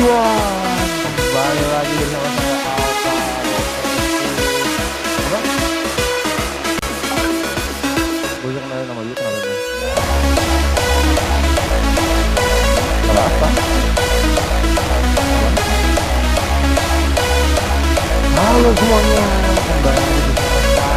everyone, kembali lagi bersama saya Alfa. Apa? Gue bisa kenalin nama dulu, kenalin dulu. Nama apa? Halo semuanya, kembali lagi bersama saya.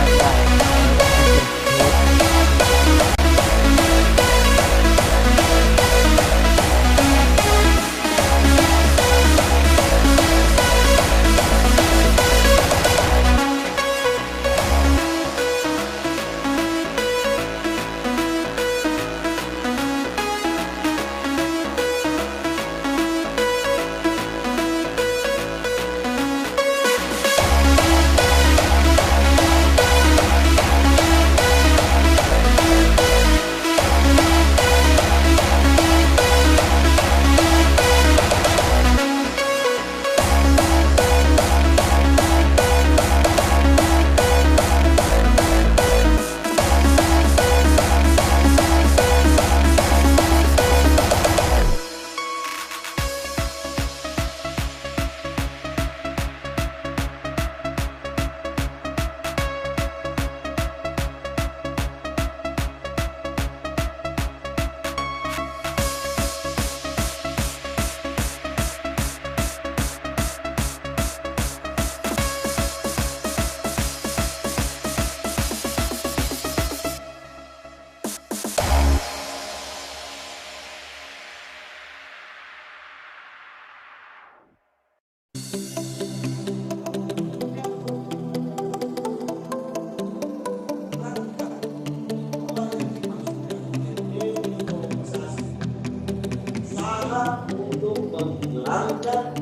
Untuk menghilangkan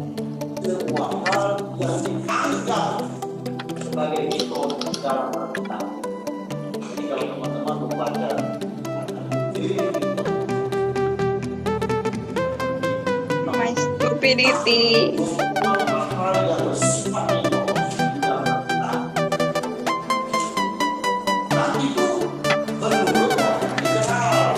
semua hal yang dianggap sebagai mitos dalam Alkitab. Jadi kalau teman-teman membaca My stupidity. hal yang bersifat mitos dalam Alkitab, nah itu menurut tiga hal.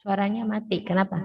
Suaranya mati. Kenapa?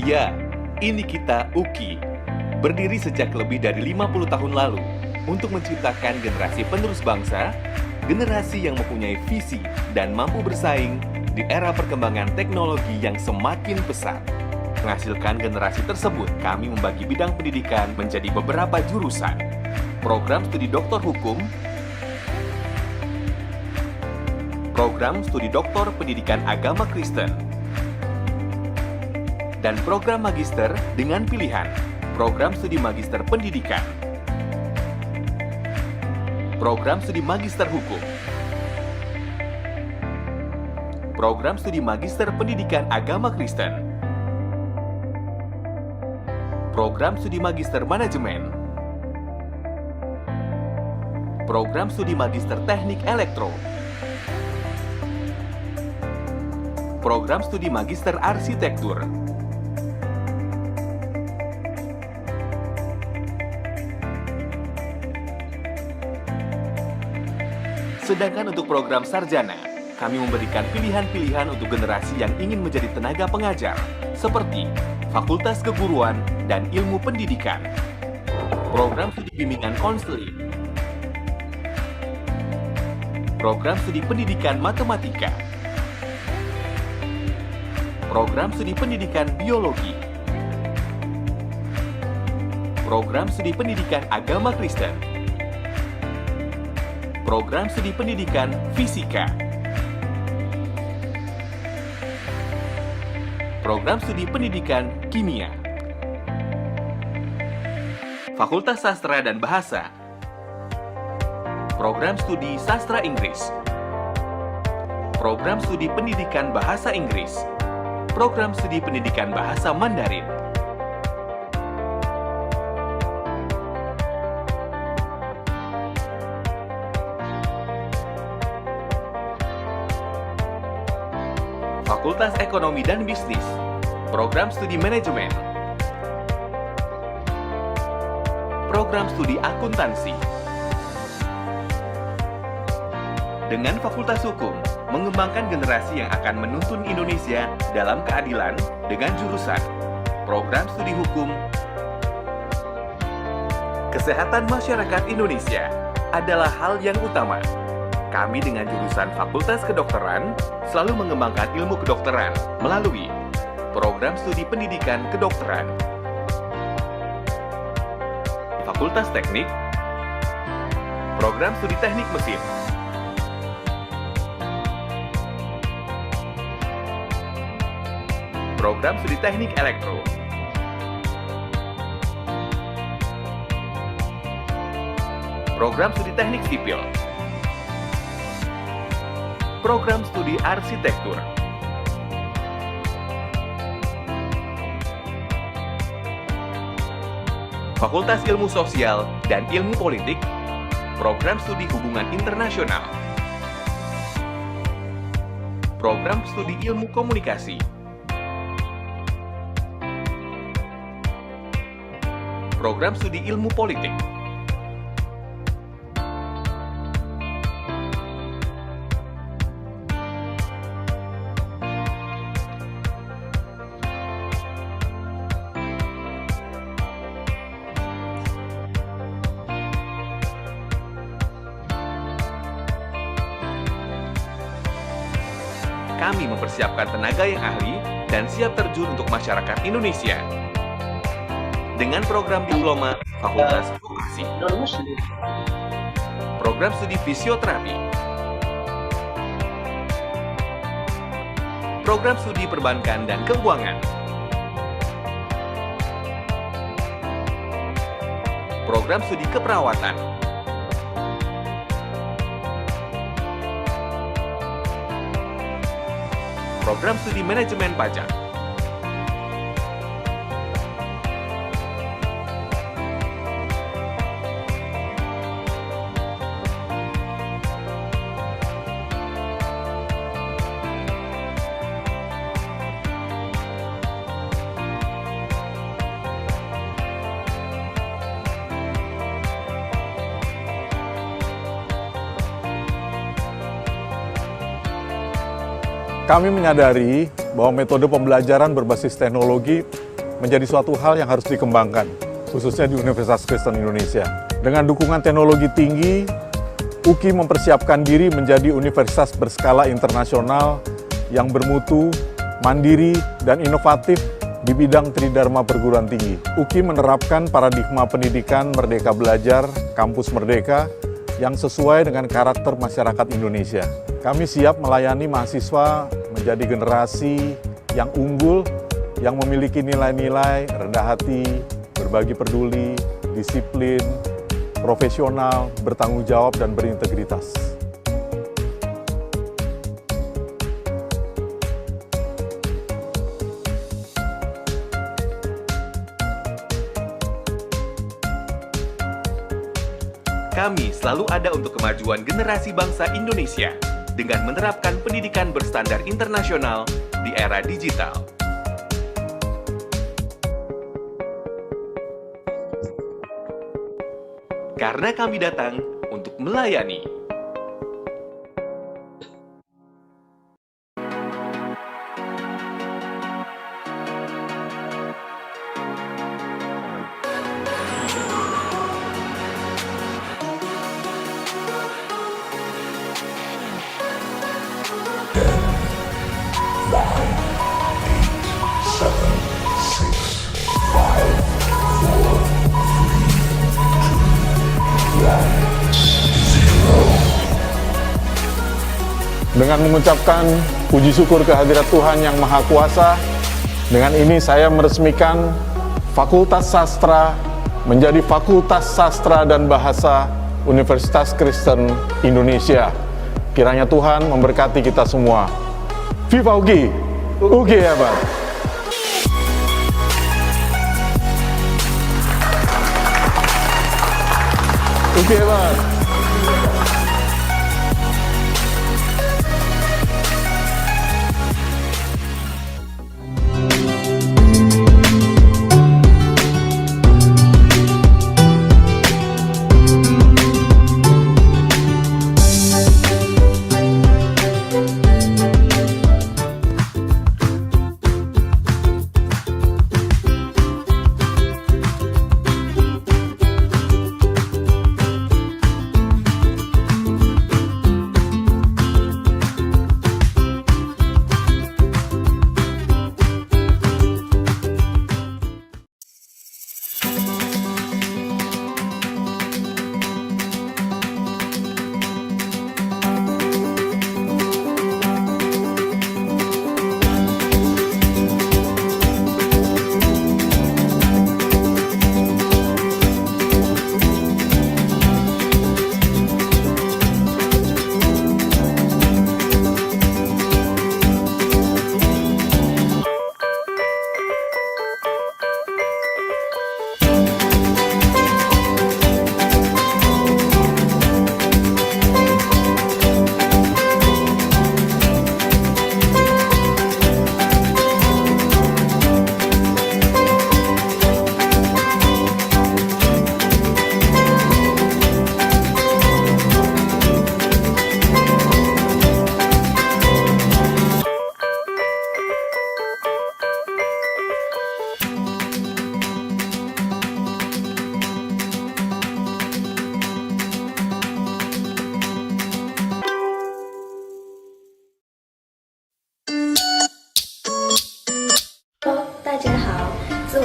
Ya, ini kita UKI, berdiri sejak lebih dari 50 tahun lalu untuk menciptakan generasi penerus bangsa, generasi yang mempunyai visi dan mampu bersaing di era perkembangan teknologi yang semakin pesat. Menghasilkan generasi tersebut, kami membagi bidang pendidikan menjadi beberapa jurusan. Program studi doktor hukum, program studi doktor pendidikan agama Kristen, dan program magister dengan pilihan program studi magister pendidikan, program studi magister hukum, program studi magister pendidikan agama Kristen, program studi magister manajemen, program studi magister teknik elektro, program studi magister arsitektur, sedangkan untuk program sarjana, kami memberikan pilihan-pilihan untuk generasi yang ingin menjadi tenaga pengajar, seperti Fakultas Keguruan dan Ilmu Pendidikan, program studi bimbingan konseling, program studi pendidikan matematika, program studi pendidikan biologi, program studi pendidikan agama Kristen, program studi pendidikan fisika, program studi pendidikan kimia, Fakultas Sastra dan Bahasa, program studi sastra Inggris, program studi pendidikan bahasa Inggris, program studi pendidikan bahasa Mandarin, Fakultas Ekonomi dan Bisnis, program studi manajemen, program studi akuntansi. Dengan Fakultas Hukum, mengembangkan generasi yang akan menuntun Indonesia dalam keadilan dengan jurusan program studi hukum. Kesehatan masyarakat Indonesia adalah hal yang utama. Kami dengan jurusan Fakultas Kedokteran selalu mengembangkan ilmu kedokteran melalui program studi pendidikan kedokteran. Fakultas Teknik, program studi teknik mesin, program studi teknik elektro, program studi teknik sipil, program studi arsitektur, Fakultas Ilmu Sosial dan Ilmu Politik, program studi hubungan internasional, program studi ilmu komunikasi, program studi ilmu politik, kami mempersiapkan tenaga yang ahli dan siap terjun untuk masyarakat Indonesia. Dengan program diploma Fakultas Vokasi, program studi fisioterapi, program studi perbankan dan keuangan, program studi keperawatan, program studi manajemen pajak, Kami menyadari bahwa metode pembelajaran berbasis teknologi menjadi suatu hal yang harus dikembangkan, khususnya di Universitas Kristen Indonesia. Dengan dukungan teknologi tinggi, UKI mempersiapkan diri menjadi universitas berskala internasional yang bermutu, mandiri, dan inovatif di bidang tridharma perguruan tinggi. UKI menerapkan paradigma pendidikan Merdeka Belajar, Kampus Merdeka, yang sesuai dengan karakter masyarakat Indonesia. Kami siap melayani mahasiswa menjadi generasi yang unggul, yang memiliki nilai-nilai rendah hati, berbagi peduli, disiplin, profesional, bertanggung jawab, dan berintegritas. Kami selalu ada untuk kemajuan generasi bangsa Indonesia dengan menerapkan pendidikan berstandar internasional di era digital. Karena kami datang untuk melayani. Dengan mengucapkan puji syukur kehadirat Tuhan Yang Maha Kuasa, dengan ini saya meresmikan Fakultas Sastra menjadi Fakultas Sastra dan Bahasa Universitas Kristen Indonesia. Kiranya Tuhan memberkati kita semua. Viva UGI! UGI hebat! UGI hebat!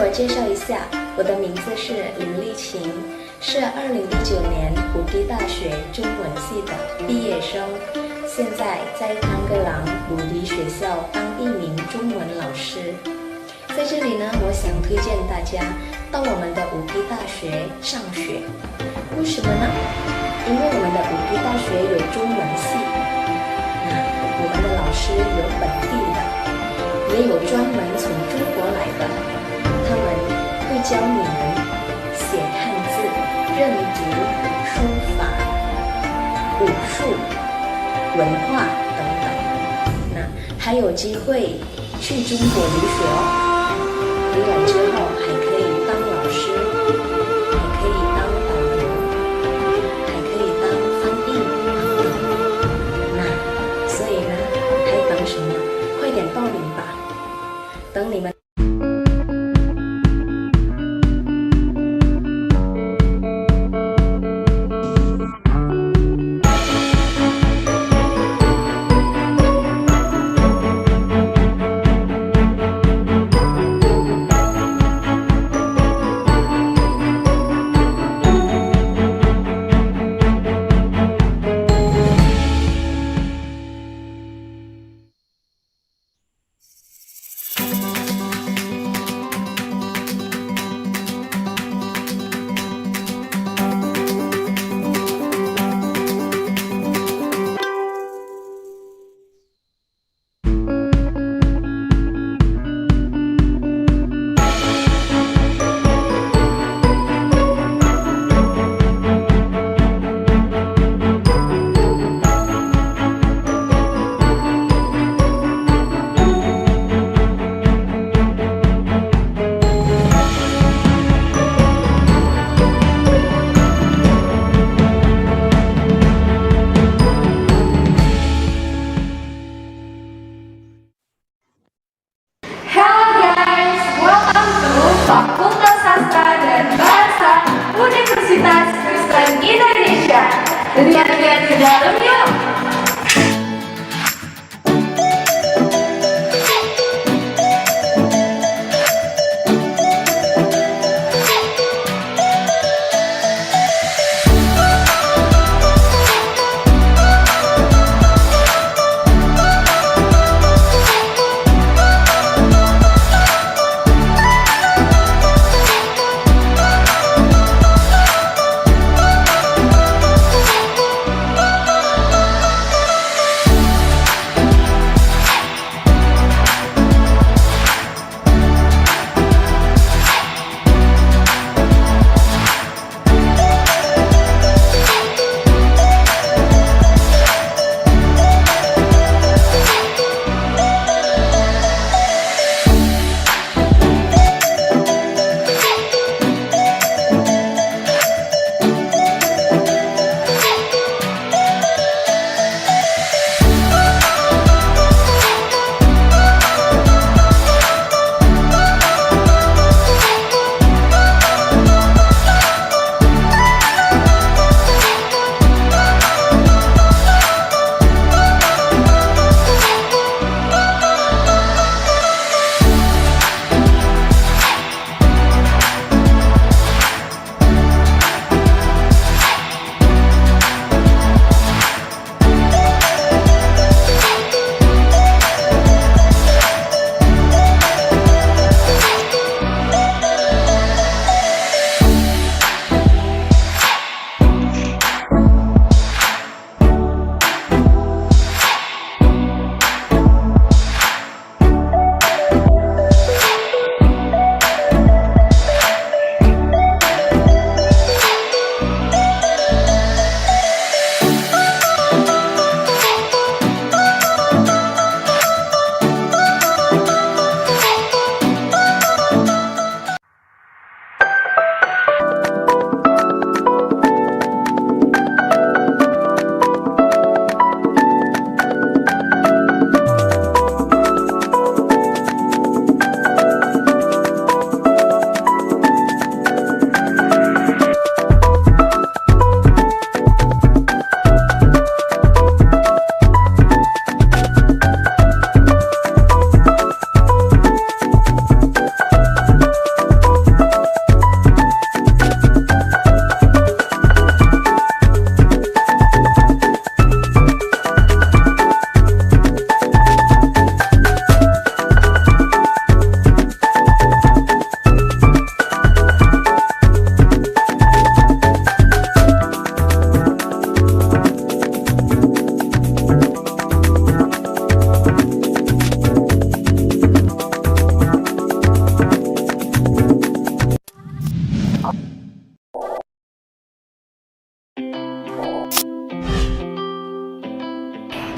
我介绍一下，我的名字是林丽琴，是2019年武迪大学中文系的毕业生，现在在汤格朗武迪学校当一名中文老师。在这里呢，我想推荐大家到我们的武迪大学上学。为什么呢？因为我们的武迪大学有中文系，我们的老师有本地的，也有专门从中国来的，他们会教你们写汉字、认读、书法、武术、文化等等。还有机会去中国留学哦。回来之后还可以当老师，还可以当导游，还可以当翻译等等。所以呢，还等什么？快点报名吧！等你们。Lihat-lihat ke dalam yuk.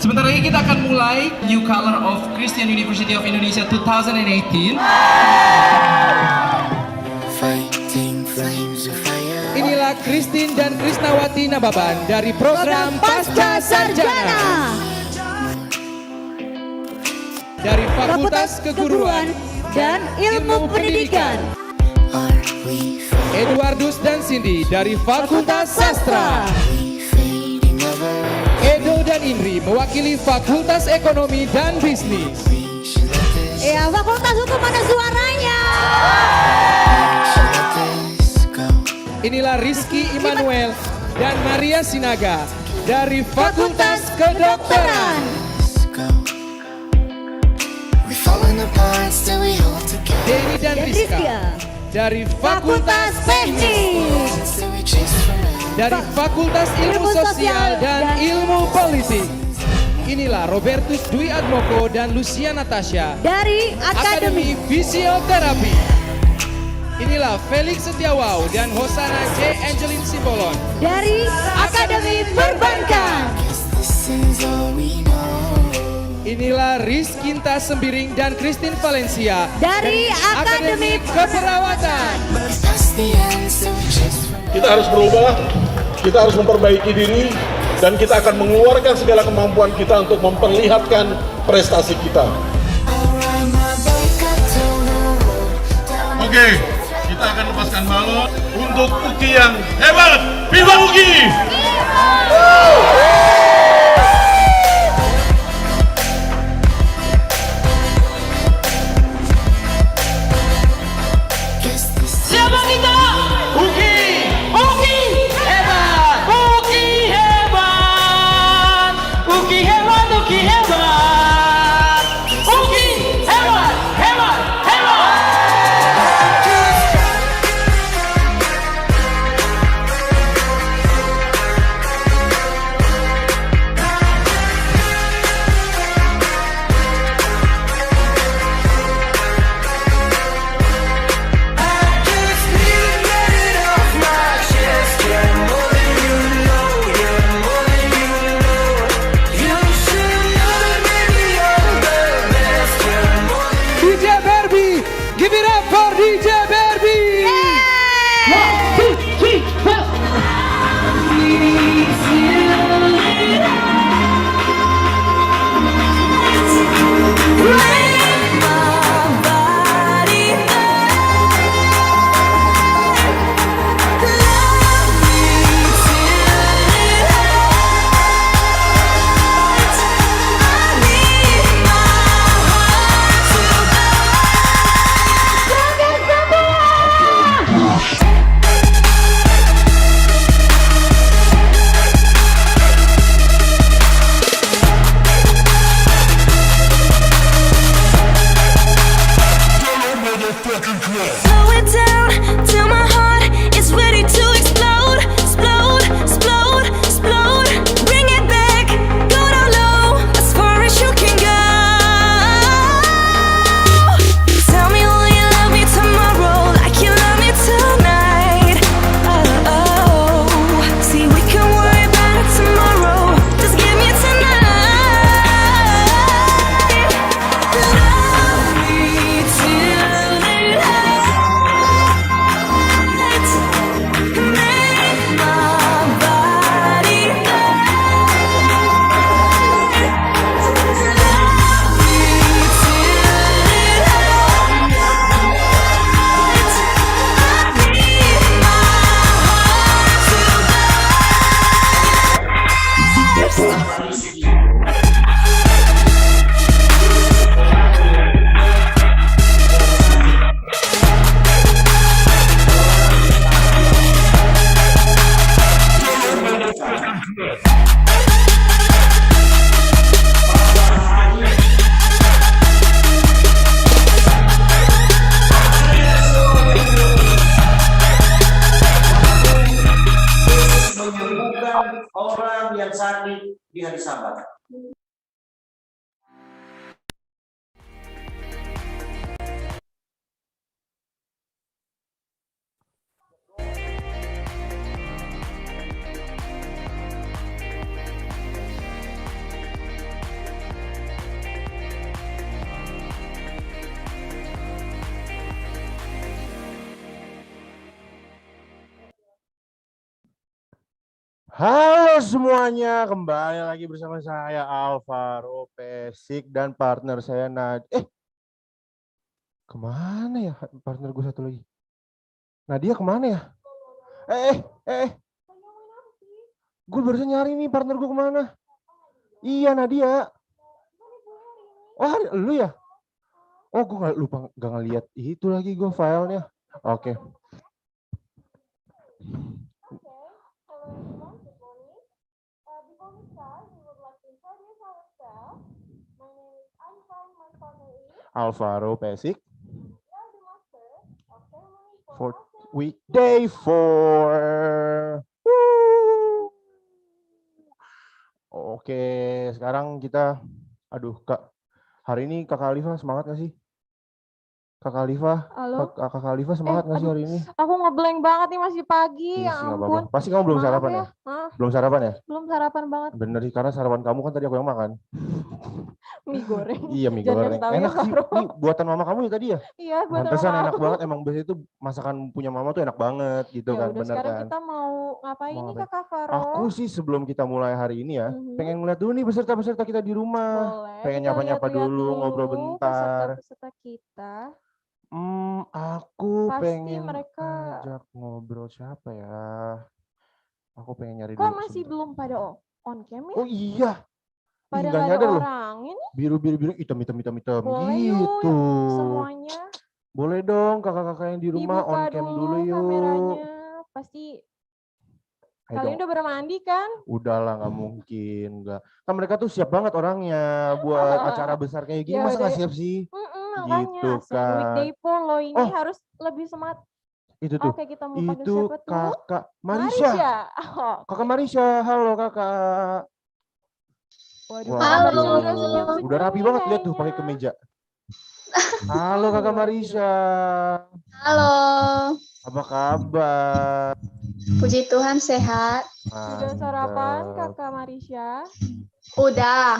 Sebentar lagi kita akan mulai New Color of Christian University of Indonesia 2018. Inilah Christine dan Krisnawati Nababan dari program Pasca Sarjana dari Fakultas Keguruan dan Ilmu Pendidikan. Eduardus dan Cindy dari Fakultas Sastra. Edo dan Indri mewakili Fakultas Ekonomi dan Bisnis. Ya, Fakultas Hukum mana suaranya? Inilah Rizky Immanuel dan Maria Sinaga dari Fakultas Kedokteran. Denny dan Rizka dari Fakultas Teknik. Dari Fakultas Ilmu Sosial dan Ilmu Politik. Inilah Robertus Dwi Admoko dan Lucia Natasha Dari Akademi Fisioterapi. Inilah Felix Setiawaw dan Hosana J. Angelin Simbolon Dari Akademi Perbankan. Inilah Rizkinta Sembiring dan Christine Valencia Dari Akademi Keperawatan. Kita harus berubah, kita harus memperbaiki diri, dan kita akan mengeluarkan segala kemampuan kita untuk memperlihatkan prestasi kita. Oke, kita akan lepaskan balon untuk Uki yang hebat. Viva Uki! Siapa kita? Uki! Uki hebat! Uki hebat! Uki hebat! Uki hebat! Uki hebat! Hebat! Hebat! DJ Barbie, give it up for DJ Barbie. 1, 2, 3, 4. Slow it down till my heart is ready to explode, explode, explode, explode. Bring it back, go down low, as far as you can go. Tell me will you love me tomorrow like you love me tonight. Oh, oh. See we can worry about it tomorrow. Just give me tonight. Love me till it make my body menyembuhkan orang yang sakit di hari Sabat. Halo semuanya, kembali lagi bersama saya Alvaro Pesik dan partner saya kemana ya partner gue satu lagi? Nadia kemana ya? Gue barusan nyari nih partner gue kemana? Iya Nadia. Oh lu ya? Oh gue nggak ngeliat itu lagi gue filenya. Oke. Alvaro Pesik. For weekday 4. Oke, sekarang kita, aduh Kak, hari ini Kakak Alifa semangat gak sih? Kakak Alifa, Halo? Kakak Alifa semangat gak sih hari ini? Aku ngeblank banget nih, masih pagi. Iya Ya sih, nggak ampun. apa-apa. Pasti kamu belum Maaf sarapan ya? Hah? Belum sarapan ya? Belum sarapan banget. Bener sih, karena sarapan kamu kan tadi aku yang makan. Mie goreng. Iya, mie Jangan goreng. kasih tahu ya, Enak sih, Faro. ini buatan mama kamu ya tadi ya? Iya, buatan Pantesan mama enak aku. banget, emang biasanya itu masakan punya mama tuh enak banget gitu Ya kan, udah, bener sekarang kan? kita mau ngapain Mau nih ngapain? Kakak Faro? Aku sih sebelum kita mulai hari ini ya, pengen ngeliat dulu nih peserta-peserta kita di rumah. Boleh. Pengen kita nyapa-nyapa lihat-lihat dulu, ngobrol bentar. peserta-peserta kita. Aku Pasti pengen mereka ajak ngobrol siapa ya? Aku pengen nyari kok dulu masih sebentar. belum pada on cam ya? Oh iya, Pada nggak nggak ada nyadar loh. orang ini. Biru, hitam Boleh gitu. yuk semuanya. Boleh dong kakak-kakak yang di rumah Dibuka on cam dulu yuk. kameranya. Pasti Ayo kalian dong. udah bermandi kan? Udahlah, nggak mungkin, nggak. Kan mereka tuh siap banget orangnya buat acara besar kayak gini, Ya masa udah. nggak siap sih? Makanya Gitu Asean Weekday kan. Poll lo ini Oh. harus lebih semangat. Itu tuh. Oke, kita mau panggil Itu siapa tuh? kakak Marisha. Oh. Kakak Marisha, halo kakak. Waduh, Wah, Kakak Marisha udah senyum-senyum. udah rapi nih banget, lihat tuh kayaknya. pakai kemeja. Halo kakak Marisha. Halo, Apa kabar? puji Tuhan sehat. Sudah sarapan Kakak Marisha? Udah,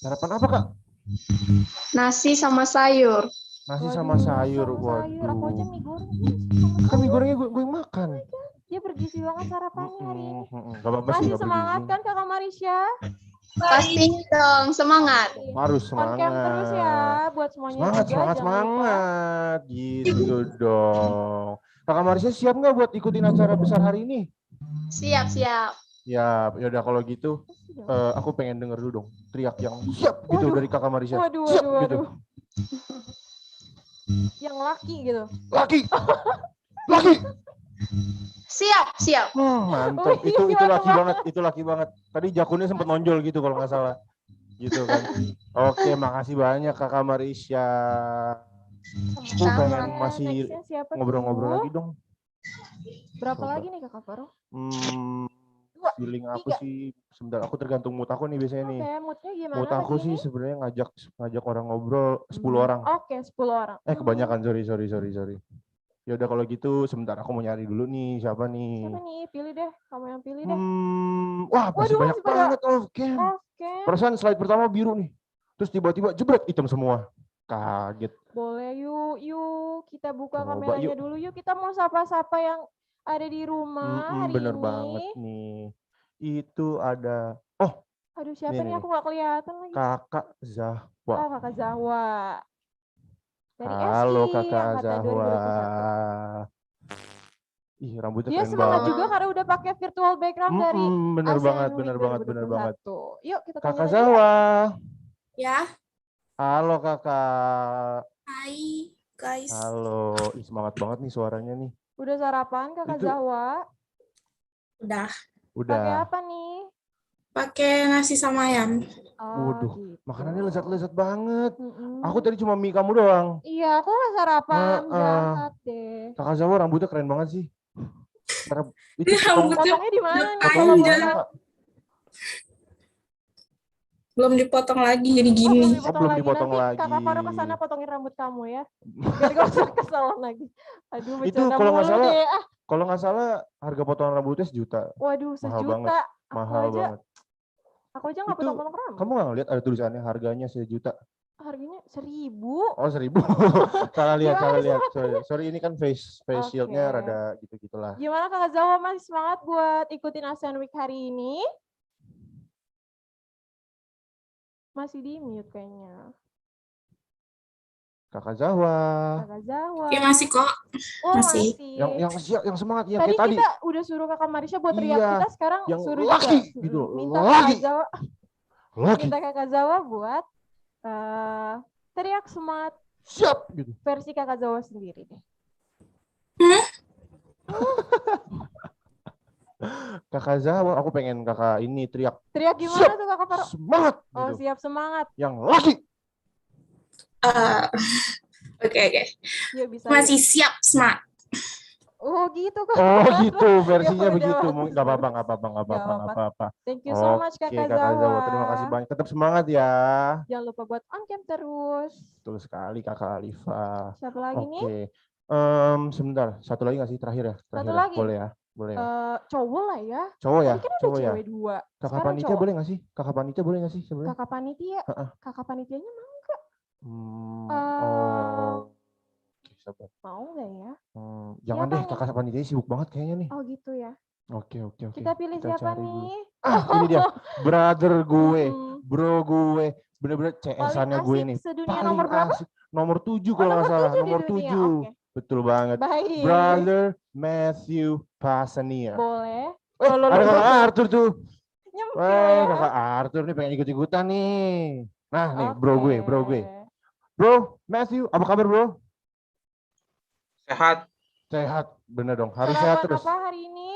Sarapan apa kak? nasi sama sayur. Nasi sama sayur. Sayur. Aku aja Waduh. mie goreng. Kan mie gorengnya gue yang makan. Dia bergizi banget sarapannya hari ini. Gak apa-apa sih, Masih gak semangat bergizi. kan Kakak Marisha? Pasti dong, semangat. Harus On cam semangat. terus ya buat semuanya Semangat, juga. Jangan lupa. semangat. Gitu dong. Kakak Marisha siap nggak buat ikutin acara besar hari ini? Siap, siap. Ya, yaudah kalau gitu, aku pengen denger dulu dong teriak yang siap gitu dari kakak Marisha. Waduh, siap waduh, gitu. waduh. Yang laki gitu. Laki, laki. Siap, siap. Mantap. Itu laki banget. Tadi jakunnya sempat nonjol gitu kalau nggak salah. Gitu kan. Oke, makasih banyak kakak Marisha. Aku pengen masih ngobrol-ngobrol lagi dong. Berapa lagi nih Kakak Faro? Feeling aku sih sebentar, aku tergantung mood aku nih biasanya nih. Oke, moodnya gimana? Mood aku sih sebenarnya ngajak orang ngobrol 10 orang. Oke, 10 orang. Kebanyakan, sorry. Ya udah kalau gitu sebentar aku mau nyari dulu nih siapa nih. Siapa nih? Pilih deh, kamu yang pilih deh. Wah, masih banyak banget oke. Perasaan slide pertama biru nih. Terus tiba-tiba jebret hitam semua. Kaget. Boleh yuk kita buka kameranya dulu yuk. Kita mau sapa-sapa yang ada di rumah hari bener ini. Banget nih. Itu ada, aduh siapa nih, aku nggak kelihatan lagi. Kakak Zahwa. Oh, Kakak Zahwa. Dari Halo SI, Kakak Zahwa. 2021. Ih, rambutnya dia keren semangat banget. juga karena udah pakai virtual background dari bener Asean banget. Yuk kita Kakak Zahwa. Ya. Halo Kakak. Hai, guys. Halo. Ih, semangat banget nih suaranya nih. Udah sarapan Kakak Zahwa? Udah. Pakai apa nih? Pakai nasi sama ayam. Waduh, gitu. makanannya lezat-lezat banget. Aku tadi cuma mie kamu doang. Iya, aku nggak sarapan. Jahat deh. Kakak Zahwa rambutnya keren banget sih. Itu potongnya di mana nih? Belum dipotong lagi jadi gini. Belum dipotong lagi. Kakak Faro kesana potongin rambut kamu ya. Biar gak usah kesalahan lagi. Aduh, itu kalau nggak salah, kalau nggak salah harga potongan rambutnya 1 juta. Waduh, 1 juta. Mahal banget. Aku aja nggak potong-potong rambut. Kamu nggak ngeliat ada tulisannya harganya 1 juta? Harganya 1.000. Oh 1.000. Salah lihat. Gimana Sorry ini kan face shieldnya Oke. rada gitu-gitulah. Gimana Kakak Zawa, masih semangat buat ikutin Asean Week hari ini? Masih di mute kayaknya. Kakak Zawa. Kakak Zawa. Oke, masih kok. Oh, Masih. Yang siap, yang semangat, yang Tadi kayak tadi. kita udah suruh Kakak Marisha buat teriak, Iya, kita sekarang yang suruh lagi, juga. gitu, Minta lagi. Kakak Zawa. Lagi. Minta Kakak Zawa buat teriak semangat. Siap gitu. Versi Kakak Zawa sendiri deh. Kakak Zawa, aku pengen kakak ini teriak. Teriak gimana Siap, tuh Kakak Faro? semangat. Oh, Gitu. siap semangat. Yang lagi. Oke. Yuk bisa. Masih siap, smart. Oh gitu Kak. Oh gitu, versinya Ya udah, begitu. bagus, Gak bagus. apa-apa. Thank you so much Kakak Zawa. Terima kasih banyak. Tetap semangat ya. Jangan lupa buat on cam terus. Betul sekali Kakak Alifa. Siapa lagi nih? Oke. Sebentar, satu lagi nggak sih terakhir ya? Satu lagi. Boleh ya? Boleh ya? Cowok lah ya. Cowok ya? Tadi kan ada Cowok ya? cewek 2. Kakak Sekarang panitia cowok. boleh nggak sih? Kakak panitia boleh nggak sih sebenarnya? Kakak panitia. Kakak panitianya mau nggak? Oke, sabar. Mau nggak ya? Jangan Siapa deh, nih? kakak panitia sibuk banget kayaknya nih. Oh gitu ya. Oke. Kita pilih siapa cari nih? dulu. Ini dia, brother gue, bro gue, bener-bener CS-annya gue nih. Sedunia Paling nomor berapa? asik. Nomor 7 kalau nggak salah. Nomor 7. Okay. Betul banget. Baik. Brother Matthew Pasania. Boleh. Ada kakak Arthur tuh. Nyempil Wah, ya. kakak Arthur nih pengen ikut-ikutan nih. Nah nih, bro gue. Bro, Matthew, apa kabar bro? Sehat, bener dong. Harus sehat terus. Sarapan apa hari ini?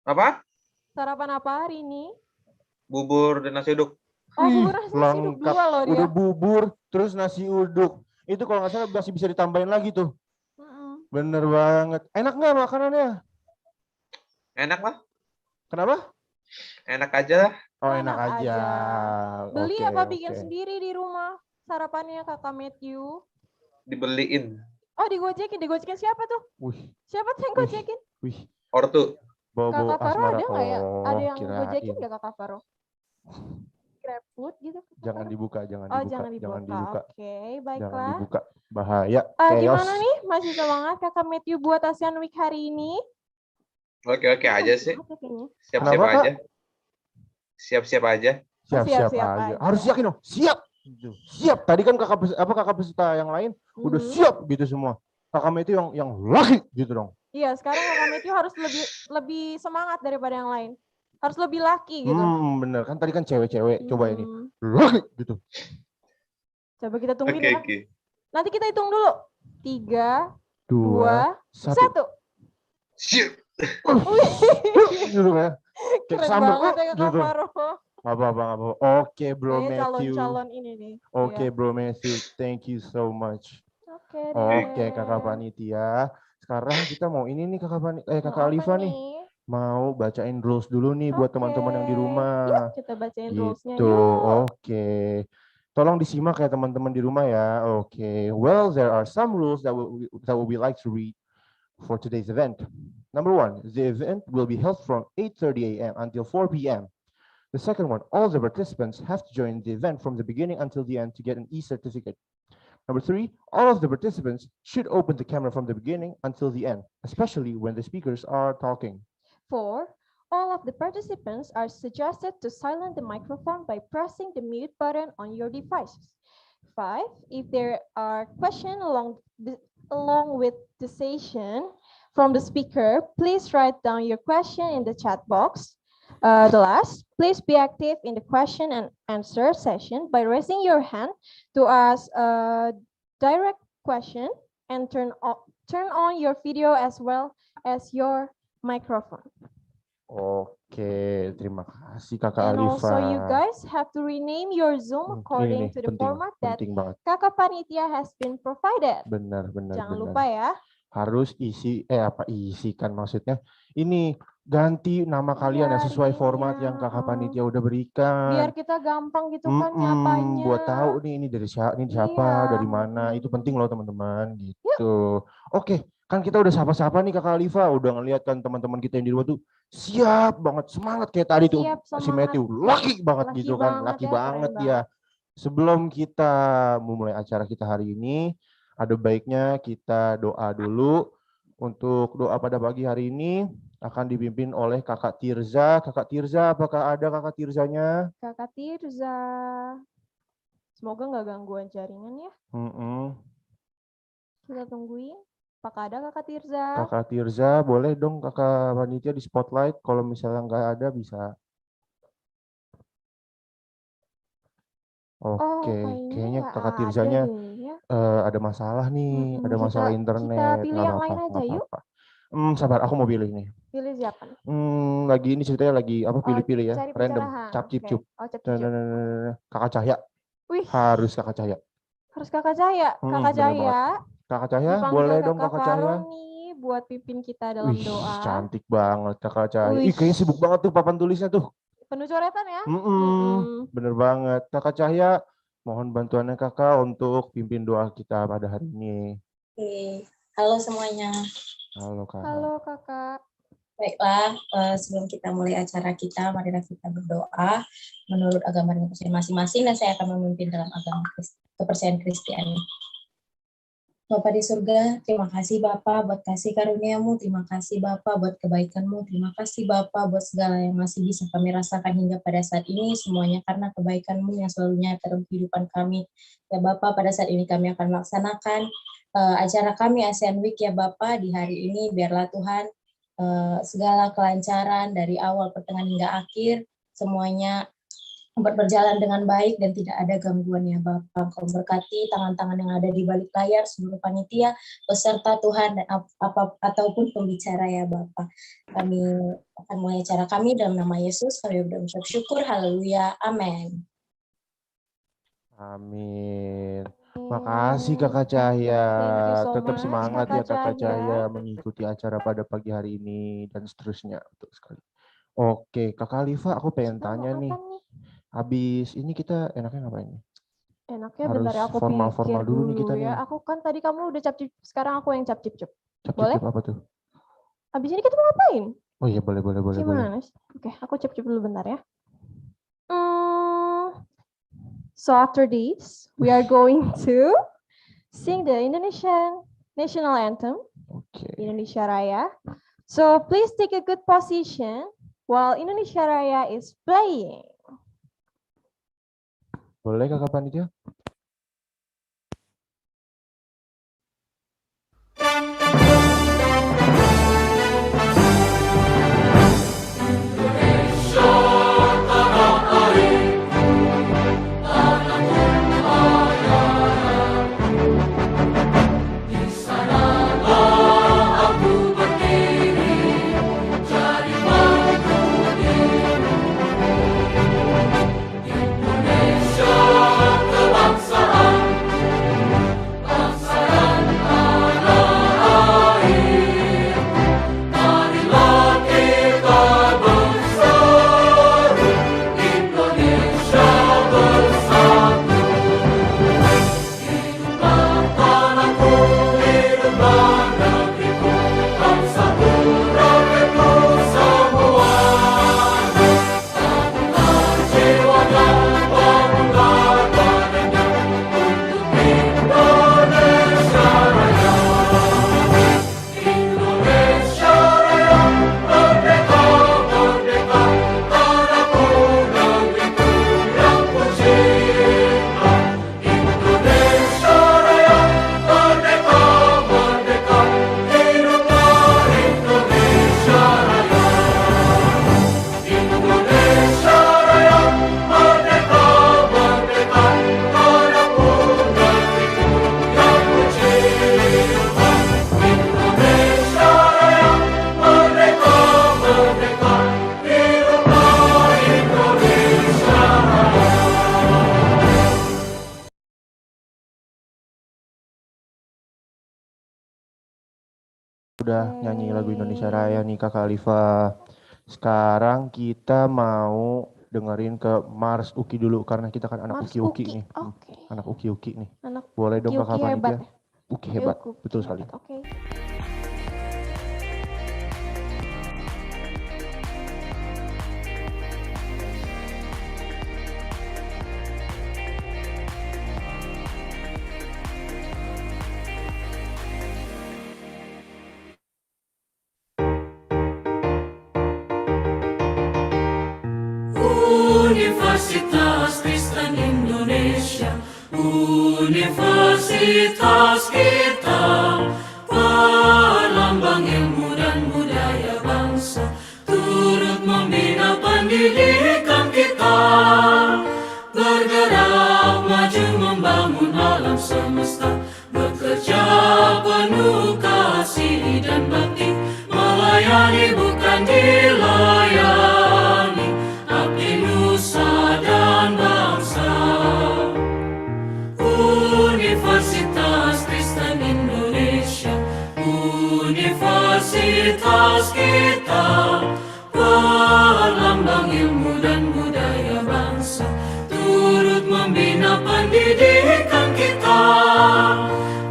Apa? Sarapan apa hari ini? Bubur dan nasi uduk. Oh, bubur nasi uduk 2 loh dia. Udah bubur, terus nasi uduk. Itu kalau nggak salah masih bisa ditambahin lagi tuh. Bener banget. Enak nggak makanannya? Enak lah. Kenapa? Enak aja lah. Oh, enak aja. Beli apa bikin sendiri di rumah? Sarapannya Kakak Matthew? Dibeliin. Oh, digojekin siapa tuh? Wih. Siapa tuh yang gojekin? Wih. Ortu. Bobo Kakak Faro asmara. ada nggak ya? Ada yang kirain. gojekin nggak Kakak Faro? Grab food gitu? Jangan dibuka. Jangan dibuka. Oke, baiklah. Jangan dibuka. Bahaya. Gimana nih? Masih semangat Kakak Matthew buat Asean Week hari ini? Oke aja sih. Siap-siap Kenapa, aja. Siap-siap aja. Siap-siap aja. Harus yakin dong. Siap. Gitu. Siap. Tadi kan kakak peserta yang lain udah siap gitu semua. Kakak Matthew yang lagi gitu dong. Iya, sekarang Kakak Matthew harus lebih semangat daripada yang lain. Harus lebih laki gitu. Bener kan tadi kan cewek-cewek. Coba ini. Laki gitu. Coba kita tungguin ya. Oke. Nanti kita hitung dulu. 3, 2, 1. Siap. Gitu ya. Keren banget ya Kakak Faro. Gak apa-apa. Oke bro Matthew. Calon-calon ini nih. Oke bro Matthew. Thank you so much. Oke kakak panitia. Sekarang kita mau ini nih kakak Alifa nih. Mau bacain rules dulu nih buat teman-teman yang di rumah. Yuk, kita bacain rulesnya gitu. yuk. Oke. Tolong disimak ya teman-teman di rumah ya. Oke. Well, there are some rules that we like to read for today's event. Number 1, the event will be held from 8:30 a.m. until 4 p.m. The second one, all the participants have to join the event from the beginning until the end to get an e-certificate. Number 3, all of the participants should open the camera from the beginning until the end, especially when the speakers are talking. 4, all of the participants are suggested to silence the microphone by pressing the mute button on your devices. 5, if there are questions along with the session from the speaker, please write down your question in the chat box. The last, please be active in the question and answer session by raising your hand to ask a direct question and turn on your video as well as your microphone. Oke, terima kasih Kakak And Alifa. also you guys have to rename your Zoom according to the format that Kakak Panitia has been provided. Benar. Jangan lupa ya. Harus isikan maksudnya. Ini ganti nama kalian ya sesuai format yang Kakak Panitia udah berikan. Biar kita gampang gitu kan nyapanya. Buat tahu nih ini dari siapa, dari mana. Itu penting loh teman-teman gitu. Oke, kan kita udah sapa-sapa nih Kakak Alifa, udah ngeliat kan teman-teman kita yang di luar tuh siap banget, semangat kayak tadi tuh si Matthew, laki banget gitu kan, laki banget dia. sebelum kita memulai acara kita hari ini, ada baiknya kita doa dulu. Untuk doa pada pagi hari ini akan dipimpin oleh Kakak Tirza. Kakak Tirza, apakah ada Kakak Tirzanya? Kakak Tirza. Semoga nggak gangguan jaringan ya. Kita tungguin. Apakah ada Kakak Tirza? Kakak Tirza, boleh dong Kakak panitia di spotlight. Kalau misalnya nggak ada bisa. Oke, kayaknya Kakak Tirzanya ada masalah nih, ada masalah internet. Kita pilih yang lain aja yuk. Sabar, aku mau pilih nih. Pilih siapa? Lagi ini ceritanya lagi apa pilih-pilih ya, cari random, pencerahan. cap cip cup. Oh, cap cip cup. Kakak Cahya. Wih. Harus Kakak Cahya. Harus Kakak Cahya. Kakak bener Cahya. Kakak Cahya, Dipanggil boleh dong Kakak Cahya. nih buat pimpin kita dalam doa. Cantik banget Kakak Cahya. Wih. Ih, kayaknya sibuk banget tuh papan tulisnya tuh. Penuh coretan ya? Bener banget. Kakak Cahya, mohon bantuannya Kakak untuk pimpin doa kita pada hari ini. Oke, halo semuanya. Halo Kak. Halo Kakak. Baiklah, sebelum kita mulai acara kita, marilah kita berdoa menurut agama dan kepercayaan masing-masing, dan saya akan memimpin dalam agama kepercayaan Kristiani. Bapa di surga, terima kasih Bapa buat kasih karunia-Mu, terima kasih Bapa buat kebaikan-Mu, terima kasih Bapa buat segala yang masih bisa kami rasakan hingga pada saat ini, semuanya karena kebaikan-Mu yang selalu nyata dalam kehidupan kami. Ya Bapa, pada saat ini kami akan melaksanakan acara kami Asean Week ya Bapa di hari ini, biarlah Tuhan segala kelancaran dari awal, pertengahan hingga akhir, semuanya berjalan dengan baik dan tidak ada gangguan ya Bapak. Kau berkati tangan-tangan yang ada di balik layar, seluruh panitia, peserta Tuhan, dan ataupun pembicara ya Bapak. Kami akan mulai acara kami dalam nama Yesus, kami berucap syukur, haleluya, amin. Amin. Makasih Kakak Cahya. Tetap semangat ya Kakak Cahya mengikuti acara pada pagi hari ini dan seterusnya. Betul sekali. Oke, Kakak Alifa, aku pengen tanya nih. Habis ini kita enaknya ngapain nih? Enaknya harus bentar ya, aku formal-formal pikir dulu nih kita ya. nih. Aku kan tadi kamu udah cap-cip, sekarang aku yang cap-cip-cip. Boleh? Boleh? Apa tuh? Habis ini kita mau ngapain? Oh iya, boleh. Gimana? Oke, aku cap-cip dulu bentar ya. So after this, we are going to sing the Indonesian national anthem, Indonesia Raya. So please take a good position while Indonesia Raya is playing. Boleh Kakak Panitia? Udah nyanyi lagu Indonesia Raya nih Kakak Alifa. Sekarang kita mau dengerin ke Mars Uki dulu karena kita kan anak Uki-Uki nih. Anak Uki-Uki nih. Boleh dong Kakak Panitia? Uki hebat, betul sekali. Oke. Universitas Kristen Indonesia, universitas kita, perlambang ilmu dan budaya bangsa, turut membina pendidikan kita, bergerak maju membangun alam semesta, bekerja penuh kasih dan bakti, melayani bukan dilayani, abdi nusa dan bangsa. Universitas Kristen Indonesia, universitas kita, perlambang ilmu dan budaya bangsa, turut membina pendidikan kita,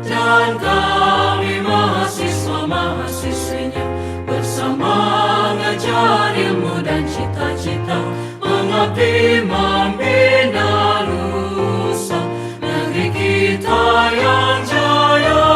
dan kami mahasiswa-mahasiswinya bersama mengajar ilmu dan cita-cita, mengabdi membina nusa negeri kita yang jaya.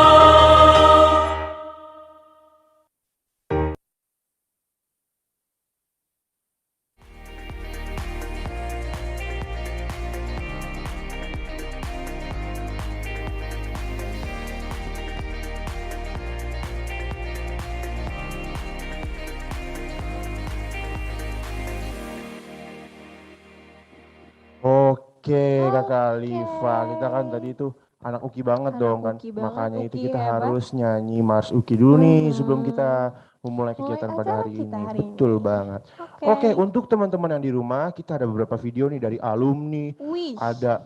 Oke, Kakak Liva, kita kan tadi tuh anak Uki banget dong kan. Uki banget, Makanya itu Uki kita hebat. harus nyanyi Mars Uki dulu nih sebelum kita memulai kegiatan pada acara hari kita ini. hari ini. Betul banget. Oke, untuk teman-teman yang di rumah, kita ada beberapa video nih dari alumni, Wih. ada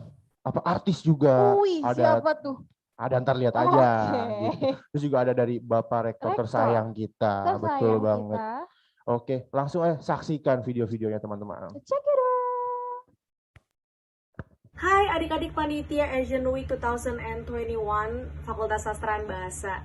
artis juga, Wih, ada siapa tuh? ntar lihat aja Oke. gitu. Terus juga ada dari Bapak Rektor Rektor tersayang kita. Betul Tersayang banget. kita. Oke, langsung saksikan video-videonya teman-teman. Check it out. Hai adik-adik panitia Asian Week 2021 Fakultas Sastra dan Bahasa.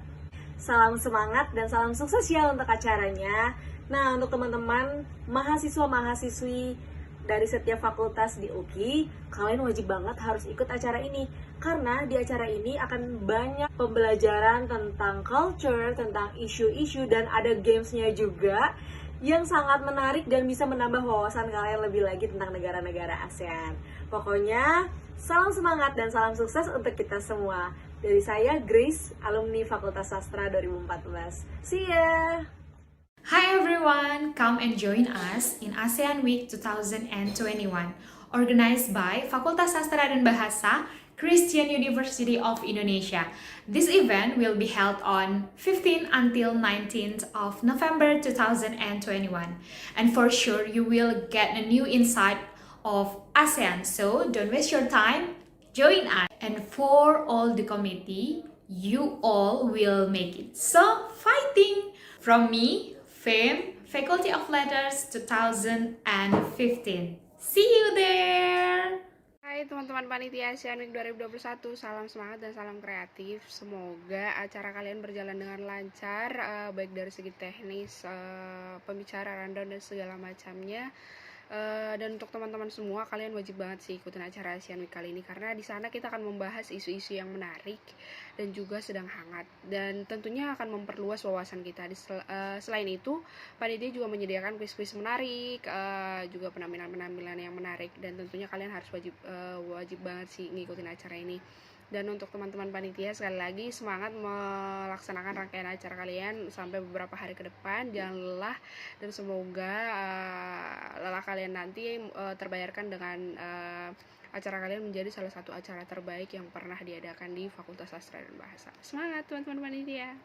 Salam semangat dan salam sukses ya untuk acaranya. Nah, untuk teman-teman mahasiswa-mahasiswi dari setiap fakultas di UKI, kalian wajib banget harus ikut acara ini. Karena di acara ini akan banyak pembelajaran tentang culture, tentang isu-isu, dan ada gamesnya juga yang sangat menarik dan bisa menambah wawasan kalian lebih lagi tentang negara-negara ASEAN. Pokoknya, salam semangat dan salam sukses untuk kita semua. Dari saya, Grace, alumni Fakultas Sastra 2014. See ya! Hi everyone, come and join us in Asean Week 2021, organized by Fakultas Sastra dan Bahasa, Christian University of Indonesia. This event will be held on 15 until 19th of November 2021. And for sure, you will get a new insight of ASEAN. So don't waste your time, join us. And for all the committee, you all will make it. So fighting! From me, Fame, Faculty of Letters 2015. See you there! Hai teman-teman panitia Asean Week 2021, salam semangat dan salam kreatif. Semoga acara kalian berjalan dengan lancar, baik dari segi teknis, pembicaraan, rundown, dan segala macamnya. Dan untuk teman-teman semua, kalian wajib banget sih ikutin acara Asean Week kali ini, karena di sana kita akan membahas isu-isu yang menarik dan juga sedang hangat, dan tentunya akan memperluas wawasan kita. Selain itu, panitia juga menyediakan kuis-kuis menarik, juga penampilan-penampilan yang menarik, dan tentunya kalian harus wajib banget sih ngikutin acara ini. Dan untuk teman-teman panitia, sekali lagi semangat melaksanakan rangkaian acara kalian sampai beberapa hari ke depan. Jangan lelah, dan semoga lelah kalian nanti terbayarkan dengan acara kalian menjadi salah satu acara terbaik yang pernah diadakan di Fakultas Sastra dan Bahasa. Semangat teman-teman panitia.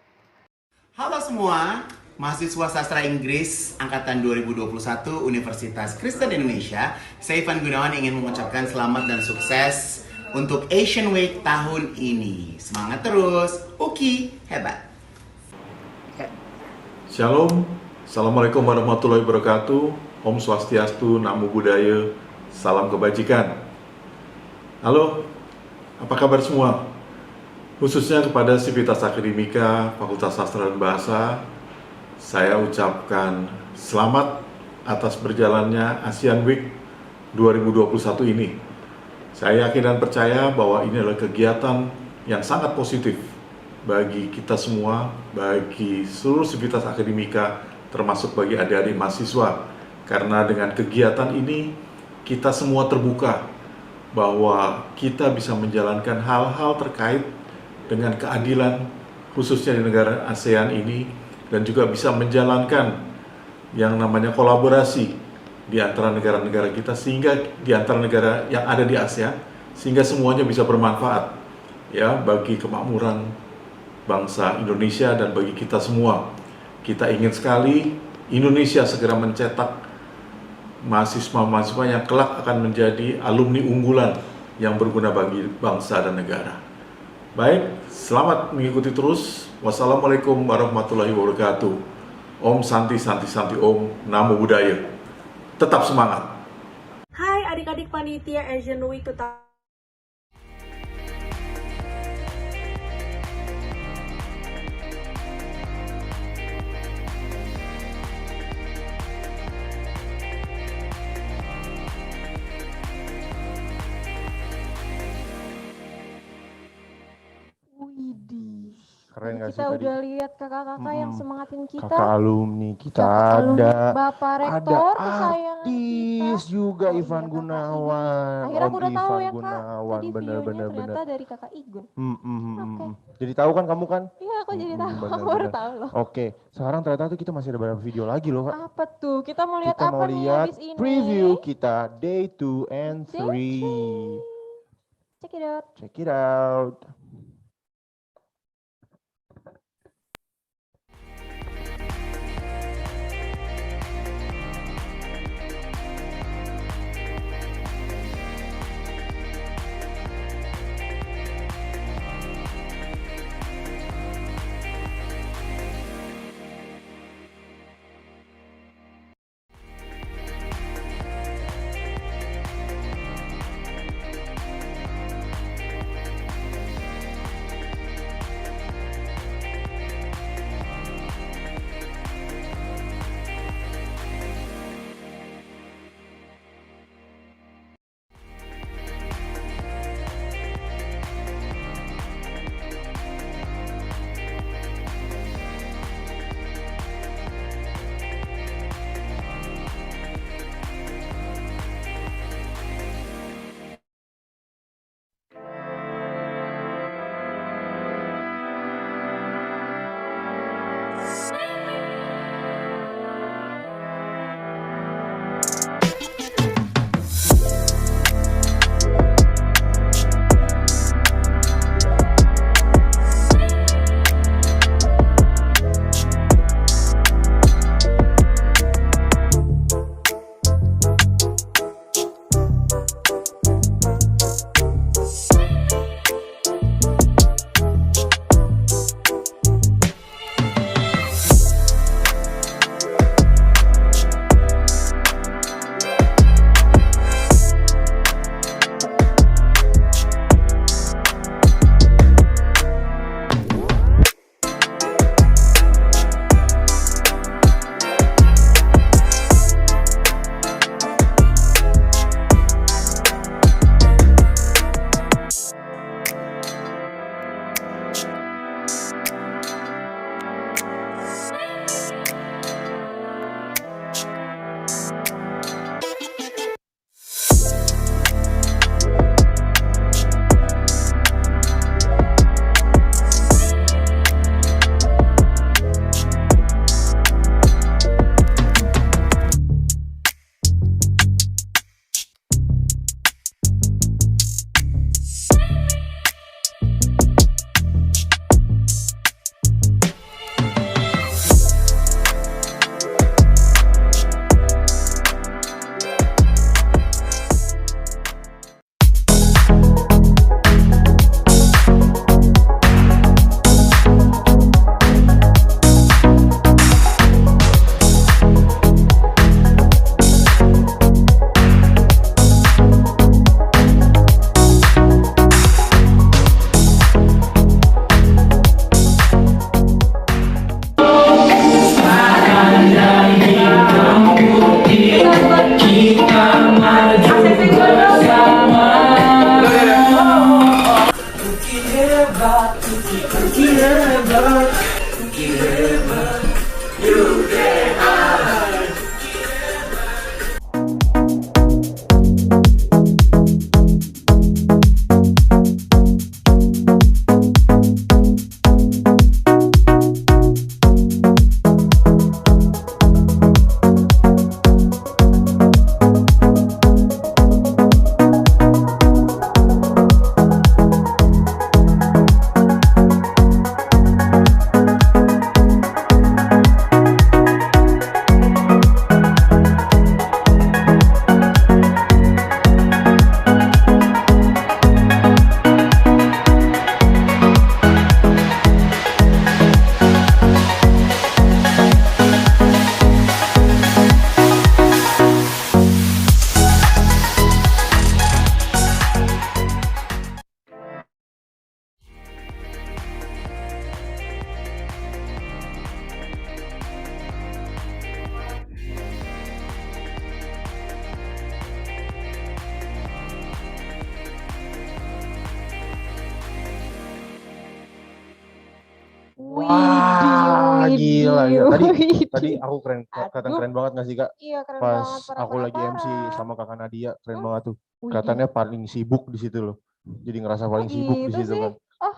Halo semua, mahasiswa sastra Inggris angkatan 2021 Universitas Kristen Indonesia. Saya Ivan Gunawan ingin mengucapkan selamat dan sukses untuk Asian Week tahun ini. Semangat terus, Uki hebat. Shalom, Assalamualaikum warahmatullahi wabarakatuh. Om Swastiastu, Namo Buddhaya, salam kebajikan. Halo, apa kabar semua? Khususnya kepada Sivitas Akademika Fakultas Sastra dan Bahasa, saya ucapkan selamat atas berjalannya Asean Week 2021 ini. Saya yakin dan percaya bahwa ini adalah kegiatan yang sangat positif bagi kita semua, bagi seluruh Sivitas Akademika, termasuk bagi adik-adik mahasiswa. Karena dengan kegiatan ini, kita semua terbuka bahwa kita bisa menjalankan hal-hal terkait dengan keadilan khususnya di negara ASEAN ini, dan juga bisa menjalankan yang namanya kolaborasi di antara negara-negara kita, sehingga di antara negara yang ada di ASEAN, sehingga semuanya bisa bermanfaat ya bagi kemakmuran bangsa Indonesia dan bagi kita semua. Kita ingin sekali Indonesia segera mencetak mahasiswa-mahasiswa yang kelak akan menjadi alumni unggulan yang berguna bagi bangsa dan negara. Baik, selamat mengikuti terus. Wassalamualaikum warahmatullahi wabarakatuh. Om Santi Santi Santi Om, Namo Buddhaya. Tetap semangat. Hai adik-adik panitia Asian Week 2000. Keren gak sih Kita tadi? udah lihat kakak-kakak yang semangatin kita. Kakak alumni kita Kakak alumni, ada. Bapak Rektor kesayangan Artis juga Ivan Gunawan. Akhirnya aku Om udah tahu Ivan ya Kak. Gunawan, Tadi bener-bener. ternyata dari kakak Igun. Oke. Jadi tahu kan kamu kan? Iya, aku jadi tahu. bener, Aku baru bener. tahu loh. Oke, sekarang ternyata tuh kita masih ada beberapa video lagi loh Kak. Apa tuh? Kita mau lihat Kita apa mau nih lihat habis ini? preview kita day 2 and 3. Check it out. Check it out. Gila ya. Widih. Tadi aku kelihatan Aduh. keren banget nggak sih Kak? Iya keren Pas banget. Parah, aku lagi MC sama Kakak Nadia, keren banget tuh. Widih. Kelihatannya paling sibuk di situ loh. Jadi ngerasa paling sibuk di gitu situ sih? kan. Oh,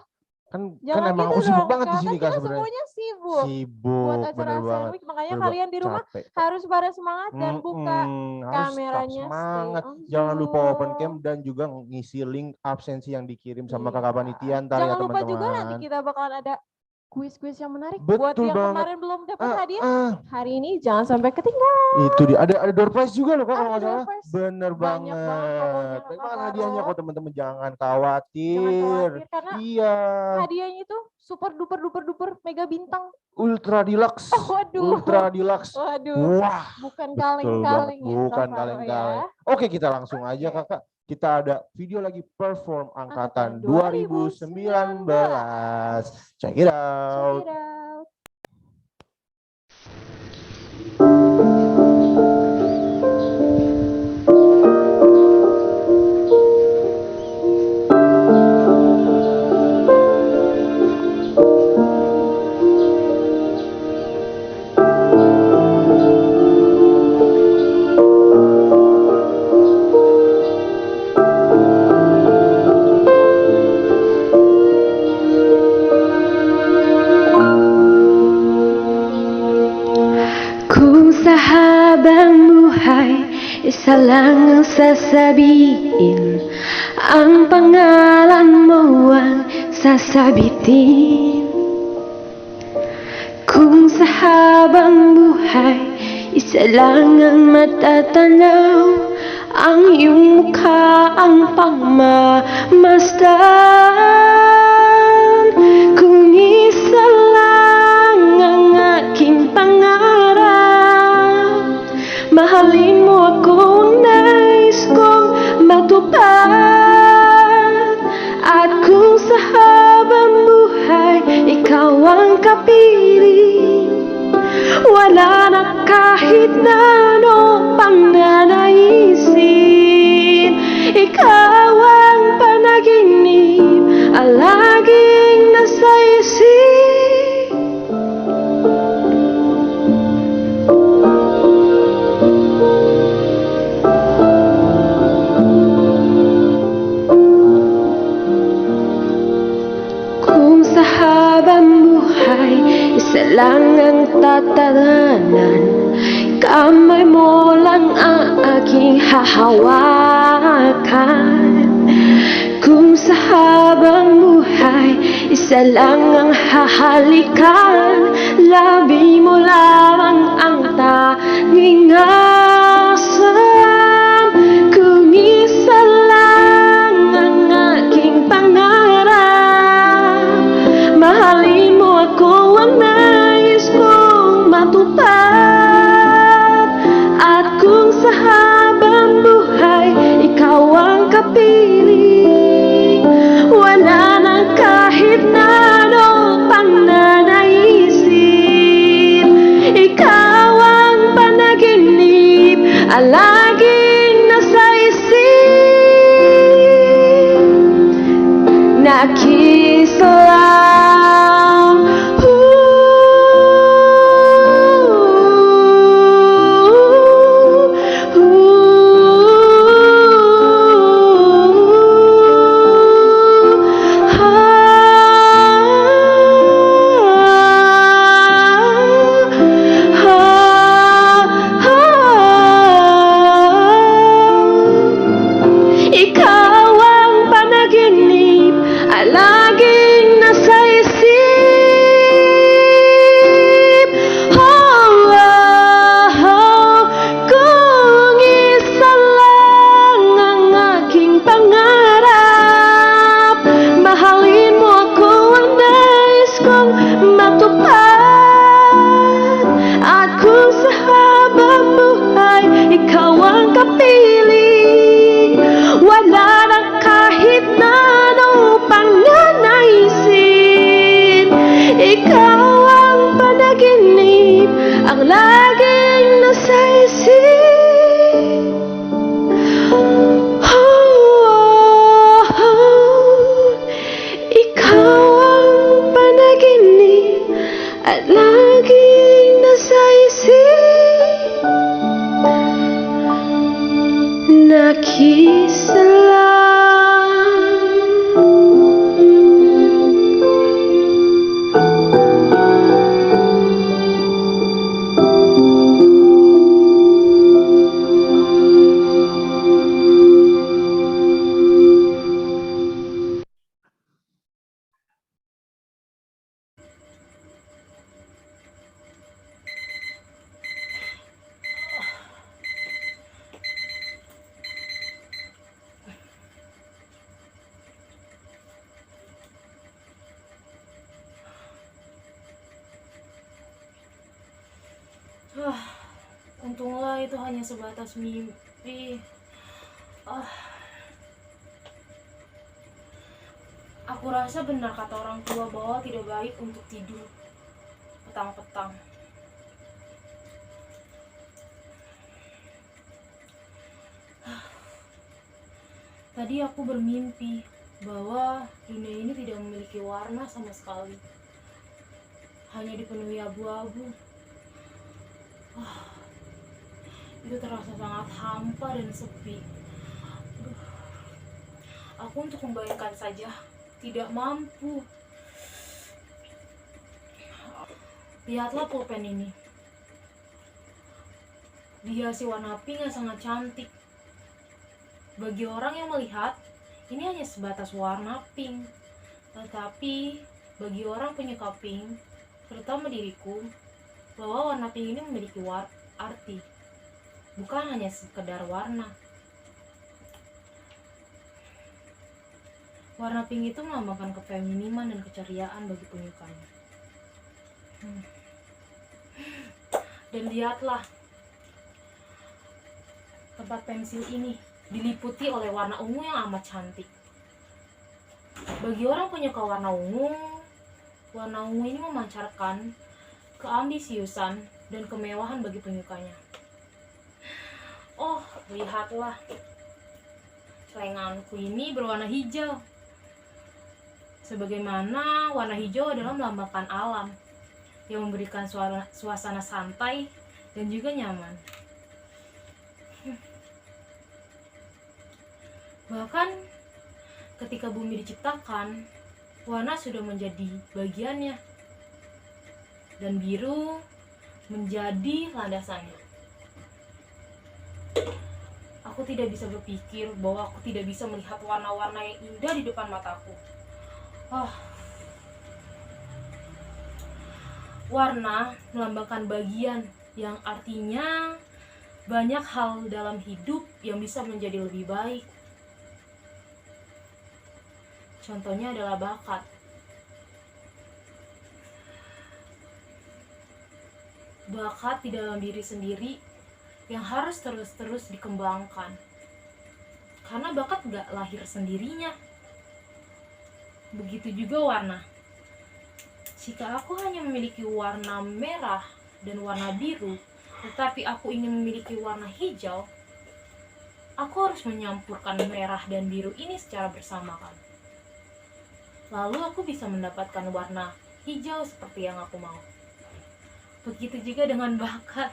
Kan jangan emang gitu aku sibuk dong. banget di Kelihatan sini Kak kita sebenarnya. semuanya sibuk. Buat Sibuk, acara bener Asean banget. Week, makanya Bener kalian di rumah capek. harus pada semangat dan buka Harus tetap kameranya. semangat. Stay on Jangan lupa open Zoom. cam dan juga ngisi link absensi yang dikirim sama Iya. kakak panitia ntar ya Jangan lupa teman-teman. juga nanti kita bakalan ada kuis-kuis yang menarik buat Betul yang banget. kemarin belum dapat hadiah. Hari ini jangan sampai ketinggalan. Itu dia. Ada door prize juga loh Kak kalau nggak door salah. prize. Bener Banyak banget pokoknya, banget. Banyak banget Kak hadiahnya Faro. kok teman-teman jangan Jangan khawatir. khawatir karena Iya. hadiahnya itu super duper duper duper mega bintang. Ultra deluxe. Waduh. Ultra deluxe. Waduh. Wah. Bukan Betul kaleng-kaleng banget. ya, Bukan Kak Faro kaleng-kaleng. ya. Oke kita langsung aja Kakak. Kita ada video lagi perform angkatan 2019. Check it out. Check it out. Kung sahabang buhay, isa lang ang sasabihin, ang pangalan mo ang sasabitin. Kung sa habang buhay, isa lang ang matatanaw, ang iyong mukha ang pagmamasdan. Kung isa lang ang aking pangarap, mahalin mo ako ang nais kong matupad. At kung sa habang buhay, ikaw ang kapiling, wala na kahit na ano pang nanaisin. Ikaw ang panaginip, ang laging nasa isip. Kung sa habang buhay, isa lang ang tatalanan, kamay mo lang ang aking hahawakan. Kung sa habang buhay, isa lang ang hahalikan, labi mo lamang ang tanging asam. Kung isa lang ang aking pangarap, mahalin mo ako ang nais kong matupad. At kung sa habang buhay, ikaw ang kapiling, wala na kahit na ano pang nanaisin. Ikaw ang panaginip, ang laging nasa isip. Nakis lang. Untunglah itu hanya sebatas mimpi. Aku rasa benar kata orang tua bahwa tidak baik untuk tidur petang-petang. Tadi aku bermimpi bahwa dunia ini tidak memiliki warna sama sekali. Hanya dipenuhi abu-abu. Itu terasa sangat hampa dan sepi. Aku untuk membayangkan saja tidak mampu. Lihatlah pulpen ini. Dihiasi warna pink yang sangat cantik. Bagi orang yang melihat, ini hanya sebatas warna pink. Tetapi bagi orang penyuka pink, terutama diriku, bahwa warna pink ini memiliki arti. Bukan hanya sekedar warna. Warna pink itu melambangkan kefeminiman dan keceriaan bagi penyukanya. Dan lihatlah, tempat pensil ini diliputi oleh warna ungu yang amat cantik. Bagi orang penyuka warna ungu ini memancarkan keambisiusan dan kemewahan bagi penyukanya. Oh, lihatlah. Celenganku ini berwarna hijau. Sebagaimana warna hijau adalah melambangkan alam yang memberikan suasana santai dan juga nyaman. Bahkan ketika bumi diciptakan, warna sudah menjadi bagiannya dan biru menjadi landasannya. Aku tidak bisa berpikir bahwa aku tidak bisa melihat warna-warna yang indah di depan mataku. Warna melambangkan bagian yang artinya banyak hal dalam hidup yang bisa menjadi lebih baik. Contohnya adalah bakat. Bakat di dalam diri sendiri yang harus terus-terus dikembangkan. Karena bakat gak lahir sendirinya. Begitu juga warna. Jika aku hanya memiliki warna merah dan warna biru, tetapi aku ingin memiliki warna hijau, aku harus menyampurkan merah dan biru ini secara bersamaan. Lalu aku bisa mendapatkan warna hijau seperti yang aku mau. Begitu juga dengan bakat.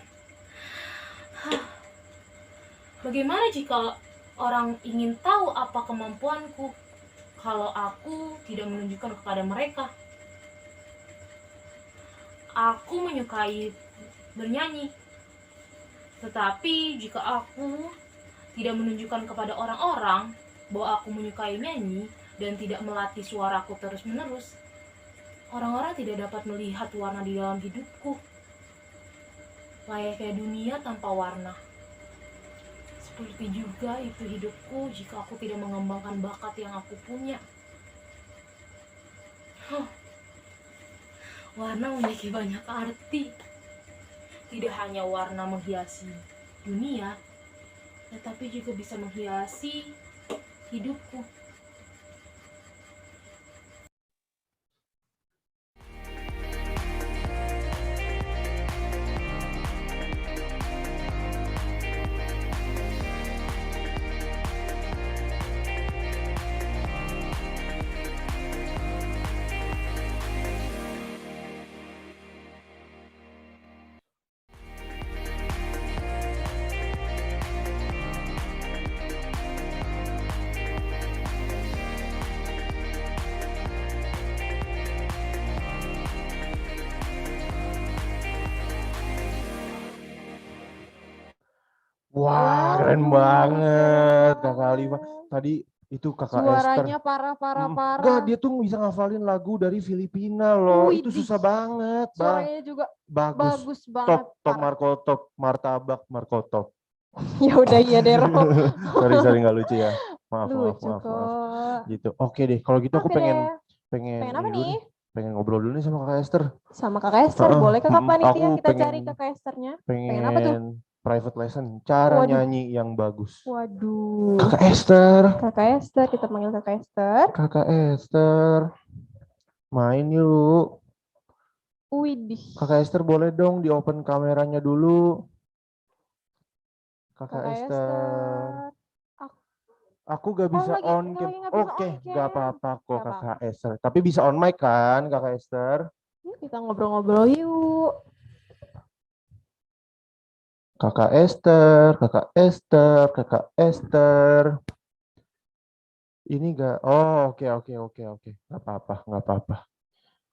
Bagaimana jika orang ingin tahu apa kemampuanku kalau aku tidak menunjukkan kepada mereka? Aku menyukai bernyanyi. Tetapi jika aku tidak menunjukkan kepada orang-orang bahwa aku menyukai nyanyi dan tidak melatih suaraku terus-menerus, orang-orang tidak dapat melihat warna di dalam hidupku. Layaknya dunia tanpa warna. Seperti juga itu hidupku jika aku tidak mengembangkan bakat yang aku punya. Warna memiliki banyak arti. Tidak hanya warna menghiasi dunia, tetapi juga bisa menghiasi hidupku. Wah, keren banget Kakak Alifah. Tadi itu Kakak Suaranya Esther. parah. Enggak, dia tuh bisa ngafalin lagu dari Filipina loh. Itu susah banget, Bang. Suaranya juga Bagus banget. Top markotop, martabak markotop. Ya udah iya deh, Ro. sorry nggak lucu ya. Maaf. Lucu kok. Gitu. Oke deh, kalau gitu aku pengen Pengen apa ini dulu nih? pengen ngobrol dulu nih sama Kakak Esther. Sama Kakak Esther, boleh Kakak Panitia kita cari Kakak Esternya? Pengen apa tuh? Private lesson, cara Waduh. nyanyi yang bagus. Waduh. Kakak Esther. Kakak Esther, kita panggil Kakak Esther. Kakak Esther. Main yuk. Widih. Kakak Esther boleh dong di open kameranya dulu. Kakak Esther. Aku gak bisa on cam. Oke, gak apa-apa kok Kakak Esther. Tapi bisa on mic kan Kakak Esther? Yuk kita ngobrol-ngobrol yuk. Kakak Esther, Kakak Esther, Kakak Esther. Ini gak, oh oke. Gak apa-apa.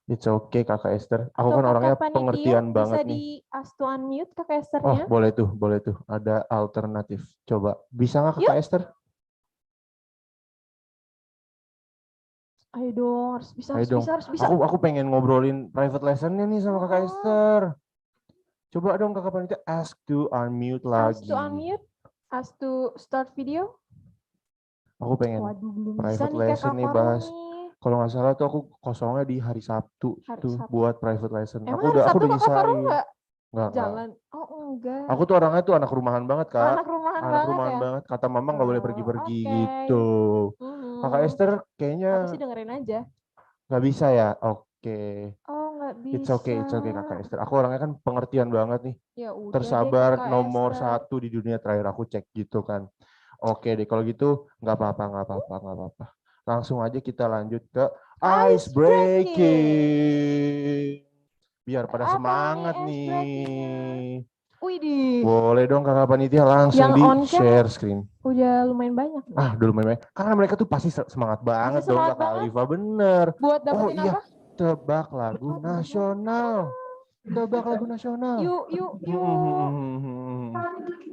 It's okay Kakak Esther. Aku kan orangnya pengertian banget nih. Bisa di to unmute Kakak Esthernya? Oh boleh tuh. Ada alternatif. Coba, bisa nggak Kakak Esther? Ayo dong, harus bisa. Aku pengen ngobrolin private lessonnya nih sama Kakak Esther. Coba dong Kakak Panitia, ask to unmute lagi. Ask to unmute, ask to start video. Aku pengen private lesson nih bahas. Kalau nggak salah tuh aku kosongnya di hari Sabtu tuh buat private lesson. Emang aku udah nyisain. Nggak. Jalan. Oh enggak. Aku tuh orangnya tuh anak rumahan banget Kak. Anak rumahan banget. Kata mama nggak boleh pergi-pergi gitu. Kakak Esther kayaknya. Aku sih dengerin aja. Nggak bisa ya? Oke. Oh nggak bisa. It's okay Kakak Esther. Aku orangnya kan pengertian banget nih. Ya udah Tersabar deh, nomor Esther. 1 di dunia terakhir aku cek gitu kan. Oke deh kalau gitu nggak apa-apa. Langsung aja kita lanjut ke ice breaking. Biar pada semangat nih. Widih. Boleh dong Kakak Panitia langsung di share screen. Udah lumayan banyak. Udah lumayan banyak. Karena mereka tuh pasti semangat banget dong Kakak Alifa, bener. Buat dapetin apa? Tebak lagu nasional. Yuk.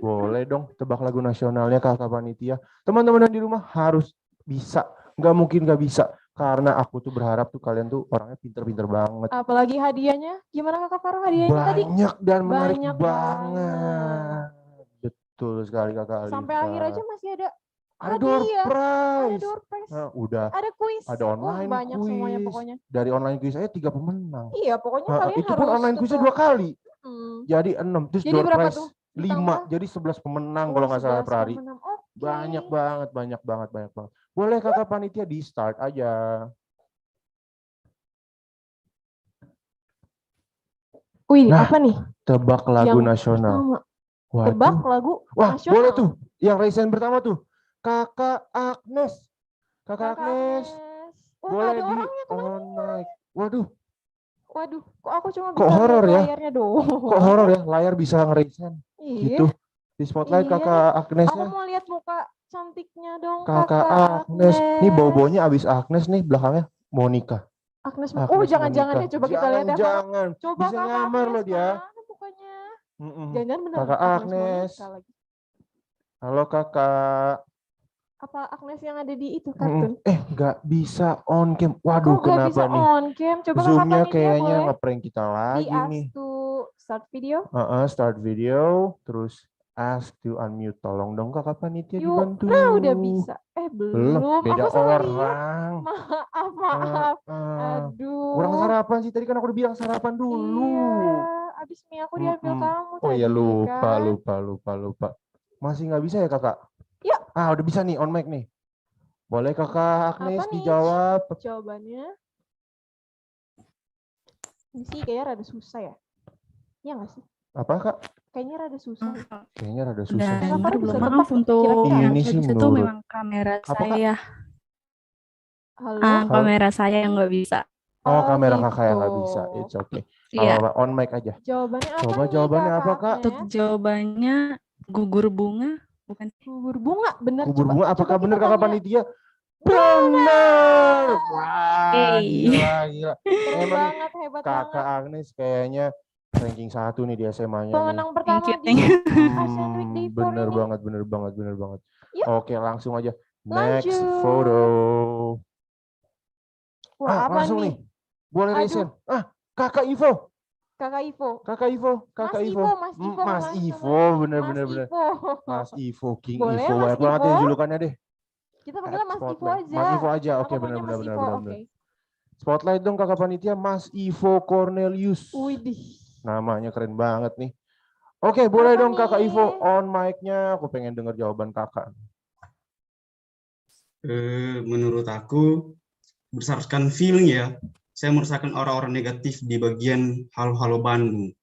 Boleh dong tebak lagu nasionalnya Kakak Panitia. Teman-teman yang di rumah harus bisa. Nggak mungkin nggak bisa. Karena aku tuh berharap tuh kalian tuh orangnya pinter-pinter banget. Apalagi hadiahnya. Gimana Kakak Farah hadiahnya tadi? Banyak dan menarik banget. Betul sekali Kakak Alifa. Sampai akhir aja masih ada door prize. Ada door prize. Nah, udah. Ada kuis. Ada online banyak quiz. semuanya pokoknya. Dari online quiz saya 3 pemenang. Iya, pokoknya kalian itu pun online quiznya 2 kali. Jadi 6. Terus jadi door prize tuh? 5. Jadi 11 pemenang kalau nggak salah per hari. Banyak banget. Boleh Kakak Panitia di start aja. Wih, apa nih? Tebak lagu nasional. Tebak lagu nasional. Boleh tuh. Yang raise hand pertama tuh. Kakak Agnes. Boleh di on mic. Waduh, kok aku cuma bisa lihat layarnya doang. Kok horor ya? Layar bisa nge-raise hand. Gitu. Di spotlight Kakak Agnes. Aku mau lihat muka cantiknya dong. Kakak Agnes. Nih bau-baunya abis Agnes nih belakangnya Monica. Agnes. Oh jangan-jangan ya, coba kita lihat ya. Jangan. Coba bisa ngamar loh dia. Jangan benar Kakak Agnes. Halo Kakak. Apa Agnes yang ada di itu kartun? Nggak bisa on cam. Waduh, kenapa bisa nih? On cam. Coba Zoom-nya kayaknya ngeprank kita lagi nih. Ask to start video. Start video, terus ask to unmute. Tolong dong Kakak Panitia dibantu. Nah, udah bisa. Belum. Beda orang. Maaf. Aduh. Kurang sarapan sih. Tadi kan aku udah bilang sarapan dulu. Iya. Abis mie aku diambil kamu tadi. Oh iya, lupa. Masih nggak bisa ya Kakak? Ya. Udah bisa nih, on mic nih. Boleh Kakak Agnes dijawab? Jawabannya. Ini sih kayaknya rada susah ya. Iya nggak sih? Apa Kak? Kayaknya rada susah. Maaf untuk ini sih itu memang kamera saya. Halo? Kamera saya yang nggak bisa. Kamera gitu. Kakak yang nggak bisa. It's okay. Iya. On mic aja. Jawabannya apa? Coba jawabannya apa Kak? Untuk jawabannya gugur bunga, bukan? Gugur bunga, benar. Gugur bunga, apakah benar Kakak Panitia? Benar. Wah, gila. Emang hebat Kakak banget. Agnes kayaknya ranking 1 nih di SMA-nya. Pemenang pertama di Asean Week Day 4 bener ini. banget. Yuk. Oke, langsung aja. Next photo. Wah, apa langsung nih? Boleh resen. Kakak Ivo. Mas Ivo, bener. Mas Ivo, King boleh, Ivo. Banyak banget ya julukannya deh. Kita panggilnya Mas Ivo aja. Mas Ivo aja, oke Aku bener. panggil Mas Ivo, oke. Spotlight dong kakak panitia, Mas Ivo Cornelius. Widih. Namanya keren banget nih. Oke, boleh dong kakak Ivo on mic-nya. Aku pengen dengar jawaban kakak. Menurut aku, berdasarkan feeling ya, saya merasakan orang-orang negatif di bagian halo-halo Bandung.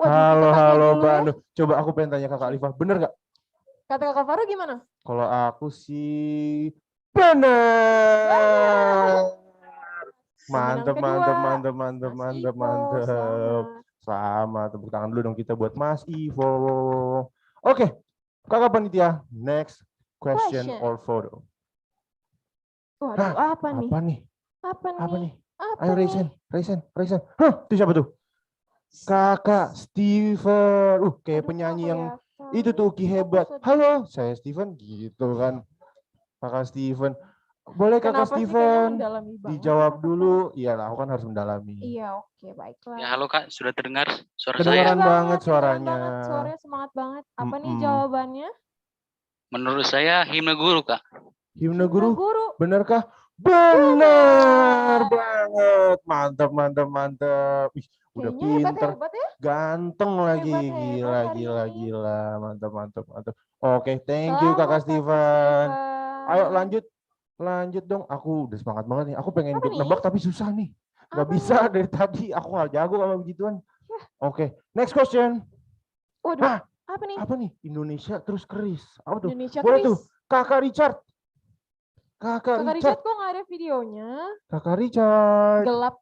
Halo Bandung. Coba aku pengen tanya kakak Alifa, bener gak? Kata kakak Faru gimana? Kalau aku sih bener. Mantep. Sama, tepuk tangan dulu dong kita buat Mas Ivo. Oke, kakak panitia, next question or photo. Waduh, apa nih? Ayo Raisin. Itu siapa tuh? Kakak Steven. Kayak penyanyi yang itu tuh Uki hebat. Halo, saya Steven gitu kan. Kakak Steven. Boleh kakak Steven dijawab dulu. Iya lah, aku kan harus mendalami. Iya, oke, baiklah. Ya, halo Kak, sudah terdengar suara Kedengaran saya? banget suaranya. Suaranya semangat banget. Apa nih jawabannya? Menurut saya himne guru, Kak. Himne guru? Benarkah? Benar banget. Mantap. Ih, udah pinter. Hebat ya? Ganteng lagi. Gila. Mantap. Oke, thank you kakak Steven. Ayo lanjut dong. Aku udah semangat banget nih. Aku pengen nebak tapi susah nih. Gak bisa dari tadi. Aku gak jago sama begituan. Oke, next question. Waduh, apa nih? Indonesia terus keris. Apa tuh? Indonesia Boleh keris. tuh. Kakak Richard. Kakak Richard kok nggak ada videonya? Kakak Richard. Gelap.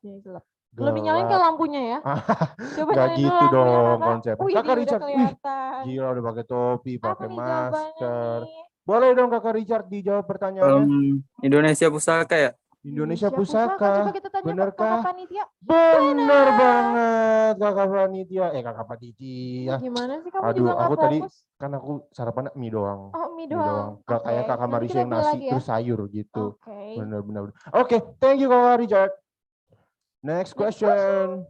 Belum dinyalain ke lampunya ya? Coba gak nyalain gitu dulu dong lampunya, konsepnya. Kakak Richard. Gila udah pakai topi, pakai masker. Boleh dong kakak Richard dijawab pertanyaannya. Indonesia Pusaka ya? Indonesia Pusaka. Coba kita tanya Benarkah? kakak panitia. Benar banget kakak panitia. Kakak panitia. Gimana sih kamu Aduh, juga aku nggak tadi fokus? kan aku sarapannya mie doang. Oh, mie doang. Gak kayak kakak Nanti Marisha kita yang beli nasi lagi ya? terus sayur gitu. Oke. Benar. Oke, thank you kakak Richard. Next question.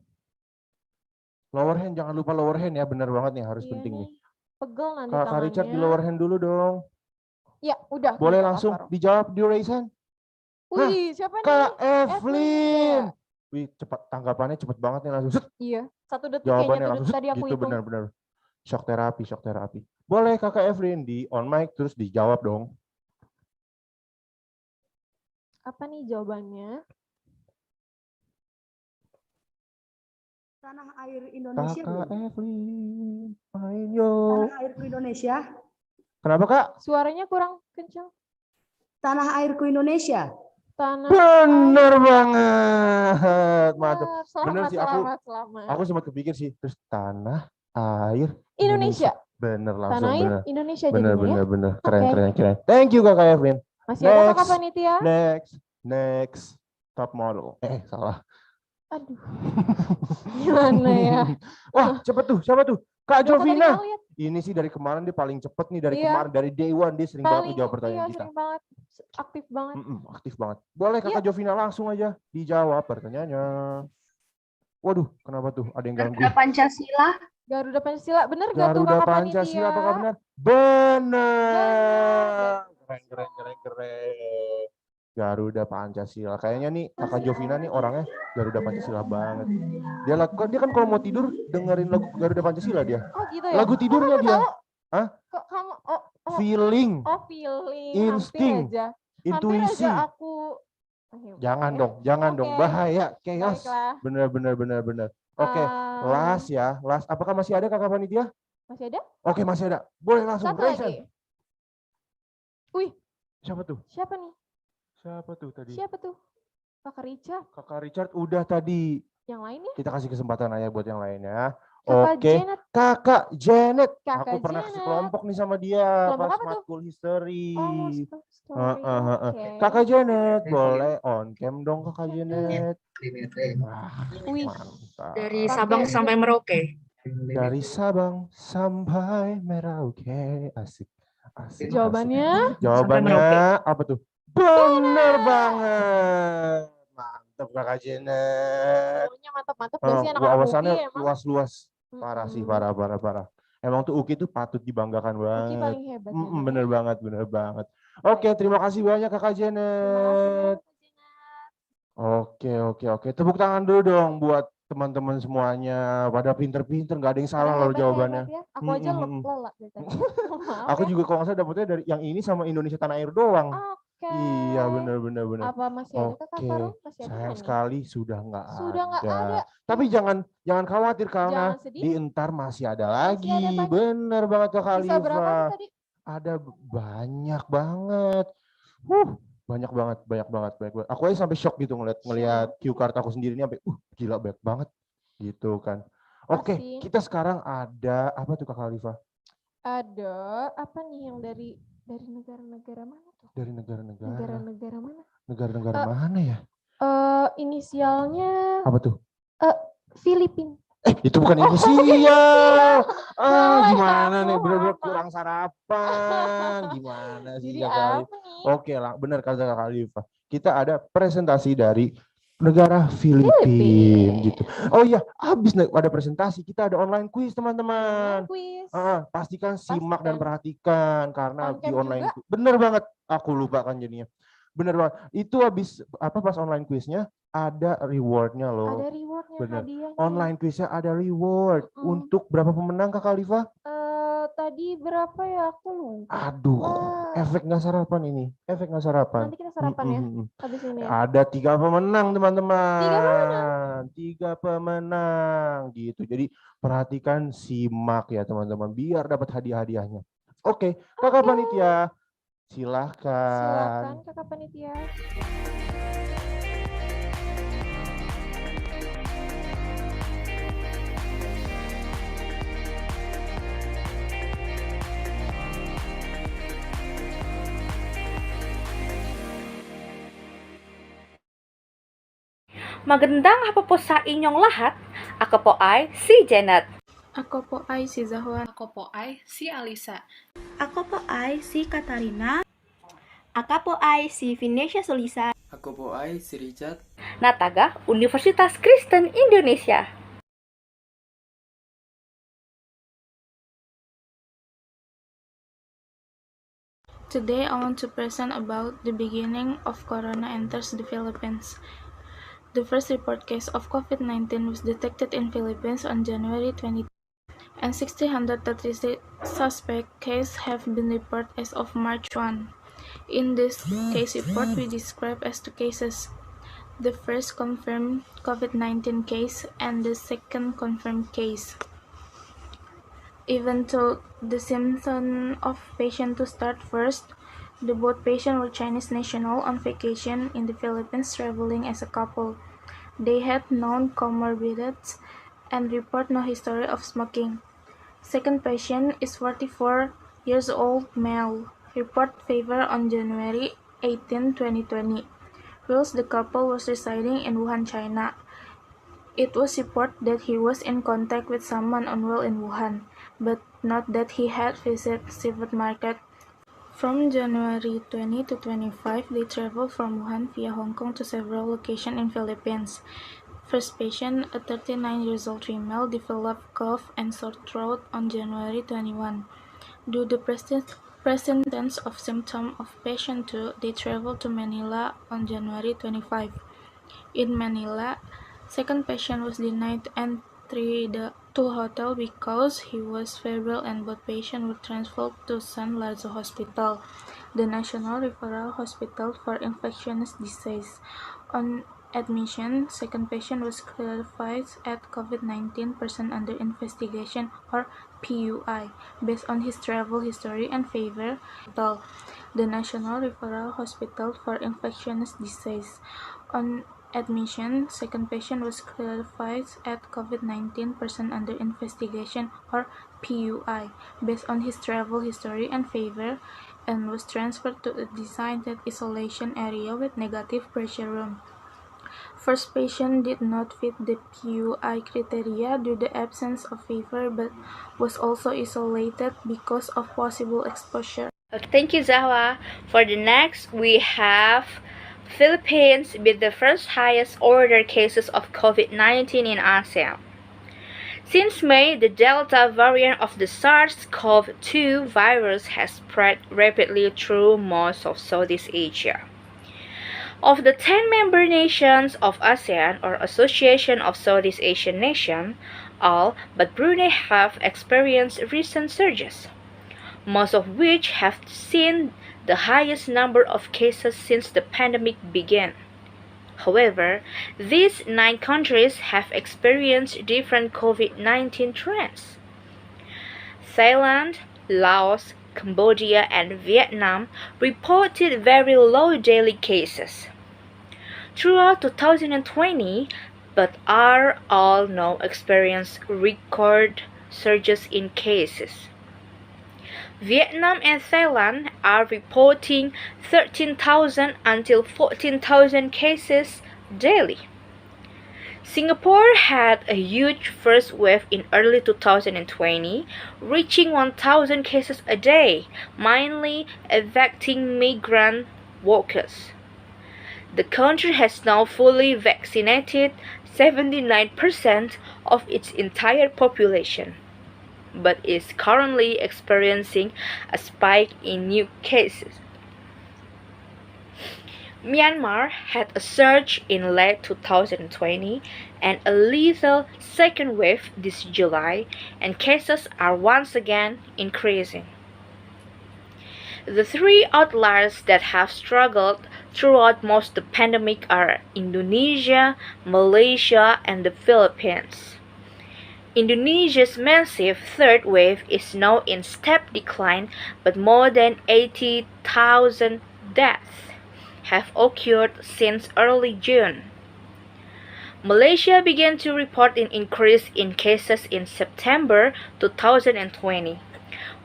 Lower hand, jangan lupa lower hand ya. Benar banget nih, harus penting nih. Pegel nanti Kakak tangannya. Richard di lower hand dulu dong. Ya, udah. Boleh langsung dijawab di raise hand. Wih, siapa nih? Kak Evelyn. Wih, cepat, tanggapannya cepet banget nih langsung. Iya, 1 detik Jawabannya kayaknya langsung tadi aku gitu, hitung. benar. Shock terapi. Boleh kakak Evelyn di on mic terus dijawab dong. Apa nih jawabannya? Tanah air Indonesia. Kakak Evelyn, ayo. Tanah airku Indonesia. Kenapa kak? Suaranya kurang kencang. Tanah airku Indonesia. Bener banget, mantap. Bener sih Selamat. aku sempat kepikir sih terus tanah air Indonesia. Bener langsung Tanah air bener. Indonesia Bener. Oke. Keren. Thank you kakak Evelyn. Masih ada kakak panitia? Next top model. Salah. Aduh. Gimana ya? Wah, siapa tuh? Kak Jovina. Lihat. Ini sih dari kemarin dia paling cepet nih Iya. dari day one dia sering banget menjawab pertanyaan kita. Sering banget. Aktif banget. Boleh kakak Jovina langsung aja dijawab pertanyaannya. Waduh, kenapa tuh? Ada yang ganggu. Garuda Pancasila, bener gak tuh Garuda kakak Pancasila, panitia? apakah benar? Benar. Keren. Garuda Pancasila. Kayaknya nih kakak Jovina nih orangnya Garuda Pancasila banget. Dia kan kalau mau tidur dengerin lagu Garuda Pancasila dia. Oh gitu ya? Lagu tidurnya dia. Hah? Kok kamu Feeling. Feeling. Insting. Intuisi. Hampir aja aku. Jangan dong. Bahaya, chaos. Bener. Oke, last ya. Apakah masih ada kakak panitia? Masih ada? Oke, masih ada. Boleh langsung. Satu lagi. Wih. Siapa tuh? Siapa nih? Siapa tuh tadi? Siapa tuh? Kakak Richard. Kakak Richard udah tadi. Yang lainnya? Kita kasih kesempatan aja buat yang lainnya. Kakak Oke. Janet. Kakak Janet. Kakak Aku pernah Janet. kasih kelompok nih sama dia Kelompok pas apa tuh? matkul history. Oke. Kakak Janet, boleh on cam dong kakak Janet. Wih. Mantap. Dari Sabang sampai Merauke. Dari Sabang sampai Merauke. Asik. Jawabannya? Jawabannya apa tuh? Bener banget. Mantap kakak Janet. Mantap. Gak sih anak-anak Wawasannya UKI emang? luas. Parah sih, parah. Emang tuh UKI tuh patut dibanggakan banget. UKI paling hebat. Bener banget. Oke, terima kasih banyak kakak Janet. Oke. Tepuk tangan dulu dong buat teman-teman semuanya. Pada pinter-pinter, nggak ada yang salah loh jawabannya. Ya. Aku aja lelah dari tadi. Maaf Aku ya. juga kalau nggak salah dapetnya dari yang ini sama Indonesia Tanah Air doang. Oke. Iya benar. Apa masih ada Kak Faro? Masih ada Sayang nggak nih? sekali sudah nggak ada. Tapi jangan khawatir karena Jangan sedih. di entar masih ada Masih lagi. ada banyak. Bener banget Kak Bisa berapa Khalifa. nih tadi? Ada banyak banget. Banyak banget. Aku aja sampai shock gitu ngelihat cue card aku sendiri ini sampai gila banyak banget gitu kan. Oke, kita sekarang ada apa tuh Kak Khalifa? Ada apa nih yang dari negara-negara mana tuh? Dari negara-negara. Negara-negara mana? Negara-negara mana ya? Inisialnya apa tuh? Filipina. Itu bukan inisial. Gimana nih? Bener-bener kurang sarapan. Gimana sih Kak Khalifa? Oke lah, benar kata Kak Khalifa. Kita ada presentasi dari negara Filipina gitu. Oh iya, habis ada presentasi, kita ada online quiz teman-teman. Pastikan simak dan perhatikan karena di online bener banget. Aku lupa kan jadinya. Bener banget. Itu habis pas online quiznya ada rewardnya loh. Ada rewardnya, bener. Hadiahnya. Online quiznya ada reward. Untuk berapa pemenang Kak Khalifa? Tadi berapa ya? Aku lupa. Aduh, efek nggak sarapan ini. Nanti kita sarapan ya. Habis ini ya. Ada 3 pemenang teman-teman. 3 pemenang gitu. Jadi perhatikan, simak ya teman-teman biar dapat hadiah-hadiahnya. Oke, Kakak Panitia. Silakan Kakak Panitia. Magandang hapon po sa inyong lahat. Ako po ay si Janet. Ako po ay si Zahwan. Ako po ay si Alisa. Ako po ay si Katarina. Ako po ay si Vinesia Solisa. Ako po ay si Richard. Na taga Universitas Kristen Indonesia. Today I want to present about the beginning of Corona enters the Philippines. The first report case of COVID-19 was detected in Philippines on January 20, and 1,636 suspect cases have been reported as of March 1. In this case report, we describe as 2 cases. The first confirmed COVID-19 case and the second confirmed case. Even though the symptom of patient to start first, the both patients were Chinese national on vacation in the Philippines traveling as a couple. They had known comorbidities and report no history of smoking. Second patient is 44 years old male. Report fever on January 18, 2020. Whilst the couple was residing in Wuhan, China. It was reported that he was in contact with someone unwell in Wuhan, but not that he had visited seafood market. From January 20 to 25, they traveled from Wuhan via Hong Kong to several locations in Philippines. First patient, a 39 years old female, developed cough and sore throat on January 21. Due to presence of symptoms of patient 2, they traveled to Manila on January 25. In Manila, second patient was denied entry to hotel because he was febrile and both patients were transferred to San Lazo Hospital, the National Referral Hospital for Infectious Disease. On admission, second patient was classified as COVID-19 person under investigation or PUI based on his travel history and fever. The National Referral Hospital for Infectious Disease. On admission, second patient was classified as COVID-19 person under investigation or PUI based on his travel history and fever and was transferred to a designated isolation area with negative pressure room. First patient did not fit the PUI criteria due to the absence of fever but was also isolated because of possible exposure. Thank you, Zahwa. For the next, we have Philippines with the first highest order cases of COVID-19 in ASEAN. Since May, the Delta variant of the SARS-CoV-2 virus has spread rapidly through most of Southeast Asia. Of the 10 member nations of ASEAN, or Association of Southeast Asian Nations, all but Brunei have experienced recent surges, most of which have seen the highest number of cases since the pandemic began. However, these 9 countries have experienced different COVID-19 trends. Thailand, Laos, Cambodia, and Vietnam reported very low daily cases throughout 2020, but are all now experiencing record surges in cases. Vietnam and Thailand are reporting 13,000 until 14,000 cases daily. Singapore had a huge first wave in early 2020, reaching 1,000 cases a day, mainly affecting migrant workers. The country has now fully vaccinated 79% of its entire population, but is currently experiencing a spike in new cases. Myanmar had a surge in late 2020 and a lethal second wave this July, and cases are once again increasing. The 3 outliers that have struggled throughout most of the pandemic are Indonesia, Malaysia, and the Philippines. Indonesia's massive third wave is now in steep decline, but more than 80,000 deaths have occurred since early June. Malaysia began to report an increase in cases in September 2020,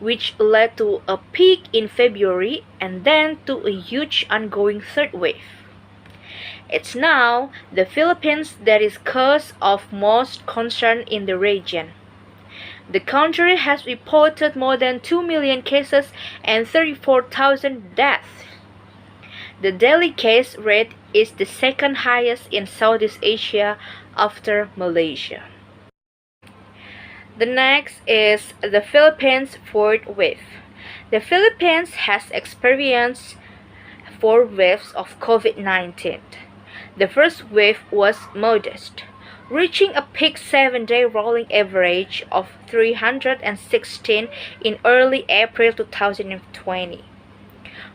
which led to a peak in February and then to a huge ongoing third wave. It's now the Philippines that is cause of most concern in the region. The country has reported more than 2 million cases and 34,000 deaths. The daily case rate is the second highest in Southeast Asia after Malaysia. The next is the Philippines' fourth wave. The Philippines has experienced 4 waves of COVID-19. The first wave was modest, reaching a peak 7-day rolling average of 316 in early April 2020.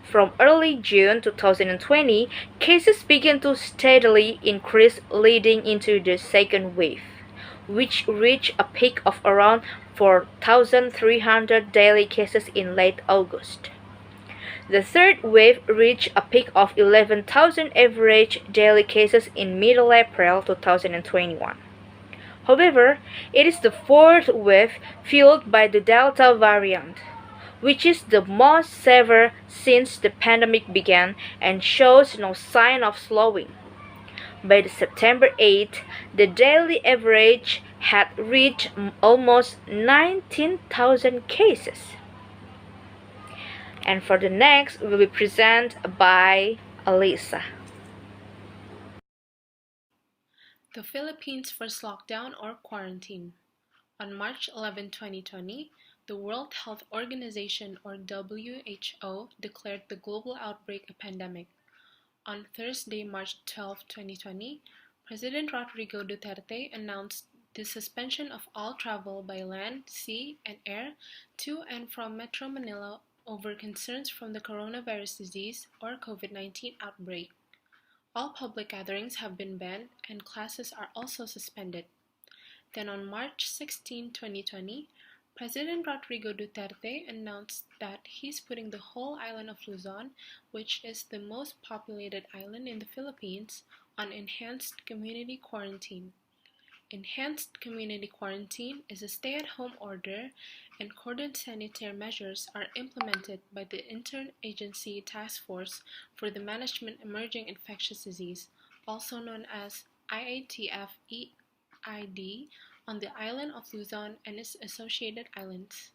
From early June 2020, cases began to steadily increase leading into the second wave, which reached a peak of around 4,300 daily cases in late August. The third wave reached a peak of 11,000 average daily cases in middle April 2021. However, it is the fourth wave fueled by the Delta variant, which is the most severe since the pandemic began and shows no sign of slowing. By the September 8, the daily average had reached almost 19,000 cases. And for the next will be presented by Alisa. The Philippines' first lockdown or quarantine. On March 11, 2020, the World Health Organization or WHO declared the global outbreak a pandemic. On Thursday, March 12, 2020, President Rodrigo Duterte announced the suspension of all travel by land, sea, and air to and from Metro Manila over concerns from the coronavirus disease or COVID-19 outbreak. All public gatherings have been banned and classes are also suspended. Then on March 16, 2020, President Rodrigo Duterte announced that he's putting the whole island of Luzon, which is the most populated island in the Philippines, on enhanced community quarantine. Enhanced community quarantine is a stay-at-home order, and cordon sanitaire measures are implemented by the Interagency Task Force for the Management Emerging Infectious Disease, also known as IATF-EID, on the island of Luzon and its associated islands.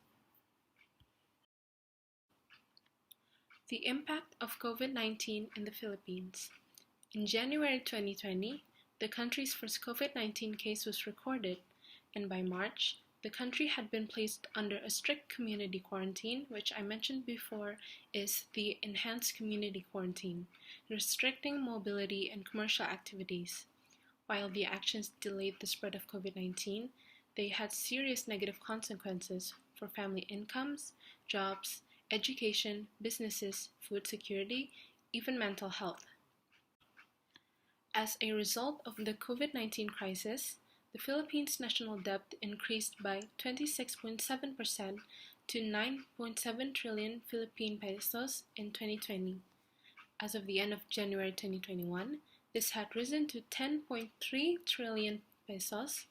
The impact of COVID-19 in the Philippines. In January 2020, the country's first COVID-19 case was recorded, and by March, The country had been placed under a strict community quarantine, which I mentioned before is the enhanced community quarantine, restricting mobility and commercial activities. While the actions delayed the spread of COVID-19, they had serious negative consequences for family incomes, jobs, education, businesses, food security, even mental health. As a result of the COVID-19 crisis, the Philippines' national debt increased by 26.7% to 9.7 trillion Philippine pesos in 2020. As of the end of January 2021, this had risen to 10.3 trillion pesos.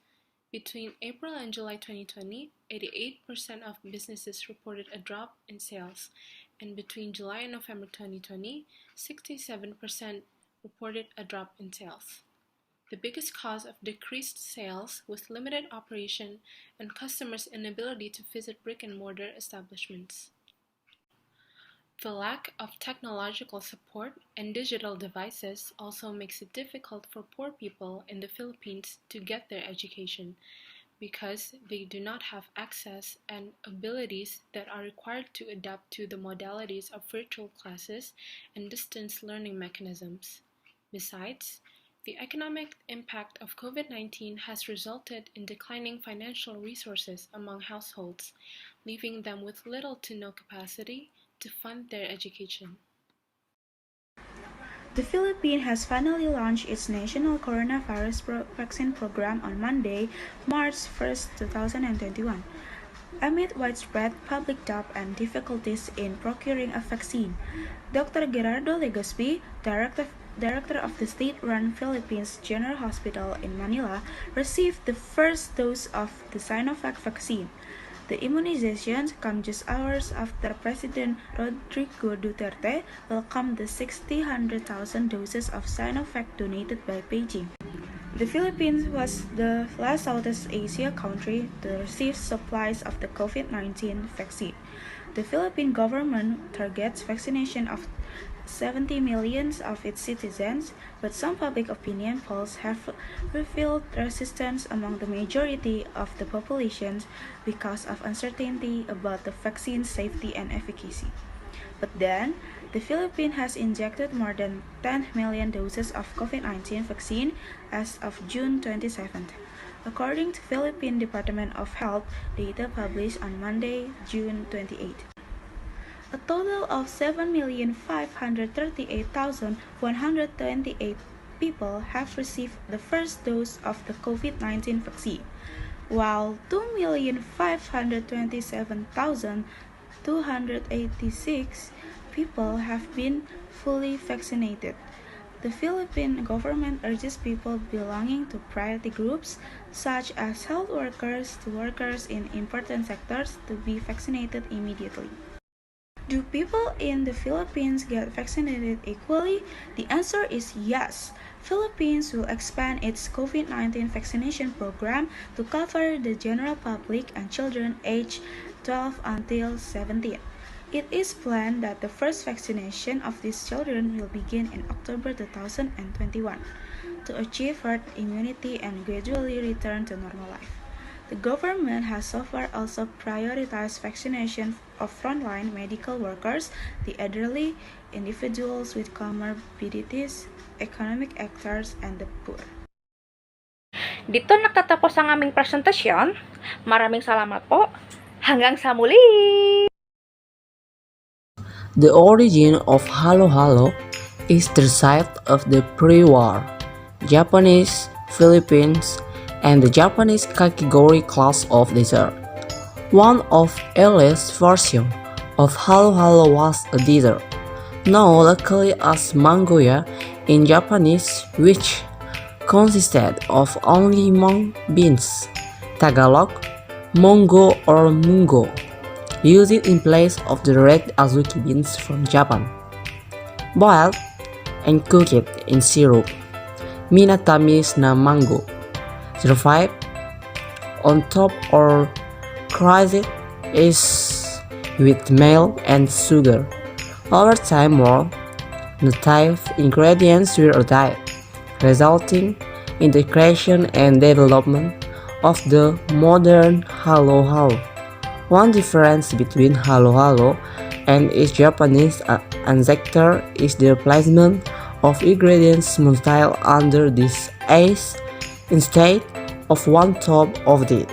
Between April and July 2020, 88% of businesses reported a drop in sales, and between July and November 2020, 67% reported a drop in sales. The biggest cause of decreased sales was limited operation and customers' inability to visit brick-and-mortar establishments. The lack of technological support and digital devices also makes it difficult for poor people in the Philippines to get their education because they do not have access and abilities that are required to adapt to the modalities of virtual classes and distance learning mechanisms. Besides, the economic impact of COVID-19 has resulted in declining financial resources among households, leaving them with little to no capacity to fund their education. The Philippines has finally launched its national coronavirus vaccine program on Monday, March 1, 2021. Amid widespread public doubt and difficulties in procuring a vaccine, Dr. Gerardo Legazpi, Director of the state-run Philippines General Hospital in Manila, received the first dose of the Sinovac vaccine. The immunization comes just hours after President Rodrigo Duterte welcomed the 600,000 doses of Sinovac donated by Beijing. The Philippines was the last Southeast Asia country to receive supplies of the COVID-19 vaccine. The Philippine government targets vaccination of 70 million of its citizens, but some public opinion polls have revealed resistance among the majority of the population because of uncertainty about the vaccine's safety and efficacy. But then, the Philippines has injected more than 10 million doses of COVID-19 vaccine as of June 27th. According to Philippine Department of Health data published on Monday, June 28th. A total of 7,538,128 people have received the first dose of the COVID-19 vaccine, while 2,527,286 people have been fully vaccinated. The Philippine government urges people belonging to priority groups, such as health workers to workers in important sectors, to be vaccinated immediately. Do people in the Philippines get vaccinated equally? The answer is yes. Philippines will expand its COVID-19 vaccination program to cover the general public and children aged 12 until 17. It is planned that the first vaccination of these children will begin in October 2021 to achieve herd immunity and gradually return to normal life. The government has so far also prioritized vaccination of frontline medical workers, the elderly, individuals with comorbidities, economic actors, and the poor. Dito nagtatapos ang aming presentasyon. Maraming salamat po. Hanggang sa muli! The origin of Halo Halo is the site of the pre-war Japanese, Philippines, and the Japanese category class of dessert. One of earliest versions of Halo Halo was a dessert, known locally as mangoya in Japanese, which consisted of only mung beans, Tagalog, mongo or mungo, used in place of the red azuki beans from Japan. Boiled and cooked in syrup, Minatami's na mango. Served on top or crushed is with milk and sugar. Over time, more native ingredients were added, resulting in the creation and development of the modern halo-halo. One difference between halo-halo and its Japanese ancestor is the placement of ingredients multiple under this ice instead of one top of it.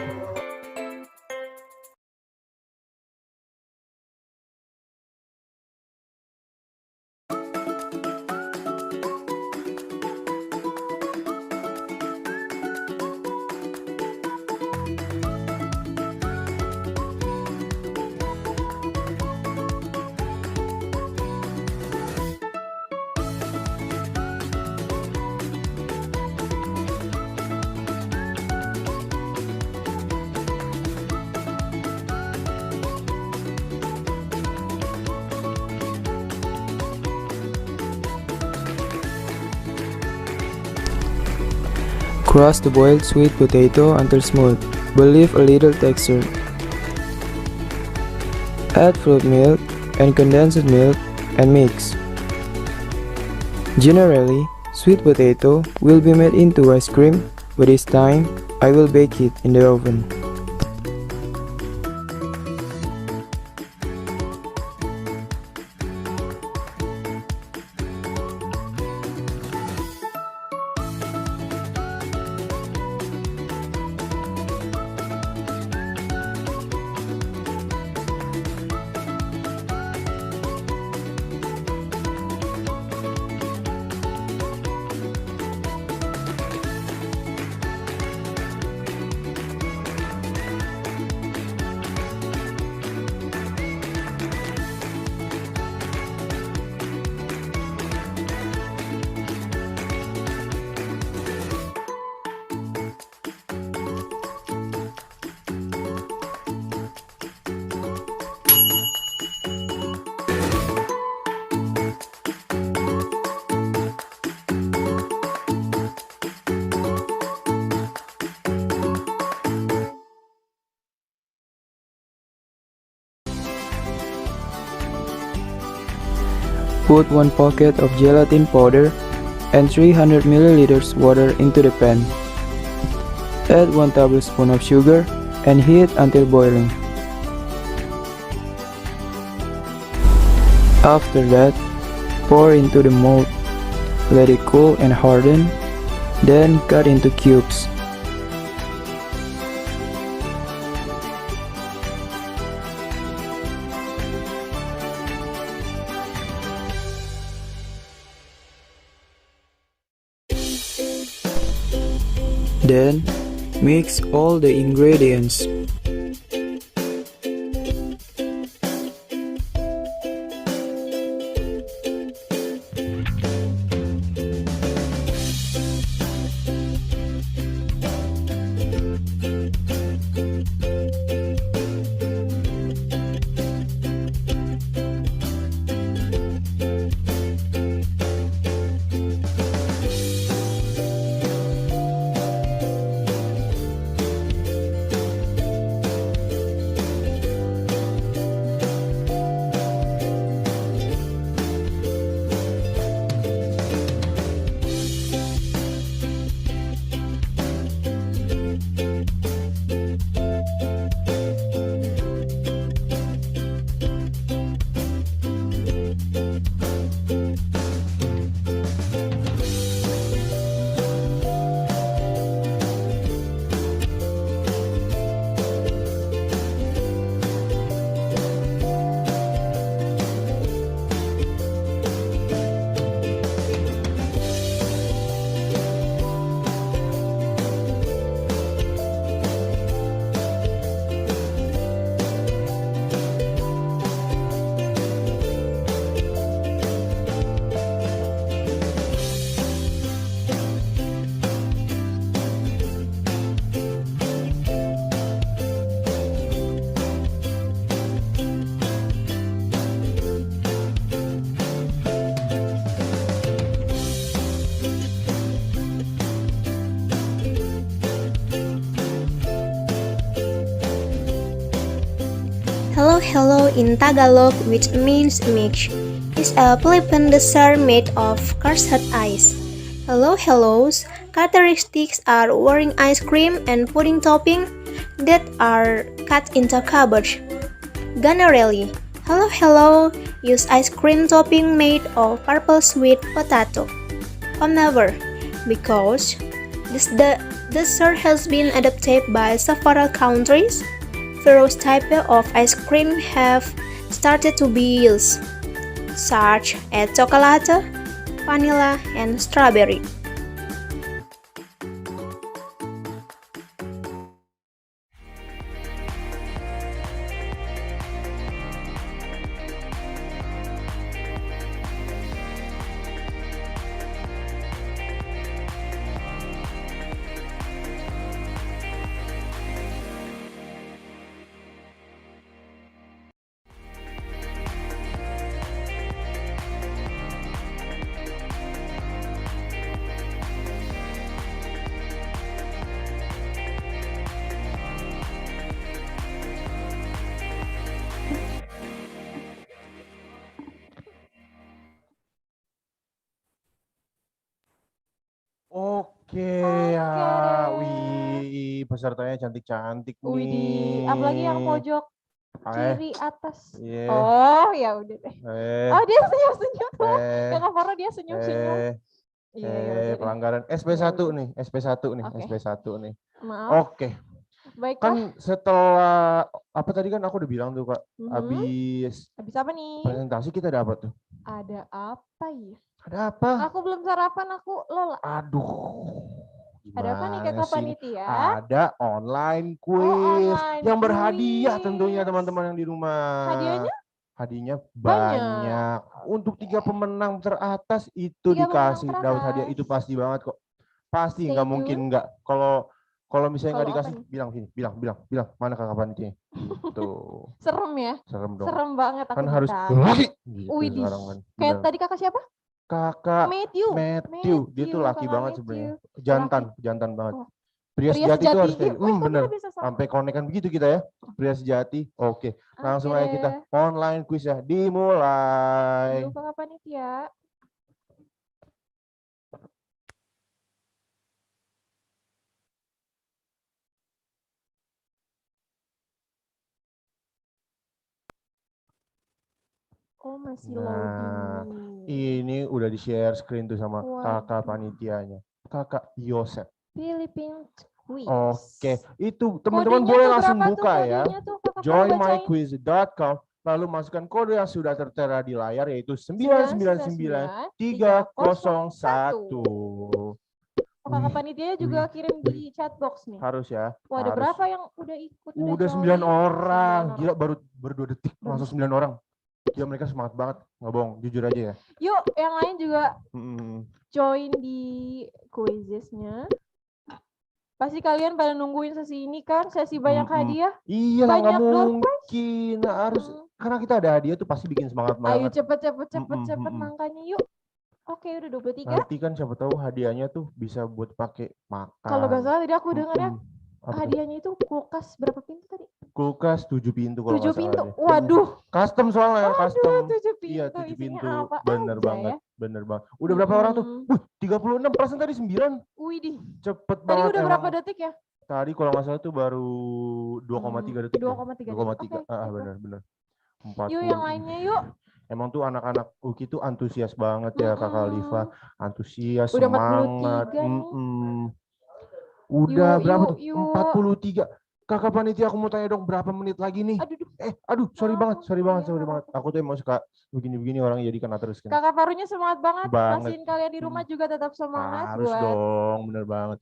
Crush the boiled sweet potato until smooth, but leave a little texture. Add fruit milk and condensed milk and mix. Generally, sweet potato will be made into ice cream, but this time I will bake it in the oven. Put 1 pocket of gelatin powder and 300 ml water into the pan. Add 1 tablespoon of sugar and heat until boiling. After that, pour into the mold. Let it cool and harden, then cut into cubes. Then, mix all the ingredients. Hello in Tagalog, which means mix, is a Philippine dessert made of crushed ice. Hellos Characteristics are wearing ice cream and pudding topping that are cut into cubes. Generally, Hello Hello use ice cream topping made of purple sweet potato. However, because the dessert has been adopted by several countries, various types of ice cream have started to be used, such as chocolate, vanilla, and strawberry. Oke ya, wih pesertanya cantik-cantik Widih, nih. apalagi yang pojok kiri atas. Iya. Oh, ya udah deh. Oh, dia senyum-senyum tuh. Kakak Farah dia senyum-senyum. Iya, ya udah deh. Pelanggaran SP1 nih, SP1 nih, SP1 nih. Maaf. Oke. Baiklah. Kan setelah apa tadi kan aku udah bilang tuh Kak, Habis apa nih? presentasi kita ada apa tuh? Ada apa ya? Ada apa? Aku belum sarapan, aku Lola. Aduh. Ada apa nih kakak panitia? Ada online quiz online yang berhadiah tentunya teman-teman yang di rumah. Hadiahnya? Hadiahnya banyak. Untuk 3 pemenang teratas itu dikasih dapat hadiah itu pasti banget kok. Pasti nggak mungkin nggak. Kalau misalnya nggak dikasih, bilang mana kakak panitia. Tuh. Serem ya? Serem dong. Serem banget aku. Kan harus gitu sekarang kan. Kayak tadi kakak siapa? Kakak Matthew. Dia tuh laki banget sebenarnya. Jantan banget. Oh. Pria sejati itu harus kayak bener. Bisa sampai konekan begitu kita ya. Pria sejati. Oke. Langsung aja kita online quiz ya. Dimulai. Yuk kakak panitia. Oh, masih loading. Ini udah di-share screen tuh sama kakak panitianya. Kakak Yosep. Philippines quiz. Oke, itu teman-teman boleh langsung buka ya. joinmyquiz.com lalu masukkan kode yang sudah tertera di layar yaitu 999-301. Kakak panitia juga kirim di chat box nih. Harus ya. Wah, ada berapa yang udah ikut? Udah 9 orang. Gila baru 2 detik langsung 9 orang. Ya mereka semangat banget, nggak bohong, jujur aja ya. Yuk, yang lain juga join di quizesnya. Pasti kalian pada nungguin sesi ini kan, sesi banyak hadiah. Iya, nggak mungkin. Harus karena kita ada hadiah tuh pasti bikin semangat banget. Ayo cepet makanya yuk. Oke, udah 23. Nanti kan siapa tahu hadiahnya tuh bisa buat pakai makan. Kalau nggak salah tadi aku dengarnya hadiahnya itu kulkas berapa pintu tadi? Kulkas 7 pintu kalau 7 pintu. Salah. Waduh. Custom soalnya, custom. 7 pintu. Iya, 7 pintu. Bener banget. Ya? Bener banget. Udah berapa orang tuh? 36 persen tadi 9. Widih. Cepet tadi banget. Tadi udah berapa detik ya? Tadi kalau nggak salah tuh baru 2,3 detik. 2,3 detik. Bener. 40. Yuk yang lainnya yuk. Emang tuh anak-anak UKI tuh antusias banget ya Kakak Alifa. Antusias, udah semangat. 43 nih. Udah berapa tuh? 43. Kakak panitia aku mau tanya dong berapa menit lagi nih? Aduh, sorry banget. Aku tuh emang suka begini-begini orang jadi kena terus kan. Kakak Farunya semangat banget. Pastiin kalian di rumah juga tetap semangat. Harus dong, bener banget.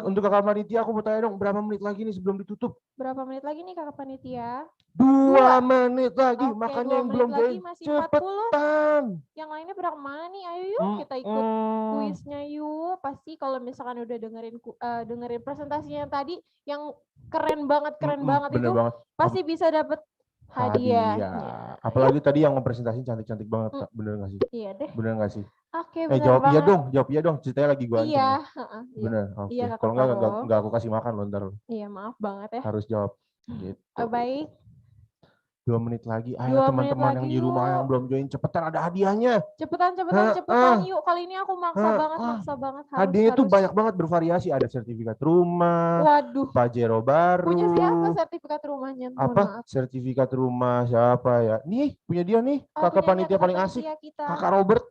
Untuk kakak panitia aku mau tanya dong berapa menit lagi nih sebelum ditutup? Berapa menit lagi nih kakak panitia? 2 menit lagi, makanya yang belum join cepetan. Yang lainnya berapa mana nih? Ayo yuk kita ikut kuisnya yuk. Pasti kalau misalkan udah dengerin presentasinya yang tadi yang keren banget itu banget. Pasti bisa dapet hadiah. Apalagi tadi yang presentasi cantik-cantik banget, Kak. Bener nggak sih? Iya deh. Bener nggak sih? Oke, jawab iya dong. Ceritanya lagi gua. Iya. Bener. Oke. Iya, kalau nggak aku kasih makan lo ntar. Iya, maaf banget ya. Harus jawab. Gitu. Baik. 2 menit lagi. Ayo 2 menit teman-teman yang lagi, di rumah yuk. yang belum join, cepetan ada hadiahnya. Cepetan yuk. Kali ini aku maksa banget. Hadiahnya tuh banyak banget bervariasi. Ada sertifikat rumah, Waduh. Pajero baru. Punya siapa sertifikat rumahnya? Apa? Sertifikat rumah siapa ya? Nih, punya dia nih. Kakak panitia paling asik. Kakak Robert.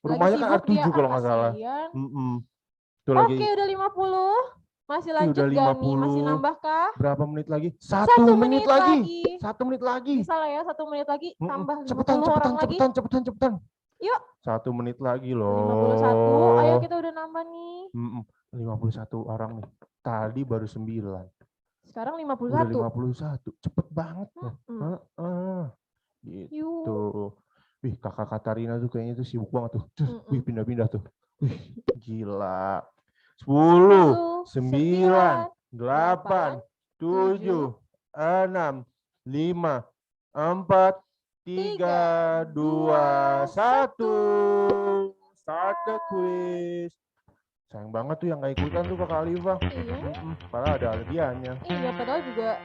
Rumahnya kan R7 kalau nggak salah. Tuh lagi. Oke, udah 50. Masih lanjut udah gak nih? Masih nambah kah? Berapa menit lagi? 1 menit lagi. 1 menit lagi. Bisa lah ya, 1 menit lagi. Tambah 50 cepetan, orang lagi. Cepetan. Yuk. 1 menit lagi loh. 51. Ayo kita udah nambah nih. 51 orang nih. Tadi baru 9. Sekarang 51. Udah 51. Cepet banget ya. Gitu. Wih, kakak Katarina tuh kayaknya tuh sibuk banget tuh. Wih, pindah-pindah tuh. Wih, gila. 10, 9, 8, 7, 6, 5, 4, 3, 2, 1. Start the quiz. Sayang banget tuh yang gak ikutan tuh Kakak Alifa. Iya. Padahal ada hadiahnya. Iya, padahal juga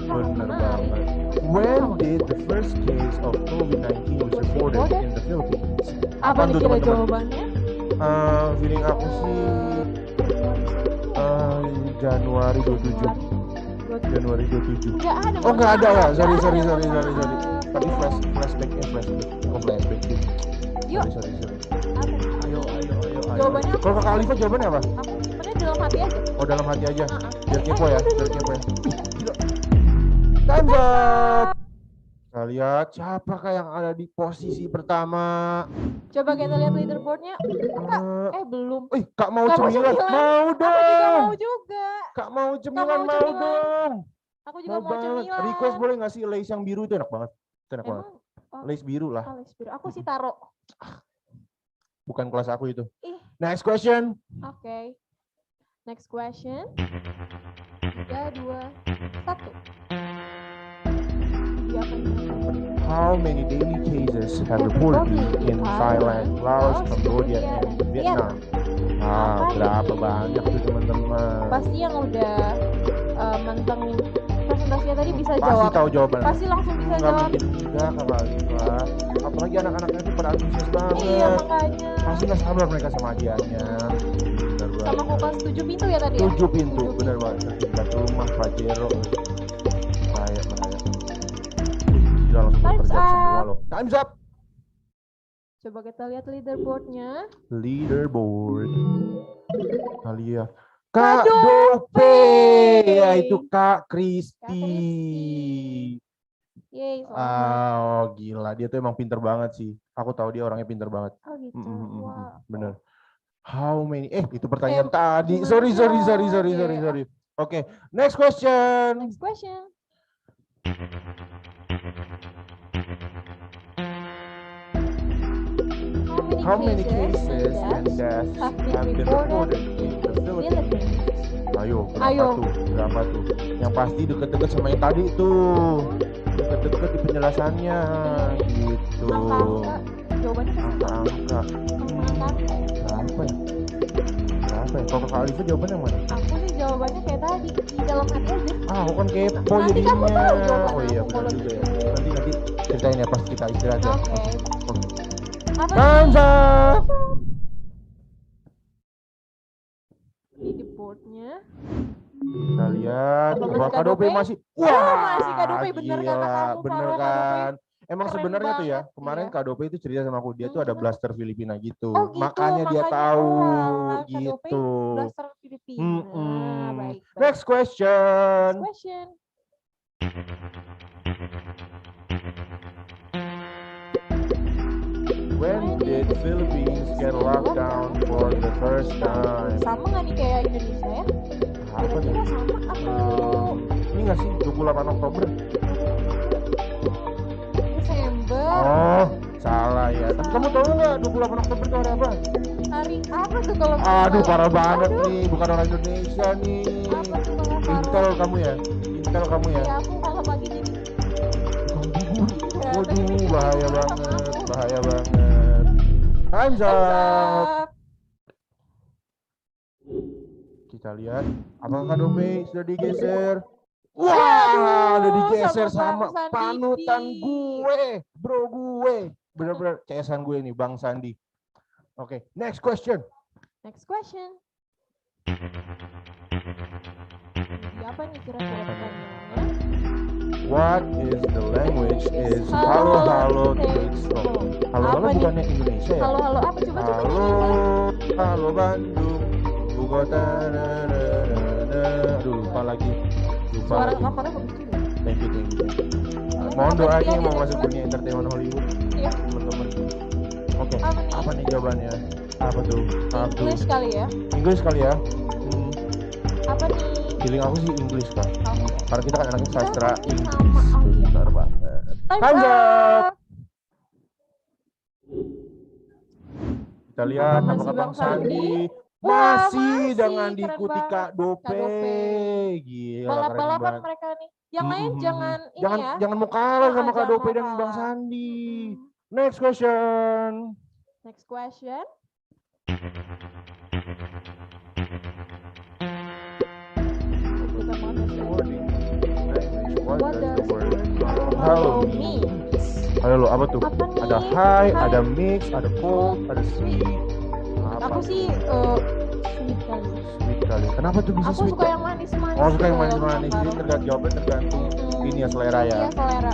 bener banget. When did the first case of COVID-19 was reported in the Philippines? Apa nih kira jawabannya? Feeling aku sih Januari 27. Januari 27. Nggak ada ya. Sorry. Tadi flashback. Yuk. Sorry. Ayo. Jawabannya apa? Kalau Kakak Alifa jawabannya apa? Aku sebenarnya dalam hati aja. Oh, dalam hati aja. Biar kepo ya. Time's up. Kita lihat siapakah yang ada di posisi pertama. Coba kita lihat leaderboardnya. Belum. Kak mau cemilan. Mau dong. Aku juga mau juga. Kak mau cemilan, mau dong. Aku juga mau cemilan. Request boleh nggak sih lace yang biru itu enak banget. Lace biru lah. Lace biru. Aku sih taruh. Bukan kelas aku itu. Next question. Oke. Next question. 3, 2, 1. How many daily cases have reported in Thailand, Laos, Cambodia, and Vietnam? Berapa banyak tuh teman-teman? Pasti yang udah mantengin presentasinya tadi bisa pasti jawab. Pasti tahu jawabannya. Pasti langsung bisa jawab. Nggak mungkin enggak Kakak Alifa. Apalagi anak-anaknya itu pada antusias banget. Iya makanya. Pasti nggak sabar mereka sama hadiahnya. Sama kulkas 7 pintu ya tadi ya? 7 pintu, bener banget. Sertifikat rumah, Pajero. Kayak gila langsung bekerja semua loh. Time's up. Coba kita lihat leaderboardnya. Leaderboard. Alia. Kak Dope. Ya itu Kak Kristi. Yeay, oh gila, dia tuh emang pinter banget sih. Aku tahu dia orangnya pinter banget. Oh gitu. Wow. Bener. How many? Itu pertanyaan tadi. Sorry. Oke, next question. How many cases and deaths have been reported in the Philippines? Ayo, berapa tuh? Yang pasti deket-deket sama yang tadi tuh. Deket-deket di penjelasannya gitu. Angka-angka. Berapa ya? Kalau Kakak Alifa jawabannya yang mana? Aku sih jawabannya kayak tadi, di dalam hati aja. Aku kan kepo nanti jadinya. Kamu tahu jawabannya. Oh iya benar juga ya. Nanti ceritain ya pas kita istirahat ya. Oke. Time's up. Leaderboardnya. Kita lihat. Apakah Kak Dope masih? Masih Kak Dope, bener kata kamu. Bener kan? Emang sebenarnya tuh ya, kemarin Kak Dope itu cerita sama aku, dia tuh ada blaster Filipina gitu. Oh, gitu. Makanya dia tahu gitu. Blaster Filipina. Baik. Next question. When did the Philippines get locked down for the first time? Sama nggak nih kayak Indonesia ya? Kira-kira sama atau? Ini nggak sih 28 Oktober? Desember. Oh, salah ya. Tapi kamu tahu nggak 28 Oktober itu hari apa? Hari apa tuh kalau? Aduh, parah banget nih. Bukan orang Indonesia nih. Apa tuh kalau? Intel kamu ya? Intel kamu ya? Iya, aku kalau pagi jadi. Waduh, bahaya banget. Time's up. Kita lihat, apakah Kak Dope sudah digeser? Wah, udah digeser sama sama Bang panutan Sandi. gue, bro gue. Bener-bener CS-an gue nih, Bang Sandi. Oke, next question. Next question. Apa nih kira-kira pertanyaannya? What is the language is halo halo takes from? Halo halo bukannya Indonesia ya? Halo halo apa? Coba halo halo Bandung, ibu kota. Aduh lupa lagi. Suara kamarnya bagus juga. Thank you. Mohon doanya mau masuk dunia entertainment Hollywood, teman-teman. Oke, apa nih jawabannya? Apa tuh? English kali ya? English kali ya? Apa nih? Feeling aku sih English kan. Karena kita kan anaknya sastra Inggris. Benar banget. Time's up. Kita lihat apakah Bang Sandi masih dengan diikuti Kak Dope. Gila, balap-balapan mereka nih. Yang lain jangan ini ya. Jangan mau kalah sama Kak Dope dan Bang Sandi. Next question. Next question. What does the word halo mean? Halo apa tuh? Ada high, ada mix, ada cold, ada sweet. Aku sih sweet kali. Sweet kali. Kenapa tuh bisa sweet? Aku suka yang manis-manis. Oh, suka yang manis-manis. Jadi jawabannya tergantung ini ya selera ya. Iya, selera.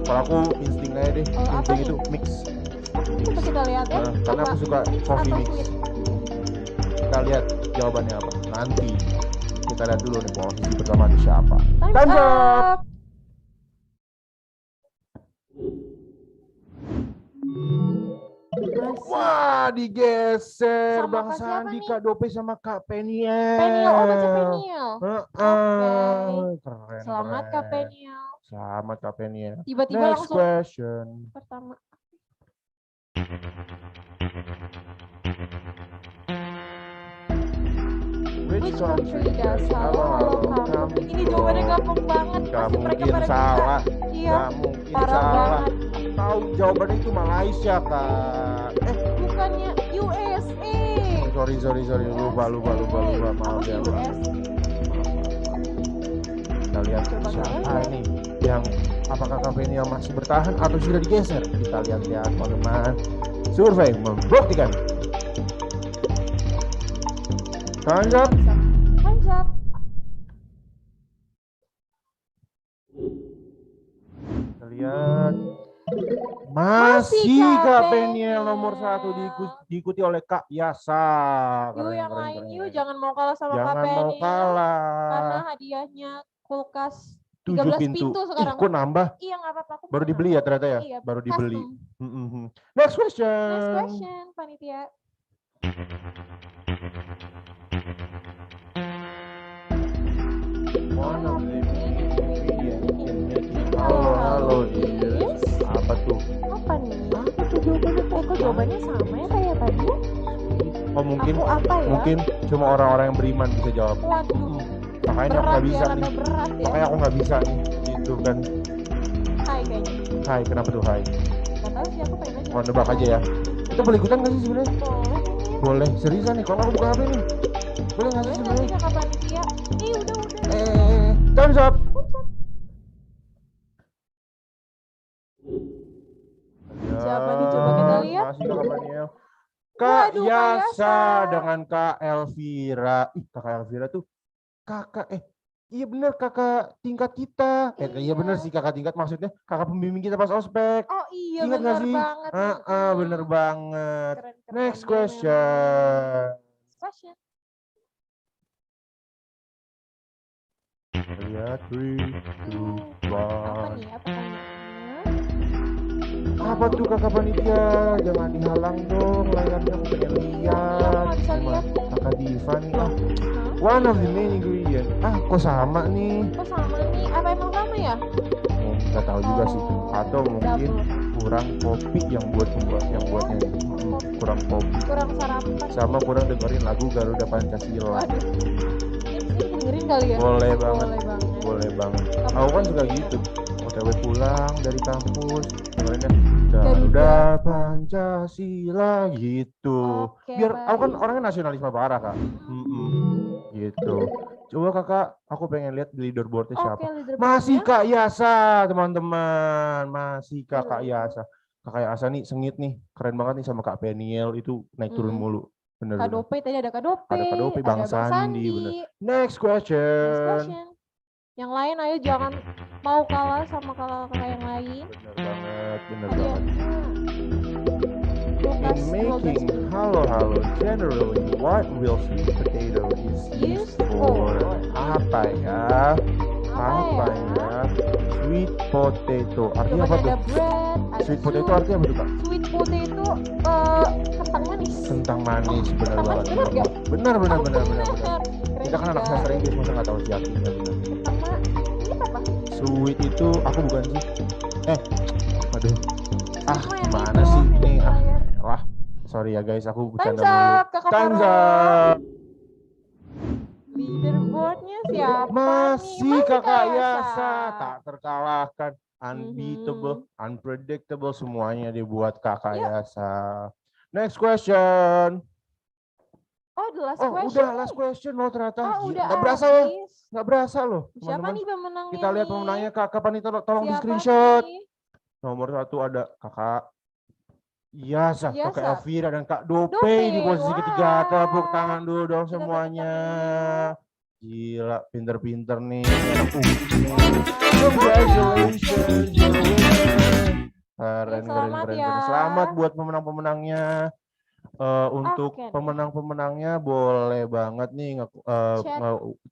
Kalau aku insting aja deh. Insting itu mix. Coba kita lihat ya. Karena aku suka coffee mix. Kita lihat jawabannya apa. Nanti kita lihat dulu nih posisi pertama di siapa. Time's up. Wah, digeser Bang Sandi, Kak Dope sama Kak Peniel. Peniel, oh baca Peniel. Keren. Selamat Kak Peniel. Selamat Kak Peniel. Tiba-tiba Next langsung question. Pertama. Which country does halo come? Ini jawabannya gampang banget. Gak mungkin salah. Iya. Gak mungkin salah. Tahu jawabannya itu Malaysia Kak. Bukannya USA. Sorry. Lupa. Maaf ya. Kita lihat siapa nih yang apakah Kak Peniel masih bertahan atau sudah digeser? Kita lihat ya teman-teman. Survei membuktikan. Time's up. Kita lihat. Masih Kak Peniel nomor 1 diikuti oleh Kak Yasa. Yang lain jangan mau kalah sama Kak Peniel. Jangan mau kalah. Karena hadiahnya kulkas 13 pintu sekarang. Kok nambah? Iya nggak apa-apa. Baru dibeli ya ternyata ya? Iya, baru dibeli. Next question. Next question, panitia. One of the ingredients in making halo is apa tuh? Apa nih? Apa tuh jawabannya? Kok jawabannya sama ya kayak tadi? Oh mungkin apa ya? Mungkin cuma orang-orang yang beriman bisa jawab. Waduh. Makanya aku nggak bisa nih. Berat ya. Makanya aku nggak bisa nih. Gitu kan. Hai kayaknya. Hai, kenapa tuh hai? Nggak tahu sih, aku pengen aja. Mau nebak aja ya. Itu boleh ikutan nggak sih sebenarnya? Boleh. Seriusan nih, kalau aku buka HP nih. Boleh nggak sih sebenarnya? Boleh nggak panitia? Udah. Time's up. Siapa nih? Coba kita lihat. Masih Kak Peniel. Kak Yasa dengan Kak Elvira. Kakak Elvira tuh kakak iya bener kakak tingkat kita. Iya bener sih kakak tingkat, maksudnya kakak pembimbing kita pas ospek. Oh iya, ingat bener gak sih? banget. Bener banget. Keren. Next question. Lihat 3, 2, 1. Apa tuh kakak panitia? Jangan dihalang dong layarnya, aku pengen lihat. Kakak Diva nih. One of the main ingredient. Kok sama nih? Apa emang sama ya? Nggak tahu juga sih. Atau mungkin kurang kopi yang buatnya nih. Kurang kopi. Kurang sarapan. Sama kurang dengerin lagu Garuda Pancasila. Ini dengerin kali ya? Boleh banget. Aku kan suka gitu. OTW pulang dari kampus dengerinnya Garuda Pancasila gitu. Biar aku kan orangnya nasionalisme parah Kak. Gitu. Coba kakak, aku pengen lihat leaderboardnya siapa. Oke, leaderboardnya. Masih Kak Yasa, teman-teman. Masih Kakak Yasa. Kakak Yasa nih sengit nih, keren banget nih sama Kak Peniel, itu naik turun mulu. Bener. Kak Dope, tadi ada Kak Dope. Ada Kak Dope, Bang Sandi, bener. Next question. Yang lain ayo jangan mau kalah sama kakak yang lain. Bener banget. In making halo generally, what will sweet potato is used for? Apa ya? Sweet potato. Artinya apa tuh? Sweet potato artinya apa tuh Kak? Sweet potato kentang manis. Kentang manis, benar banget. Benar. Kita kan anak sastra Inggris, masa nggak tahu sih artinya. Sweet itu aku bukan sih. Aduh. Gimana sih nih? Wah, sorry ya guys, aku bercanda mulu. Time's up. Leaderboardnya siapa? Masih Kakak Yasa, tak terkalahkan, unbeatable, unpredictable, semuanya dibuat Kakak Yasa. Next question. The last question. Udah last question loh ternyata. Nggak berasa ya? Nggak berasa loh. Siapa nih pemenangnya? Kita lihat pemenangnya Kakak Panita, tolong di screenshot. Nomor 1 ada Kakak Yasa, Kakak Elvira dan Kak Dope di posisi ketiga. Tepuk tangan dulu dong semuanya. Gila, pinter-pinter nih. Congratulations, keren. Selamat buat pemenang-pemenangnya. Untuk pemenang-pemenangnya boleh banget nih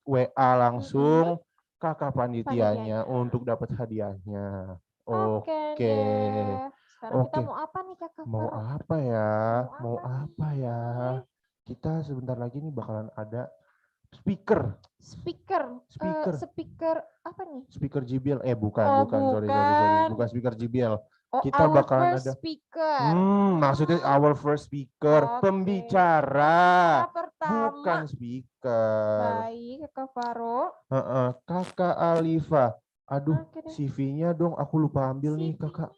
WA langsung kakak panitianya untuk dapat hadiahnya. Oke. Sekarang kita mau apa nih kakak? Mau apa ya? Kita sebentar lagi nih bakalan ada speaker apa nih? Speaker JBL. Bukan, sorry. Bukan speaker JBL. Kita bakalan ada speaker. Maksudnya our first speaker, pembicara. Bukan speaker. Baik, Kakak Faro. Kakak Alifa. Aduh, CV-nya dong aku lupa ambil nih, Kakak.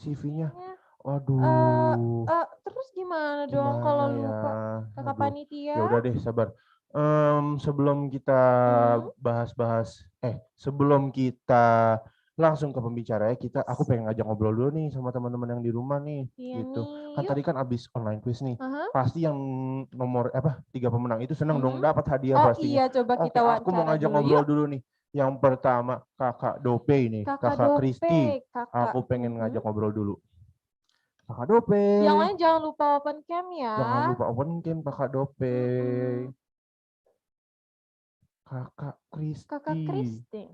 CV-nya. Aduh. Terus gimana dong kalau lupa kakak panitia? Ya udah deh, sabar. Sebelum kita sebelum kita langsung ke pembicara ya, aku pengen ngajak ngobrol dulu nih sama teman-teman yang di rumah nih. Gitu. Kan tadi kan abis online quiz nih. Pasti yang nomor 3 pemenang itu seneng dong dapat hadiah pastinya. Iya, coba kita wawancara. Aku mau ngajak ngobrol dulu nih. Yang pertama Kakak Dope nih, Kakak Kristi. Aku pengen ngajak ngobrol dulu. Kakak Dope. Yang lain jangan lupa open cam ya. Jangan lupa open cam Kakak Dope. Kakak Kristi.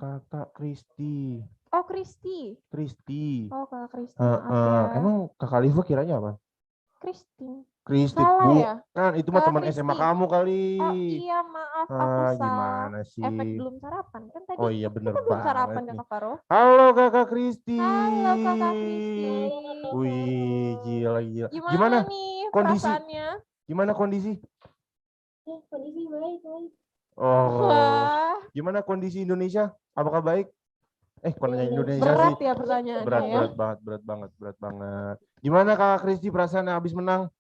Oh, Kristi. Oh, Kakak Kristi. Emang Kakak Liva kiranya apa? Kristi. Bukan, ya? Itu mah teman SMA kamu kali. Oh iya, maaf, aku salah. Gimana sih? Efek belum sarapan kan tadi. Oh iya, bener banget. Belum sarapan Kakak Faro. Halo Kakak Kristi. Halo Kakak Kristi. Wih, gila. Gimana nih perasaannya? Gimana kondisi? Kondisi baik. Gimana kondisi Indonesia? Apakah baik? Konanya Indonesia berat sih. Ya pertanyaannya. Berat banget. Gimana Kakak Kristi perasaannya habis menang?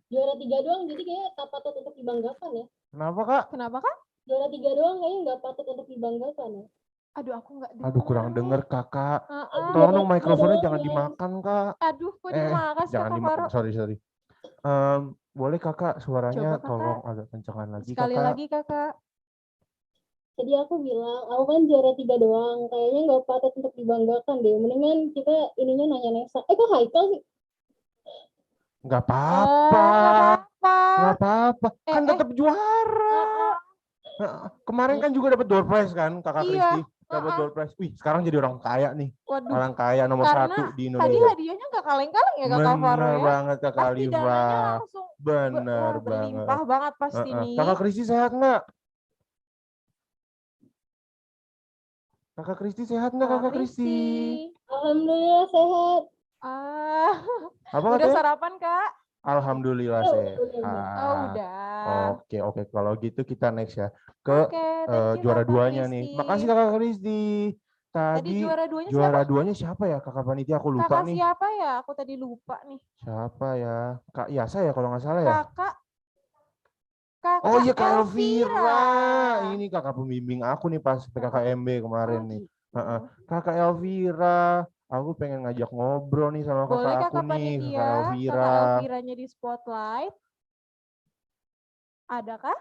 Juara 3 doang, jadi kayaknya tak patut untuk dibanggakan ya. Kenapa Kak? Juara 3 doang kayaknya nggak patut untuk dibanggakan ya. Aku nggak dengar. Aduh, kurang denger Kakak. Tolong dong mikrofonnya jangan dimakan Kak. Aduh, kok dimakan jangan dimakan. Sorry. Boleh Kakak suaranya tolong agak kencengan lagi Sekali Kakak. Lagi Kakak. Jadi aku bilang, aku kan juara 3 doang, kayaknya nggak patut untuk dibanggakan deh. Mendingan kita ininya nanya Nesa. Kok Haikal sih? Nggak apa-apa. Kan tetap juara. Kemarin kan juga dapat door prize kan Kakak Kristi. Dapat door prize. Wih, sekarang jadi orang kaya nih. Waduh. Orang kaya nomor 1 di Indonesia. Tadi hadiahnya nggak kaleng-kaleng ya Kakak Faro ya. Bener banget Kakak Liva. Bener banget. Berlimpah banget pasti nih. Kakak Kristi sehat nggak? Kakak Kristi sehat nggak Kakak Kristi? Alhamdulillah sehat. Apa udah sarapan Kak? Alhamdulillah sehat. Udah. Oke. Kalau gitu kita next ya ke juara 2-nya nih. Makasih Kakak Kristi. Tadi juara 2-nya siapa ya Kakak panitia? Aku lupa nih. Kakak siapa ya? Aku tadi lupa nih. Siapa ya? Kak Yasa ya kalau nggak salah ya? Kakak Oh iya Kak Elvira. Elvira. Ini kakak pembimbing aku nih pas PKKMB kemarin nih. Heeh. Kakak Elvira. Aku pengen ngajak ngobrol nih sama Boleh kakak aku kakak nih, panitia, kakak Elvira. kakak Elviranya di spotlight. Adakah?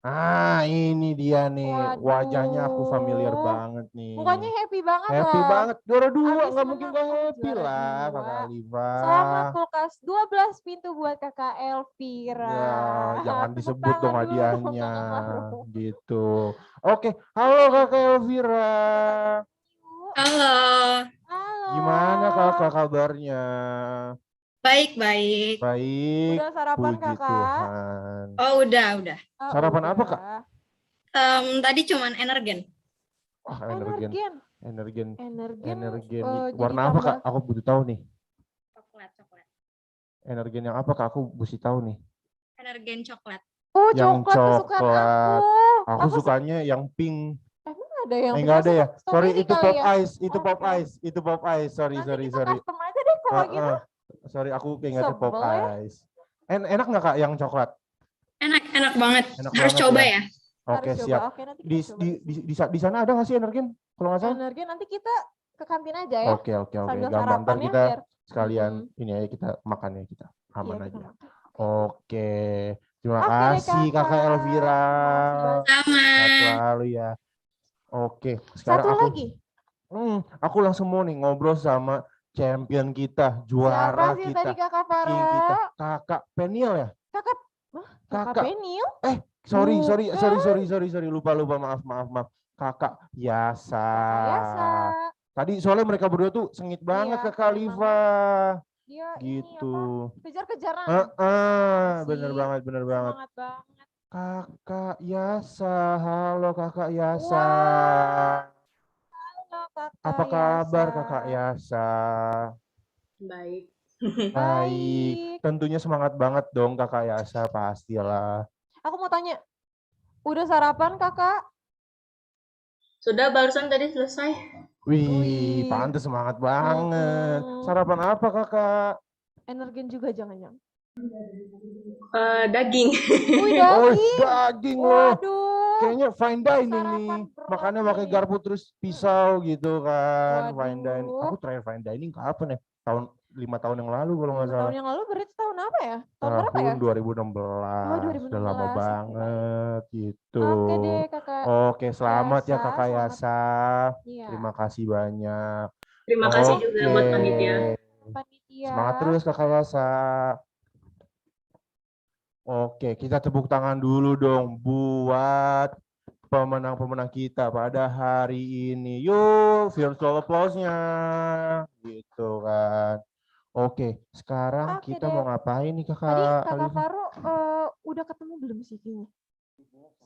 Ah, ini dia nih. Waduh. Wajahnya aku familiar banget nih. Mukanya happy banget Happy loh. banget. Juara 2, Abis nggak mungkin menang. gak happy Juara lah, 2. kakak Alifa. Selamat kulkas 12 pintu buat kakak Elvira. Ya, jangan Tepuk disebut tangan dong dulu, hadiahnya. kakak mau. Gitu. Oke, halo kakak Elvira. Halo, Gimana kakak kabarnya? baik. Baik, Udah sarapan puji kakak? Tuhan. Oh, udah. Oh, Sarapan udah. apa kak? Tadi cuman energen. Wah, energen. Energen Warna jadi apa kak? tambah. Aku butuh tahu nih. Coklat. Energen yang apa kak? Aku mesti tahu nih. Energen coklat. Oh, Yang coklat kesukaan aku. Aku sukanya yang pink. Emang ada yang Enggak ada ya? Sorry, strawberry itu kali pop ya? ice, itu pop ice. Sorry. Custom aja deh kalau gitu. Sorry, aku ingatnya pop Sebel ya. ice. Enak nggak kak yang coklat? Enak banget. Enak Harus banget coba ya. ya. Oke, Harus siap. coba. Oke, nanti kita coba. Di sana ada nggak sih energen? Kalau nggak salah? Energen nanti kita ke kantin aja ya. Oke. Sambil Gampang, sarapan ntar ya, kita biar sekalian ini aja kita makan ya kita. Aman Iya, aja. kita makan. Oke. Terima Oke deh, kasih kakak Elvira. Sama. Sehat selalu ya. Oke, sekarang Satu lagi. Aku langsung mau nih ngobrol sama champion kita, juara Siapa sih kita, tadi kakak Farah? king kita, kakak Peniel ya? Kakak Penil? Sorry, Bukan. lupa, maaf. Kakak Yasa. Yasa. Tadi soalnya mereka berdua tuh sengit banget Iya, ke Khalifa. Dia Gitu. kejar-kejaran. Bener banget. Semangat banget. Kakak Yasa, halo kakak Yasa. Halo kakak Apa kabar Yasa. kakak Yasa? Baik. Baik. Tentunya semangat banget dong kakak Yasa, pastilah. Aku mau tanya, udah sarapan kakak? Sudah barusan tadi selesai. Wih, pantes semangat banget. Sarapan apa kakak? Energen juga jangan-jangan. Daging. Wih, Daging loh. Kayaknya fine dining nih. Makannya pakai garpu terus pisau gitu kan. Fine dining. Aku terakhir fine dining kapan ya? 5 tahun yang lalu kalau nggak 5 salah. tahun yang lalu berarti tahun apa ya? Tahun berapa ya? 2016. Udah lama banget gitu. Oke deh kakak. Oke, selamat ya kakak Yasa. Iya. Terima kasih banyak. Terima kasih juga buat panitia. Semangat terus kakak Yasa. Oke, kita tepuk tangan dulu dong buat pemenang-pemenang kita pada hari ini. Yuk, virtual applause-nya. Gitu kan. Oke, sekarang kita mau ngapain nih kakak? Tadi kakak Alifa? Faru udah ketemu belum CV-nya?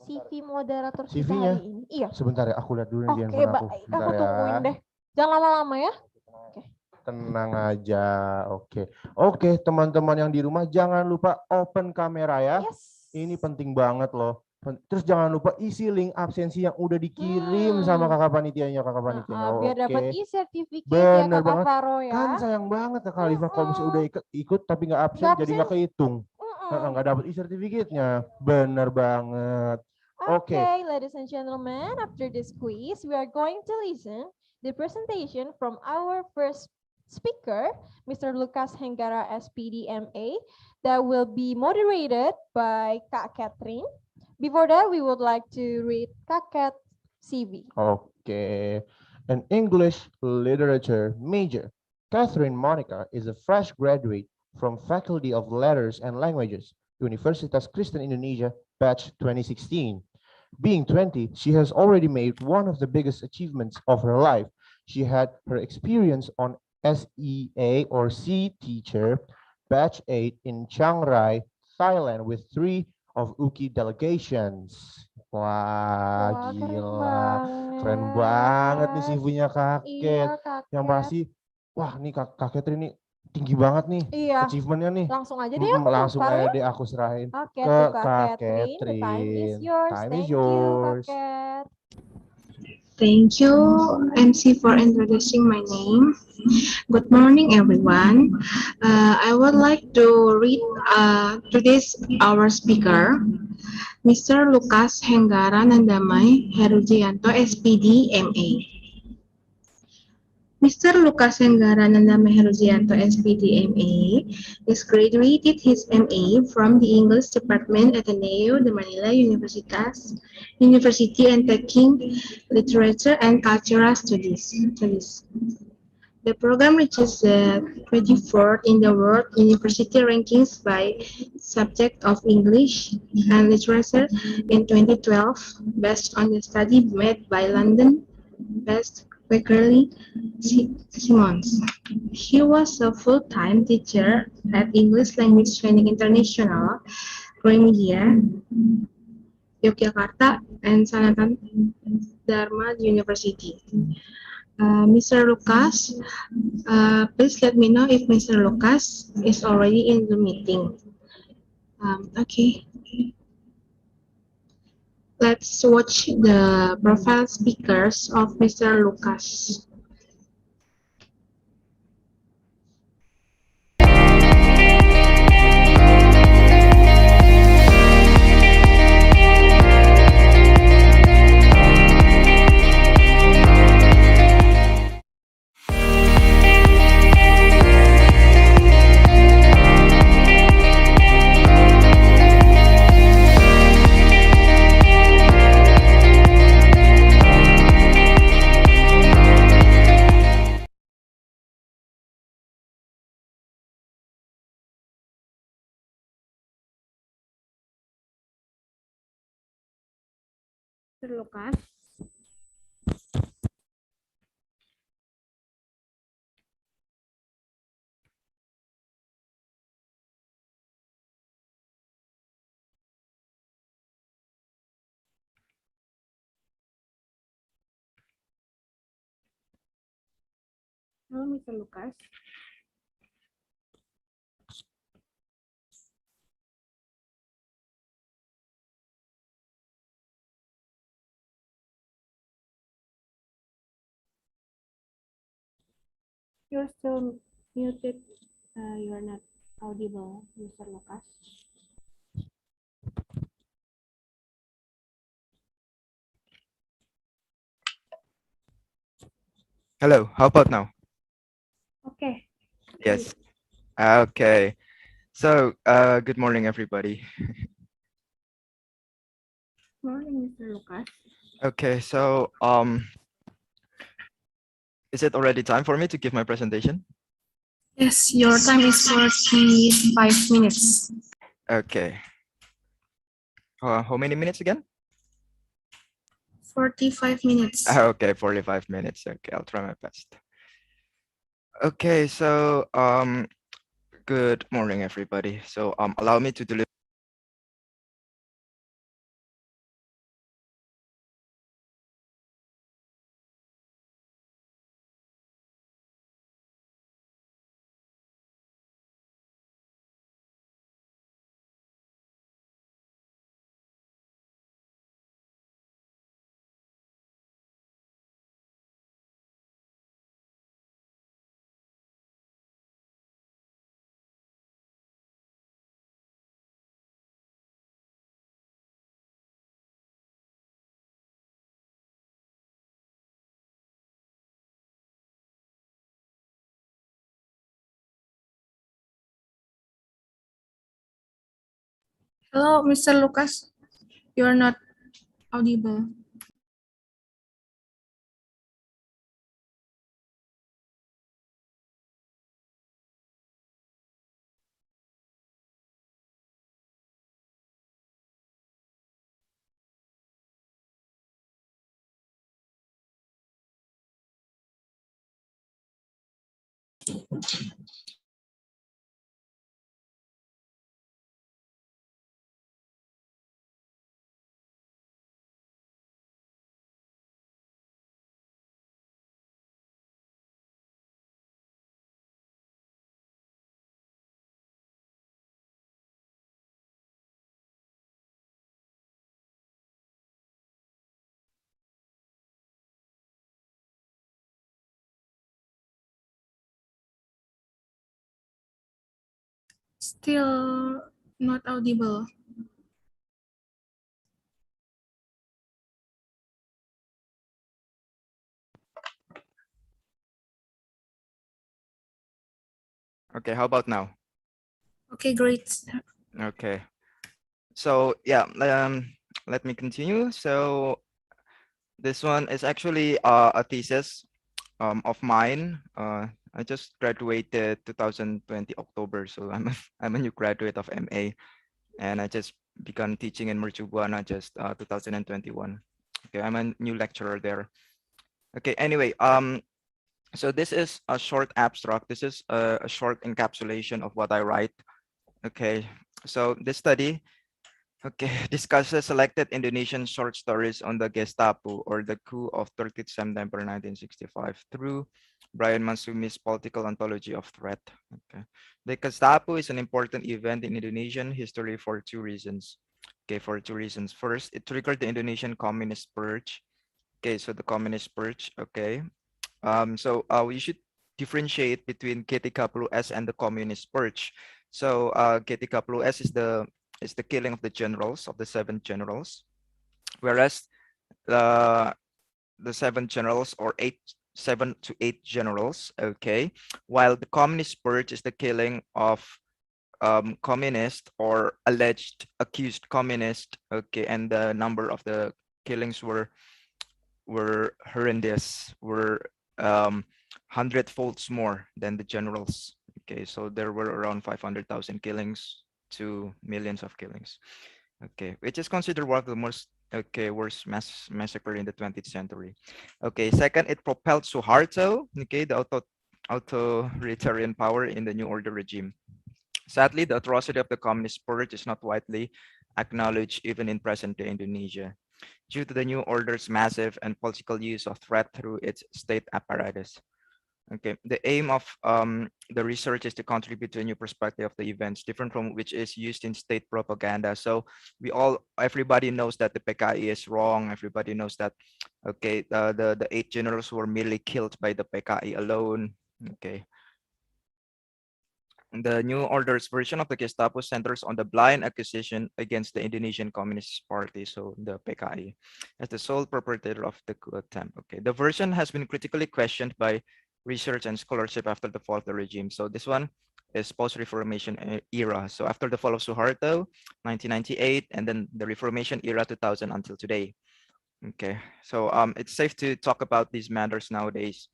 CV moderator kita CV-nya? hari ini. Iya. Sebentar ya, aku lihat dulu nih di Oke, handphone aku. baik. Bentar Aku ya. tungguin deh. Jangan lama-lama ya. Tenang aja, oke teman-teman yang di rumah jangan lupa open kamera ya. Ini penting banget loh. Terus jangan lupa isi link absensi yang udah dikirim sama kakak panitianya. Biar dapat e-certificate ya Bener kakak banget. Faro ya. Kan sayang banget kakak Alifa kalau misalnya udah ikut tapi nggak absen jadi nggak kehitung. Nggak dapat e-certificate-nya. Bener banget. Okay, ladies and gentlemen, after this quiz, we are going to listen the presentation from our first speaker, Mr. Lucas Henggara, SPD, MA, that will be moderated by Kak Catherine. Before that, we would like to read Kak Cat CV. Okay. An English literature major, Catherine Monica is a fresh graduate from Faculty of Letters and Languages, Universitas Kristen Indonesia, batch 2016. Being 20, she has already made one of the biggest achievements of her life. She had her experience on SEA or C teacher, batch 8 in Chiang Rai, Thailand with 3 of UKI delegations. Wah, gila. Keren banget nih CV-nya Kak Cat. Yang pasti, wah nih Kak Catherine ini tinggi banget nih achievementnya nih. Langsung aja deh aku langsung aja deh aku serahin ke Kak Catherine. The time is yours. Time Thank is yours. you, Kak Cat. Thank you, MC, for introducing my name. Good morning, everyone. I would like to read today's our speaker, Mr. Lucas Henggara Nandamai Herujianto, SPD, MA. Mr. Lucas Henggara Nandamai Herujianto, SPD, MA, is graduated his MA from the English Department at Ateneo de Manila University and taking Literature and Cultural Studies. The program reaches the 24th in the world university rankings by subject of English and Literature in 2012, based on the study made by London-based Quakerly Simons. He was a full-time teacher at English Language Training International, Gramedia, Yogyakarta, and Sanatan Dharma University. Mr. Lucas, please let me know if Mr. Lucas is already in the meeting. Okay. Let's watch the profile speakers of Mr. Lucas. Mr. Lucas. Hello, Mr. Lucas. You're still muted. You're not audible, Mr. Lucas. Hello, how about now? Okay. Yes. Okay. So, good morning, everybody. Morning, Mr. Lucas. Okay, so, is it already time for me to give my presentation? Yes, your time is 45 minutes. Okay. How many minutes again? 45 minutes. Okay, 45 minutes. Okay, I'll try my best. Okay, so, good morning, everybody. So, allow me to deliver. Hello, Mr. Lucas. You are not audible. Still not audible. Okay, how about now? Okay, great. Okay. So yeah, let me continue. So this one is actually a thesis of mine. I just graduated 2020 October, so I'm a new graduate of MA, and I just began teaching in Mercu Buana just 2021. Okay, I'm a new lecturer there. Okay, anyway, so this is a short abstract. This is a short encapsulation of what I write. Okay, so this study, okay, discusses selected Indonesian short stories on the Gestapo or the coup of 30th September 1965 through Brian Mansumi's political ontology of threat. Okay, the Gestapo is an important event in Indonesian history for two reasons. Okay, for two reasons. First, it triggered the Indonesian Communist Purge. Okay, so the Communist Purge. Okay, so we should differentiate between KT-40S and the Communist Purge. So KT-40S is the killing of the generals, of the 7 generals, whereas the 7 generals, or 7 to 8 generals, okay, while the Communist Purge is the killing of communist or alleged accused communist, okay, and the number of the killings were horrendous, were 100-folds more than the generals. Okay, so there were around 500,000 killings to millions of killings. Okay, which is considered one of the most worst massacre in the 20th century. Okay, second, it propelled Suharto, okay, the authoritarian power in the New Order regime. Sadly, the atrocity of the communist purge is not widely acknowledged even in present-day Indonesia, due to the new order's massive and political use of threat through its state apparatus. Okay, the aim of the research is to contribute to a new perspective of the events, different from which is used in state propaganda. So everybody knows that the PKI is wrong. Everybody knows that, okay, the 8 generals were merely killed by the PKI alone. Okay, the new order's version of the Gestapo centers on the blind accusation against the Indonesian Communist Party, so the PKI, as the sole perpetrator of the coup attempt. Okay, the version has been critically questioned by research and scholarship after the fall of the regime. So this one is post-Reformation era. So after the fall of Suharto, 1998, and then the Reformation era, 2000 until today. Okay, so it's safe to talk about these matters nowadays.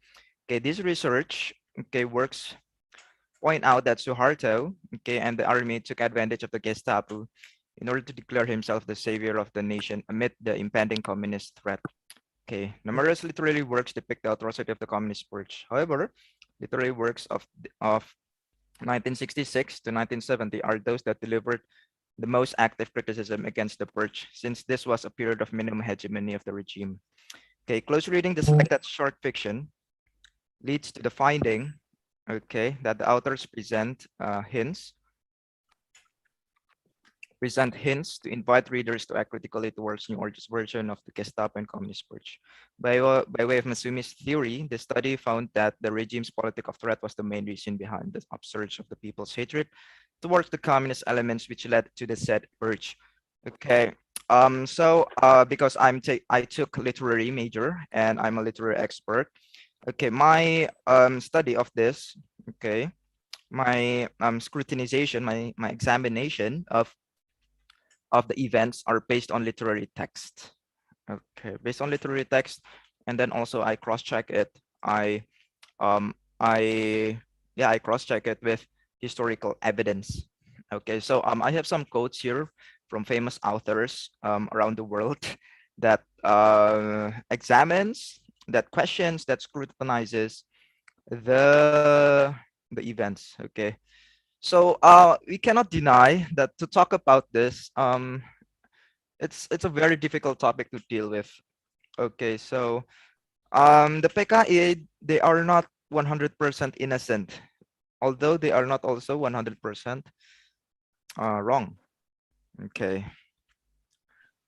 Okay, this research, okay, point out that Suharto, okay, and the army took advantage of the Gestapo in order to declare himself the savior of the nation amid the impending communist threat. Okay, numerous literary works depict the atrocity of the communist purge. However, literary works of 1966 to 1970 are those that delivered the most active criticism against the purge, since this was a period of minimum hegemony of the regime. Okay, close reading the selected short fiction leads to the finding, okay, that the authors present hints to invite readers to act critically towards New Order's version of the Gestapo and Communist Purge. By way of Masumi's theory, the study found that the regime's politic of threat was the main reason behind the upsurge of the people's hatred towards the communist elements, which led to the said purge. Okay, so because I took literary major and I'm a literary expert. Okay, my study of this, okay, my scrutinization, my examination of the events are based on literary text. Okay, based on literary text, and then also I cross-check it. I cross-check it with historical evidence. Okay, so I have some quotes here from famous authors around the world that examines, that questions, that scrutinizes the events. Okay, so we cannot deny that to talk about this, it's a very difficult topic to deal with. Okay, so the PKI, they are not 100% innocent, although they are not also 100% wrong. Okay,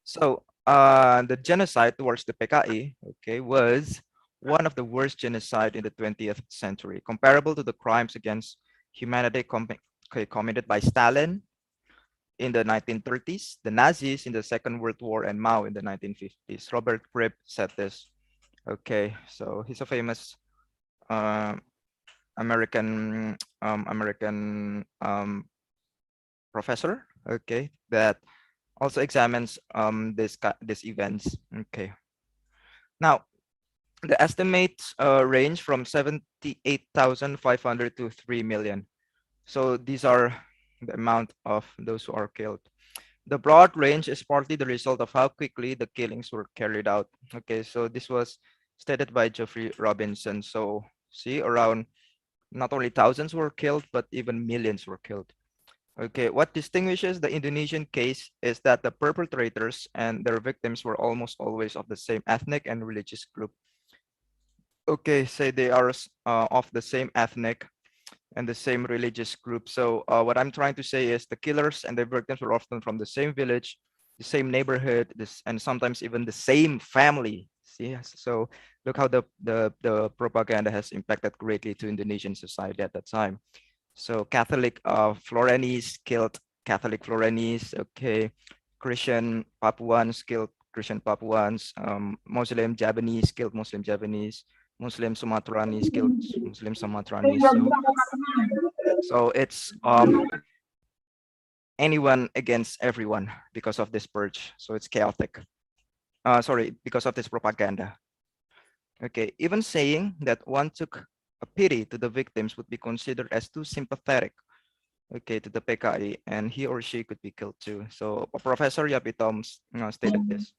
so the genocide towards the PKI, okay, was one of the worst genocide in the 20th century, comparable to the crimes against humanity okay, committed by Stalin in the 1930s, the Nazis in the Second World War, and Mao in the 1950s. Robert Fripp said this. Okay, so he's a famous American professor. Okay, that also examines these events. Okay, now the estimates range from 78,500 to 3 million. So these are the amount of those who are killed. The broad range is partly the result of how quickly the killings were carried out. Okay, so this was stated by Geoffrey Robinson. So see, around not only thousands were killed, but even millions were killed. Okay, what distinguishes the Indonesian case is that the perpetrators and their victims were almost always of the same ethnic and religious group. Okay, say they are of the same ethnic and the same religious group. So what I'm trying to say is the killers and the victims were often from the same village, the same neighborhood, and sometimes even the same family. See, so look how the propaganda has impacted greatly to Indonesian society at that time. So Catholic Florenese killed Catholic Florenese. Okay, Christian Papuans killed Christian Papuans. Muslim Javanese killed Muslim Javanese. Muslim Sumatranese killed Muslim Sumatranese. So it's anyone against everyone because of this purge. So it's chaotic. Sorry, because of this propaganda. Okay, even saying that one took a pity to the victims would be considered as too sympathetic, okay, to the PKI, and he or she could be killed too. So Professor Yapitom stated this.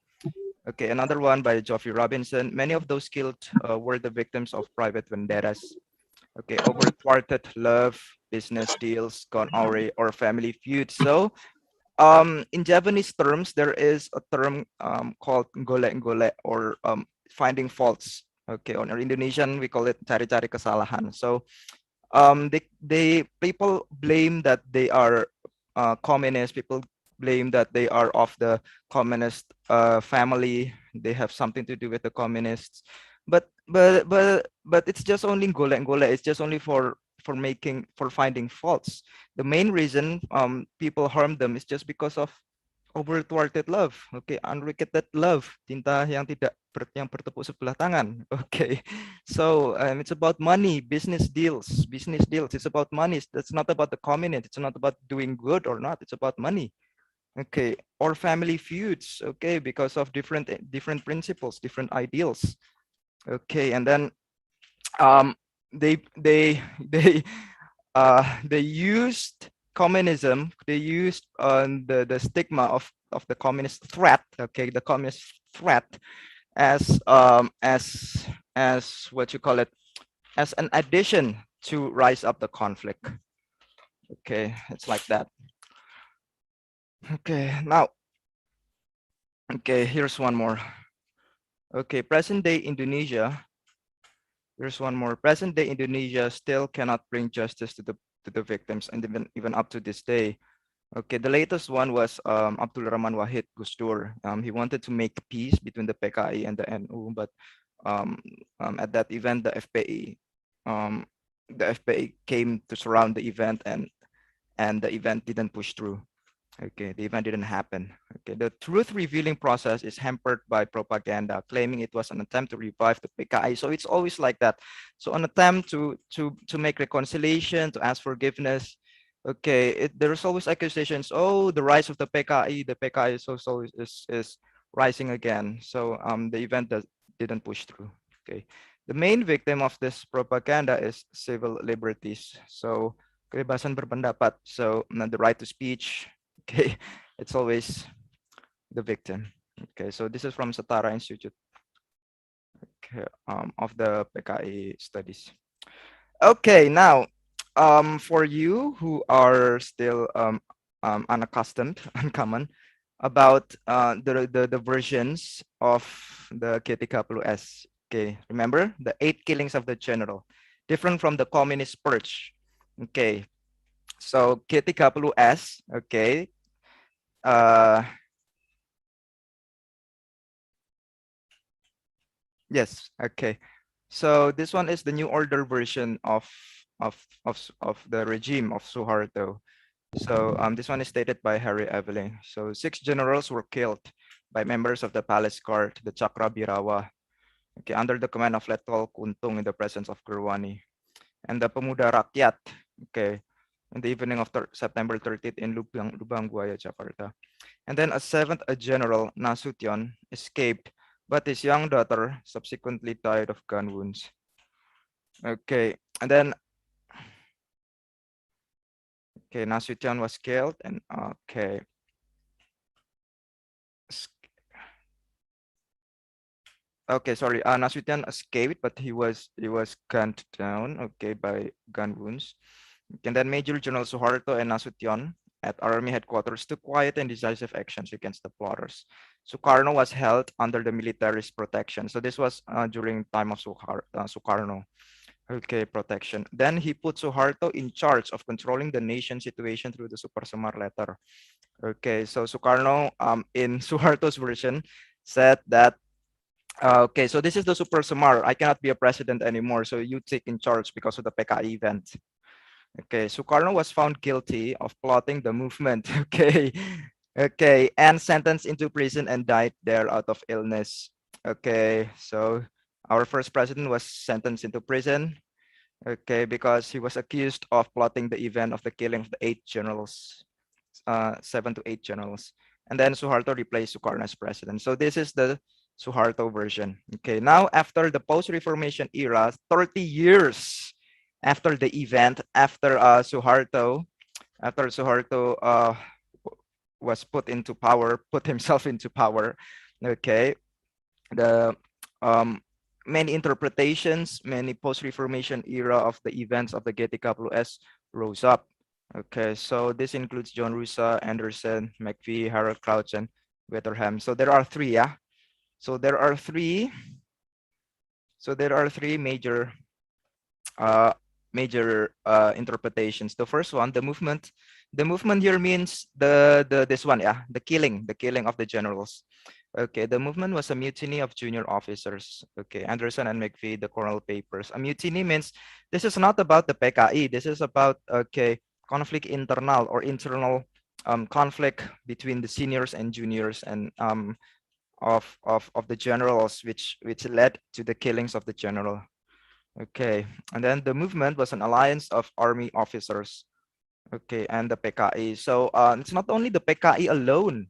Okay, another one by Geoffrey Robinson. Many of those killed were the victims of private vendettas. Okay, over thwarted love, business deals, gone awry, or family feuds. So in Japanese terms, there is a term called golek-golek, or finding faults. Okay, on Indonesian we call it cari-cari kesalahan. So they people blame that they are communist. People blame that they are of the communist family. They have something to do with the communists. But it's just only golek-golek. It's just only for finding faults. The main reason people harm them is just because of over-thwarted love. Okay, unrequited love, cinta yang tidak yang bertepuk sebelah tangan. Okay, so it's about money, business deals. It's about money. It's not about the communist. It's not about doing good or not. It's about money. Okay, or family feuds. Okay, because of different principles, different ideals. Okay, and then they they used communism. They used the stigma of the communist threat. Okay, the communist threat as what you call it, as an addition to rise up the conflict. Okay, it's like that. Okay, now, okay, here's one more. Okay, present day Indonesia. Here's one more. Present day Indonesia still cannot bring justice to the victims, and even up to this day. Okay, the latest one was Abdul Rahman Wahid Gusdur. He wanted to make peace between the PKI and the NU, but at that event, the FPI came to surround the event, and the event didn't push through. Okay, the event didn't happen. Okay, the truth revealing process is hampered by propaganda, claiming it was an attempt to revive the PKI. So it's always like that. So an attempt to make reconciliation, to ask forgiveness. Okay, there's always accusations. Oh, the rise of the PKI is rising again. So the event didn't push through. Okay, the main victim of this propaganda is civil liberties. So kebebasan berpendapat. So the right to speech. Okay, it's always the victim. Okay, so this is from Setara Institute, okay, of the PKI studies. Okay, now for you who are still unaccustomed, uncommon about the versions of the K30S. Okay, remember the 8 killings of the general, different from the communist purge. Okay, so K30S. Okay. Yes, okay. So this one is the new order version of of the regime of Suharto. So this one is stated by Harry Eveling. So 6 generals were killed by members of the palace guard, the Chakra Birawa, okay, under the command of Letol Kuntung in the presence of Gurwani. And the Pemuda Rakyat, okay, in the evening of September 30th in Lubang Buaya, Jakarta. And then a 7th general, Nasution, escaped, but his young daughter subsequently died of gun wounds. Okay, and then Nasution was killed, and okay. Okay, sorry. Nasution escaped, but he was gunned down, okay, by gun wounds. And then Major General Suharto and Nasution at army headquarters took quiet and decisive actions against the plotters. Sukarno was held under the military's protection. So this was during time of Sukarno. Okay, protection. Then he put Suharto in charge of controlling the nation situation through the Super Semar letter. Okay, so Sukarno, in Suharto's version, said that, okay, so this is the Super Semar. I cannot be a president anymore, so you take in charge because of the PKI event. Okay, Sukarno was found guilty of plotting the movement. Okay, okay, and sentenced into prison and died there out of illness. Okay, so our first president was sentenced into prison. Okay, because he was accused of plotting the event of the killing of the 8 generals, 7 to 8 generals. And then Suharto replaced Sukarno as president. So this is the Suharto version. Okay, now after the post-Reformation era, 30 years after the event, after Suharto was put himself into power, okay, the many interpretations, many post-Reformation era of the events of the Getty KWS rose up. Okay, so this includes John Rusa, Anderson, McVie, Harold Crouch, and Wetterham. So there are 3, yeah. So there are 3. So there are 3 major interpretations. The first one, the movement here means this one, yeah, the killing of the generals. Okay, the movement was a mutiny of junior officers. Okay, Anderson and McVie, the Cornell Papers. A mutiny means this is not about the PKI. This is about, okay, conflict internal or internal conflict between the seniors and juniors and of the generals, which led to the killings of the general. Okay, and then the movement was an alliance of army officers, okay, and the PKI. So it's not only the PKI alone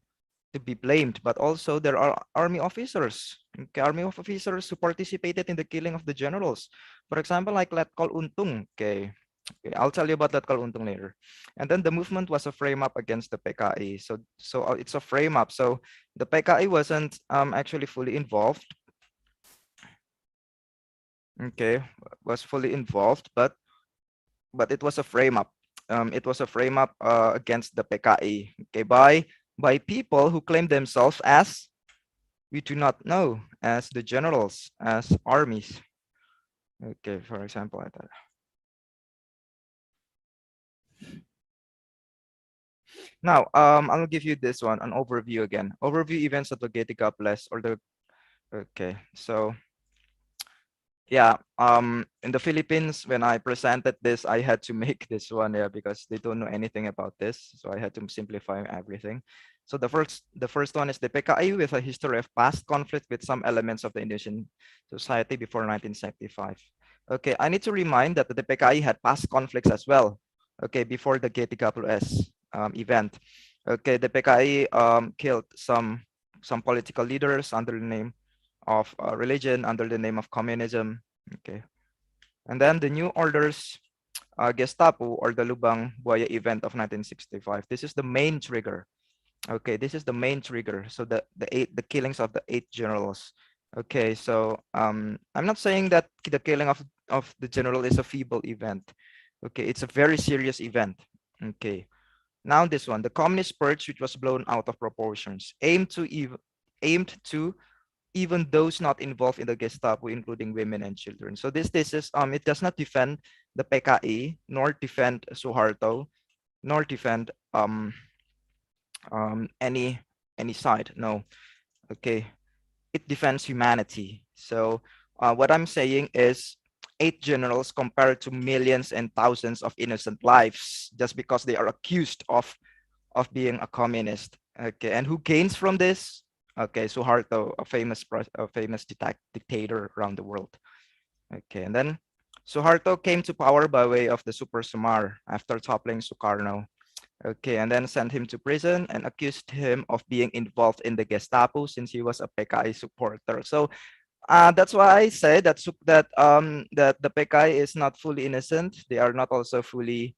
to be blamed, but also there are army officers, okay, army officers who participated in the killing of the generals. For example, like Letkol Untung, okay, I'll tell you about Letkol Untung later. And then the movement was a frame up against the PKI. So it's a frame up. So the PKI wasn't actually fully involved. Okay, was fully involved, but it was a frame up. It was a frame up against the PKI, okay, by people who claim themselves as, we do not know, as the generals, as armies. Okay, for example, like that. Now, I'll give you this one, an overview again. Overview events at the Getty Less or the, okay, so yeah, in the Philippines, when I presented this, I had to make this one, yeah, because they don't know anything about this. So I had to simplify everything. So the first one is the PKI with a history of past conflict with some elements of the Indonesian society before 1975. Okay, I need to remind that the PKI had past conflicts as well. Okay, before the Getty KWS event. Okay, the PKI killed some political leaders under the name of religion, under the name of communism. Okay, and then the New Orders Gestapo or the Lubang Buaya event of 1965. This is the main trigger. Okay, this is the main trigger. So the killings of the 8 generals. Okay, so I'm not saying that the killing of the general is a feeble event. Okay, it's a very serious event. Okay, now this one, the communist purge, which was blown out of proportions, aimed to even those not involved in the Gestapo, including women and children. So this is it does not defend the PKI, nor defend Suharto, nor defend any side. No, okay, it defends humanity. So what I'm saying is 8 generals compared to millions and thousands of innocent lives just because they are accused of being a communist. Okay, and who gains from this? Okay, Suharto, a famous dictator around the world. Okay, and then Suharto came to power by way of the Super Sumar after toppling Sukarno. Okay, and then sent him to prison and accused him of being involved in the Gestapo since he was a PKI supporter. So that's why I say that that the PKI is not fully innocent. They are not also fully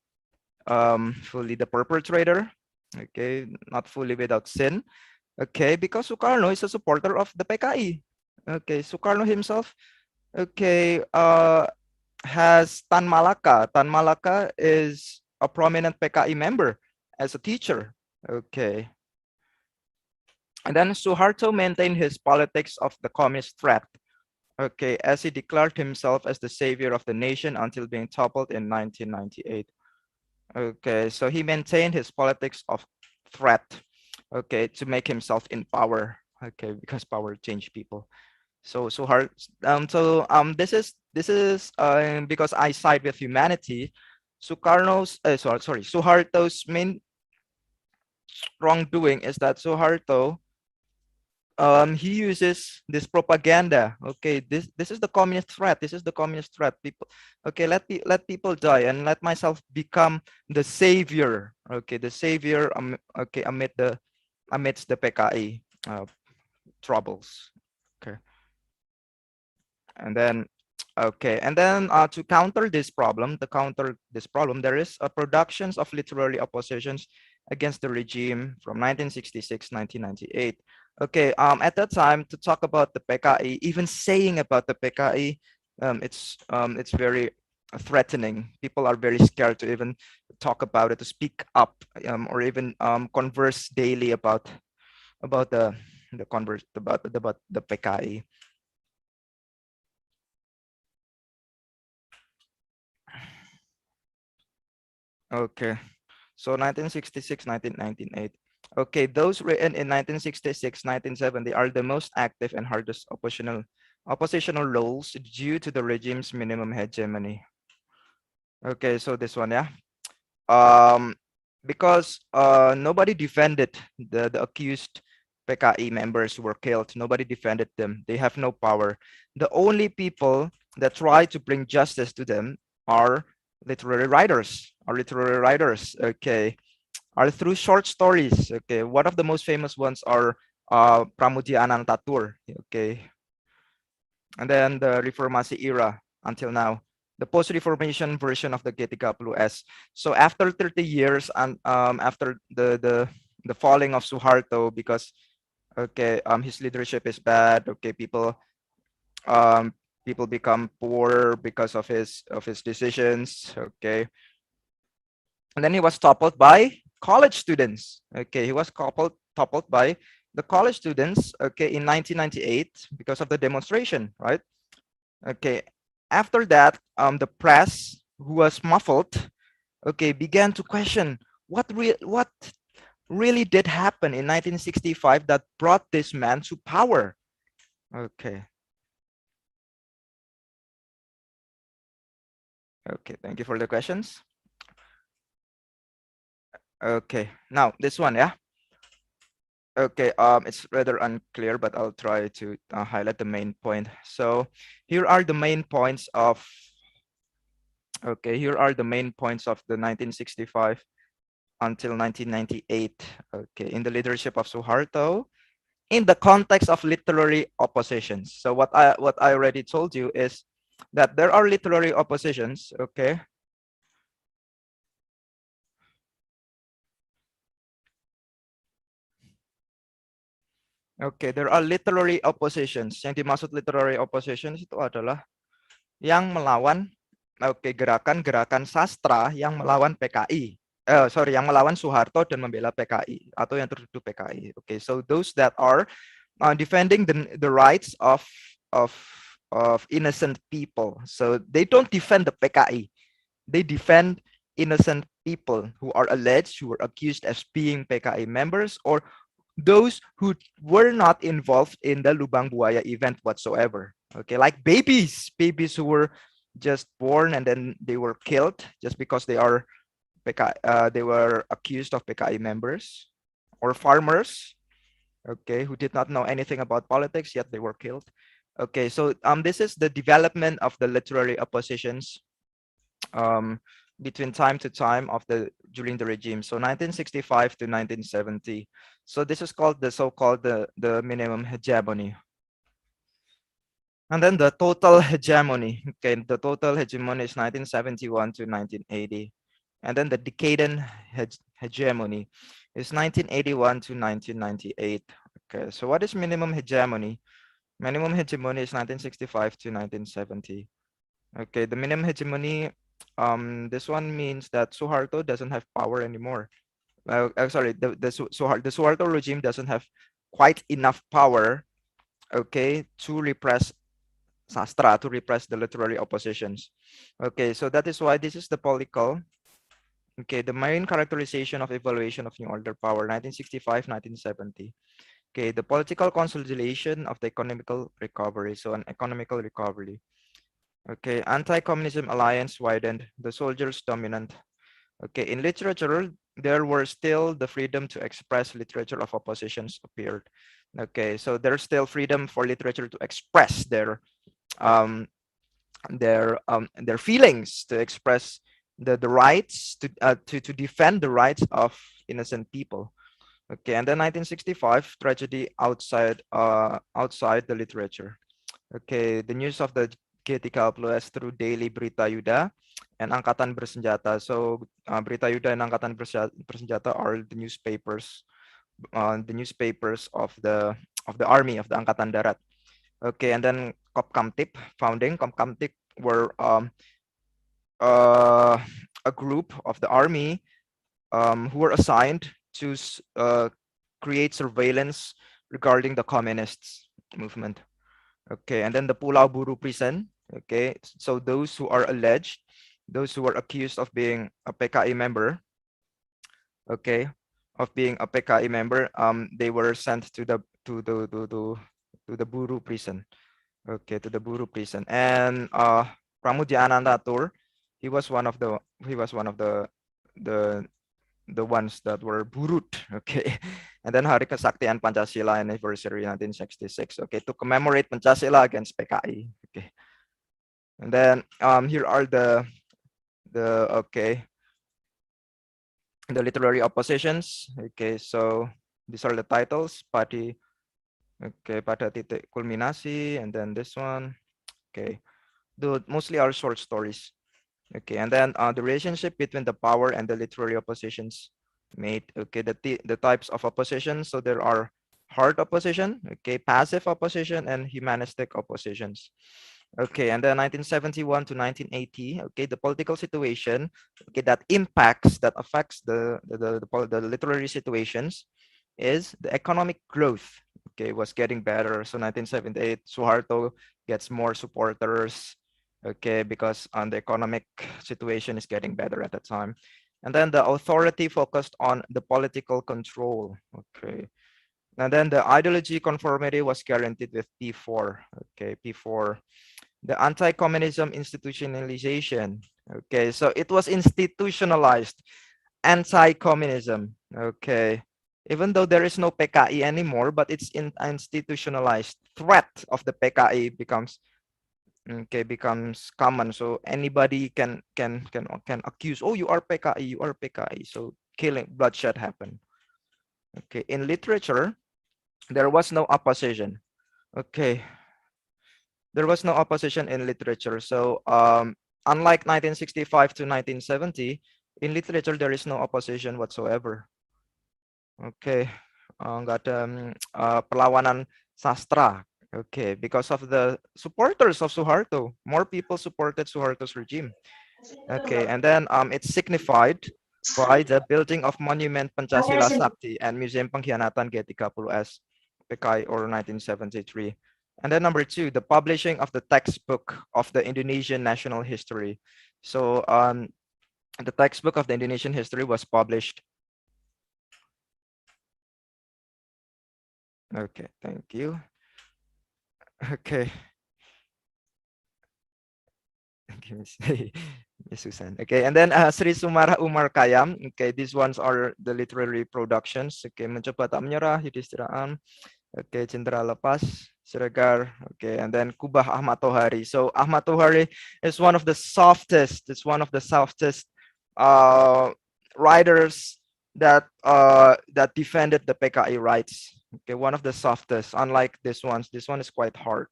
the perpetrator. Okay, not fully without sin. Okay, because Sukarno is a supporter of the PKI. Okay, Sukarno himself, okay, has Tan Malaka. Tan Malaka is a prominent PKI member as a teacher. Okay. And then Suharto maintained his politics of the communist threat. Okay, as he declared himself as the savior of the nation until being toppled in 1998. Okay, so he maintained his politics of threat, okay, to make himself in power. Okay, because power changed people. So hard. This is because I side with humanity. Suharto's main wrongdoing is that Suharto he uses this propaganda. Okay, this is the communist threat. This is the communist threat. People, okay, let people die and let myself become the savior. Okay, the savior. Okay, amidst the PKI troubles. Okay, and then to counter this problem, there is a productions of literary oppositions against the regime from 1966, 1998. Okay, at that time, to talk about the PKI, even saying about the PKI, it's very threatening. People are very scared to even talk about it, to speak up, or even converse daily about the PKI. Okay, so 1966, 1998. Okay, those written in 1966, 1970 are the most active and hardest oppositional roles due to the regime's minimum hegemony. Okay, so this one, yeah. Because nobody defended the accused PKI members who were killed. Nobody defended them. They have no power. The only people that try to bring justice to them are literary writers. Okay, are through short stories. Okay, one of the most famous ones are Pramudia Anantatur. Okay, and then the Reformasi era until now, the post-Reformation version of the Getigaplu-S. So after 30 years and after the falling of Suharto, because okay, his leadership is bad. Okay, people become poor because of his decisions. Okay, and then he was toppled by college students. Okay, he was toppled by the college students. Okay, in 1998 because of the demonstration, right? Okay, after that, the press, who was muffled, okay, began to question what really did happen in 1965 that brought this man to power. Okay. Okay, thank you for the questions. Okay, now this one, yeah. Okay, it's rather unclear, but I'll try to highlight the main point. So here are the main points of, okay, here are the main points of the 1965 until 1998, okay, in the leadership of Suharto, in the context of literary oppositions. So what I already told you is that there are literary oppositions, okay. Okay, there are literary oppositions. Yang dimaksud literary oppositions itu adalah yang melawan, okay, gerakan-gerakan sastra yang melawan PKI. Yang melawan Soeharto dan membela PKI atau yang tertuduh PKI. Okay, so those that are defending the rights of innocent people. So they don't defend the PKI. They defend innocent people who are alleged, who were accused as being PKI members, or those who were not involved in the Lubang Buaya event whatsoever. Okay, like babies who were just born and then they were killed just because they are they were accused of PKI members, or farmers, okay, who did not know anything about politics, yet they were killed. Okay, so this is the development of the literary oppositions between time to time of the during the regime. So 1965 to 1970. So this is called the so-called the minimum hegemony. And then the total hegemony. Okay, the total hegemony is 1971 to 1980. And then the decadent hegemony is 1981 to 1998. Okay, so what is minimum hegemony? Minimum hegemony is 1965 to 1970. Okay, the minimum hegemony, this one means that Suharto doesn't have power anymore. Sorry, the Suharto regime doesn't have quite enough power, okay, to repress sastra, to repress the literary oppositions. Okay, so that is why this is the political. Okay, the main characterization of evaluation of New Order power, 1965, 1970. Okay, the political consolidation of the economical recovery, so an economical recovery. Okay, anti-communism alliance widened, the soldiers dominant. Okay, in literature, there were still the freedom to express literature of oppositions appeared. Okay, so there's still freedom for literature to express um, their feelings, to express the rights to defend the rights of innocent people. Okay, and then 1965 tragedy outside the literature. Okay, the news of the G30 through daily Berita Yuda and Angkatan Bersenjata. So Berita Yuda and Angkatan Bersenjata are the newspapers of the army of the Angkatan Darat. Okay, and then Kopkamtip founding. Kopkamtip were a group of the army who were assigned to create surveillance regarding the communists movement. Okay, and then the Pulau Buru prison. Okay, so those who are alleged, those who are accused of being a PKI member, okay, of being a PKI member, they were sent to the Buru prison. Okay, to the Buru prison. And Pramudia Anandatur, he was one of the the the ones that were burut. Okay, and then Hari Kesaktian Pancasila anniversary 1966. Okay, to commemorate Pancasila against PKI. Okay, and then here are the okay, the literary oppositions. Okay, so these are the titles. Party. Okay, pada titik kulminasi, and then this one. Okay, mostly are short stories. Okay, and then the relationship between the power and the literary oppositions made. Okay, the types of opposition. So there are hard opposition, okay, passive opposition, and humanistic oppositions. Okay, and then 1971 to 1980. Okay, the political situation. Okay, that affects the literary situations is the economic growth. Okay, was getting better. So 1978, Suharto gets more supporters. Okay, because the economic situation is getting better at the time. And then the authority focused on the political control. Okay, and then the ideology conformity was guaranteed with P4. Okay, P4. The anti-communism institutionalization. Okay, so it was institutionalized, anti-communism. Okay, even though there is no PKI anymore, but it's institutionalized. Threat of the PKI becomes common. So anybody can accuse, oh, you are PKI, you are PKI. So killing, bloodshed happened. Okay, in literature, there was no opposition. Okay, there was no opposition in literature. So unlike 1965 to 1970, in literature there is no opposition whatsoever. Okay, nggak ada perlawanan sastra. Okay, because of the supporters of Suharto, more people supported Suharto's regime. Okay, and then it's signified by the building of Monument Pancasila Sakti and Museum Pengkhianatan G30S PKI or 1973. And then number two, the publishing of the textbook of the Indonesian national history. So the textbook of the Indonesian history was published. Okay, thank you. Okay. Okay, Miss Susan. Okay, and then Sri Sumara Umar Kayam. Okay, these ones are the literary productions. Okay, Mencoba Tak Menyerah, Yudhistiraan. Okay, Cendera Lepas, Siregar. Okay, and then Kubah Ahmad Tohari. So Ahmad Tohari is one of the softest. It's one of the softest writers that defended the PKI rights. Okay, one of the softest. Unlike this ones, this one is quite hard.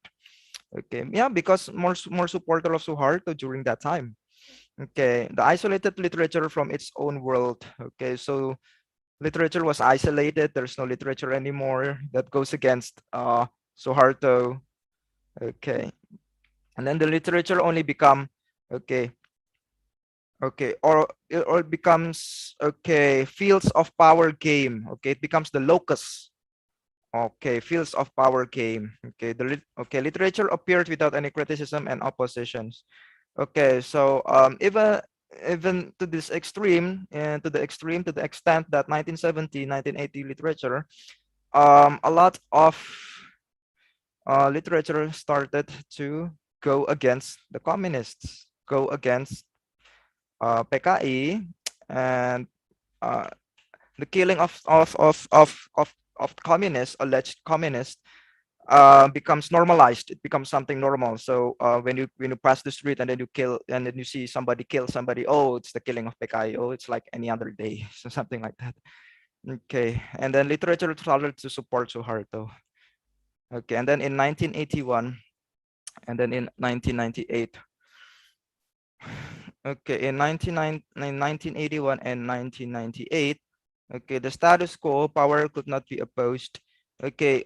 Okay, yeah, because more supporter of Suharto during that time. Okay, the isolated literature from its own world. Okay, so literature was isolated. There's no literature anymore that goes against Suharto. Okay, and then the literature only become okay, or it becomes fields of power game. Okay, it becomes the locus. Okay, fields of power game. Okay, literature appeared without any criticism and oppositions. Okay, so even to this extreme, and to the extent that 1970, 1980 literature, a lot of literature started to go against the communists, go against PKI, and the killing of communists, alleged communists, becomes normalized. It becomes something normal. So when you pass the street and then you kill, and then you see somebody kill somebody, oh, it's the killing of PKI. Oh, it's like any other day. So something like that. Okay, and then literature started to support Suharto. Okay, and then in 1981, and then in 1998. Okay, in 1981 and 1998, okay, the status quo, power could not be opposed. Okay,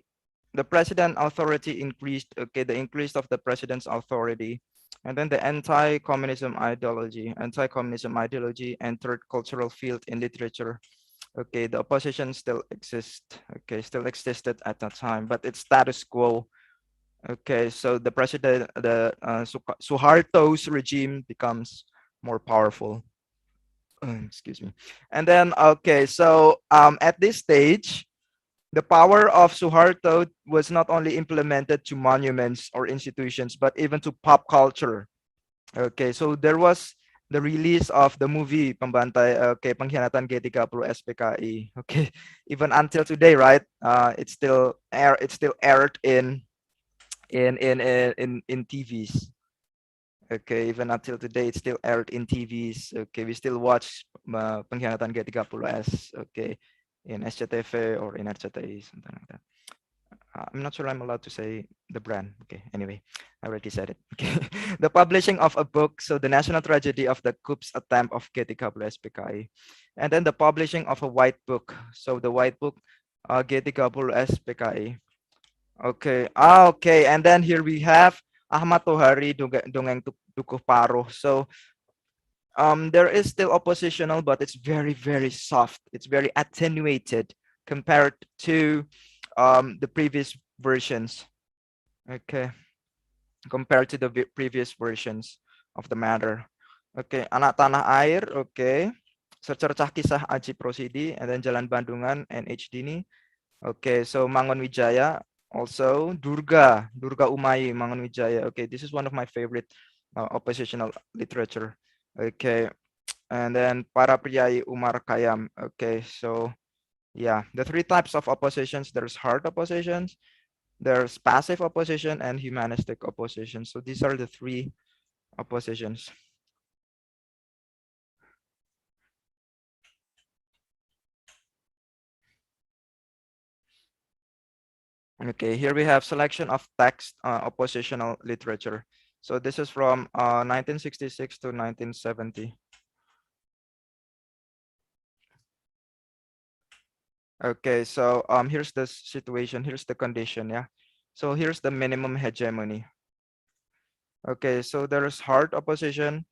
the president authority increased. Okay, the increase of the president's authority, and then the anti-communism ideology entered cultural field in literature. Okay, the opposition still existed at that time, but it's status quo. Okay, so the Suharto's regime becomes more powerful. Excuse me. And then, okay, so at this stage, the power of Suharto was not only implemented to monuments or institutions, but even to pop culture. Okay, so there was the release of the movie Pembantay, okay, Pengkhianatan G30 SPKI. Okay, even until today, right? It's still aired in TVs. Okay, even until today, it's still aired in TVs. Okay, we still watch Pengkhianatan G30S. Okay, in SCTV or in RCTI, something like that. I'm not sure I'm allowed to say the brand. Okay, anyway, I already said it. Okay, the publishing of a book, so the national tragedy of the coup's attempt of G30 SPKI, and then the publishing of a white book. So the white book, G30 SPKI. Okay, okay, and then here we have Ahmad Tohari Dongeng Dukuh Paro. So there is still oppositional, but it's very, very soft. It's very attenuated compared to the previous versions. Okay, compared to the previous versions of the matter. Okay, Anak Tanah Air. Okay, Secercah Kisah Aji Prosidi, and then Jalan Bandungan and H. Dini. Okay, so Mangun Wijaya, also Durga Umayi, Mangun Wijaya. Okay, this is one of my favorite oppositional literature. Okay, and then Para Priyai Umar Kayam. Okay, so yeah, the three types of oppositions. There's hard oppositions, there's passive opposition, and humanistic opposition. So these are the three oppositions. Okay, here we have selection of text oppositional literature. So this is from 1966 to 1970. Okay, so here's the situation, here's the condition, yeah. So here's the minimum hegemony. Okay, so there is hard opposition,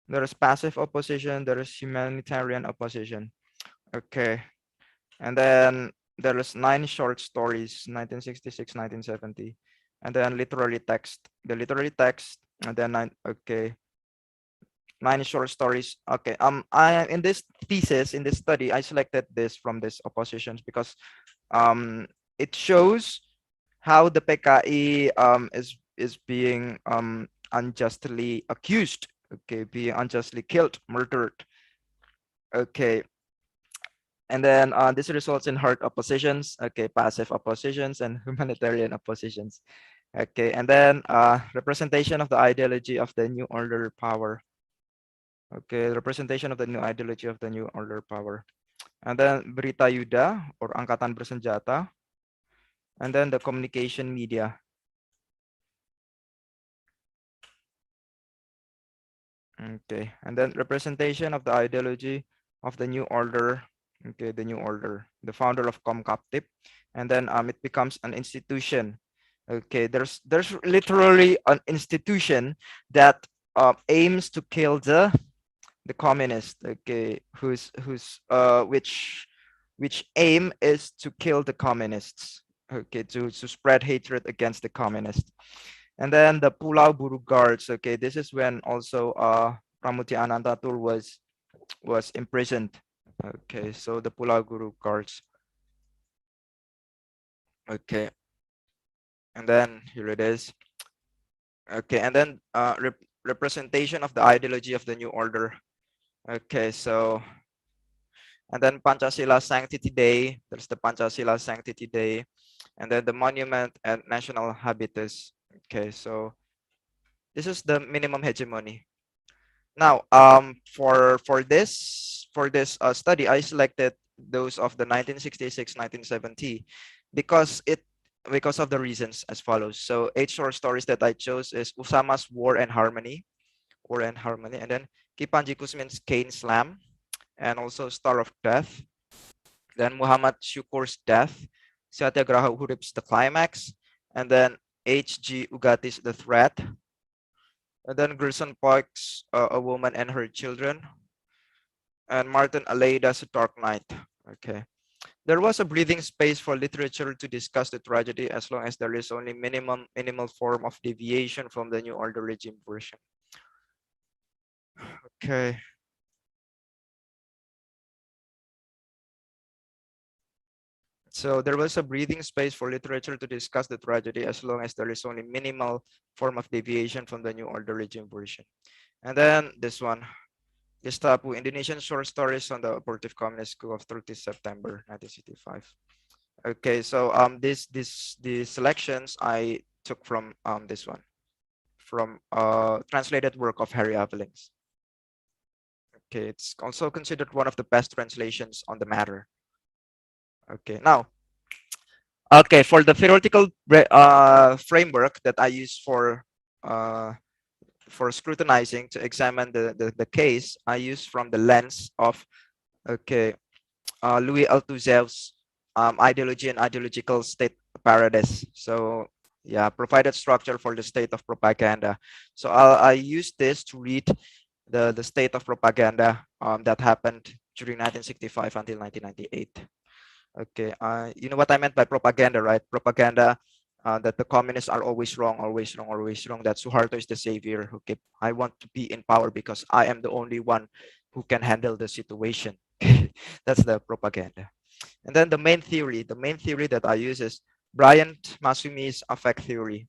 there is passive opposition, there is humanitarian opposition. Okay, and then there is 9 short stories, 1966, 1970, and then literary text. The literary text, and then 9 short stories. Okay, I in this thesis, in this study, I selected this from this oppositions because it shows how the PKI is being unjustly accused Okay, being unjustly killed, murdered. Okay, and then this results in hard oppositions, okay, passive oppositions, and humanitarian oppositions. Okay, and then representation of the ideology of the new order power. Okay, representation of the new ideology of the new order power. And then berita yuda or angkatan bersenjata. And then the communication media. Okay, and then representation of the ideology of the new order. Okay, the new order, the founder of Comcaptip, and then it becomes an institution. Okay, there's literally an institution that aims to kill the communist. Okay, which aim is to kill the communists. Okay, to spread hatred against the communists. And then the Pulau Buru Guards. Okay, this is when also Pramuti Anantatur was imprisoned. Okay, so the Pulau Buru Guards. Okay, and then here it is. Okay, and then representation of the ideology of the new order. Okay, so and then Pancasila Sanctity Day. There's the Pancasila Sanctity Day, and then the monument and national habitus. Okay, so this is the minimum hegemony. Now, for this study, I selected those of the 1966-1970 because of the reasons as follows. So 8 short stories that I chose is Usama's War and Harmony, and then Kipanji Kusmin's Cane Slam, and also Star of Death. Then Muhammad Syukur's Death, Satyagraha Urip's The Climax, and then H.G. Ugati's The Threat, and then Gerson Park's A Woman and Her Children, and Martin Aleida's Dark Knight. Okay. There was a breathing space for literature to discuss the tragedy as long as there is only minimal form of deviation from the New Order regime version. Okay. So there was a breathing space for literature to discuss the tragedy as long as there is only minimal form of deviation from the New Order regime version. And then this one, Gestapo, Indonesian short stories on the abortive communist coup of 30 September 1965. Okay, so these selections I took from this one, from translated work of Harry Avelings. Okay, it's also considered one of the best translations on the matter. Okay, now, okay, for the theoretical framework that I use for scrutinizing to examine the case, I use from the lens of, okay, Louis Althusser's ideology and ideological state apparatus. So yeah, provided structure for the state of propaganda. So I use this to read the state of propaganda that happened during 1965 until 1998. Okay, you know what I meant by propaganda, right? Propaganda that the communists are always wrong, always wrong, always wrong. That Suharto is the savior. Okay, I want to be in power because I am the only one who can handle the situation. That's the propaganda. And then the main theory that I use is Bryant Masumi's affect theory.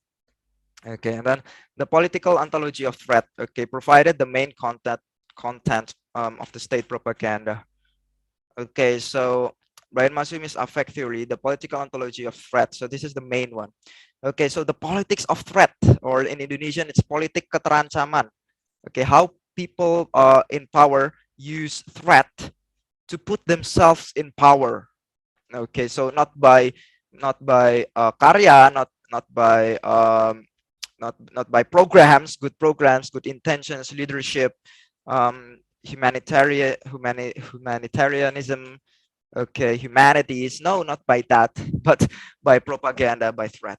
Okay, and then the political ontology of threat. Okay, provided the main content of the state propaganda. Okay, so Brian Masumi's affect theory, the political ontology of threat. So this is the main one. Okay, so the politics of threat, or in Indonesian, it's politik keterancaman. Okay, how people in power use threat to put themselves in power. Okay, so not by karya, not by programs, good intentions, leadership, humanitarianism, okay, humanities. No, not by that, but by propaganda, by threat.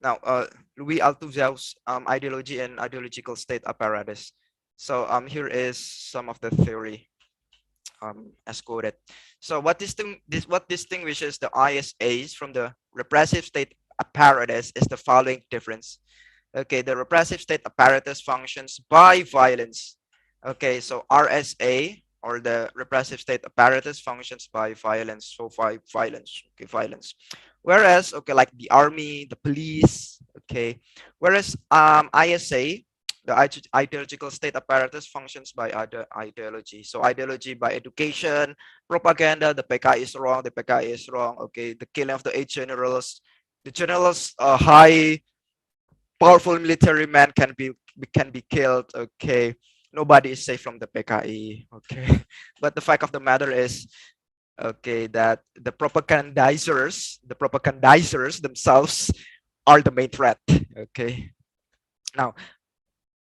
Now, Louis Althusser's ideology and ideological state apparatus. So here is some of the theory as quoted. So what distinguishes the ISAs from the repressive state apparatus is the following difference. Okay, the repressive state apparatus functions by violence. Okay, so RSA, or the repressive state apparatus, functions by violence. So by violence, okay, violence. Whereas, okay, like the army, the police, okay. Whereas ISA, the ideological state apparatus functions by other ideology. So ideology by education, propaganda, the PKI is wrong, the PKI is wrong, okay. The killing of the 8 generals, the generals, high, powerful military man can be killed, okay. Nobody is safe from the PKI, okay. But the fact of the matter is, okay, that the propagandizers themselves are the main threat, okay. Now,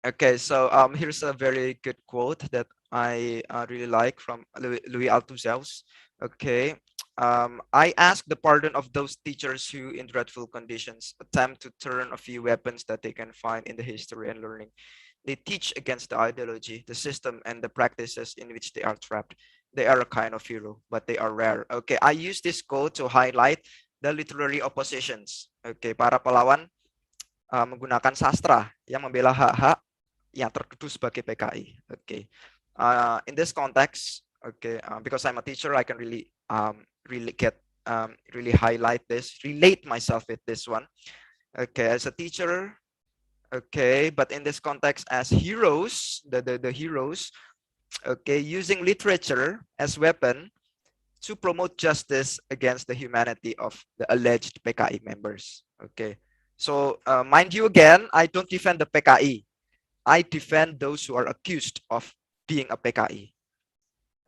okay, so here's a very good quote that I really like from Louis Althusser's. Okay, I ask the pardon of those teachers who, in dreadful conditions, attempt to turn a few weapons that they can find in the history and learning. They teach against the ideology, the system, and the practices in which they are trapped. They are a kind of hero, but they are rare. Okay, I use this quote to highlight the literary oppositions. Okay, para pahlawan menggunakan sastra yang membela hak-hak yang tertuduh sebagai PKI. Okay, in this context, okay, because I'm a teacher, I can really really highlight this, relate myself with this one. Okay, as a teacher, okay, but in this context as heroes, the heroes, okay, using literature as weapon to promote justice against the humanity of the alleged PKI members. Okay, so mind you again, I don't defend the PKI. I defend those who are accused of being a PKI.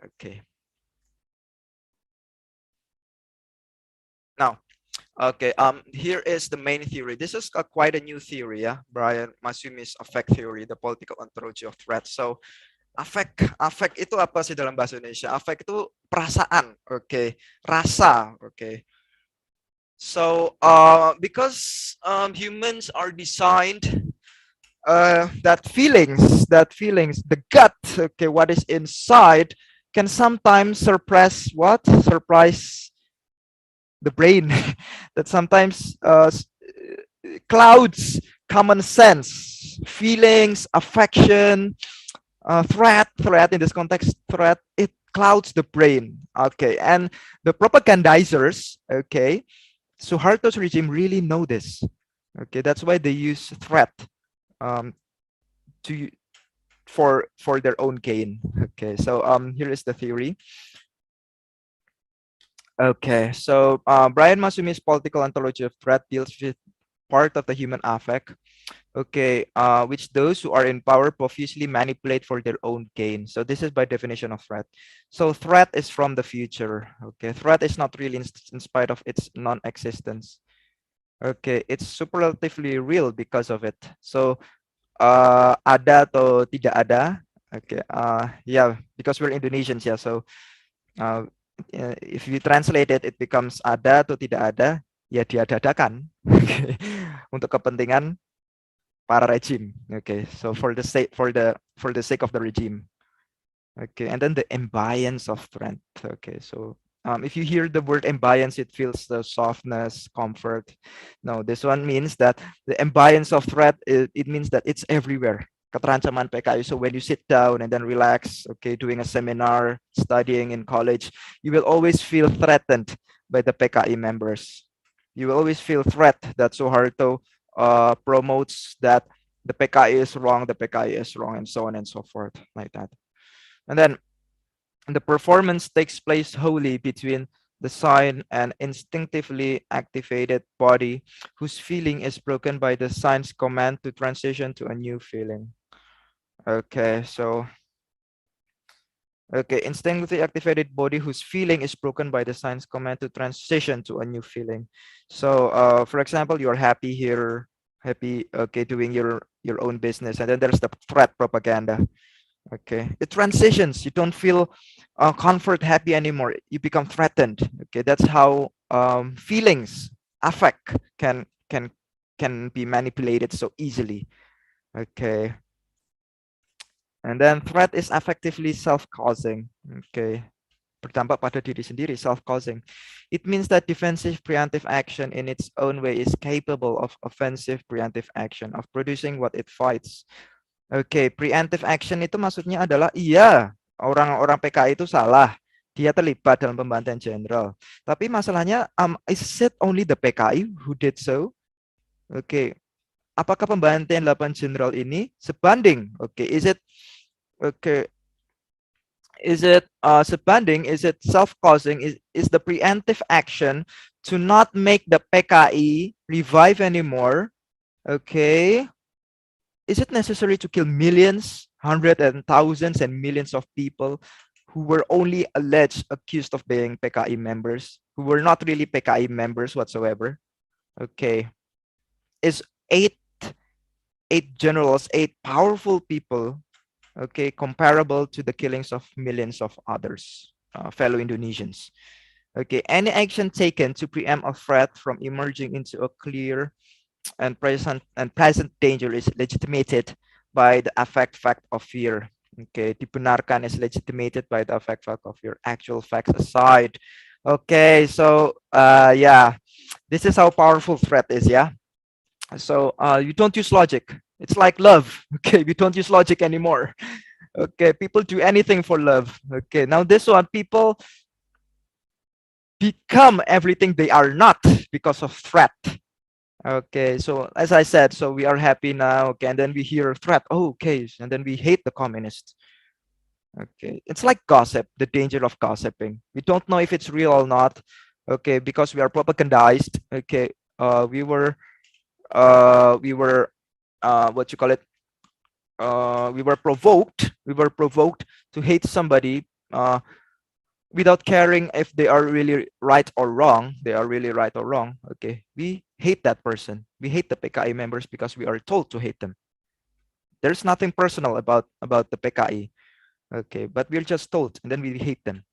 Okay. Now, okay, here is the main theory. This is quite a new theory, yeah. Brian Masumi's affect theory, the political ontology of threat. So, affect itu apa sih dalam bahasa Indonesia? Affect itu perasaan, okay, rasa, okay. So, because humans are designed that feelings, the gut, okay, what is inside can sometimes surprise the brain. That sometimes clouds common sense, feelings, affection, threat in this context, it clouds the brain. Okay, and the propagandizers, okay, Suharto's regime really know this. Okay, that's why they use threat for their own gain. Okay, so here is the theory. Okay, so Brian Masumi's political ontology of threat deals with part of the human affect, okay, which those who are in power profusely manipulate for their own gain. So this is by definition of threat. So threat is from the future. Okay, threat is not really in spite of its non-existence. Okay, it's superlatively real because of it. So ada atau tidak ada. Okay, yeah, because we're Indonesians, yeah. So if you translate it, it becomes ada atau tidak ada, ya diadakan. Okay. Untuk kepentingan para rejim. Okay, so for the sake of the regime. Okay, and then the ambience of threat. Okay, so if you hear the word ambience, it feels the softness, comfort. No, this one means that the ambience of threat, it means that it's everywhere. Keterancaman PKI. So when you sit down and then relax, okay, doing a seminar, studying in college, you will always feel threatened by the PKI members. You will always feel threat that Suharto promotes that the PKI is wrong, and so on and so forth, like that. And then the performance takes place wholly between the sign and instinctively activated body whose feeling is broken by the sign's command to transition to a new feeling. Okay, so instinctively activated body whose feeling is broken by the sign's command to transition to a new feeling. So for example, you're happy here, okay, doing your own business, and then there's the threat propaganda. Okay, it transitions. You don't feel comfort, happy anymore. You become threatened. Okay, that's how feelings, affect can be manipulated so easily. Okay, and then threat is effectively self-causing. Okay, berdampak pada diri sendiri, self-causing. It means that defensive preemptive action in its own way is capable of offensive preemptive action, of producing what it fights. Okay, preemptive action itu maksudnya adalah iya, orang-orang PKI itu salah. Dia terlibat dalam pembantaian jenderal. Tapi masalahnya, is it only the PKI who did so? Oke, apakah pembantaian 8 jenderal ini sebanding? Oke, is it sebanding? Is it self-causing? Is the preemptive action to not make the PKI revive anymore? Okay, is it necessary to kill millions, hundreds and thousands and millions of people who were only accused of being PKI members, who were not really PKI members whatsoever? Okay, is eight generals, 8 powerful people, okay, comparable to the killings of millions of others, fellow Indonesians? Okay, any action taken to preempt a threat from emerging into a clear and present danger is legitimated by the affect fact of fear. Okay, dibenarkan is legitimated by the affect fact of fear. Actual facts aside. Okay, so yeah, this is how powerful threat is. Yeah, so you don't use logic. It's like love. Okay, we don't use logic anymore. Okay, people do anything for love. Okay, now this one, people become everything they are not because of threat. Okay, so as I said, so we are happy now. Okay, and then we hear a threat. Oh, okay, and then we hate the communists. Okay, it's like gossip, the danger of gossiping. We don't know if it's real or not. Okay, because we are propagandized. Okay, we were what you call it? We were provoked. We were provoked to hate somebody. Without caring if they are really right or wrong, okay, we hate that person. We hate the PKI members because we are told to hate them. There's nothing personal about the PKI, okay, but we're just told, and then we hate them.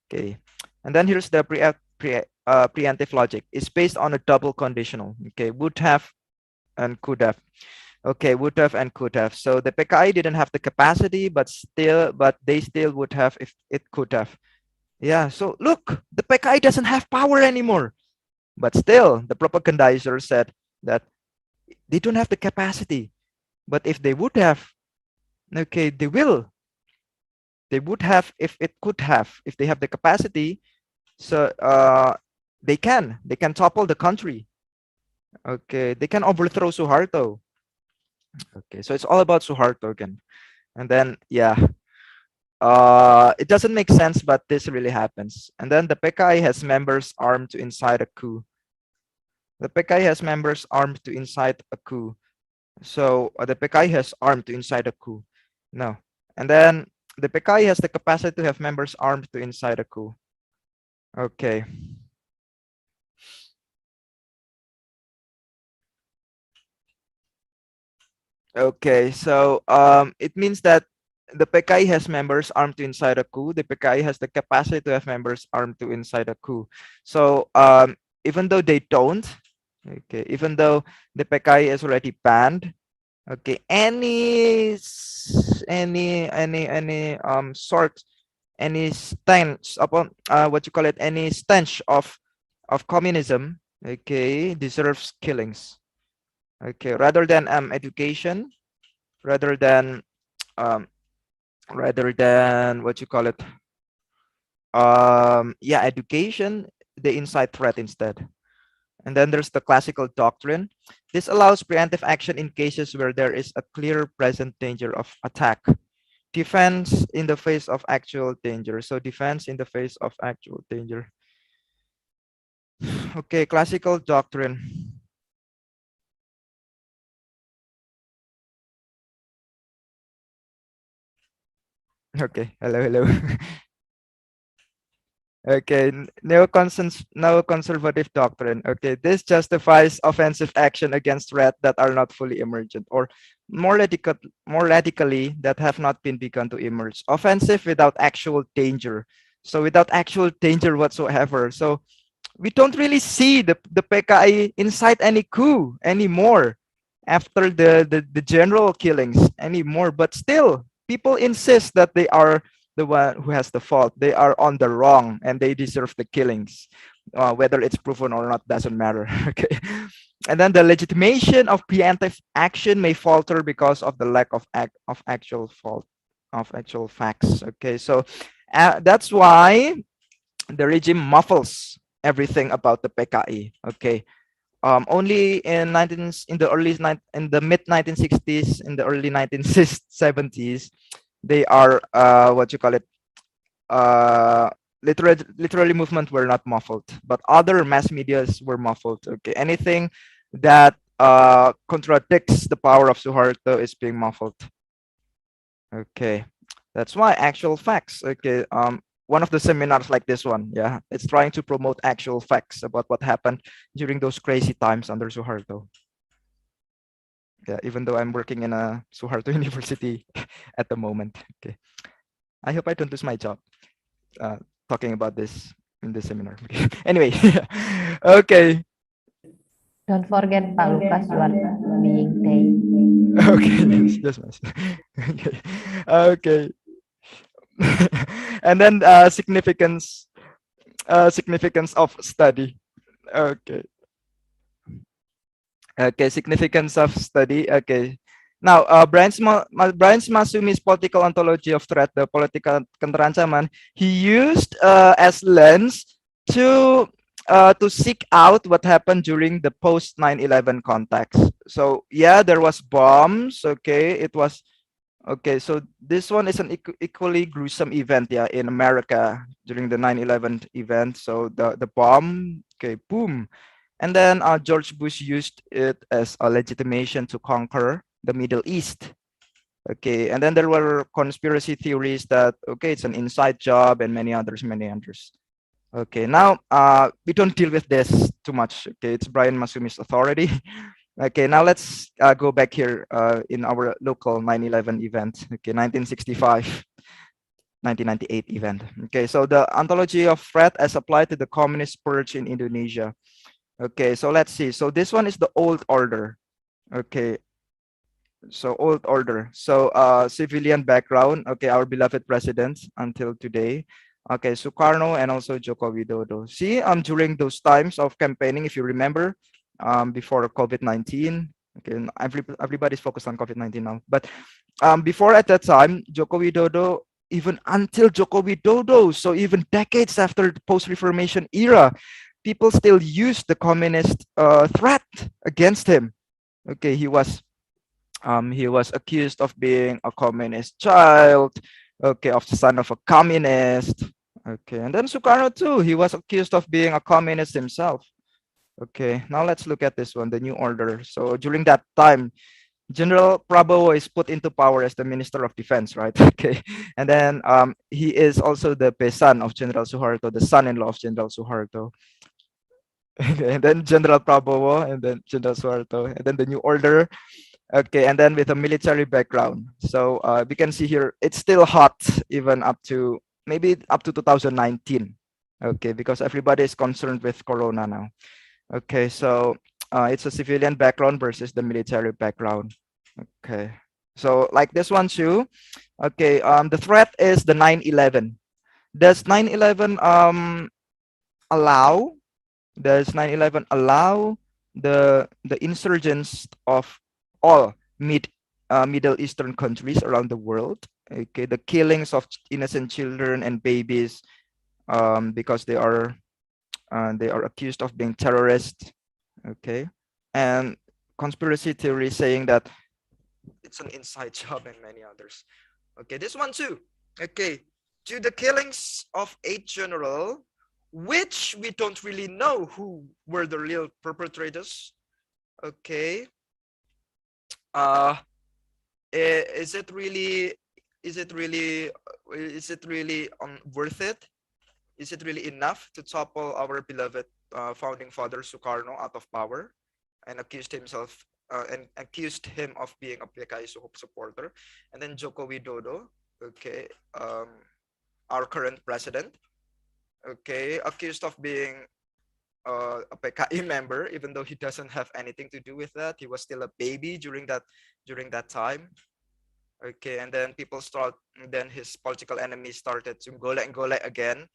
Okay, and then here's the preemptive logic. It's based on a double conditional. Okay, would have and could have. Okay, would have and could have. So the PKI didn't have the capacity, but they still would have if it could have. Yeah, so look, the PKI doesn't have power anymore. But still, the propagandizer said that they don't have the capacity. But if they would have, okay, they will. They would have if it could have. If they have the capacity, so they can topple the country. Okay, they can overthrow Suharto. Okay, so it's all about Suharto again. And then, yeah. It doesn't make sense, but this really happens. And then the PKI has members armed to incite a coup. The PKI has members armed to incite a coup. So the PKI has armed to incite a coup. No. And then the PKI has the capacity to have members armed to incite a coup. Okay. Okay, so it means that the PKI has members armed to incite a coup. The PKI has the capacity to have members armed to incite a coup. So even though they don't, okay, even though the PKI is already banned, okay, any sort, any stench upon what you call it, any stench of communism, okay, deserves killings. Okay, rather than education, rather than what you call it, yeah, education, they incite threat instead. And then there's the classical doctrine. This allows preemptive action in cases where there is a clear present danger of attack. Defense in the face of actual danger. So defense in the face of actual danger. Okay, classical doctrine. Okay, hello. Okay, neoconservative doctrine. Okay, this justifies offensive action against threats that are not fully emergent, or more radically, that have not been begun to emerge. Offensive without actual danger. So without actual danger whatsoever. So we don't really see the PKI incite any coup anymore after the general killings anymore. But still, people insist that they are the one who has the fault. They are on the wrong and they deserve the killings. Whether it's proven or not doesn't matter. Okay. And then the legitimation of preemptive action may falter because of the lack of actual fault, of actual facts. Okay, so That's why the regime muffles everything about the PKI. Okay. Only in in the mid 1960s, in the early 1970s, they are what you call it, literally movement were not muffled, but other mass medias were muffled. Okay, anything that contradicts the power of Suharto is being muffled. Okay, that's why actual facts. Okay, one of the seminars like this one, yeah, it's trying to promote actual facts about what happened during those crazy times under Suharto. Yeah, even though I'm working in a Suharto University at the moment. Okay, I hope I don't lose my job talking about this in this seminar. Anyway, okay. Don't forget Pak Lukas, you are being paid. Okay, yes, yes. Okay, okay. And then significance of study. Okay. Okay, significance of study. Okay. Now, Brian Masumi's political ontology of threat, the political keterancaman, he used as lens to seek out what happened during the post 9/11 context. So yeah, there was bombs. Okay, it was okay. So this one is an equally gruesome event, yeah, in America during the 9/11 event. So the bomb, okay, boom. And then George Bush used it as a legitimation to conquer the Middle East. Okay, and then there were conspiracy theories that, okay, it's an inside job and many others, many others. Okay, now we don't deal with this too much. Okay, it's Brian Masumi's authority. Okay, now let's go back here in our local 9/11 event. Okay, 1965. 1998 event. Okay, so the ontology of threat as applied to the communist purge in Indonesia. Okay, so let's see. So this one is the old order. Okay, so old order. So civilian background. Okay, our beloved president until today. Okay, Sukarno and also Joko Widodo. See, during those times of campaigning, if you remember, before COVID-19. Okay, and everybody's focused on COVID-19 now. But before at that time, Joko Widodo, even until Joko Widodo, so even decades after the post-Reformation era, people still use the communist threat against him. Okay, he was accused of being a communist child. Okay, of the son of a communist. Okay, and then Sukarno too. He was accused of being a communist himself. Okay, now let's look at this one, the new order. So during that time, General Prabowo is put into power as the Minister of Defense, right? Okay, and then he is also the pesan of General Suharto, the son-in-law of General Suharto. Okay, and then General Prabowo, and then General Suharto, and then the new order. Okay, and then with a military background. So we can see here, it's still hot even up to maybe up to 2019. Okay, because everybody is concerned with Corona now. Okay, so it's a civilian background versus the military background. Okay, so like this one too. Okay, the threat is the 9/11. Does 9/11 allow? Does 9/11 allow the insurgents of all Middle Eastern countries around the world? Okay, the killings of innocent children and babies because they are accused of being terrorists. Okay, and conspiracy theory saying that it's an inside job and many others. Okay, this one too. Okay, to the killings of 8 generals, which we don't really know who were the real perpetrators. Okay, is it really worth it? Is it really enough to topple our beloved founding father Sukarno out of power and accused him of being a PKI supporter? And then Joko Widodo, okay, our current president, okay, accused of being a PKI member, even though he doesn't have anything to do with that. He was still a baby during that time. Okay, and then then his political enemies started to golek again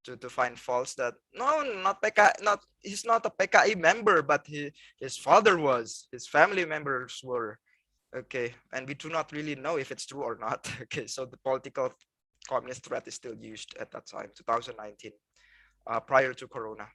to find faults that no, not PKI, he's not a PKI member, but his father was, his family members were. Okay, and we do not really know if it's true or not. Okay, so the political communist threat is still used at that time, 2019, prior to Corona.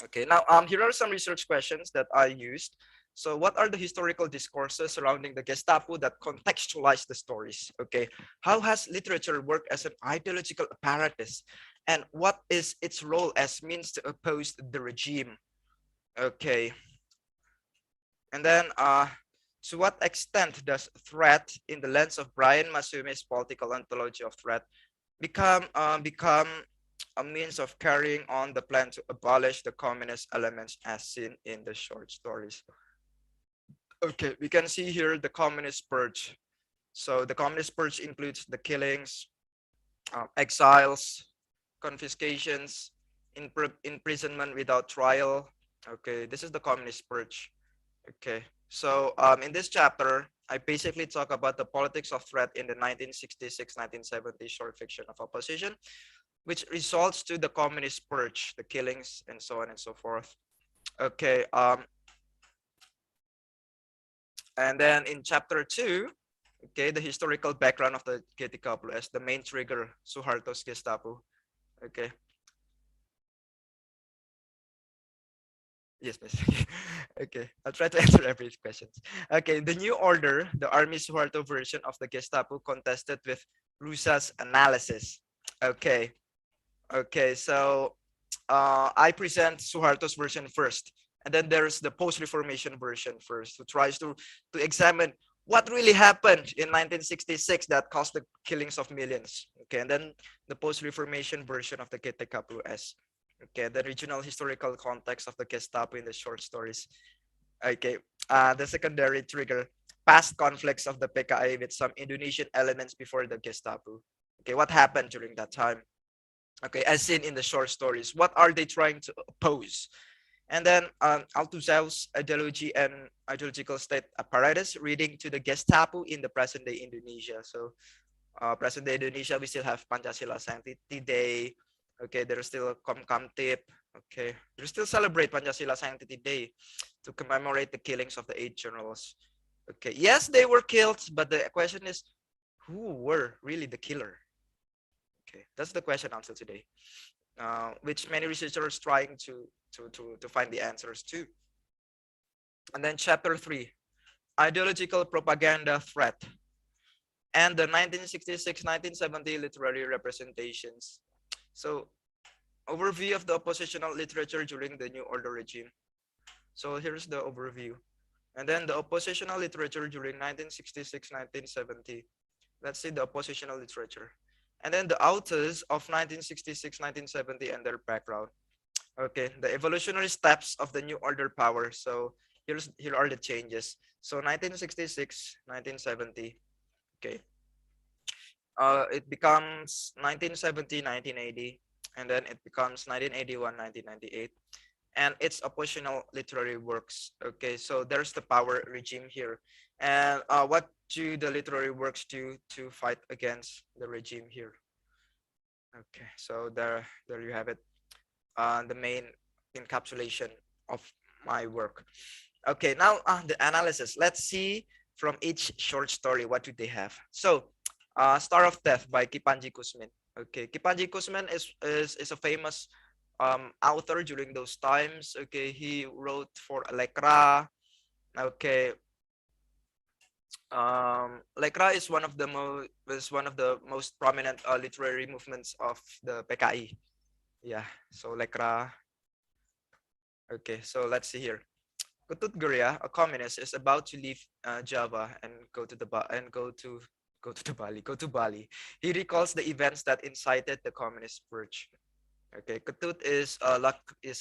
Okay, now here are some research questions that I used. So what are the historical discourses surrounding the Gestapo that contextualize the stories? Okay, how has literature worked as an ideological apparatus? And what is its role as means to oppose the regime? Okay, and then to what extent does threat in the lens of Brian Masumi's political ontology of threat become a means of carrying on the plan to abolish the communist elements as seen in the short stories? Okay, we can see here the communist purge. So the communist purge includes the killings, exiles, confiscations, imprisonment without trial. Okay, this is the communist purge. Okay, so in this chapter, I basically talk about the politics of threat in the 1966-1970 short fiction of opposition, which results to the communist purge, the killings, and so on and so forth. Okay, and then in chapter 2, okay, the historical background of the GTKPL as the main trigger, Suharto's Gestapo. Okay. Yes, miss. Okay, I'll try to answer every question. Okay, the new order, the Army Suharto version of the Gestapo contested with Rusa's analysis. Okay, okay, so I present Suharto's version first, and then there's the post-Reformation version first, who tries to examine what really happened in 1966 that caused the killings of millions. Okay, and then the post-Reformation version of the GTKPS. Okay, the regional historical context of the Gestapo in the short stories. Okay, the secondary trigger, past conflicts of the PKI with some Indonesian elements before the Gestapo. Okay, what happened during that time? Okay, as seen in the short stories, what are they trying to oppose? And then Althusser's ideology and ideological state apparatus reading to the Gestapo in the present day Indonesia. So present day Indonesia, we still have Pancasila Sanctity Day. Okay, there's still Komkamtip. Okay, they still celebrate Pancasila Sanctity Day to commemorate the killings of the 8 generals. Okay, yes, they were killed, but the question is, who were really the killer? Okay, that's the question until today, which many researchers trying to find the answers to. And then chapter 3, ideological propaganda threat, and the 1966-1970 literary representations. So overview of the oppositional literature during the New Order regime. So here's the overview. And then the oppositional literature during 1966-1970. Let's see the oppositional literature. And then the authors of 1966-1970 and their background. Okay, the evolutionary steps of the New Order power. So here are the changes. So 1966, 1970. Okay. It becomes 1970, 1980, and then it becomes 1981, 1998, and it's oppositional literary works. Okay, so there's the power regime here, and what do the literary works do to fight against the regime here? Okay, so there you have it, the main encapsulation of my work. Okay, now the analysis. Let's see from each short story what do they have. So Star of Death by Kipanji Kusmin. Okay, Kipanji Kusmin is a famous author during those times. Okay, he wrote for Lekra. Okay, Lekra is one of the most prominent literary movements of the PKI. Yeah, so Lekra. Okay, so let's see here. Ketut Gurya, a communist, is about to leave Java and go to Bali. He recalls the events that incited the communist purge. Okay, Ketut is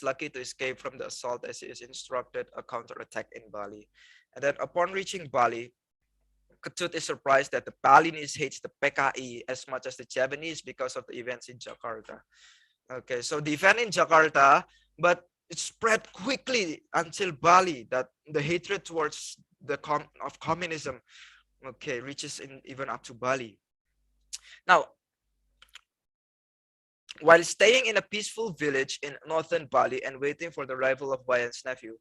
lucky to escape from the assault as he is instructed a counterattack in Bali. And then upon reaching Bali, Ketut is surprised that the Balinese hates the PKI as much as the Javanese because of the events in Jakarta. Okay, so the event in Jakarta, but it spread quickly until Bali, that the hatred towards the communism, okay, reaches even up to Bali. Now, while staying in a peaceful village in northern Bali and waiting for the arrival of Bayan's nephew,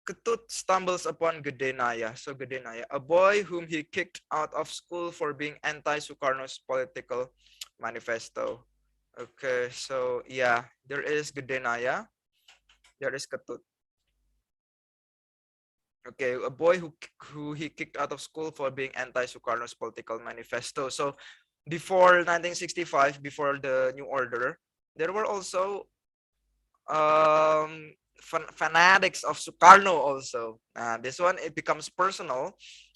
Ketut stumbles upon Gedenaya. So Gedenaya, a boy whom he kicked out of school for being anti-Sukarno's political manifesto. Okay, so yeah, there is Gedenaya, there is Ketut. Okay, a boy who he kicked out of school for being anti-Sukarno's political manifesto. So before 1965, before the new order, there were also fanatics of Sukarno also. This one, it becomes personal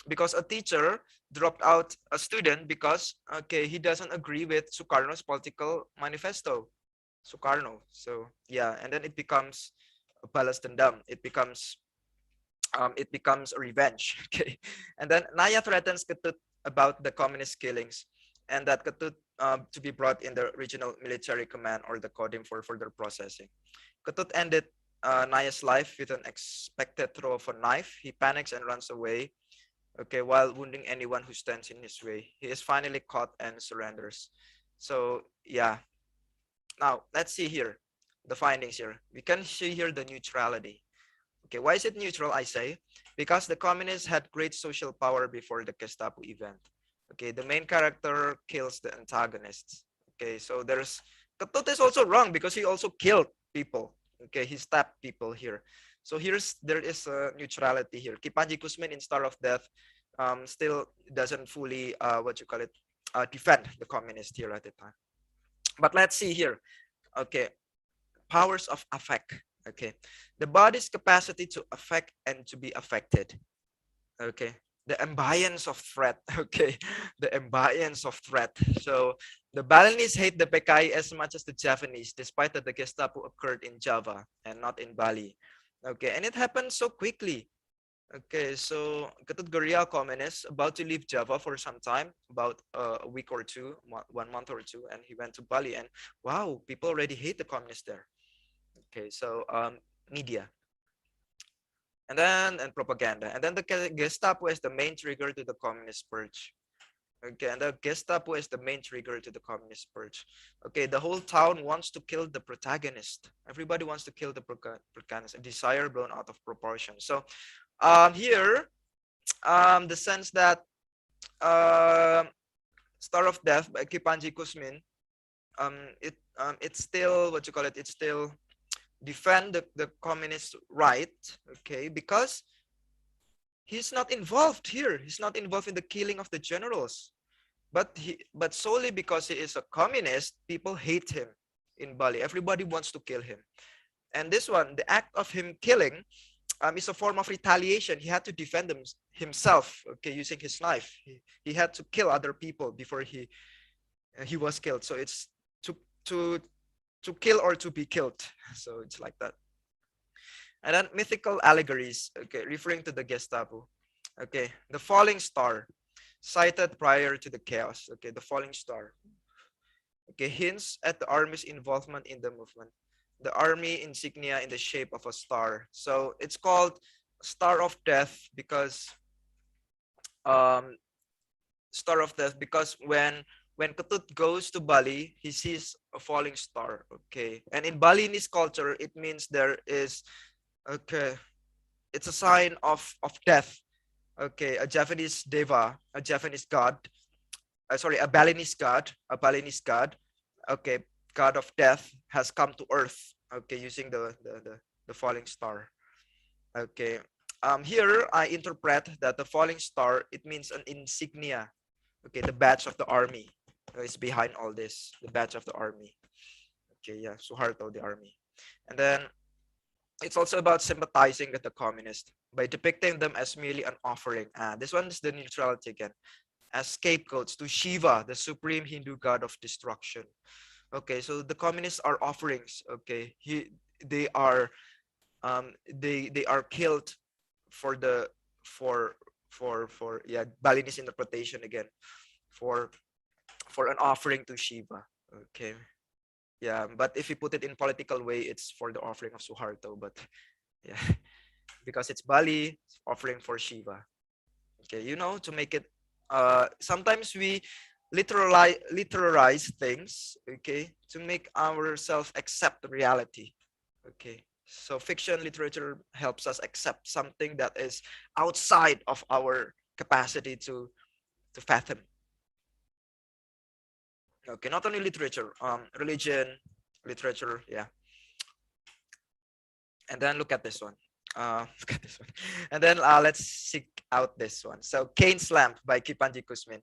because a teacher dropped out a student because he doesn't agree with Sukarno's political manifesto. Sukarno. So yeah, and then it becomes a balas dendam. It becomes a revenge. Okay, and then Naya threatens Ketut about the communist killings, and that Ketut to be brought in the regional military command or the Kodim for further processing. Ketut ended Naya's life with an expected throw of a knife. He panics and runs away, okay, while wounding anyone who stands in his way. He is finally caught and surrenders. So yeah, now let's see here the findings here. We can see here the neutrality. Okay, why is it neutral, I say? Because the communists had great social power before the Gestapo event. Okay, the main character kills the antagonists. Okay, so Ketut is also wrong because he also killed people. Okay, he stabbed people here. So there is a neutrality here. Kipanji Kusmin in Star of Death still doesn't fully defend the communists here at the time. But let's see here. Okay, powers of affect. Okay, the body's capacity to affect and to be affected. Okay, the ambience of threat. Okay, the ambience of threat. So the Balinese hate the PKI as much as the Javanese, despite that the Gestapo occurred in Java and not in Bali. Okay, and it happened so quickly. Okay, so Ketut guerrilla communists about to leave Java for some time, about a week or two, 1 month or two, and he went to Bali, and wow, people already hate the communists there. Okay, so media, and propaganda, and then the Gestapo is the main trigger to the communist purge. Okay, and the Gestapo is the main trigger to the communist purge. Okay, the whole town wants to kill the protagonist. Everybody wants to kill the protagonist. A desire blown out of proportion. So here, the sense that Star of Death by Kipanji Kusmin, it's still it's still defend the communist right, okay, because he's not involved here. He's not involved in the killing of the generals, but solely because he is a communist, people hate him in Bali. Everybody wants to kill him, and this one, the act of him killing, is a form of retaliation. He had to defend himself, okay, using his knife. He had to kill other people before he was killed. So it's to kill or to be killed. So it's like that. And then mythical allegories, okay, referring to the Gestapo. Okay, the falling star, sighted prior to the chaos. Okay, the falling star. Okay, hints at the army's involvement in the movement. The army insignia in the shape of a star. So it's called Star of Death because when Ketut goes to Bali, he sees a falling star. Okay, and in Balinese culture, it means there is, okay, it's a sign of death. Okay, a Javanese deva, a Javanese god, a Balinese god, okay, god of death has come to earth, okay, using the falling star. Okay, here I interpret that the falling star, it means an insignia. Okay, the badge of the army is behind all this, the badge of the army. Okay, yeah, Suharto, the army. And then it's also about sympathizing with the communists by depicting them as merely an offering. This one is the neutrality again, as scapegoats to Shiva, the supreme Hindu god of destruction. Okay, so the communists are offerings. Okay, they are killed for Balinese interpretation again, for an offering to Shiva. Okay, yeah, but if you put it in political way, it's for the offering of Suharto. But yeah, because it's Bali, it's offering for Shiva. Okay, to make it. Sometimes we literalize things. Okay, to make ourselves accept the reality. Okay, So fiction literature helps us accept something that is outside of our capacity to fathom. Okay, not only literature, religion, literature, yeah. And then look at this one. Look at this one. And then let's seek out this one. So Cain's Lamp by Kipanji Kusmin.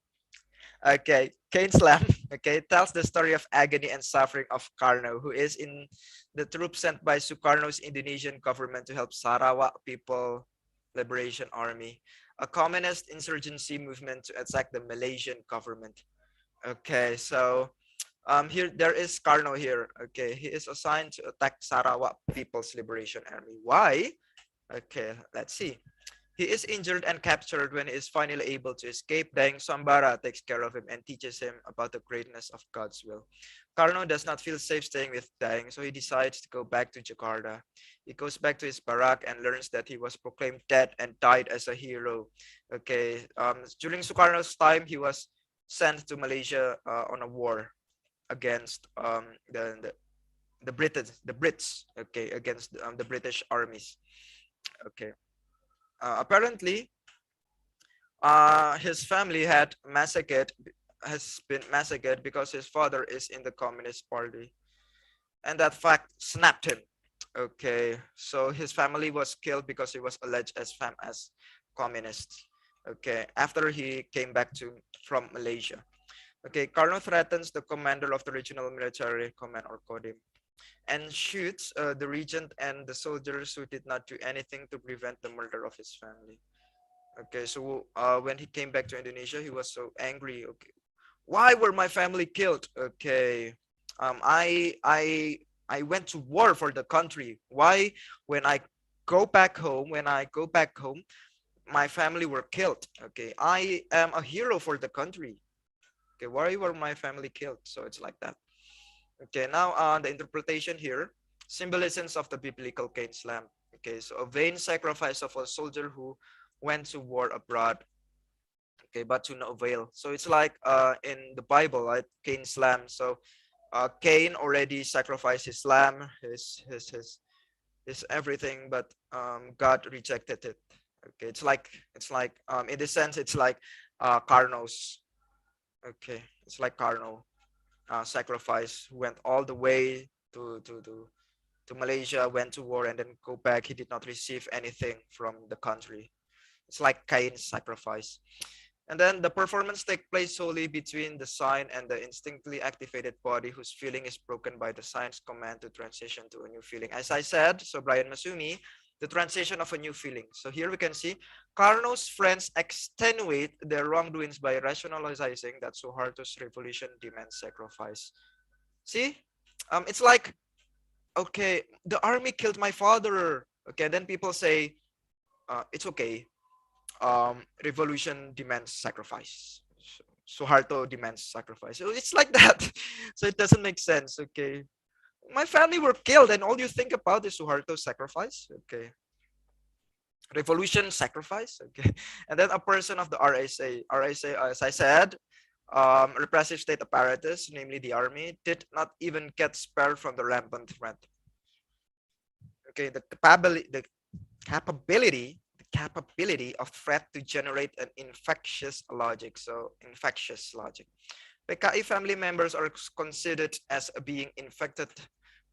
Okay, Cain's Lamp, okay, tells the story of agony and suffering of Karno, who is in the troop sent by Sukarno's Indonesian government to help Sarawak People Liberation Army, a communist insurgency movement to attack the Malaysian government. Okay, so here there is Karno here. Okay, he is assigned to attack Sarawak People's Liberation Army. Why? Okay, let's see. He is injured and captured. When he is finally able to escape, Daeng Sambara takes care of him and teaches him about the greatness of God's will. Karno does not feel safe staying with Daeng, so he decides to go back to Jakarta. He goes back to his barrack and learns that he was proclaimed dead and died as a hero. Okay, during Sukarno's time, he was sent to Malaysia on a war against the Brits, okay, against the British armies. Okay. Apparently, his family has been massacred because his father is in the Communist Party, and that fact snapped him. Okay, so his family was killed because he was alleged as communist. Okay, after he came back from Malaysia. Okay, Karno threatens the commander of the regional military command, or CODIM, and shoots the regent and the soldiers who did not do anything to prevent the murder of his family. Okay, so when he came back to Indonesia, he was so angry. Okay, why were my family killed? Okay, I went to war for the country. Why, when I go back home, my family were killed? Okay, I am a hero for the country. Okay, why were my family killed? So it's like that. Okay, now the interpretation here, symbolisms of the biblical Cain's lamp. Okay, so a vain sacrifice of a soldier who went to war abroad, okay, but to no avail. So it's like in the Bible, right? Cain's lamb. So Cain already sacrificed his lamb, his everything, but God rejected it. Okay, it's like in this sense, it's like Carno's. Okay, it's like Carno sacrifice, went all the way to Malaysia, went to war, and then go back. He did not receive anything from the country. It's like Cain's sacrifice. And then the performance takes place solely between the sign and the instinctively activated body, whose feeling is broken by the sign's command to transition to a new feeling. As I said, so Brian Masumi, the transition of a new feeling. So here we can see Carno's friends extenuate their wrongdoings by rationalizing that Suharto's revolution demands sacrifice. See, it's like, okay, the army killed my father. Okay, then people say, it's okay. Revolution demands sacrifice. Suharto demands sacrifice. So it's like that. So it doesn't make sense. Okay, my family were killed, and all you think about is Suharto's sacrifice. Okay, revolution sacrifice. Okay, and then a person of the RSA, as I said, repressive state apparatus, namely the army, did not even get spared from the rampant threat. Okay, the capability of threat to generate an infectious logic. So infectious logic. PKI family members are considered as being infected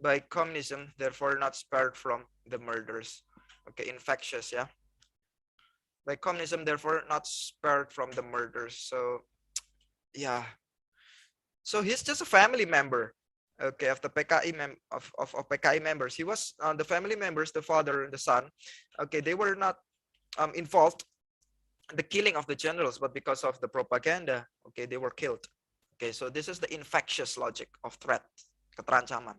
by communism, therefore not spared from the murders. Okay, infectious, yeah. By communism, therefore not spared from the murders. So, yeah. So he's just a family member. Okay, of the PKI of PKI members. He was the family members, the father and the son. Okay, they were not involved in the killing of the generals, but because of the propaganda, okay, they were killed. Okay, so this is the infectious logic of threat, keterancaman.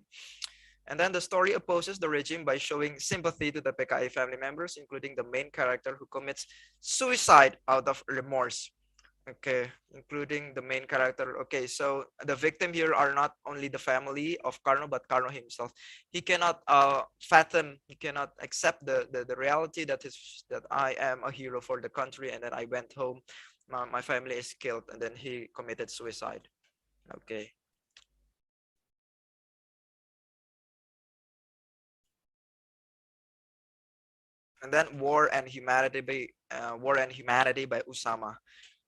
And then the story opposes the regime by showing sympathy to the PKI family members, including the main character who commits suicide out of remorse. Okay, including the main character. Okay, so the victim here are not only the family of Karno, but Karno himself. He cannot fathom, he cannot accept the reality that I am a hero for the country, and then I went home, my family is killed, and then he committed suicide. Okay. And then War and Humanity by Usama.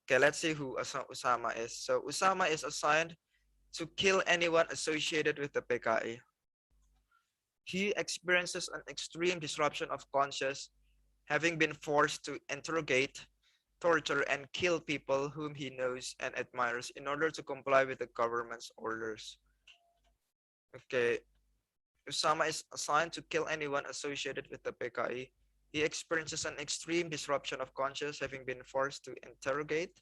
Okay, let's see who Usama is. So Usama is assigned to kill anyone associated with the PKI. He experiences an extreme disruption of conscience, having been forced to interrogate, torture, and kill people whom he knows and admires in order to comply with the government's orders. Okay, Usama is assigned to kill anyone associated with the PKI. He experiences an extreme disruption of conscience, having been forced to interrogate,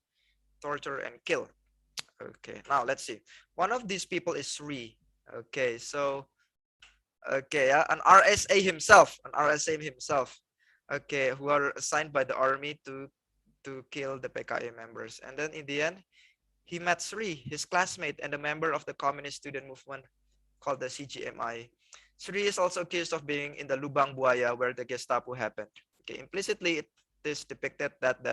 torture, and kill. Okay, now let's see. One of these people is Sri. Okay, so an RSA himself, Okay, who are assigned by the army to kill the PKI members. And then in the end, he met Sri, his classmate and a member of the communist student movement called the CGMI. Sri is also accused of being in the Lubang Buaya where the Gestapo happened. Okay, implicitly it is depicted that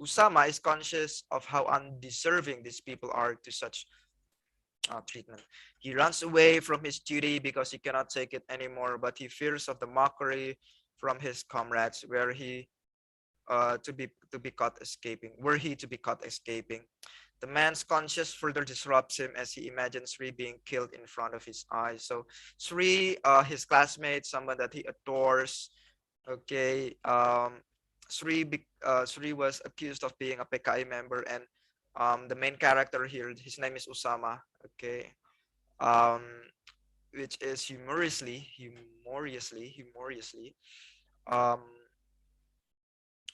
Usama is conscious of how undeserving these people are to such treatment. He runs away from his duty because he cannot take it anymore, but he fears of the mockery from his comrades were he to be caught escaping. The man's conscience further disrupts him as he imagines Sri being killed in front of his eyes. So Sri, his classmate, someone that he adores, okay, Sri was accused of being a PKI member, and the main character here, his name is Usama, okay, which is humorously,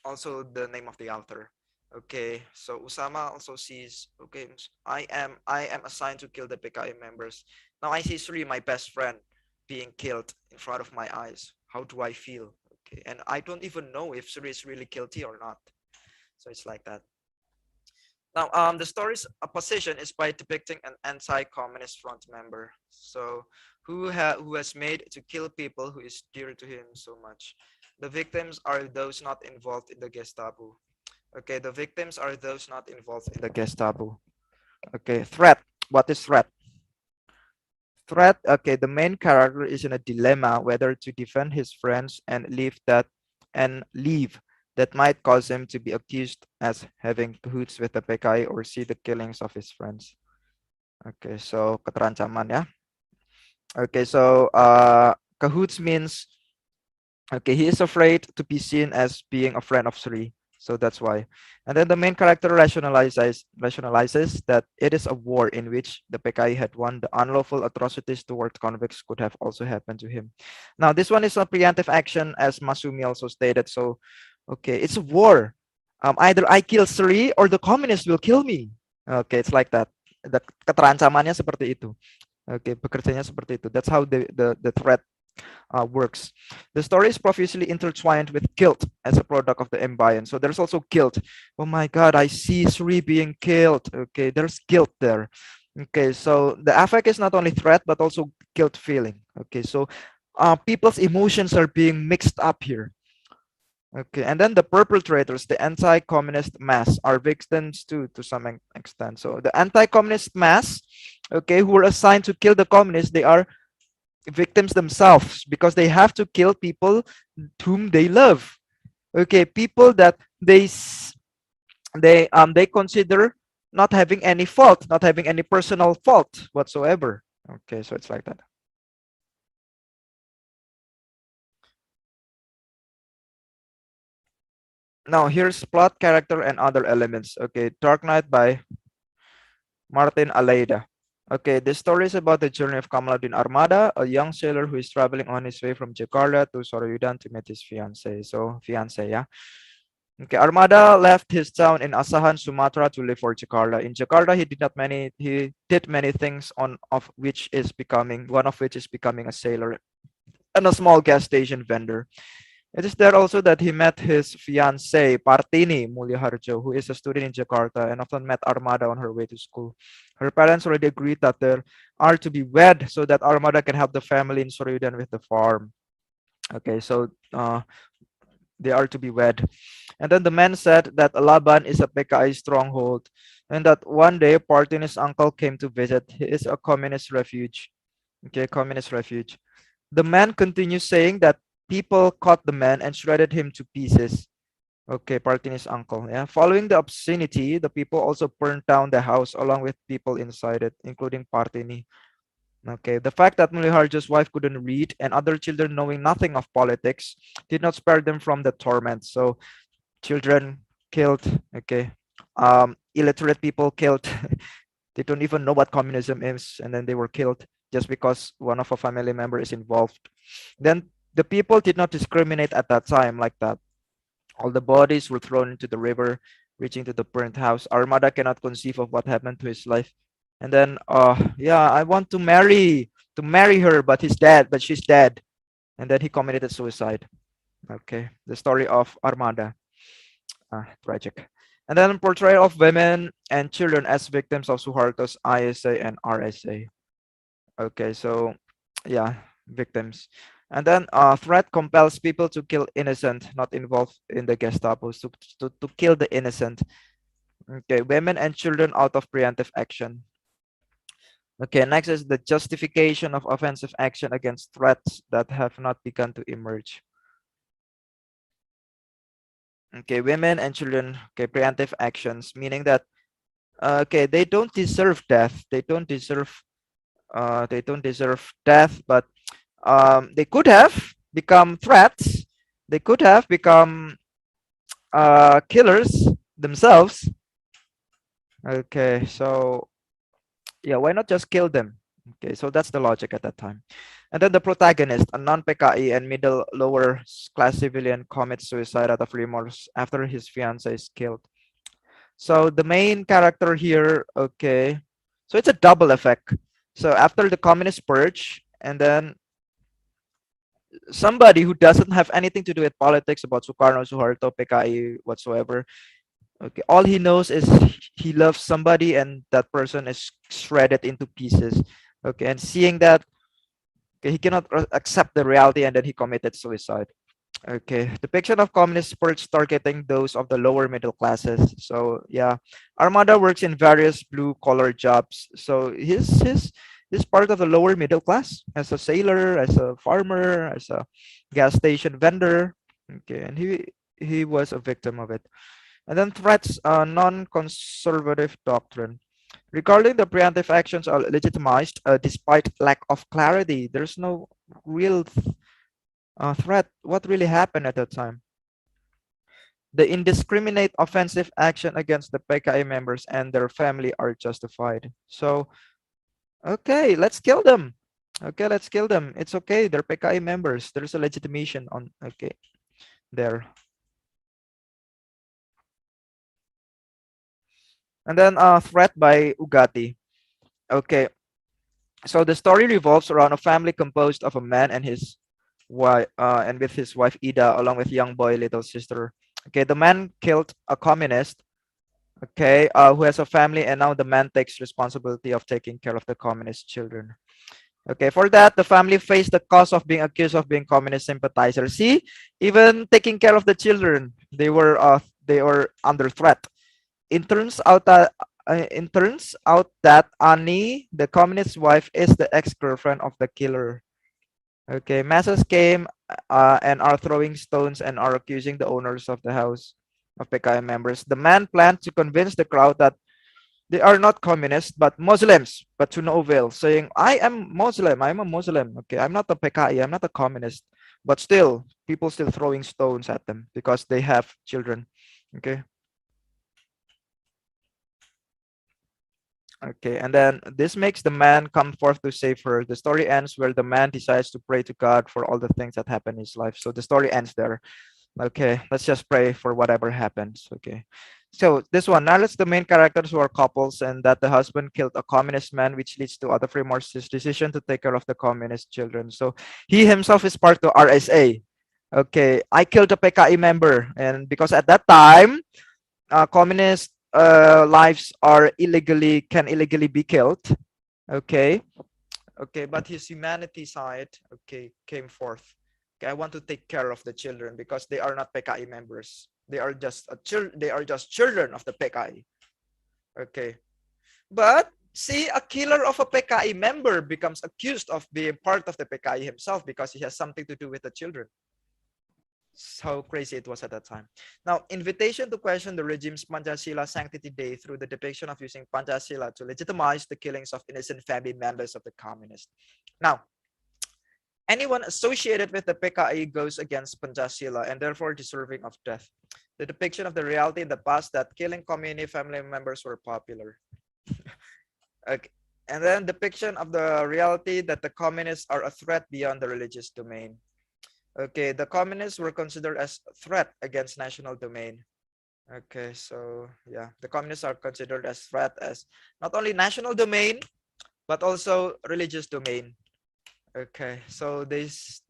also the name of the author. Okay, so Usama also sees, okay, I am assigned to kill the PKI members. Now I see Sri, my best friend, being killed in front of my eyes. How do I feel? Okay, and I don't even know if Sri is really guilty or not. So it's like that. Now, the story's opposition is by depicting an anti-communist front member. So who has made to kill people who is dear to him so much. The victims are those not involved in the Gestapo. Okay, the victims are those not involved in the Gestapo. Okay, threat. What is threat? Threat, okay, the main character is in a dilemma whether to defend his friends and leave that might cause him to be accused as having cahoots with the PKI or see the killings of his friends. Okay, so keterancaman ya. Okay, so cahoots means, okay, he is afraid to be seen as being a friend of Sri. So that's why. And then the main character rationalizes that it is a war in which the PKI had won. The unlawful atrocities toward convicts could have also happened to him. Now, this one is a preemptive action, as Masumi also stated. So, okay, it's a war. Either I kill Sri or the communists will kill me. Okay, it's like that. The keterancamannya seperti itu. Okay, bekerjanya seperti itu. That's how the threat works. The story is profusely intertwined with guilt as a product of the ambience. So there's also guilt. Oh my God, I see Sri being killed. Okay, there's guilt there. Okay, so the affect is not only threat but also guilt feeling. Okay, so people's emotions are being mixed up here. Okay, and then the perpetrators, the anti-communist mass, are victims too, to some extent. So the anti-communist mass, okay, who were assigned to kill the communists, they are victims themselves because they have to kill people whom they love. Okay, people that they consider not having any fault, not having any personal fault whatsoever. Okay, so it's like that. Now here's plot, character, and other elements. Okay, Dark Knight by Martin Aleida. Okay, this story is about the journey of Kamaluddin Armada, a young sailor who is traveling on his way from Jakarta to Sorayudan to meet his fiancée. So, fiancée, yeah. Okay, Armada left his town in Asahan, Sumatra to leave for Jakarta. In Jakarta, he did many things, one of which is becoming a sailor and a small gas station vendor. It is there also that he met his fiancée, Partini Mulyaharjo, who is a student in Jakarta and often met Armada on her way to school. Her parents already agreed that they are to be wed so that Armada can help the family in Sorayudan with the farm. Okay, so they are to be wed. And then the man said that Laban is a PKI stronghold and that one day Partini's uncle came to visit. He is a communist refuge. Okay, communist refuge. The man continues saying that people caught the man and shredded him to pieces. Okay, Partini's uncle. Yeah. Following the obscenity, the people also burned down the house along with people inside it, including Partini. Okay, the fact that Muliharjo's wife couldn't read and other children knowing nothing of politics did not spare them from the torment. So children killed, okay, illiterate people killed. They don't even know what communism is, and then they were killed just because one of a family member is involved. Then the people did not discriminate at that time like that. All the bodies were thrown into the river, reaching to the burnt house. Armada cannot conceive of what happened to his life. And then, yeah, I want to marry her, but he's dead, but she's dead. And then he committed suicide. Okay, the story of Armada. Tragic. And then portrayal of women and children as victims of Suharto's ISA and RSA. Okay, so yeah, victims. And then threat compels people to kill innocent, not involved in the Gestapo, to kill the innocent. Okay, women and children out of preemptive action. Okay, next is the justification of offensive action against threats that have not begun to emerge. Okay, women and children, okay, preemptive actions, meaning that okay, they don't deserve death. They don't deserve death, but they could have become threats. They could have become killers themselves. Okay, so yeah, why not just kill them? Okay, so that's the logic at that time. And then the protagonist, a non-PKI and middle lower class civilian, commits suicide out of remorse after his fiancée is killed. So the main character here, okay, so it's a double effect. So after the communist purge, and then somebody who doesn't have anything to do with politics about Sukarno, Suharto, PKI, whatsoever. Okay, all he knows is he loves somebody and that person is shredded into pieces. Okay, and seeing that, okay, he cannot accept the reality and then he committed suicide. Okay, depiction of communist purge targeting those of the lower middle classes. So yeah, Armada works in various blue collar jobs. So he's part of the lower middle class as a sailor, as a farmer, as a gas station vendor. Okay, and he was a victim of it. And then threats, non-conservative doctrine. Regarding the preemptive actions are legitimized despite lack of clarity. There's no real threat. What really happened at that time? The indiscriminate offensive action against the PKI members and their family are justified. So, okay, let's kill them. Okay, let's kill them. It's okay. They're PKI members. There's a legitimation on, okay, there. And then threat by Ugati. Okay, so the story revolves around a family composed of a man and his wife, and with his wife Ida, along with young boy, little sister. Okay, the man killed a communist. Okay, who has a family, and now the man takes responsibility of taking care of the communist children. Okay, for that, the family faced the cost of being accused of being communist sympathizers. See, even taking care of the children, they were under threat. It turns out that Annie, the communist wife, is the ex-girlfriend of the killer. Okay, masses came and are throwing stones and are accusing the owners of the house of PKI members. The man planned to convince the crowd that they are not communists but Muslims, but to no avail, saying, I am Muslim, I'm a Muslim. Okay, I'm not a PKI, I'm not a communist. But still, people still throwing stones at them because they have children. Okay. Okay, and then this makes the man come forth to save her. The story ends where the man decides to pray to God for all the things that happen in his life. So the story ends there. Okay, let's just pray for whatever happens. Okay, so this one, now let's the main characters who are couples and that the husband killed a communist man, which leads to other remorse's decision to take care of the communist children. So he himself is part of RSA. Okay, I killed a PKI member, and because at that time, communist lives are can illegally be killed. Okay, but his humanity side, okay, came forth. Okay, I want to take care of the children because they are not PKI members. They are just children of the PKI. Okay, but see, a killer of a PKI member becomes accused of being part of the PKI himself because he has something to do with the children. how crazy it was at that time. Now, invitation to question the regime's Pancasila Sanctity Day through the depiction of using Pancasila to legitimize the killings of innocent family members of the communists. Now, anyone associated with the PKI goes against Pancasila and therefore deserving of death. The depiction of the reality in the past that killing communist family members were popular. Okay. And then depiction of the reality that the communists are a threat beyond the religious domain. Okay, the communists were considered as a threat against national domain. Okay, so yeah, the communists are considered as threat as not only national domain, but also religious domain. Okay, so this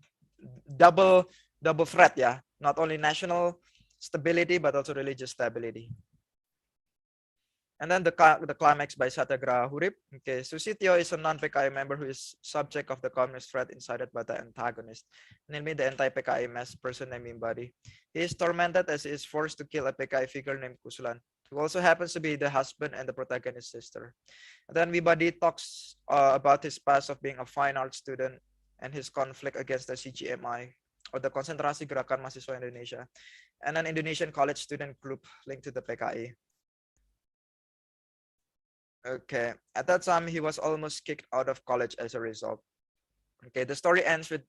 double threat, yeah, not only national stability, but also religious stability. And then the climax by Satyagraha Hurip. Okay, Susityo is a non-PKI member who is subject of the communist threat incited by the antagonist, namely the anti-PKI mass person named Mimbadi. He is tormented as he is forced to kill a PKI figure named Kusulan, who also happens to be the husband and the protagonist's sister. And then Mimbadi talks about his past of being a fine art student and his conflict against the CGMI, or the Konsentrasi Gerakan Mahasiswa Indonesia, and an Indonesian college student group linked to the PKI. Okay, at that time he was almost kicked out of college as a result. Okay, the story ends with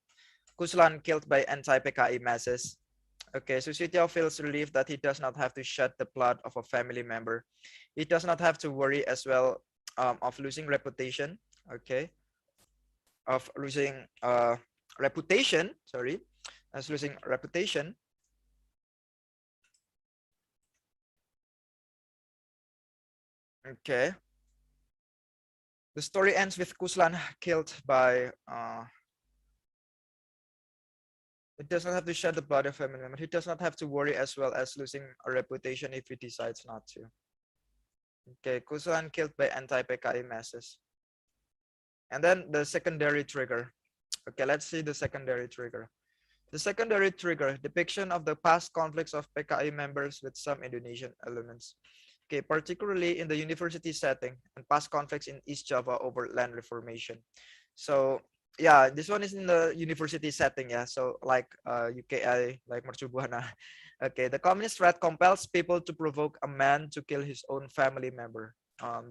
Kuslan killed by anti-PKI masses. Okay, Susityo feels relieved that he does not have to shed the blood of a family member. He does not have to worry as well of losing reputation. Okay, of losing reputation. Sorry, as losing reputation. Okay. The story ends with Kuslan killed by it does not have to shed the blood of a family member. He does not have to worry as well as losing a reputation if he decides not to. Okay, Kuslan killed by anti-PKI masses. And then the secondary trigger. Okay, let's see the secondary trigger. The secondary trigger, depiction of the past conflicts of PKI members with some Indonesian elements. Okay, particularly in the university setting and past conflicts in East Java over land reformation. So yeah, this one is in the university setting, yeah. So like UKI, like Mercu Buana. Okay, the communist threat compels people to provoke a man to kill his own family member.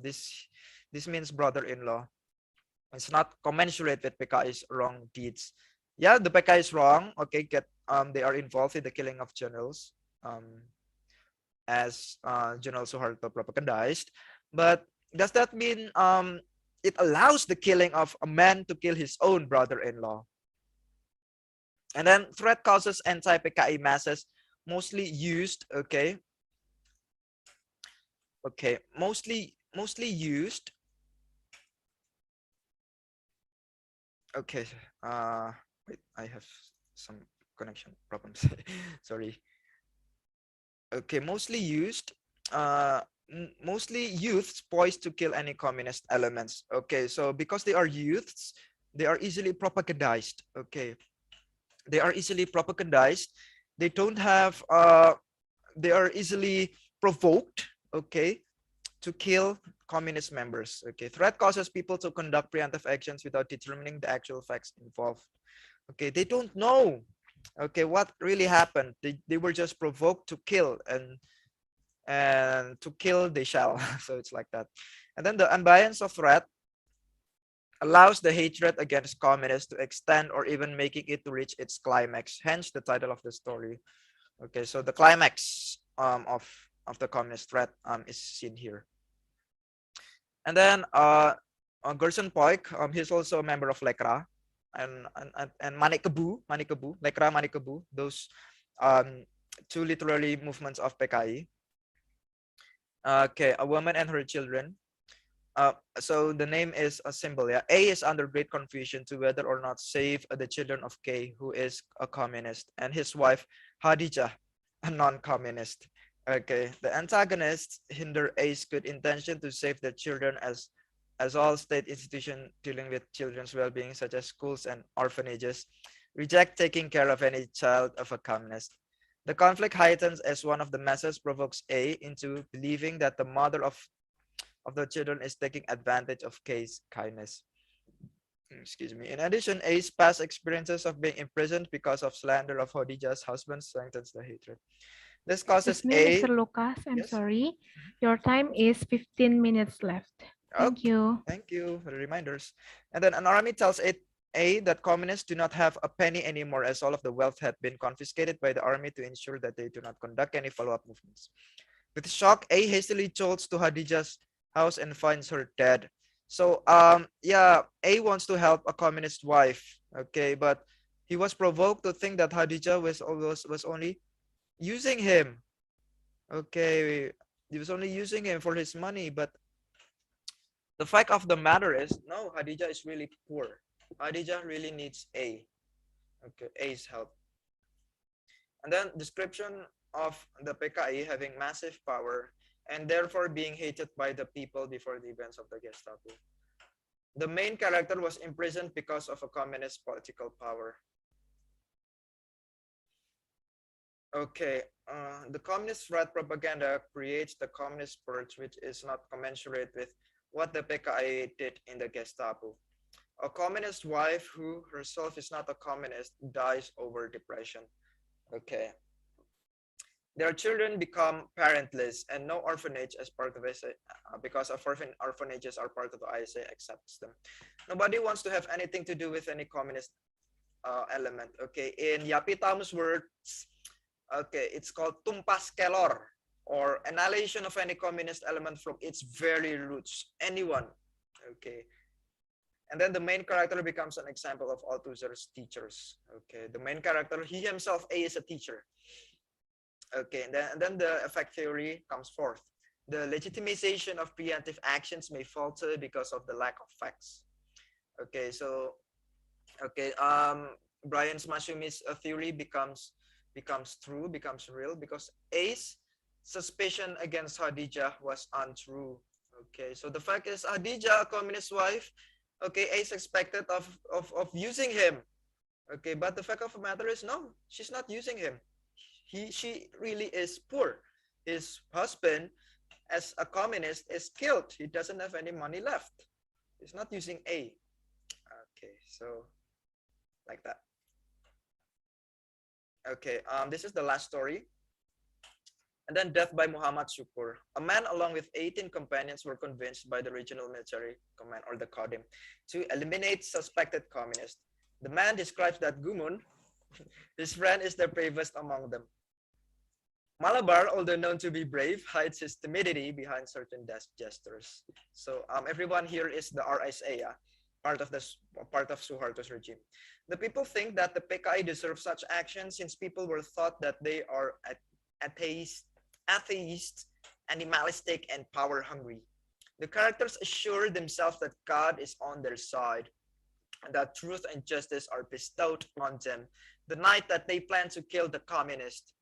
This means brother-in-law. It's not commensurate with PKI's wrong deeds. Yeah, the PKI is wrong. Okay, they are involved in the killing of generals. As General Suharto propagandized, but does that mean it allows the killing of a man to kill his own brother-in-law? And then threat causes anti-PKI masses mostly used, mostly used. Okay, wait, I have some connection problems. Sorry. Okay, mostly used, mostly youths poised to kill any communist elements. Okay, so because they are youths, they are easily propagandized. Okay, they are easily propagandized. They don't have, they are easily provoked. Okay, to kill communist members. Okay, threat causes people to conduct preemptive actions without determining the actual facts involved. Okay, they don't know. Okay, what really happened? They were just provoked to kill, and to kill they shall. So it's like that. And then the ambience of threat allows the hatred against communists to extend or even making it to reach its climax. Hence the title of the story. Okay, so the climax of the communist threat is seen here. And then Gerson Poik, he's also a member of Lekra, and Manik Kebu, Lekra Manik Kebu, those two literary movements of PKI. Okay, a woman and her children. So the name is a symbol. Yeah, A is under great confusion to whether or not save the children of K, who is a communist, and his wife Hadijah, a non-communist. Okay, the antagonists hinder A's good intention to save their children, as all state institutions dealing with children's well-being, such as schools and orphanages, reject taking care of any child of a communist. The conflict heightens as one of the masses provokes A into believing that the mother of the children is taking advantage of K's kindness. Excuse me. In addition, A's past experiences of being imprisoned because of slander of Khadija's husband strengthens the hatred. This causes Excuse me, A. Mr. Lucas, I'm Yes. sorry. Your time is 15 minutes left. Thank Okay. you. Thank you for the reminders. And then an army tells A that communists do not have a penny anymore as all of the wealth had been confiscated by the army to ensure that they do not conduct any follow-up movements. With shock, A hastily jolts to Khadija's house and finds her dead. So yeah, A wants to help a communist wife, okay, but he was provoked to think that Khadija was only using him. Okay, he was only using him for his money, but the fact of the matter is, no, Khadija is really poor. Khadija really needs okay, A's help. And then description of the PKI having massive power and therefore being hated by the people before the events of the Gestapo. The main character was imprisoned because of a communist political power. Okay, the communist threat propaganda creates the communist purge, which is not commensurate with what the PKI did in the Gestapo. A communist wife who herself is not a communist dies over depression. Okay. Their children become parentless and no orphanage as part of ISA, because of orphanages are part of the ISA accepts them. Nobody wants to have anything to do with any communist element. Okay, in Yapitam's words, okay, it's called tumpas kelor, or annihilation of any communist element from its very roots. Anyone. Okay. And then the main character becomes an example of Althusser's teachers. Okay, the main character, he himself, A, is a teacher. Okay, and then the effect theory comes forth. The legitimization of preemptive actions may falter because of the lack of facts. Okay, so, okay, Brian's Mashumi's theory becomes true, becomes real, because A's suspicion against Khadija was untrue. Okay, so the fact is Khadija, a communist wife, okay, A's expected of using him. Okay, but the fact of the matter is, no, she's not using him. She really is poor. His husband, as a communist, is killed. He doesn't have any money left. He's not using A. Okay, so like that. Okay, this is the last story. And then death by Muhammad Syukur. A man along with 18 companions were convinced by the regional military command, or the Qadim, to eliminate suspected communists. The man describes that Gumun, his friend, is the bravest among them. Malabar, although known to be brave, hides his timidity behind certain gestures. So everyone here is the RSA, part of Suharto's regime. The people think that the PKI deserve such action since people were thought that they are atheist, animalistic, and power hungry. The characters assure themselves that God is on their side and that truth and justice are bestowed on them the night that they plan to kill the communist.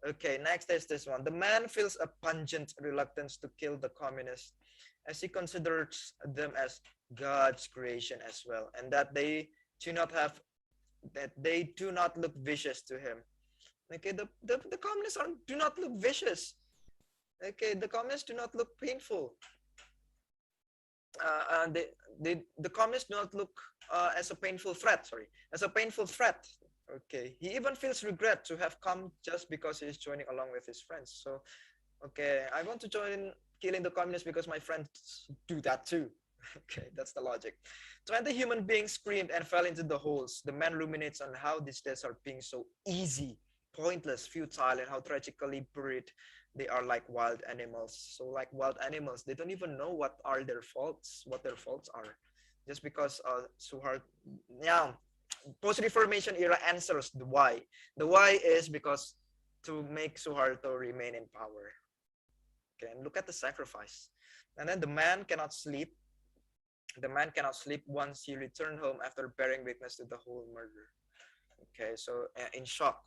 Okay, next is this one. The man feels a pungent reluctance to kill the communists as he considers them as God's creation as well, and that they do not look vicious to him. Okay, the communists do not look vicious. Okay, the communists do not look painful. The communists do not look as a painful threat. As a painful threat. Okay, he even feels regret to have come just because he is joining along with his friends. So, okay, I want to join killing the communists because my friends do that too. Okay, that's the logic. 20 human beings screamed and fell into the holes. The man ruminates on how these deaths are being so easy, pointless, futile, and how tragically buried they are like wild animals. So like wild animals, they don't even know what their faults are. Just because post-Reformation era answers the why. The why is because to make Suharto remain in power. Okay, and look at the sacrifice. And then the man cannot sleep. The man cannot sleep once he returned home after bearing witness to the whole murder. Okay, so in shock.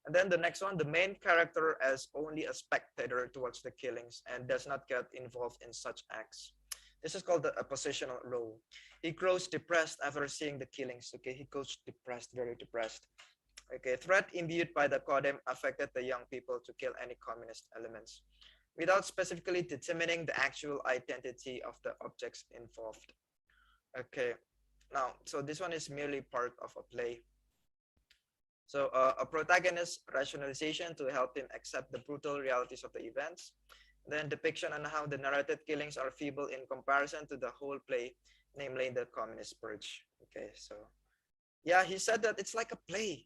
And then the next one, the main character as only a spectator towards the killings and does not get involved in such acts. This is called a positional role. He grows depressed after seeing the killings. Okay, he goes depressed, very depressed. Okay, threat imbued by the Qadim affected the young people to kill any communist elements without specifically determining the actual identity of the objects involved. Okay, Now, so this one is merely part of a play. So a protagonist's rationalization to help him accept the brutal realities of the events. Then depiction on how the narrated killings are feeble in comparison to the whole play, namely the communist purge. Okay, so yeah, he said that it's like a play.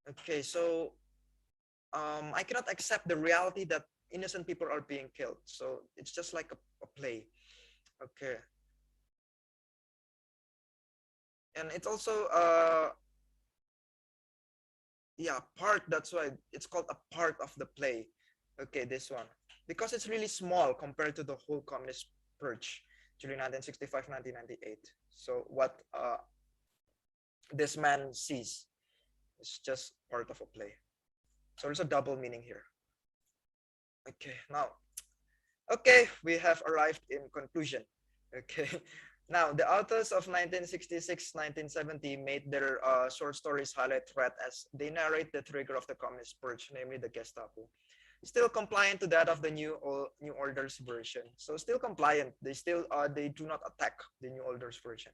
Okay, so I cannot accept the reality that innocent people are being killed. So it's just like a play. Okay. And it's also yeah, part, that's why it's called a part of the play. Okay, this one. Because it's really small compared to the whole communist purge during 1965, 1998. So what this man sees is just part of a play. So there's a double meaning here. Okay, now, okay, we have arrived in conclusion. Okay, now the authors of 1966, 1970 made their short stories highlight threat as they narrate the trigger of the communist purge, namely the Gestapo. Still compliant to that of the New Order's version. So still compliant. They still they do not attack the New Order's version.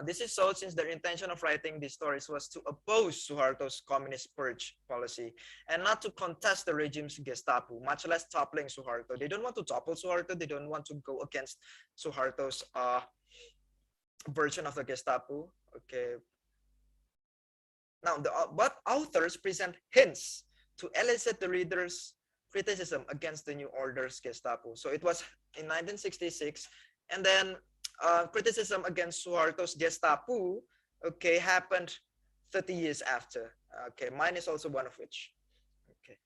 This is so since their intention of writing these stories was to oppose Suharto's communist purge policy and not to contest the regime's Gestapo, much less toppling Suharto. They don't want to topple Suharto. They don't want to go against Suharto's version of the Gestapo. Okay. Now, but authors present hints to elicit the reader's criticism against the New Order's Gestapo. So it was in 1966, and then criticism against Suharto's Gestapo, okay, happened 30 years after. Okay, mine is also one of which. Okay,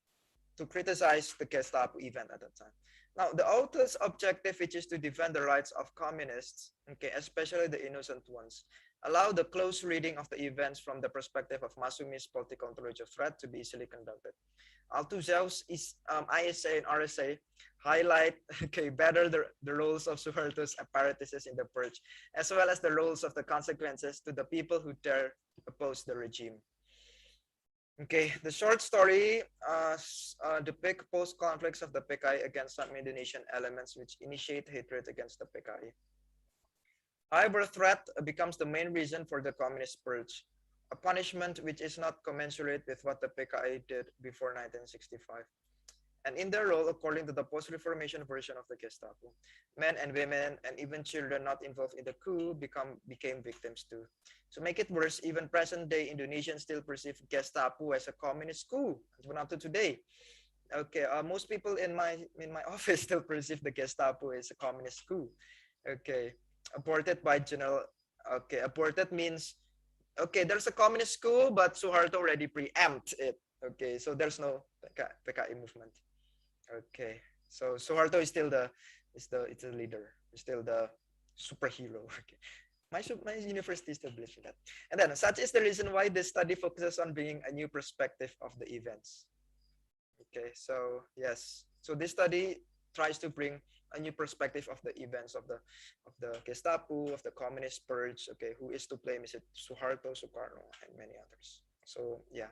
to criticize the Gestapo event at that time. Now, the author's objective, which is to defend the rights of communists, okay, especially the innocent ones, allow the close reading of the events from the perspective of Masumi's political ontology of threat to be easily conducted. Altuzov's ISA and RSA highlight okay, better the roles of Suharto's apparatuses in the purge, as well as the roles of the consequences to the people who dare oppose the regime. Okay, the short story depict post-conflicts of the PKI against some Indonesian elements which initiate hatred against the PKI. However, threat becomes the main reason for the communist purge, a punishment which is not commensurate with what the PKI did before 1965. And in their role, according to the post-Reformation version of the Gestapo, men and women and even children not involved in the coup became victims too. To make it worse, even present-day Indonesians still perceive Gestapo as a communist coup, even up to today. Okay, most people in my office still perceive the Gestapo as a communist coup. Okay, aborted by General. Okay, aborted means okay, there's a communist coup, but Suharto already preempt it. Okay, so there's no PKI movement. Okay, so Suharto is still the leader, still the superhero. Okay, my university still believes in that. And then such is the reason why this study focuses on bringing a new perspective of the events. Okay, so yes, so this study tries to bring a new perspective of the events of the Gestapo, of the communist purge. Okay, who is to blame? Is it Suharto, Sukarno, and many others? So yeah.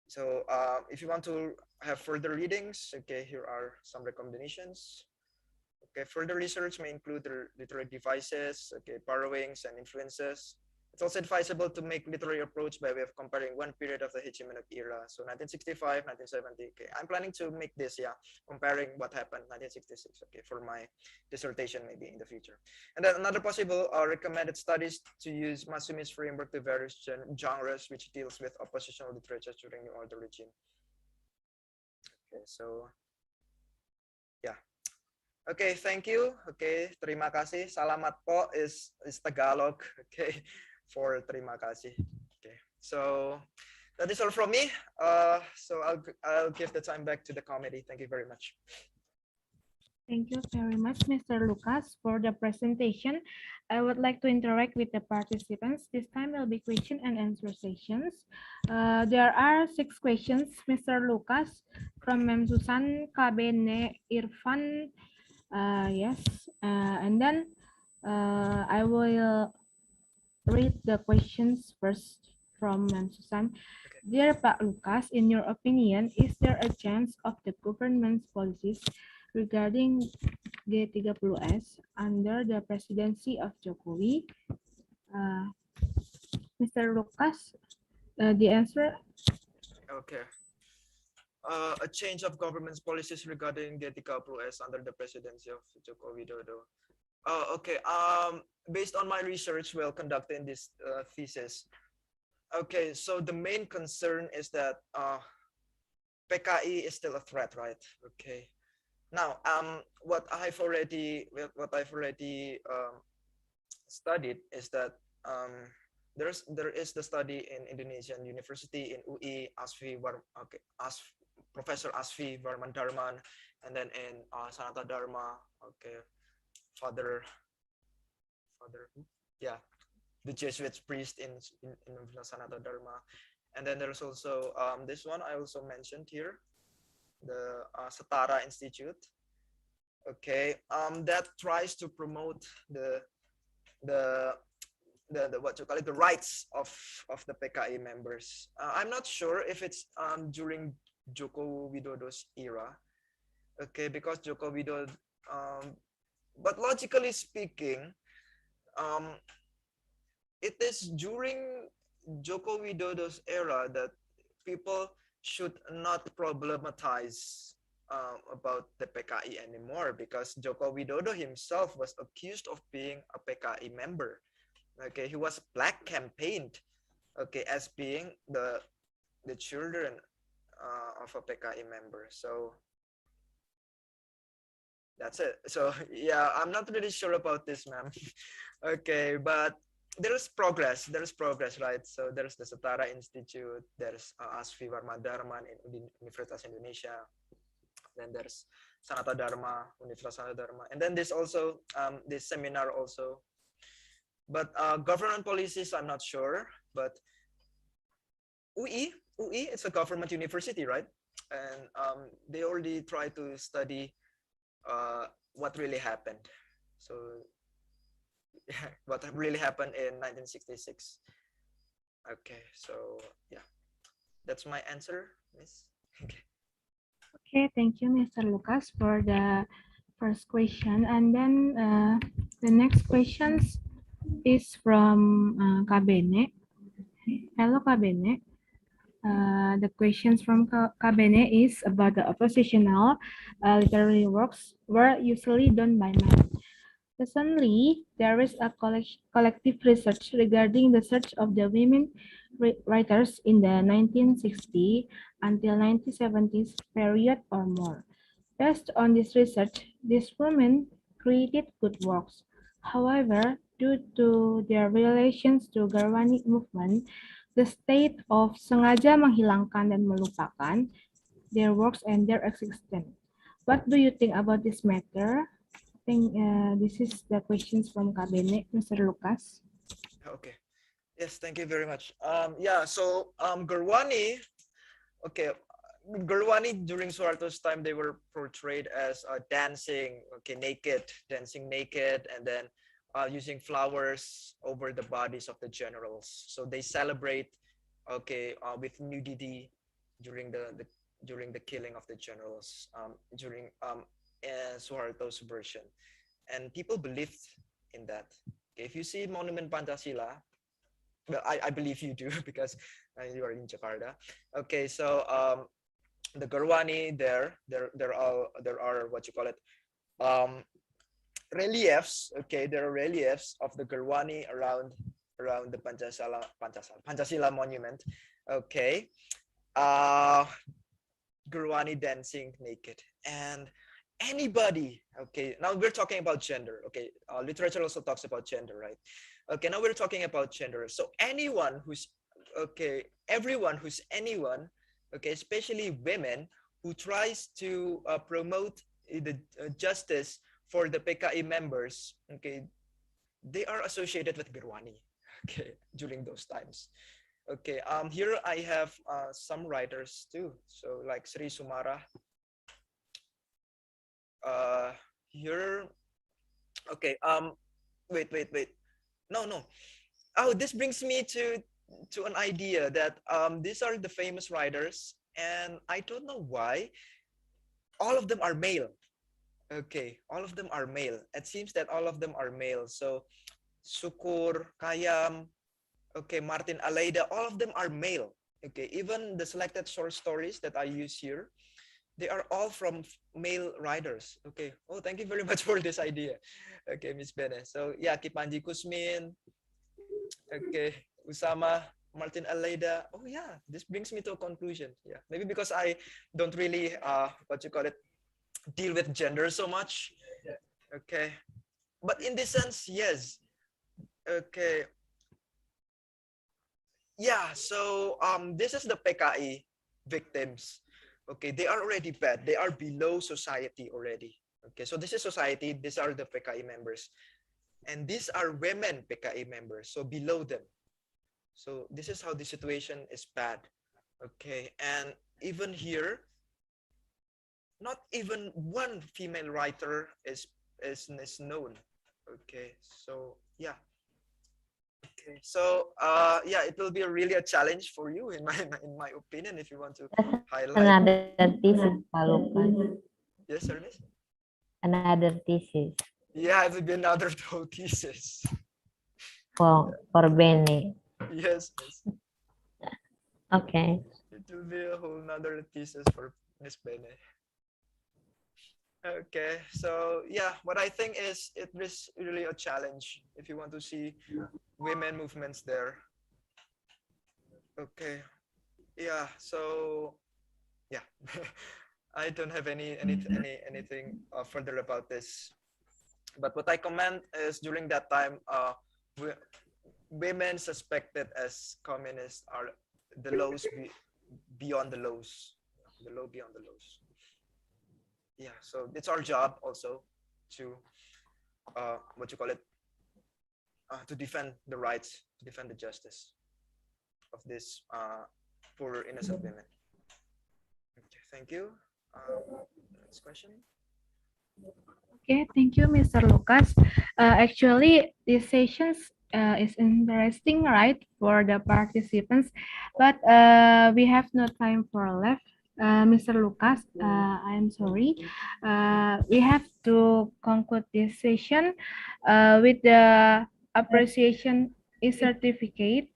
So if you want to have further readings, okay, here are some recommendations. Okay, further research may include the literary devices, okay, borrowings and influences. It's also advisable to make literary approach by way of comparing one period of the hegemonic era. So 1965, 1970. Okay, I'm planning to make this, yeah, comparing what happened 1966. Okay, for my dissertation maybe in the future. And then another possible recommended studies to use Masumi's framework to various genres which deals with oppositional literature during New Order regime. Okay, so yeah. Okay, thank you. Okay, terima kasih. Salamat po is Tagalog. Okay, for terima kasih. Okay, so that is all from me. So I'll give the time back to the committee. Thank you very much. Thank you very much, Mr. Lucas, for the presentation. I would like to interact with the participants. This time will be question and answer sessions. There are 6 questions, Mr. Lucas, from Mem Susan, Kabene, Irfan. Yes, and then I will read the questions first from Mem Susan. Dear Pak Lucas, in your opinion, is there a chance of the government's policies regarding G30S under the presidency of Jokowi? Mr. Lucas, the answer? Okay. A change of government's policies regarding G30S under the presidency of Joko Widodo. Okay. Based on my research while conducting this thesis, okay, so the main concern is that PKI is still a threat, right? Okay. Now, what I've already studied is that there is the study in Indonesian University in UI Professor Asfi Varmandarman, and then in Sanata Dharma, okay, yeah, the Jesuit priest in Sanata Dharma, and then there's also this one I also mentioned here, the Setara Institute, okay, that tries to promote the what you call it, the rights of the PKI members. I'm not sure if it's during Joko Widodo's era, okay, because Joko Widodo, but logically speaking, it is during Joko Widodo's era that people should not problematize about the PKI anymore, because Joko Widodo himself was accused of being a PKI member. Okay, he was black campaigned, okay, as being the children of a PKI member. So that's it. So yeah, I'm not really sure about this, ma'am. Okay, but there's progress, right? So there's the Setara Institute, there's Asfi Varmadarman in Universitas Indonesia, then there's Sanata Dharma, Universitas Sanata Dharma, and then there's also this seminar also. But government policies, I'm not sure, but UI, it's a government university, right? And they already try to study what really happened. So what really happened in 1966. Okay, so yeah, that's my answer, Miss. Okay, thank you, Mr. Lucas, for the first question. And then the next questions is from Kabene. Hello, Kabene. The questions from Kabene is about the oppositional literary works were usually done by men. Recently, there is a collective research regarding the search of the women writers in the 1960s until 1970s period or more. Based on this research, these women created good works. However, due to their relations to Garwani movement, the state of sengaja menghilangkan dan melupakan their works and their existence. What do you think about this matter? I think this is the questions from Kabene, Mr. Lucas. Okay. Yes, thank you very much. Yeah, so Garwani, okay, Garwani during Suharto's time, they were portrayed as dancing, okay, dancing naked, and then using flowers over the bodies of the generals. So they celebrate, okay, with nudity during the killing of the generals during Suharto's version, and people believed in that. Okay, if you see Monument Pancasila, well, I believe you do because you are in Jakarta. Okay, so the Garwani there are what you call it, reliefs. Okay, there are reliefs of the Garwani around the Pancasila monument. Okay, Garwani dancing naked, and anybody, okay, now we're talking about gender. Okay, literature also talks about gender, right? Okay, now we're talking about gender. So anyone who's, okay, everyone who's anyone, okay, especially women who tries to promote the justice for the PKI members, okay, they are associated with Garwani, okay, during those times. Okay, here I have some writers too. So like Sri Sumara. Here, okay, wait. No. Oh, this brings me to an idea that these are the famous writers, and I don't know why all of them are male. Okay, all of them are male. It seems that all of them are male. So Sukur, Kayam, okay, Martin Aleida, all of them are male. Okay, even the selected short stories that I use here, they are all from male writers. Okay. Oh, thank you very much for this idea. Okay, Miss Bene. So yeah, Kipanji Kusmin. Okay, Usama, Martin Aleida. Oh yeah, this brings me to a conclusion. Yeah, maybe because I don't really what you call it, deal with gender so much. Okay, but in this sense, yes. Okay. Yeah. So this is the PKI victims. Okay, they are already bad. They are below society already. Okay, so this is society. These are the PKI members, and these are women PKI members. So below them. So this is how the situation is bad. Okay, and even here, not even one female writer is known. Okay, so yeah. Okay, so yeah, it will be really a challenge for you in my opinion if you want to highlight. Another thesis, Pak Lukas. Yes, sir, Miss. Another thesis Yeah, it will be another whole thesis. for Bene. Yes, Miss. Okay. It will be a whole nother thesis for Miss Bene. Okay, so yeah, what I think is it is really a challenge if you want to see women movements there. Okay, yeah, so yeah, I don't have anything further about this. But what I comment is during that time, women suspected as communists are the lows beyond the lows, the low beyond the lows. Yeah, so it's our job also to what you call it, to defend the rights, to defend the justice of this poor innocent women. Okay, thank you. Next question. Okay, thank you, Mr. Lucas. Actually, this session is interesting, right, for the participants, but we have no time for left. Mr. Lucas, I'm sorry. We have to conclude this session with the appreciation certificate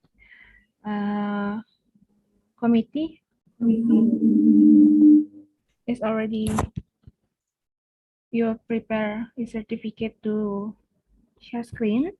committee is already you prepare a certificate to share screen.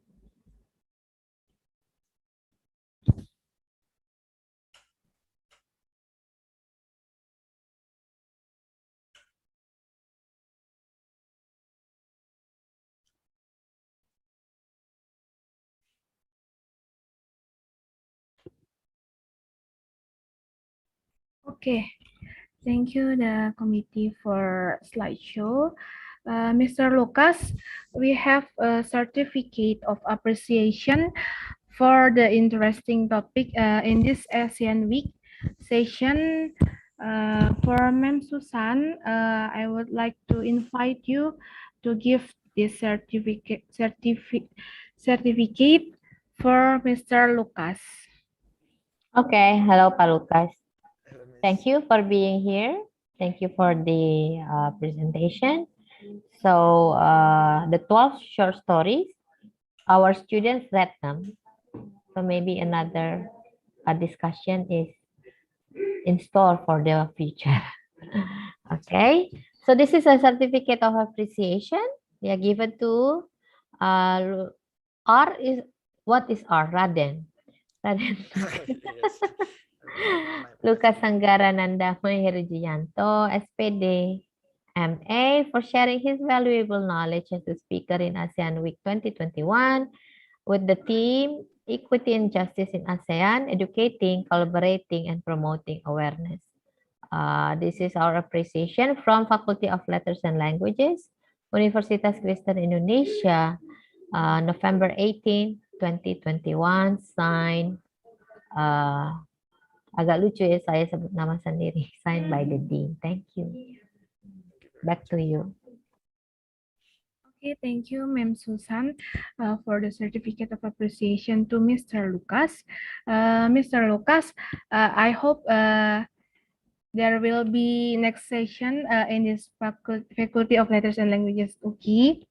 Okay, thank you the committee for slideshow. Mr. Lucas, we have a certificate of appreciation for the interesting topic in this Asean Week session. For Ma'am Susan, I would like to invite you to give this certificate for Mr. Lucas. Okay, hello, Pak Lukas. Thank you for being here. Thank you for the presentation. So the 12 short stories, our students read them. So maybe another discussion is in store for the future. Okay, so this is a certificate of appreciation. They are given to R is, what is R? Raden. Raden. Lukas Sanggara Nanda Mahirjianto, SPD, MA, for sharing his valuable knowledge as a speaker in ASEAN Week 2021 with the theme Equity and Justice in ASEAN, Educating, Collaborating, and Promoting Awareness. This is our appreciation from Faculty of Letters and Languages, Universitas Kristen Indonesia, November 18, 2021, signed, agak lucu ya saya sebut nama sendiri, signed by the Dean. Thank you. Back to you. Okay, thank you, Ma'am Susan, for the certificate of appreciation to Mr. Lucas. Mr. Lucas, I hope there will be next session in this Faculty of Letters and Languages UKI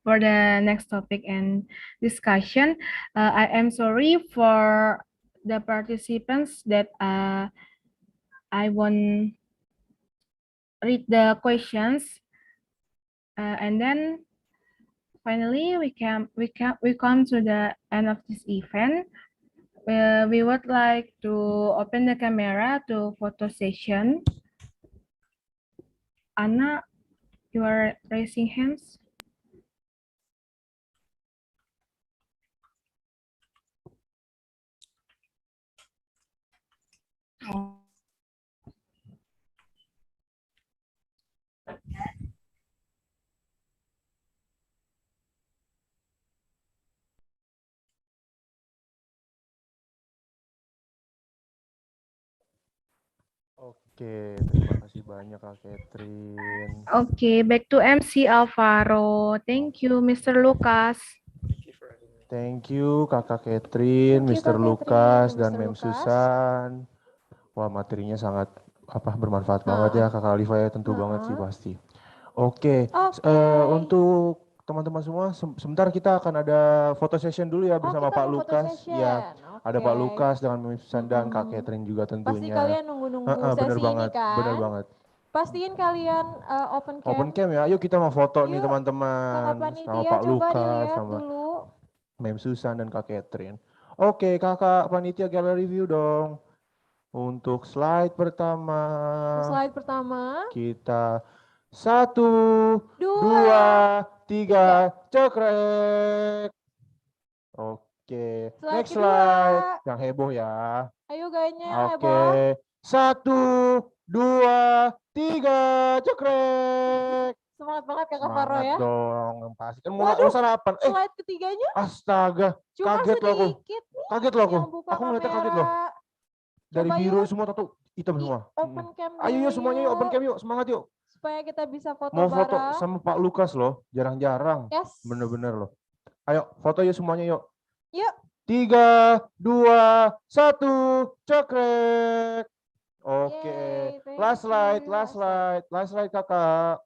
for the next topic and discussion. I am sorry for the participants that I won't read the questions, and then finally we come to the end of this event. We would like to open the camera to photo session. Anna, you are raising hands. Oke, terima kasih banyak Kak Catherine. Okay, back to MC Alvaro. Thank you, Mr. Lucas. Thank you Kakak Catherine, Mr. Lucas, dan Mem Susan. Wah, materinya sangat bermanfaat banget ya Kakak Alifa ya, tentu banget sih pasti. Oke, untuk teman-teman semua, sebentar kita akan ada foto session dulu ya bersama Pak Lukas. Ya, ada Pak Lukas dengan Mem Susan dan Kak Catherine juga tentunya. Pasti kalian nunggu-nunggu bener sesi banget, ini kan? bener banget. Pastiin kalian open cam. Open cam ya, ayo kita mau foto nih teman-teman. Sama Pak coba Lukas, dilihat sama dulu. Mem Susan dan Kak Catherine. Oke, Kakak Panitia gallery view dong. Untuk slide pertama. Kita 1, 2, 3, cekrek. Oke, next slide. Yang heboh ya. Ayo gayanya yang Oke, 1, 2, 3, cekrek. Semangat banget Kakak Faro ya. Semangat dong, pasti kan mau sarapan. Slide ketiganya? Astaga, Cuma kaget loh aku. sedikit nih. Kaget loh aku. Yang buka Aku ngeliatnya kaget kamera. loh. Dari Coba biru yuk. semua tato hitam semua. Open cam Ayo dulu yuk semuanya yuk open cam yuk, semangat yuk. Supaya kita bisa foto Mau bareng. foto sama Pak Lukas loh, jarang-jarang. Yes. Bener-bener loh. Ayo foto yuk semuanya yuk. Yuk. 3, 2, 1, cekrek. Oke, last slide kakak.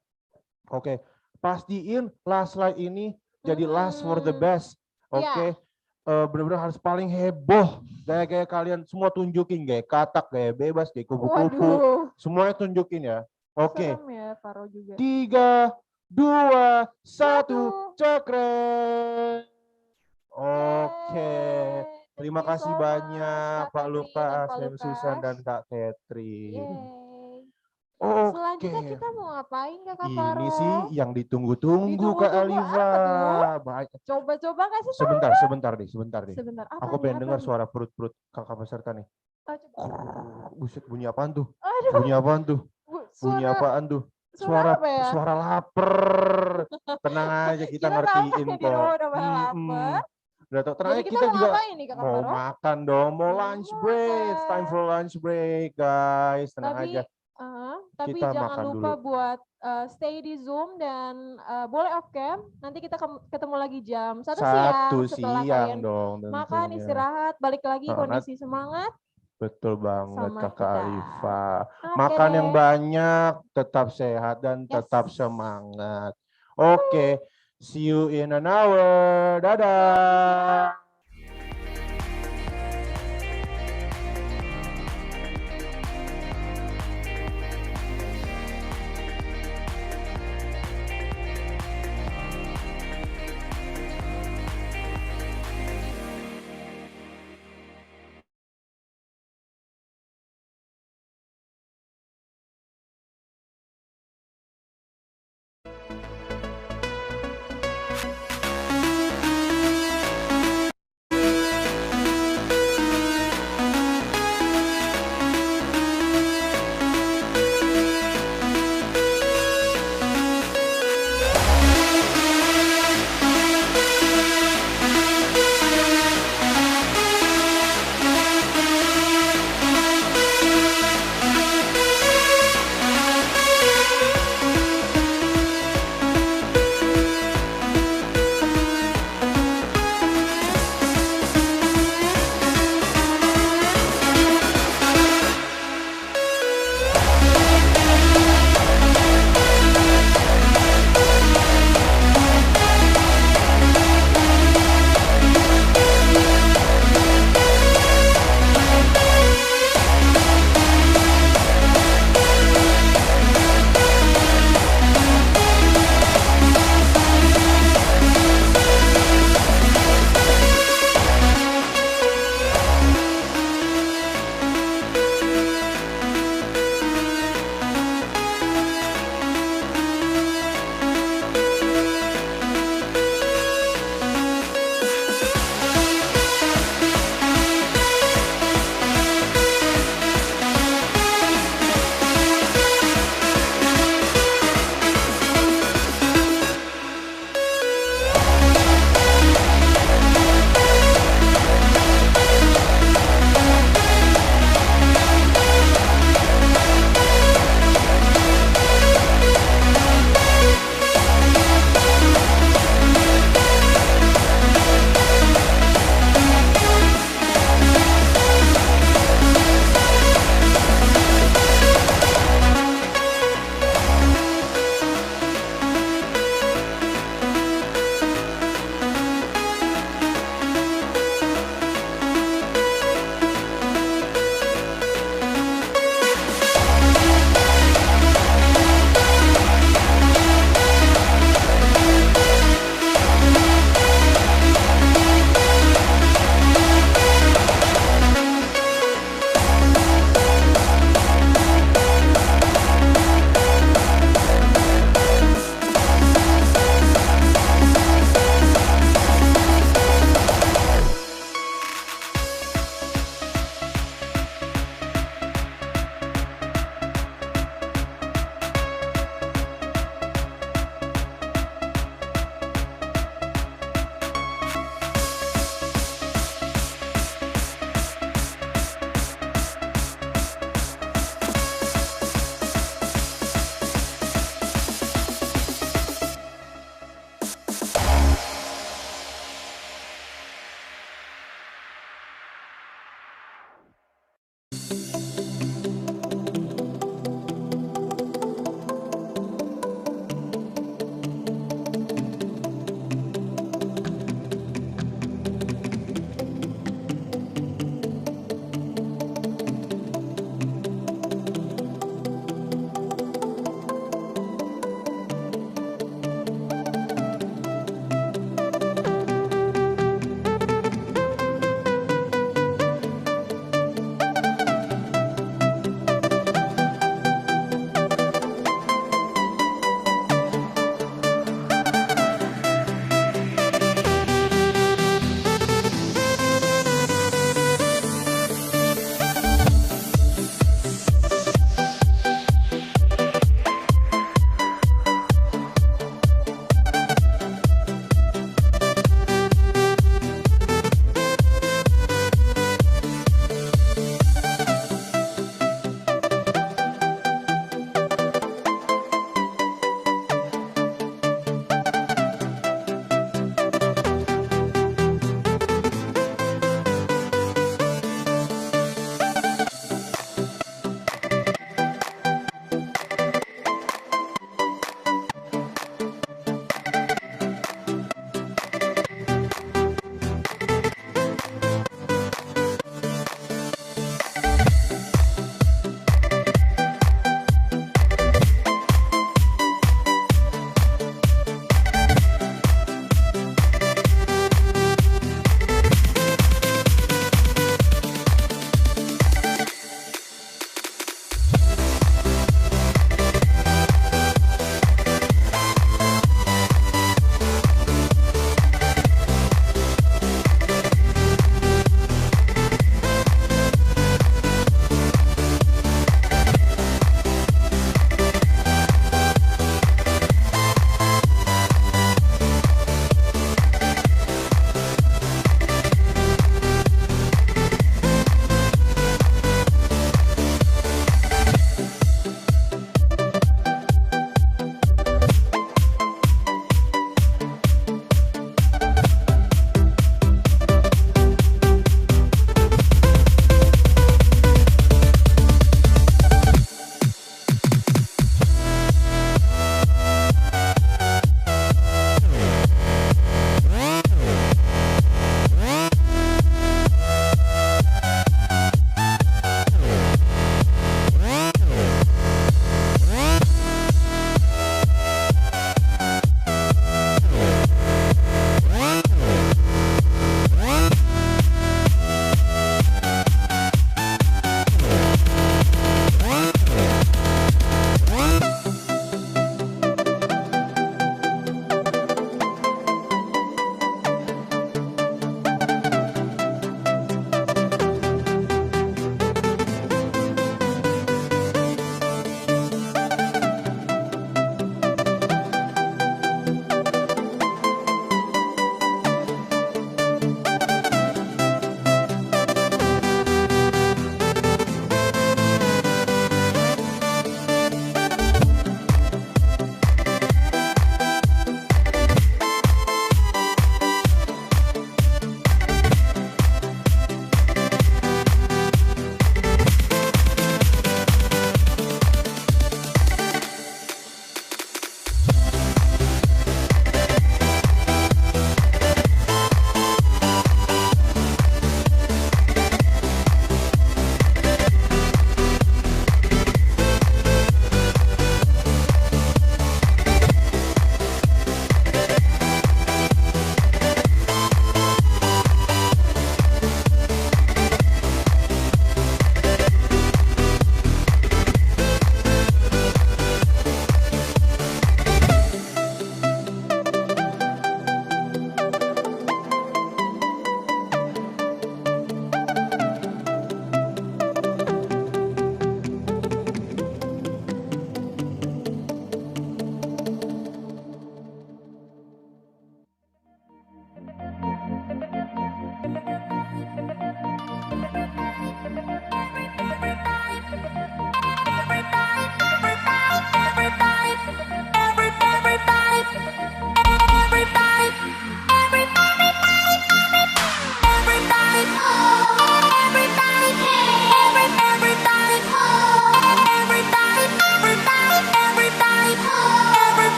Oke, pastiin last slide ini jadi last for the best. Oke, benar-benar harus paling heboh. Kayak kalian semua tunjukin, kayak katak, kayak bebas, kayak kupu-kupu. Semuanya tunjukin ya. Oke. Serem ya, Faro juga. 3, 2, 1, cekrek. Oke. Terima kasih banyak Pak Lukas, Mem Susan, dan Kak Catherine. Oke. Selanjutnya kita mau ngapain Kakak Faro? Ini sih yang ditunggu-tunggu Kak Alifa. Coba-coba kasih tahu. Sebentar deh. Sebentar. Aku pengen dengar suara perut-perut kakak peserta nih. Buset, bunyi apaan tuh? Bunyi apaan tuh? Suara lapar. Tenang aja, kita ngertiin kok. Udah tau, tenang aja, kita juga mau makan dong, mau lunch break. It's time for lunch break, guys. Tenang aja. Tapi kita jangan makan lupa dulu. buat stay di Zoom dan boleh off cam. Nanti kita ketemu lagi jam 1 siang setelah kalian dong, makan, istirahat, balik lagi kondisi semangat. Betul banget Sama Kakak kita. Alifa. Makan yang banyak, tetap sehat dan tetap semangat. Oke, see you in an hour. Dadah.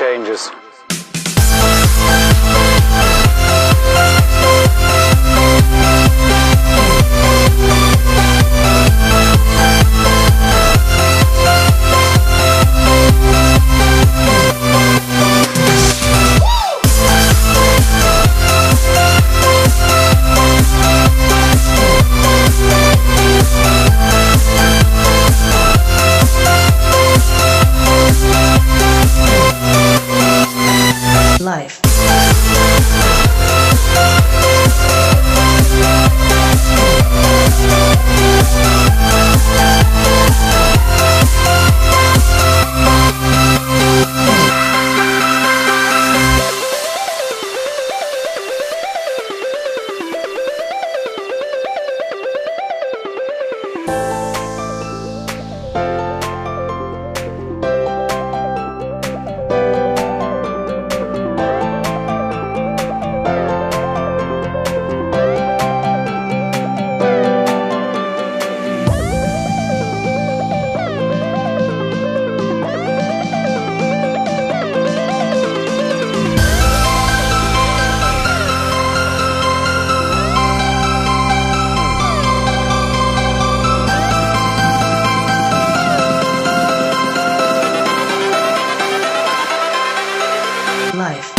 changes. Life. Life.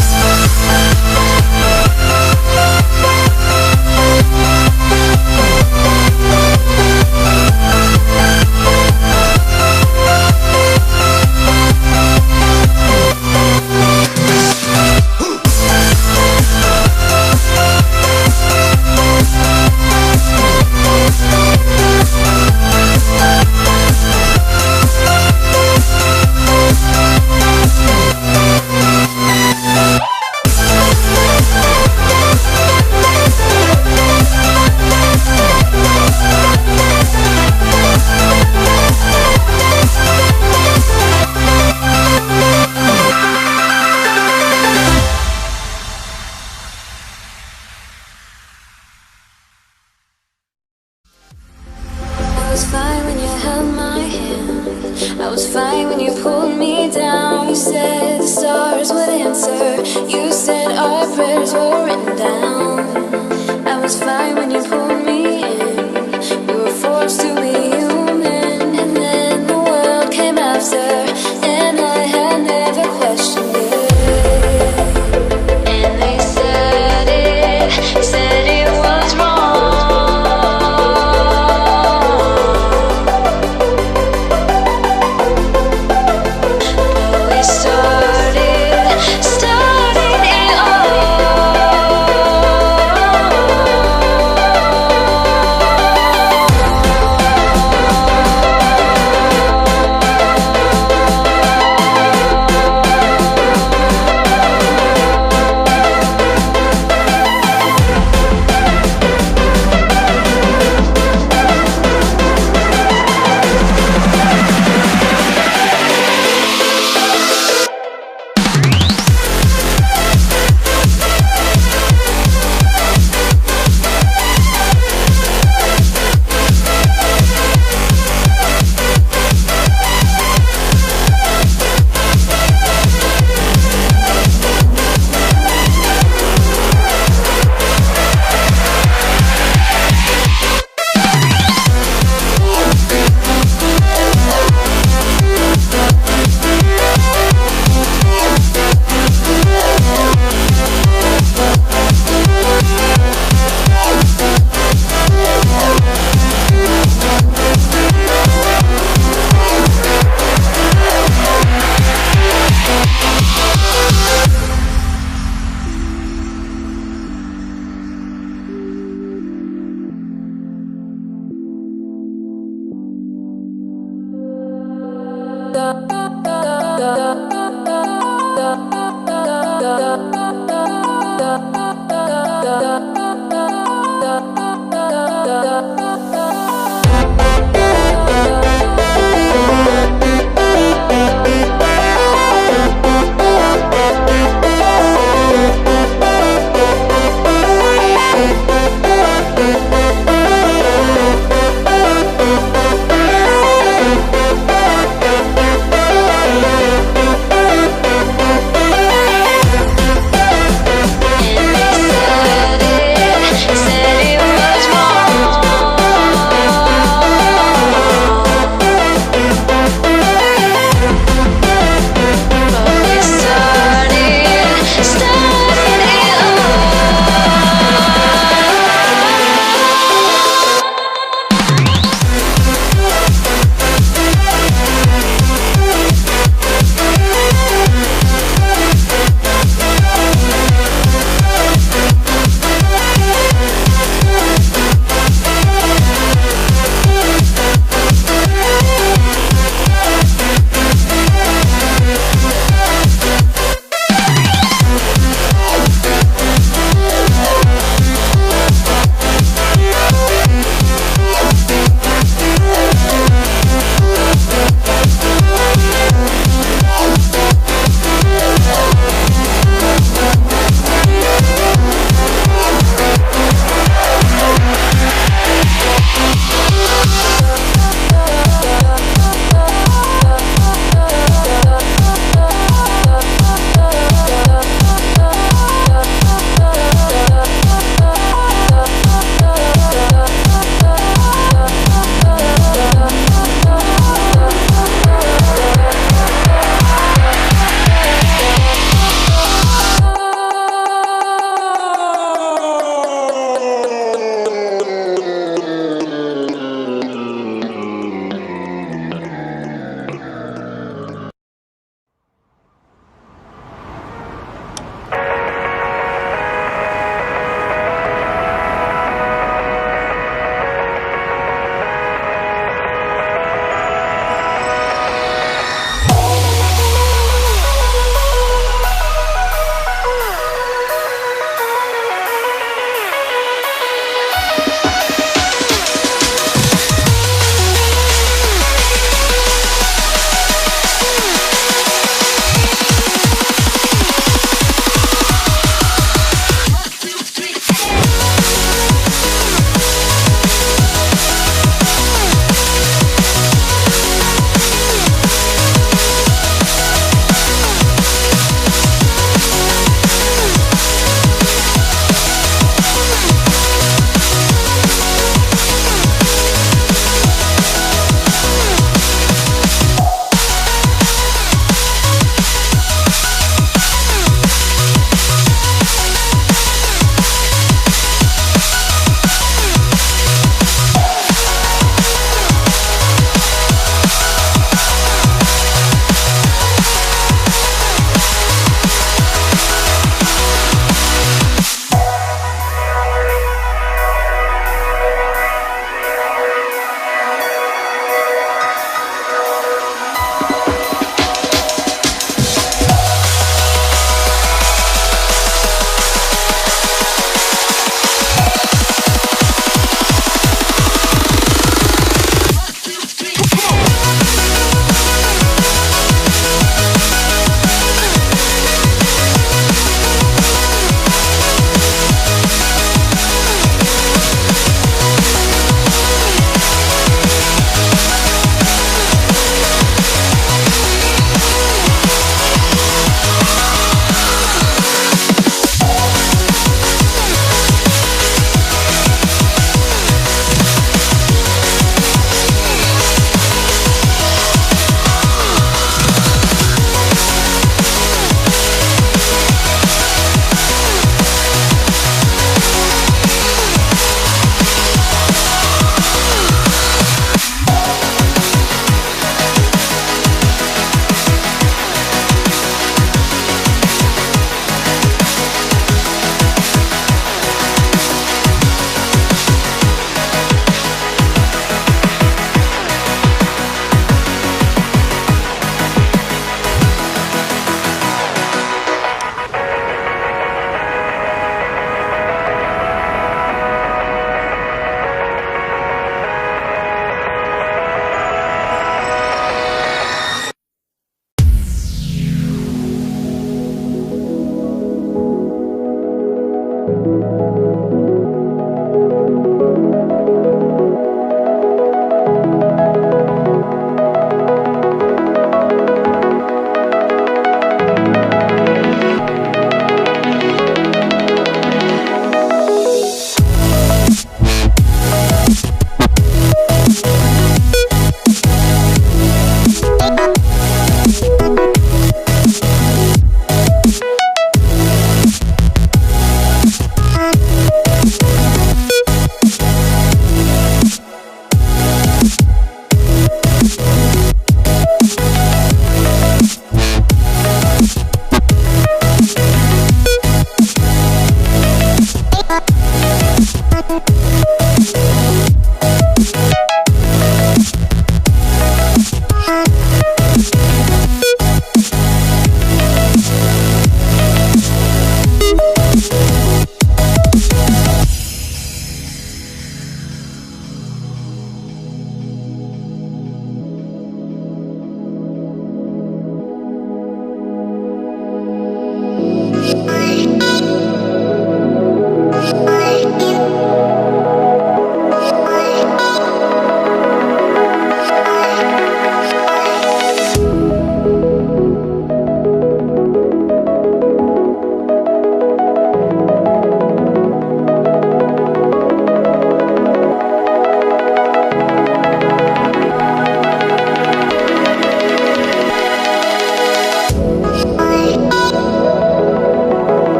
I was fine when you held my hand. I was fine when you pulled me down. You said the stars would answer. You said our prayers were written down. I was fine when you pulled me in. We were forced to be human. And then the world came after. And I had never questioned it. And they said it was wrong.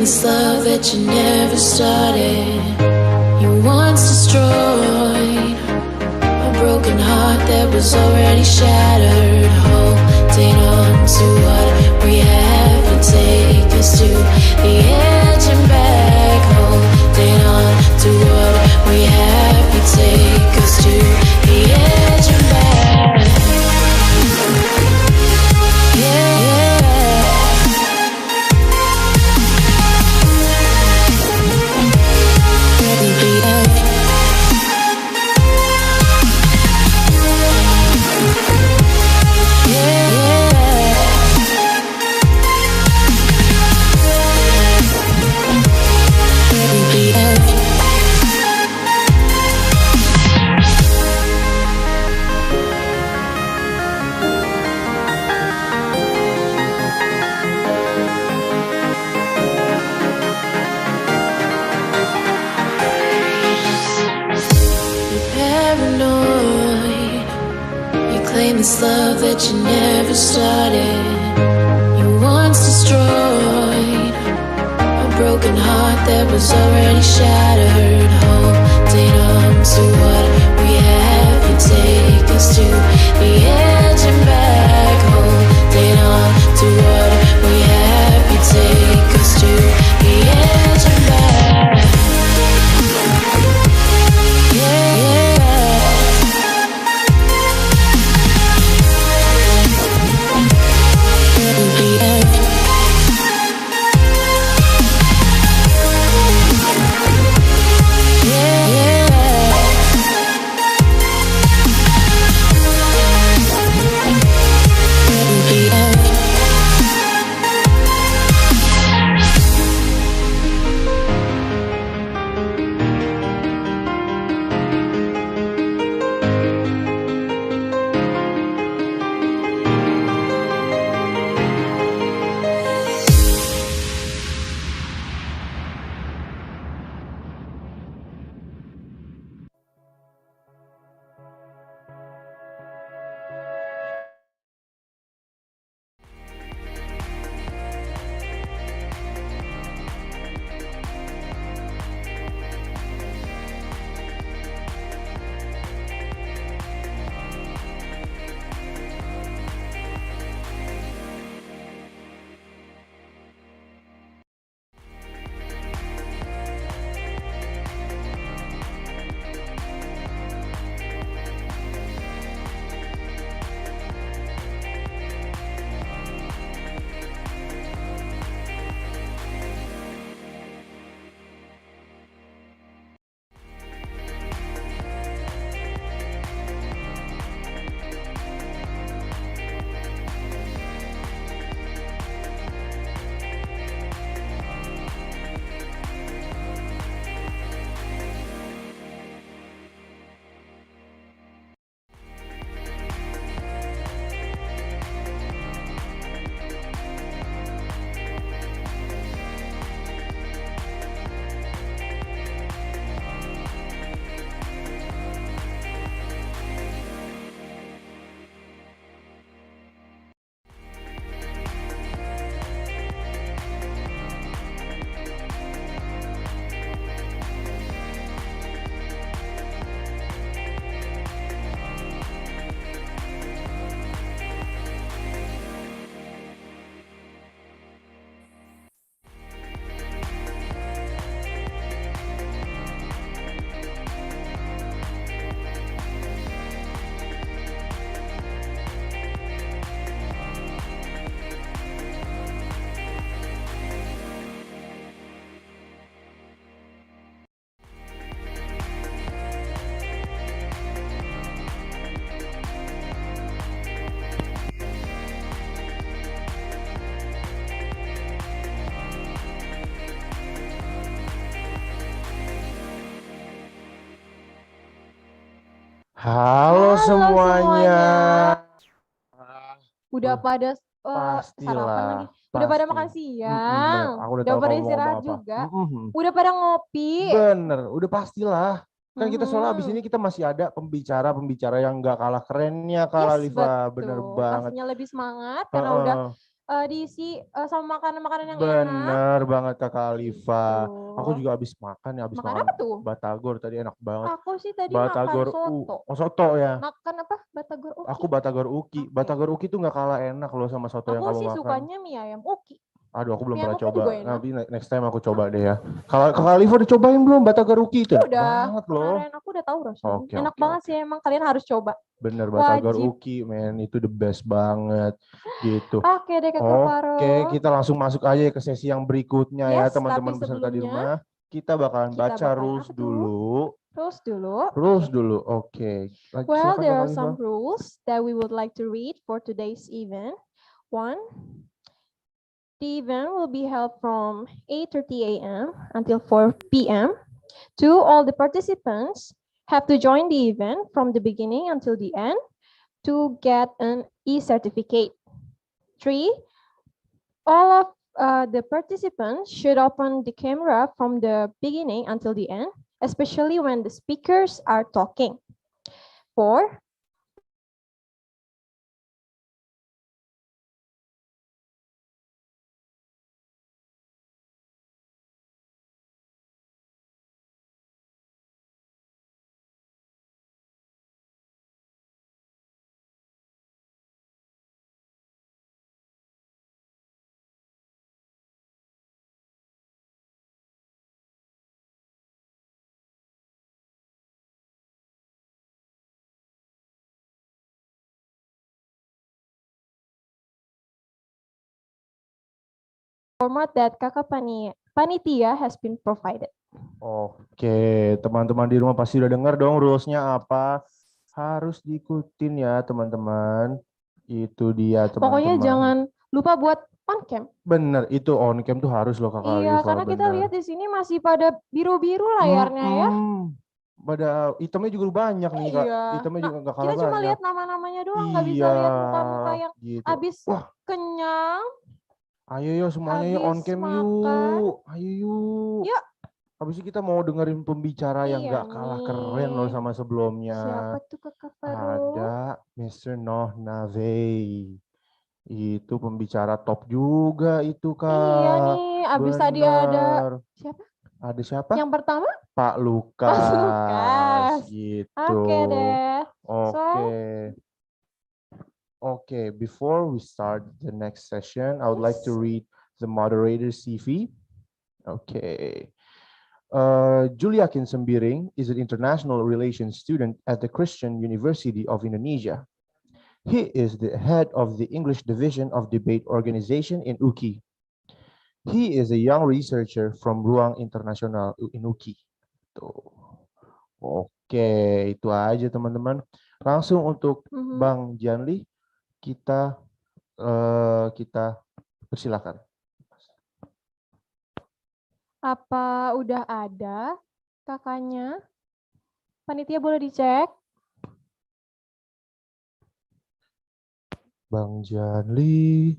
this love that you never started. You once destroyed a broken heart that was already shattered. Holding on to what we have and take us to the edge and back. Holding on promised love that you never started. You once destroyed a broken heart that was already shattered. Holding on to what we have, you take us to the edge and back. Holding on to what we have, you take us to the edge and back. Halo semuanya. Udah pada sarapan lagi. Udah pada makan siang. Aku udah Udah tahu pada kamu mau istirahat ngomong apa. juga. Udah pada ngopi. Bener, udah pastilah. Kan kita soalnya abis ini kita masih ada pembicara yang gak kalah kerennya Kak Alifa. Bener banget. Pastinya lebih semangat karena udah diisi sama makanan-makanan yang enak. Bener banget Kakak Alifa. Aku juga abis makan ya, abis makan apa tuh? batagor tadi enak banget. Aku sih tadi batagor makan soto. Oh soto ya? Makan apa? Batagor uki. Aku batagor uki. Okay. Batagor uki tuh gak kalah enak loh sama soto yang kamu makan. Aku sih sukanya mie ayam uki. Aduh aku belum pernah coba. Nanti next time aku coba deh ya. Kalau Kakak Alifa udah cobain belum batagor uki itu? Udah. Banget loh. Kemarin aku udah tahu rasanya. Enak banget sih emang, kalian harus coba. Bener, batagor uki men, itu the best banget gitu. Oke deh Kakak Faro. Oke, kita langsung masuk aja ke sesi yang berikutnya ya teman-teman peserta di rumah. Kita bakalan baca rules dulu. Rules dulu, oke. Well, there are some rules that we would like to read for today's event. 1. The event will be held from 8:30 a.m. until 4 p.m. 2. All the participants have to join the event from the beginning until the end to get an e-certificate. 3. All of the participants should open the camera from the beginning until the end, especially when the speakers are talking. 4. format that Kakak Panitia has been provided. Oke, teman-teman di rumah pasti udah dengar dong rules-nya apa. Harus diikutin ya teman-teman. Itu dia teman-teman. Pokoknya jangan lupa buat on cam. Bener, itu on cam tuh harus loh Kakak Iya, Alifa, karena kita bener. lihat di sini masih pada biru-biru layarnya ya. Pada hitamnya juga banyak nih Kak. Iya. Hitamnya juga nggak kalah Kita cuma banyak. lihat nama-namanya doang, nggak bisa lihat muka-muka yang gitu. habis kenyang. Ayo yuk semuanya yuk on cam yuk. Ayo yuk. Yuk. Habis itu kita mau dengerin pembicara yang Iya nggak kalah keren loh sama sebelumnya. Siapa tuh Kakak Faru? Ada Mr. Noh Navey. Itu pembicara top juga itu Kak. Iya nih, abis tadi ada siapa? Ada siapa? Yang pertama? Pak Lukas. Mas Lukas. Gitu. Oke deh. Okay, before we start the next session, I would like to read the moderator's CV. Okay. Julia Sembiring is an international relations student at the Christian University of Indonesia. He is the head of the English division of debate organization in UKI. He is a young researcher from Ruang Internasional in UKI. Oke, itu aja teman-teman. Langsung untuk Bang Janli, kita persilakan. Apa udah ada kakaknya? Panitia boleh dicek? Bang Janli.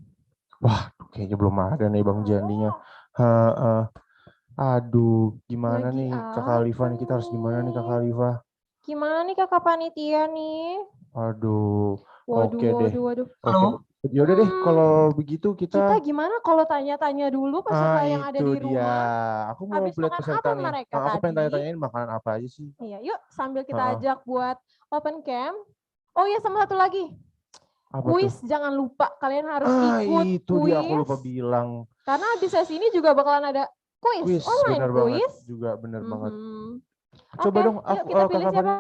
Wah, kayaknya belum ada nih Bang Janlinya. Aduh, gimana Lagi nih Kakak Alifa nih? Kita harus gimana nih Kakak Alifa? Gimana nih Kakak Panitia nih? Aduh. Waduh. Halo? Yaudah deh, kalau begitu kita gimana kalau tanya-tanya dulu peserta yang ada di rumah? Dia. Aku mau Habis lihat makan peserta apa nih. mereka Aku pengen tadi? tanya-tanyain makanan apa aja sih. Iya, yuk sambil kita ajak buat open cam. Oh iya, sama satu lagi. Kuis jangan lupa, kalian harus ikut itu kuis. dia aku lupa bilang. Karena di sesi ini juga bakalan ada kuis online bener kuis. Banget, juga bener banget. Coba dong, yuk kita pilih siapa?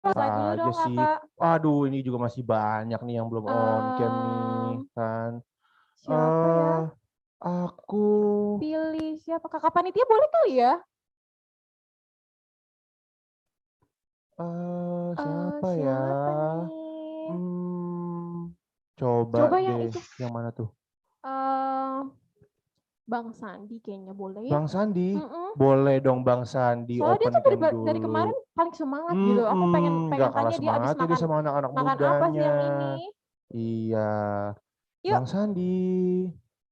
Dulu dong, sih. Kakak. Aduh, ini juga masih banyak nih yang belum on cam nih kan. Siapa ya? Aku pilih siapa? Kakak Panitia boleh kali ya? Siapa ya? Coba deh. Yang mana tuh? Bang Sandi kayaknya boleh. Bang Sandi? Boleh dong Bang Sandi. Soalnya dia tuh dari kemarin paling semangat gitu. Aku pengen tanya dia abis makan, sama anak-anak makan mudanya. apa siang ini. Iya. Yuk. Bang Sandi.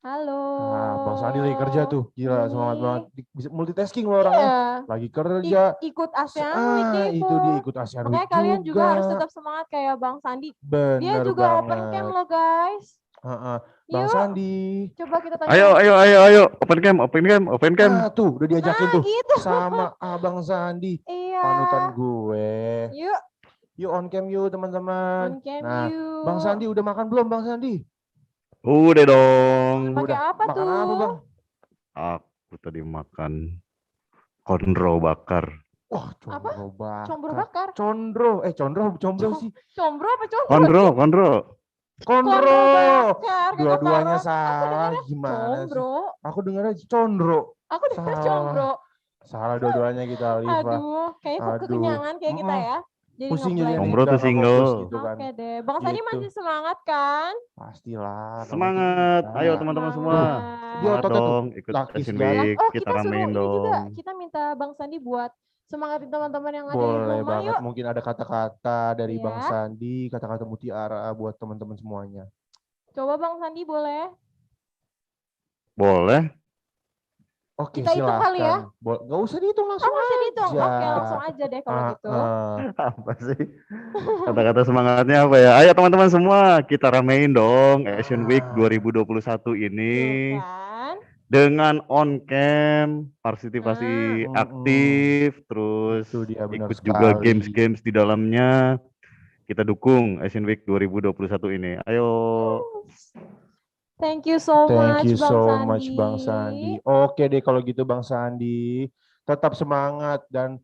Halo. Nah, Bang Sandi lagi kerja tuh. Gila, semangat banget. Bisa multitasking loh orangnya. Iya. Lagi kerja. Ikut Asean Week nih. Itu dia ikut Asean Week juga. Makanya kalian juga harus tetap semangat kayak Bang Sandi. Bener dia juga banget. open cam loh guys. Bang Sandi. Coba kita tanya. Ayo, open cam. Tuh, udah diajakin tuh. Gitu. Sama Abang Sandi. Iya. Panutan gue. Yuk on cam yuk teman-teman. On cam nah, yuk. Bang Sandi udah makan belum Bang Sandi? Udah dong. Pakai apa makan tuh? Apa Bang? Aku tadi makan konro bakar. Wah, combro bakar. Combro bakar. Combro sih. Combro apa combro? Konro. Dua-duanya salah. Gimana combro. Sih? Aku dengar aja condro. Aku dengar combro. Salah dua-duanya kita, Alifa. Aduh, kayak kekenyangan kayak kita ya. Jadi pusing jadi Combro tuh single. Gitu kan. Oke deh. Bang Sandi masih semangat kan? Pastilah. Semangat. Ayo teman-teman semua. Semangat dong. Ikut Asean Week. Kita ramein dong. Kita minta Bang Sandi buat semangatin teman-teman yang ada di rumah. Boleh banget. Yuk. Mungkin ada kata-kata dari Bang Sandi, kata-kata mutiara buat teman-teman semuanya. Coba Bang Sandi boleh? Boleh. Oke, kita hitung kali ya? Gak usah dihitung, langsung aja. Usah dihitung. Oke, langsung aja deh kalau gitu. Apa sih? Kata-kata semangatnya apa ya? Ayo teman-teman semua, kita ramein dong Asean Week 2021 ini. Kan? Dengan on cam, partisipasi aktif, terus ikut juga games-games di dalamnya. Kita dukung Asean Week 2021 ini. Ayo. Thank you so much Bang Sandi. Oke deh kalau gitu Bang Sandi, tetap semangat dan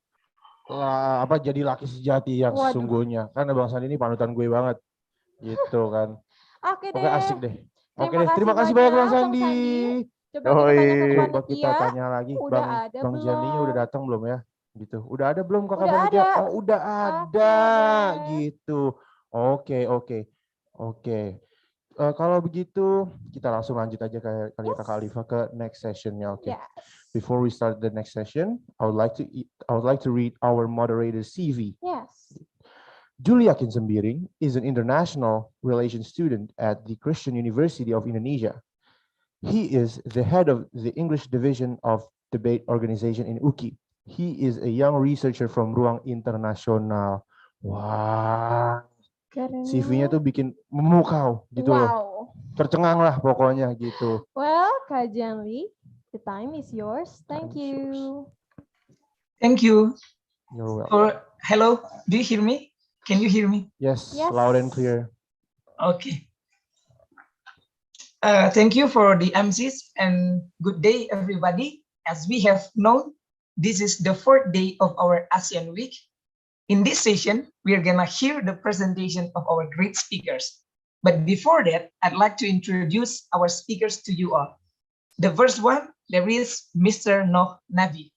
jadi laki sejati yang sesungguhnya. Karena Bang Sandi ini panutan gue banget. Gitu kan. Oke deh. Asik deh. Oke deh, terima kasih banyak Bang Sandi. Coba kita tanya ke Coba kita panitia. tanya lagi, Udah Bang ada Bang Janinya belum? udah datang belum ya? Gitu. Udah ada belum Kakak Udah panitia? ada. Oh, udah ada gitu. Oke, oke. Oke. Kalau begitu kita langsung lanjut aja kali ya Kakak Alifa ke next sessionnya. Oke. Yes. Before we start the next session, I would like to read our moderator CV. Yes. Julia Kinsembiring is an international relations student at the Christian University of Indonesia. He is the head of the English division of debate organization in UKI. He is a young researcher from Ruang Internasional. Wah, CV-nya tuh bikin memukau gitu loh. Tercengang lah pokoknya gitu. Well, Kak Janli, the time is yours. Thank you. Thank you. You're welcome. Hello, do you hear me? Can you hear me? Yes, loud and clear. Okay. Thank you for the MCs and good day, everybody. As we have known, this is the fourth day of our ASEAN Week. In this session, we are gonna hear the presentation of our great speakers. But before that, I'd like to introduce our speakers to you all. The first one, there is Mr. Noh Navi.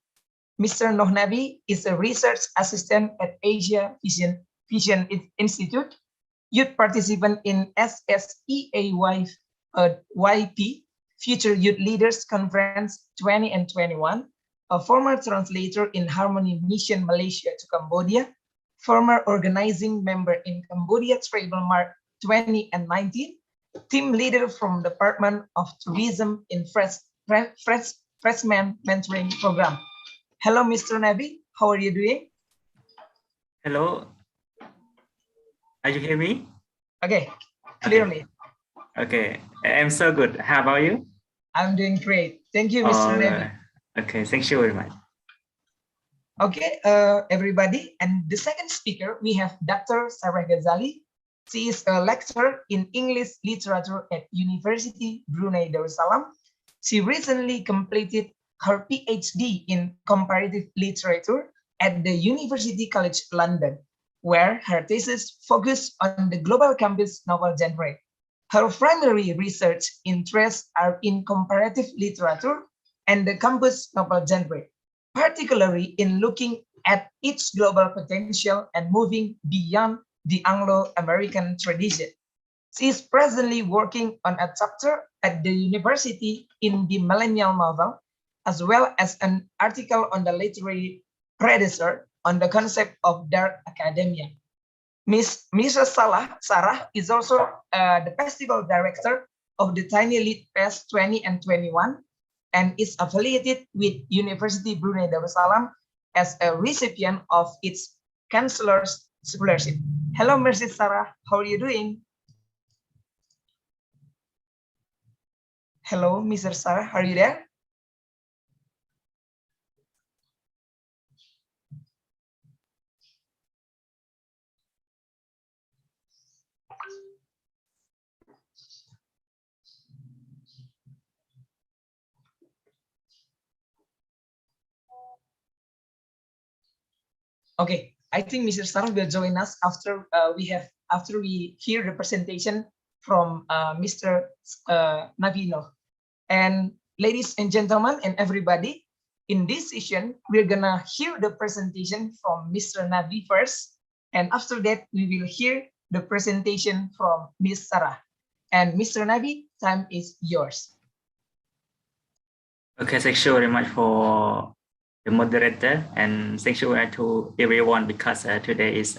Mr. Noh Navi is a research assistant at Asia Vision Institute, youth participant in SSEAY YP, Future Youth Leaders Conference 20 and 21, a former translator in Harmony Mission Malaysia to Cambodia, former organizing member in Cambodia Travel Mart 20 and 19, team leader from Department of Tourism in Freshman Mentoring Program. Hello, Mr. Navi. How are you doing? Hello. Are you hear me? Okay, clearly. Okay, I'm so good. How about you? I'm doing great. Thank you, Mr. Navi. Okay, thank you very much. Okay, everybody. And the second speaker, we have Dr. Sarah Ghazali. She is a lecturer in English literature at University Brunei Darussalam. She recently completed her PhD in comparative literature at the University College London, where her thesis focused on the global campus novel genre. Her primary research interests are in comparative literature and the campus novel genre, particularly in looking at its global potential and moving beyond the Anglo-American tradition. She is presently working on a chapter at the university in the millennial novel, as well as an article on the literary predecessor on the concept of dark academia. Mrs. Sarah is also the festival director of the Tiny Lit Fest 20 and 21 and is affiliated with University Brunei Darussalam as a recipient of its Chancellor's Scholarship. Hello, Mrs. Sarah. How are you doing? Hello, Mr. Sarah. Are you there? Okay, I think Mr. Sarah will join us after we hear the presentation from Mr. Navino. And ladies and gentlemen and everybody, in this session, we're gonna hear the presentation from Mr. Navi first. And after that, we will hear the presentation from Ms. Sarah. And Mr. Navi, time is yours. Okay, thank you very much for the moderator, and thank you to everyone because today is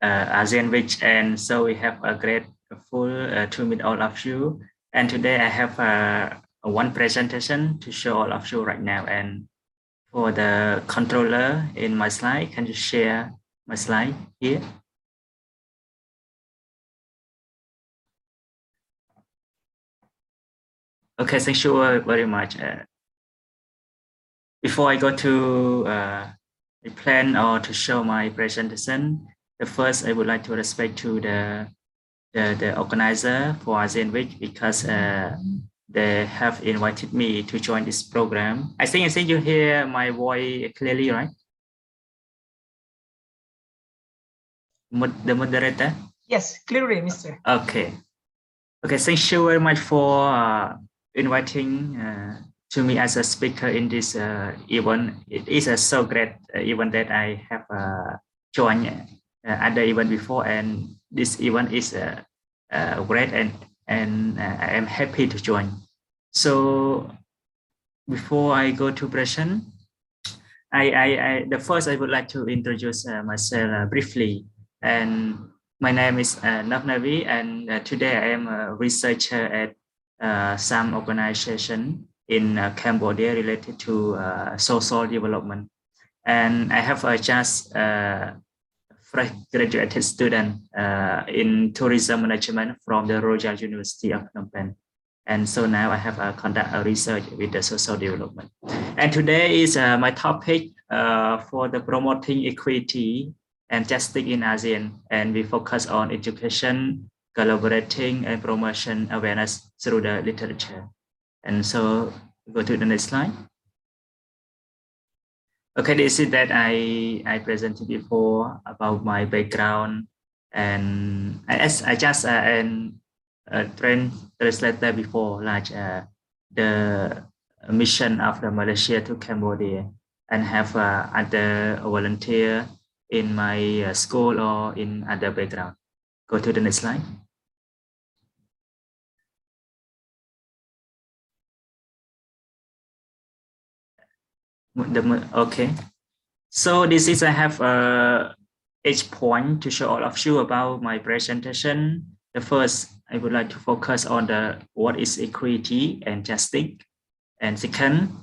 ASEAN Week, and so we have a great full to meet all of you. And today I have one presentation to show all of you right now. And for the controller in my slide, can you share my slide here? Okay, thank you very much. Before I go to the plan or to show my presentation, the first I would like to respect to the organizer for ASEAN Week because they have invited me to join this program. I think you hear my voice clearly, right? The moderator? Yes, clearly, Mr. Okay. Okay, thank you very much for inviting to me as a speaker in this event. It is a so great event that I have joined other event before, and this event is great, and I am happy to join. So before I go to present, the first I would like to introduce myself briefly. And my name is Navnavi, and today I am a researcher at some organization in Cambodia related to social development. And I have just fresh graduated student in tourism management from the Royal University of Phnom Penh. And so now I have conduct a research with the social development. And today is my topic for the promoting equity and justice in ASEAN. And we focus on education, collaborating, and promotion awareness through the literature. And so go to the next slide. Okay, this is that I presented before about my background, and I just translator before, like the mission of the Malaysia to Cambodia, and have other volunteer in my school or in other background. Go to the next slide. Okay, so this is I have each point to show all of you about my presentation. The first, I would like to focus on the what is equity and justice, and second,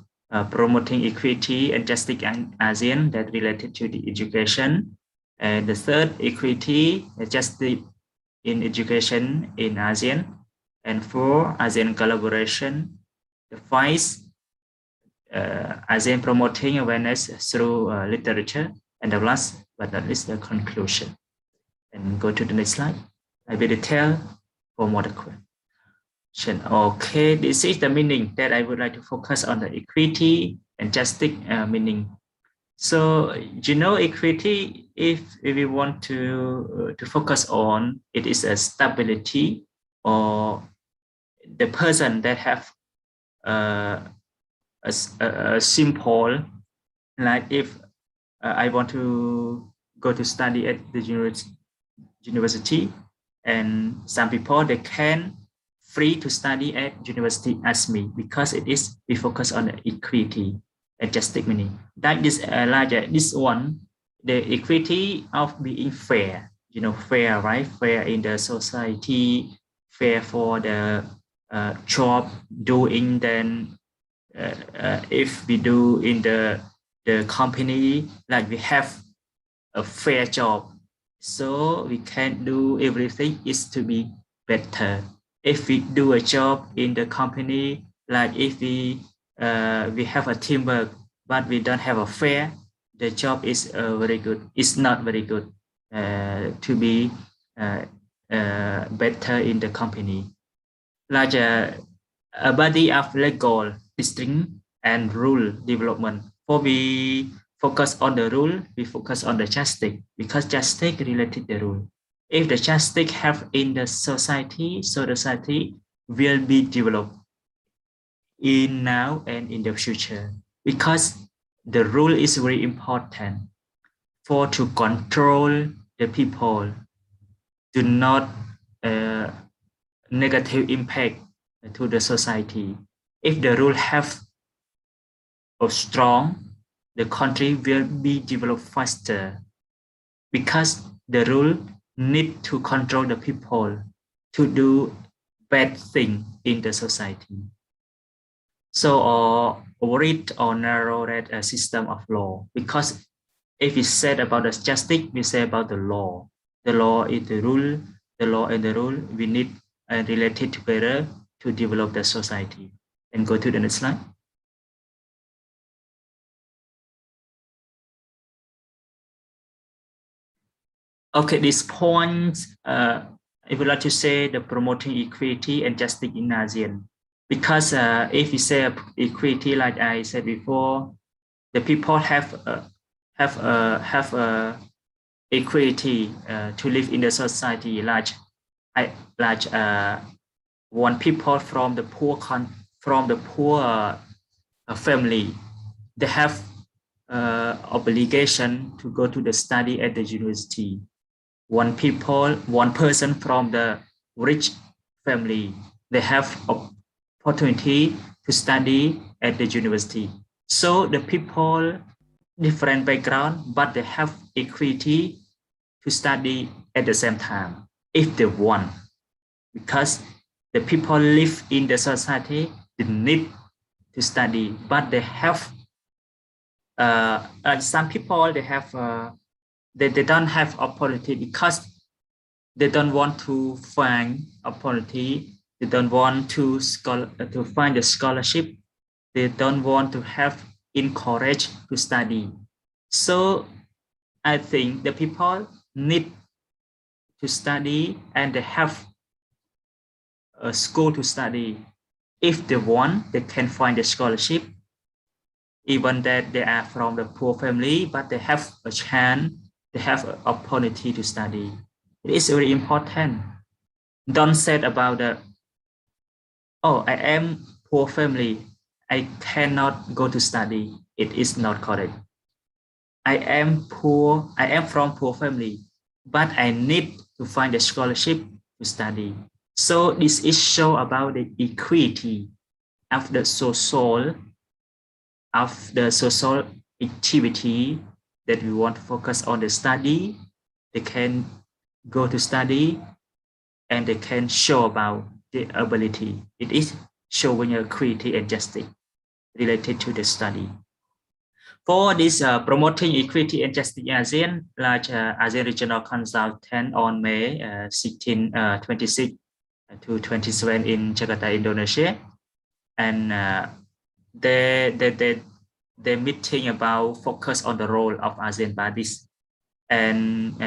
promoting equity and justice in ASEAN that related to the education, and the third, equity and justice in education in ASEAN, and four, ASEAN collaboration, the five, ASEAN promoting awareness through literature, and the last but not least, the conclusion. And go to the next slide. I will detail for more question. Okay, this is the meaning that I would like to focus on the equity and justice meaning. So, you know, equity, if we want to focus on, it is a stability or the person that have a simple, like if I want to go to study at the university, and some people they can free to study at university as me, because it is we focus on the equity and justice meaning. That is larger. This one, the equity of being fair. You know, fair, right? Fair in the society, fair for the job doing. Then if we do in the company, like we have a fair job, so we can do everything is to be better. If we do a job in the company, like if we have a teamwork, but we don't have a fair, the job is very good. It's not very good to be better in the company. Like a body of legal distinct and rule development. For we focus on the rule, we focus on the justice, because justice related the rule. If the justice have in the society, so the society will be developed in now and in the future, because the rule is very important for to control the people, do not negative impact to the society. If the rule have a strong, the country will be developed faster, because the rule need to control the people to do bad thing in the society. So, or read or narrow that a system of law, because if we said about the justice, we say about the law. The law is the rule. The law and the rule we need related together to develop the society. And go to the next slide. Okay, this point, I would like to say the promoting equity and justice in ASEAN. Because if we say equity, like I said before, the people have equity to live in the society, one people from the poor family, they have obligation to go to the study at the university. One person from the rich family, they have opportunity to study at the university. So the people different background, but they have equity to study at the same time if they want, because the people live in the society, they need to study, but they have some people they have they don't have opportunity because they don't want to find opportunity, they don't want to find a scholarship, they don't want to have encouraged to study. So I think the people need to study and they have a school to study. If they want, they can find a scholarship, even that they are from the poor family, but they have a chance, they have an opportunity to study. It is very important. Don't say about oh, I am poor family, I cannot go to study. It is not correct. I am from poor family, but I need to find a scholarship to study. So this is show about the equity of the social activity that we want to focus on the study. They can go to study and they can show about the ability. It is showing equity and justice related to the study. For this promoting equity and justice in ASEAN, like ASEAN Regional Consultant on May 26 to 27 in Jakarta, Indonesia, and they meeting about focus on the role of ASEAN bodies, and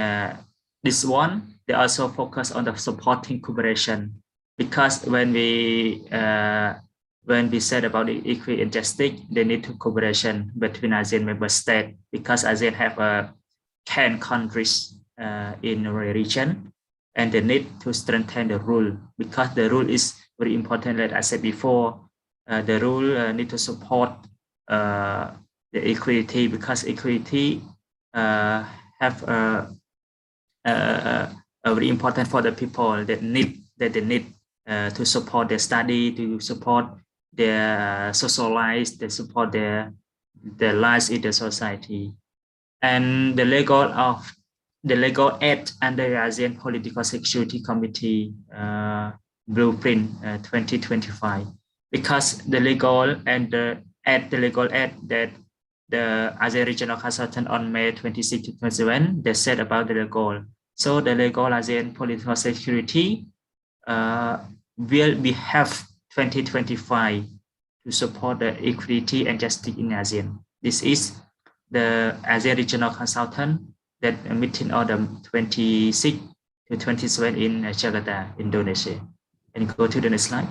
this one they also focus on the supporting cooperation, because when we said about the equity and justice, they need to cooperation between ASEAN member states, because ASEAN have 10 countries in the region, and they need to strengthen the rule, because the rule is very important. Like I said before, the rule need to support the equity, because equity have very important for the people that they need to support their study, to support their social lives, they support their lives in the society. And the legal aid under the ASEAN Political Security Committee Blueprint 2025, because the legal and the legal aid that the ASEAN Regional Consultant on May 26 to 27, they said about the legal. So the legal ASEAN Political Security will be have 2025 to support the equity and justice in ASEAN. This is the ASEAN Regional Consultant that meeting on the 26 to 27 in Jakarta, Indonesia. And go to the next slide.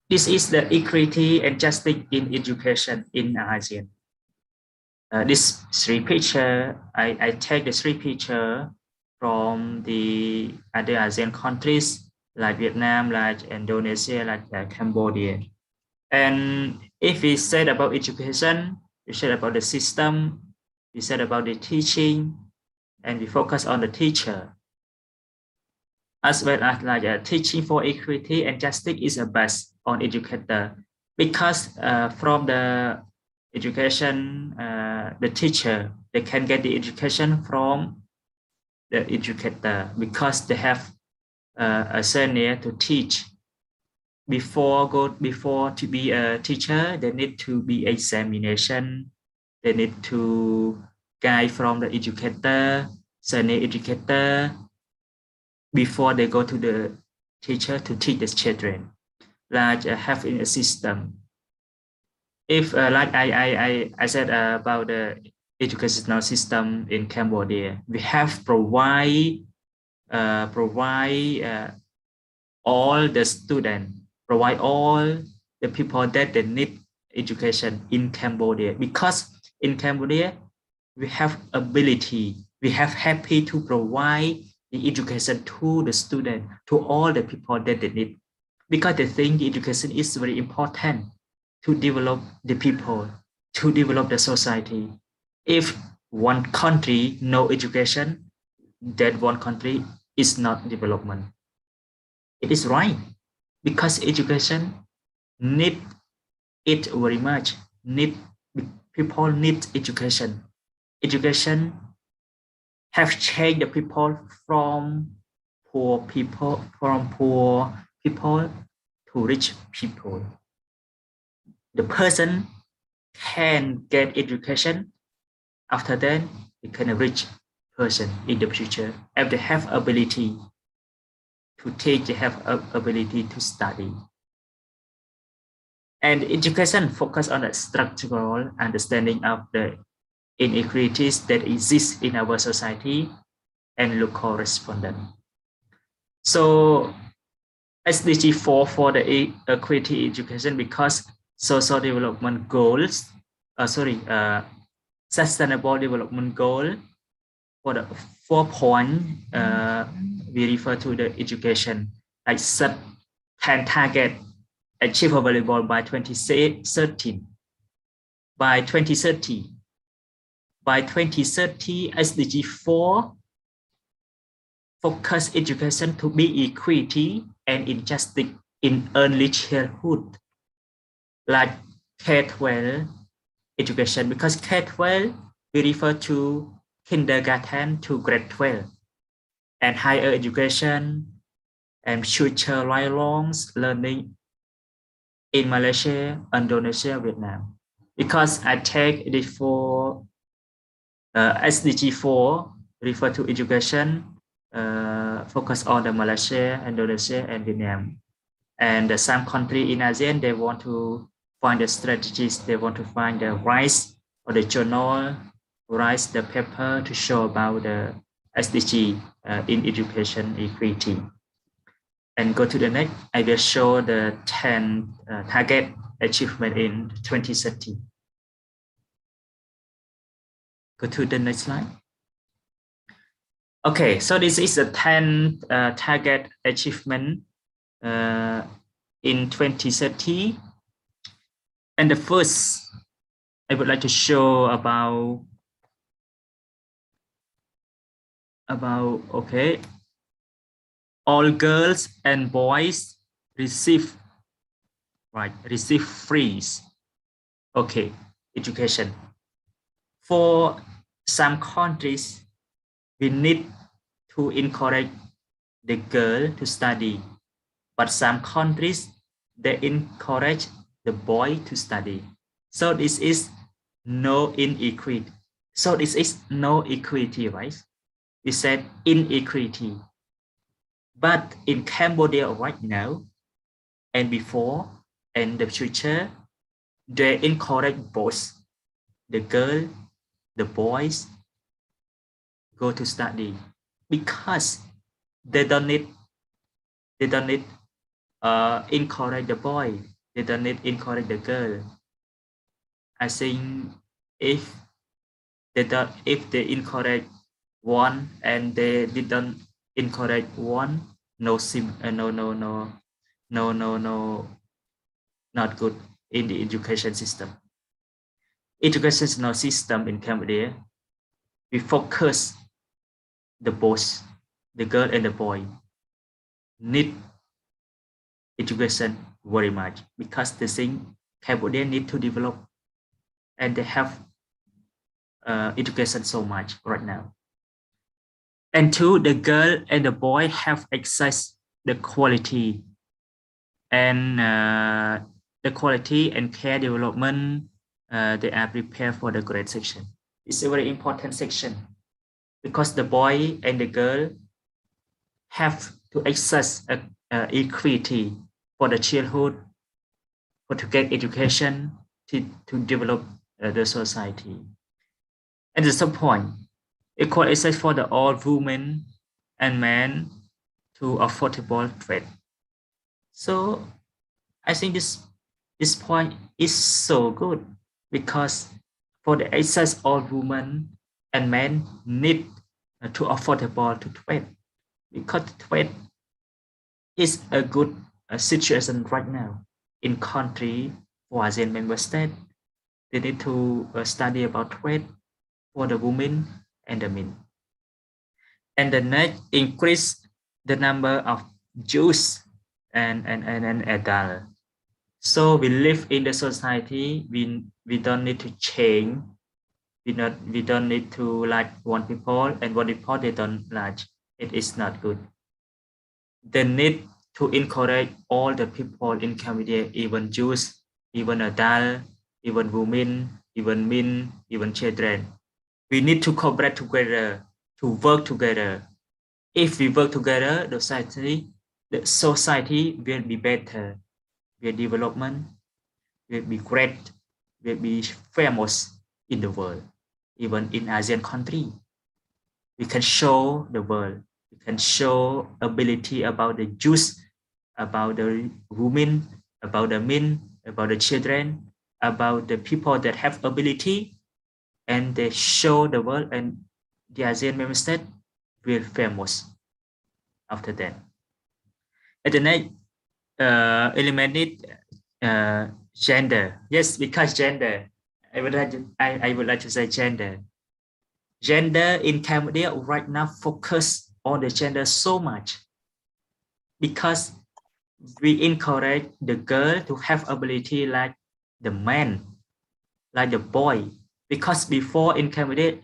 This is the equity and justice in education in ASEAN. This three picture, I take the three picture from the other ASEAN countries like Vietnam, like Indonesia, like Cambodia. And if we said about education, we said about the system, we said about the teaching, and we focus on the teacher, as well as like teaching for equity and justice is a best on educator, because from the education, the teacher, they can get the education from the educator, because they have a senior to teach. Before to be a teacher, they need to be examination. They need to guide from the educator, senior educator, before they go to the teacher to teach the children, like having a system. If like I said about the educational system in Cambodia, we have provide all the students, provide all the people that they need education in Cambodia, because in Cambodia we have ability, we have happy to provide the education to the student, to all the people that they need, because they think the education is very important to develop the people, to develop the society. If one country no education, that one country is not development. It is right, because education need it very much. People need education. Education have changed the people from poor people to rich people. The person can get education, after that become a rich person in the future if they have ability to take, they have ability to study. And education focus on the structural understanding of the inequalities that exist in our society and local respondent. So SDG 4 for the equity education, because social development goals, sustainable development goal, for the 4 point, we refer to the education, like set 10 target achievable by 2030. By 2030, SDG 4 focus education to be equity and injustice in early childhood, like K-12 education, because K-12 we refer to kindergarten to grade 12, and higher education and future lifelong learning in Malaysia, Indonesia, Vietnam. Because I take the SDG 4 refer to education, focus on the Malaysia, Indonesia, and Vietnam. And some country in ASEAN, they want to find the strategies, they want to find the rights or the journal, write the paper to show about the SDG in education equity. And go to the next, I will show the 10 target achievement in 2030. Go to the next slide. Okay, so this is the 10 target achievement in 2030. And the first, I would like to show about okay, all girls and boys receive free, okay, education. For some countries, we need to encourage the girl to study, but some countries, they encourage the boy to study. So this is no inequity. So this is no equity, right? We said inequity. But in Cambodia right now, and before, and the future, they encourage both the girl, the boys go to study, because they don't need encourage the boy, they don't need encourage the girl. I think if they encourage one and they didn't encourage one, no, not good in the education system. Educational system in Cambodia, we focus the both, the girl and the boy need education very much, because they think Cambodia need to develop, and they have education so much right now. And two, the girl and the boy have access the quality and care development. They are prepared for the grade section. It's a very important section, because the boy and the girl have to access equity for the childhood, for to get education to develop the society. And the sub point, equal access for the all women and men to affordable trade. So I think this point is so good, because for the access all women and men need to affordable to trade. because trade is a good situation right now in country for ASEAN member state. They need to study about trade for the women and the men. And the next, increase the number of Jews and adult. So we live in the society. We don't need to change. We don't need to like one people and one people they don't like. It is not good. They need to encourage all the people in Cambodia, even Jews, even adult, even women, even men, even children. We need to cooperate together, to work together. If we work together, the society will be better. Will development will be great, will be famous in the world, even in ASEAN country. We can show the world, we can show ability about the Jews, about the women, about the men, about the children, about the people that have ability, and they show the world, and the ASEAN member state will famous after that. And the next element is gender. Yes, because gender, I would like to say gender. Gender in Cambodia right now focus on the gender so much because we encourage the girl to have ability like the man, like the boy. Because before in Cambodia,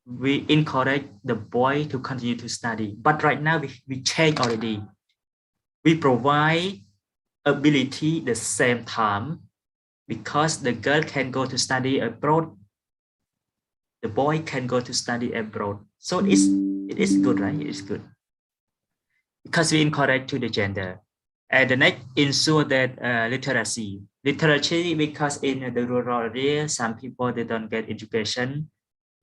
we encourage the boy to continue to study. But right now we change already. We provide ability the same time because the girl can go to study abroad, the boy can go to study abroad. So it is good, right? It is good because we encourage to the gender. And the next, ensure that literacy because in the rural area, some people they don't get education,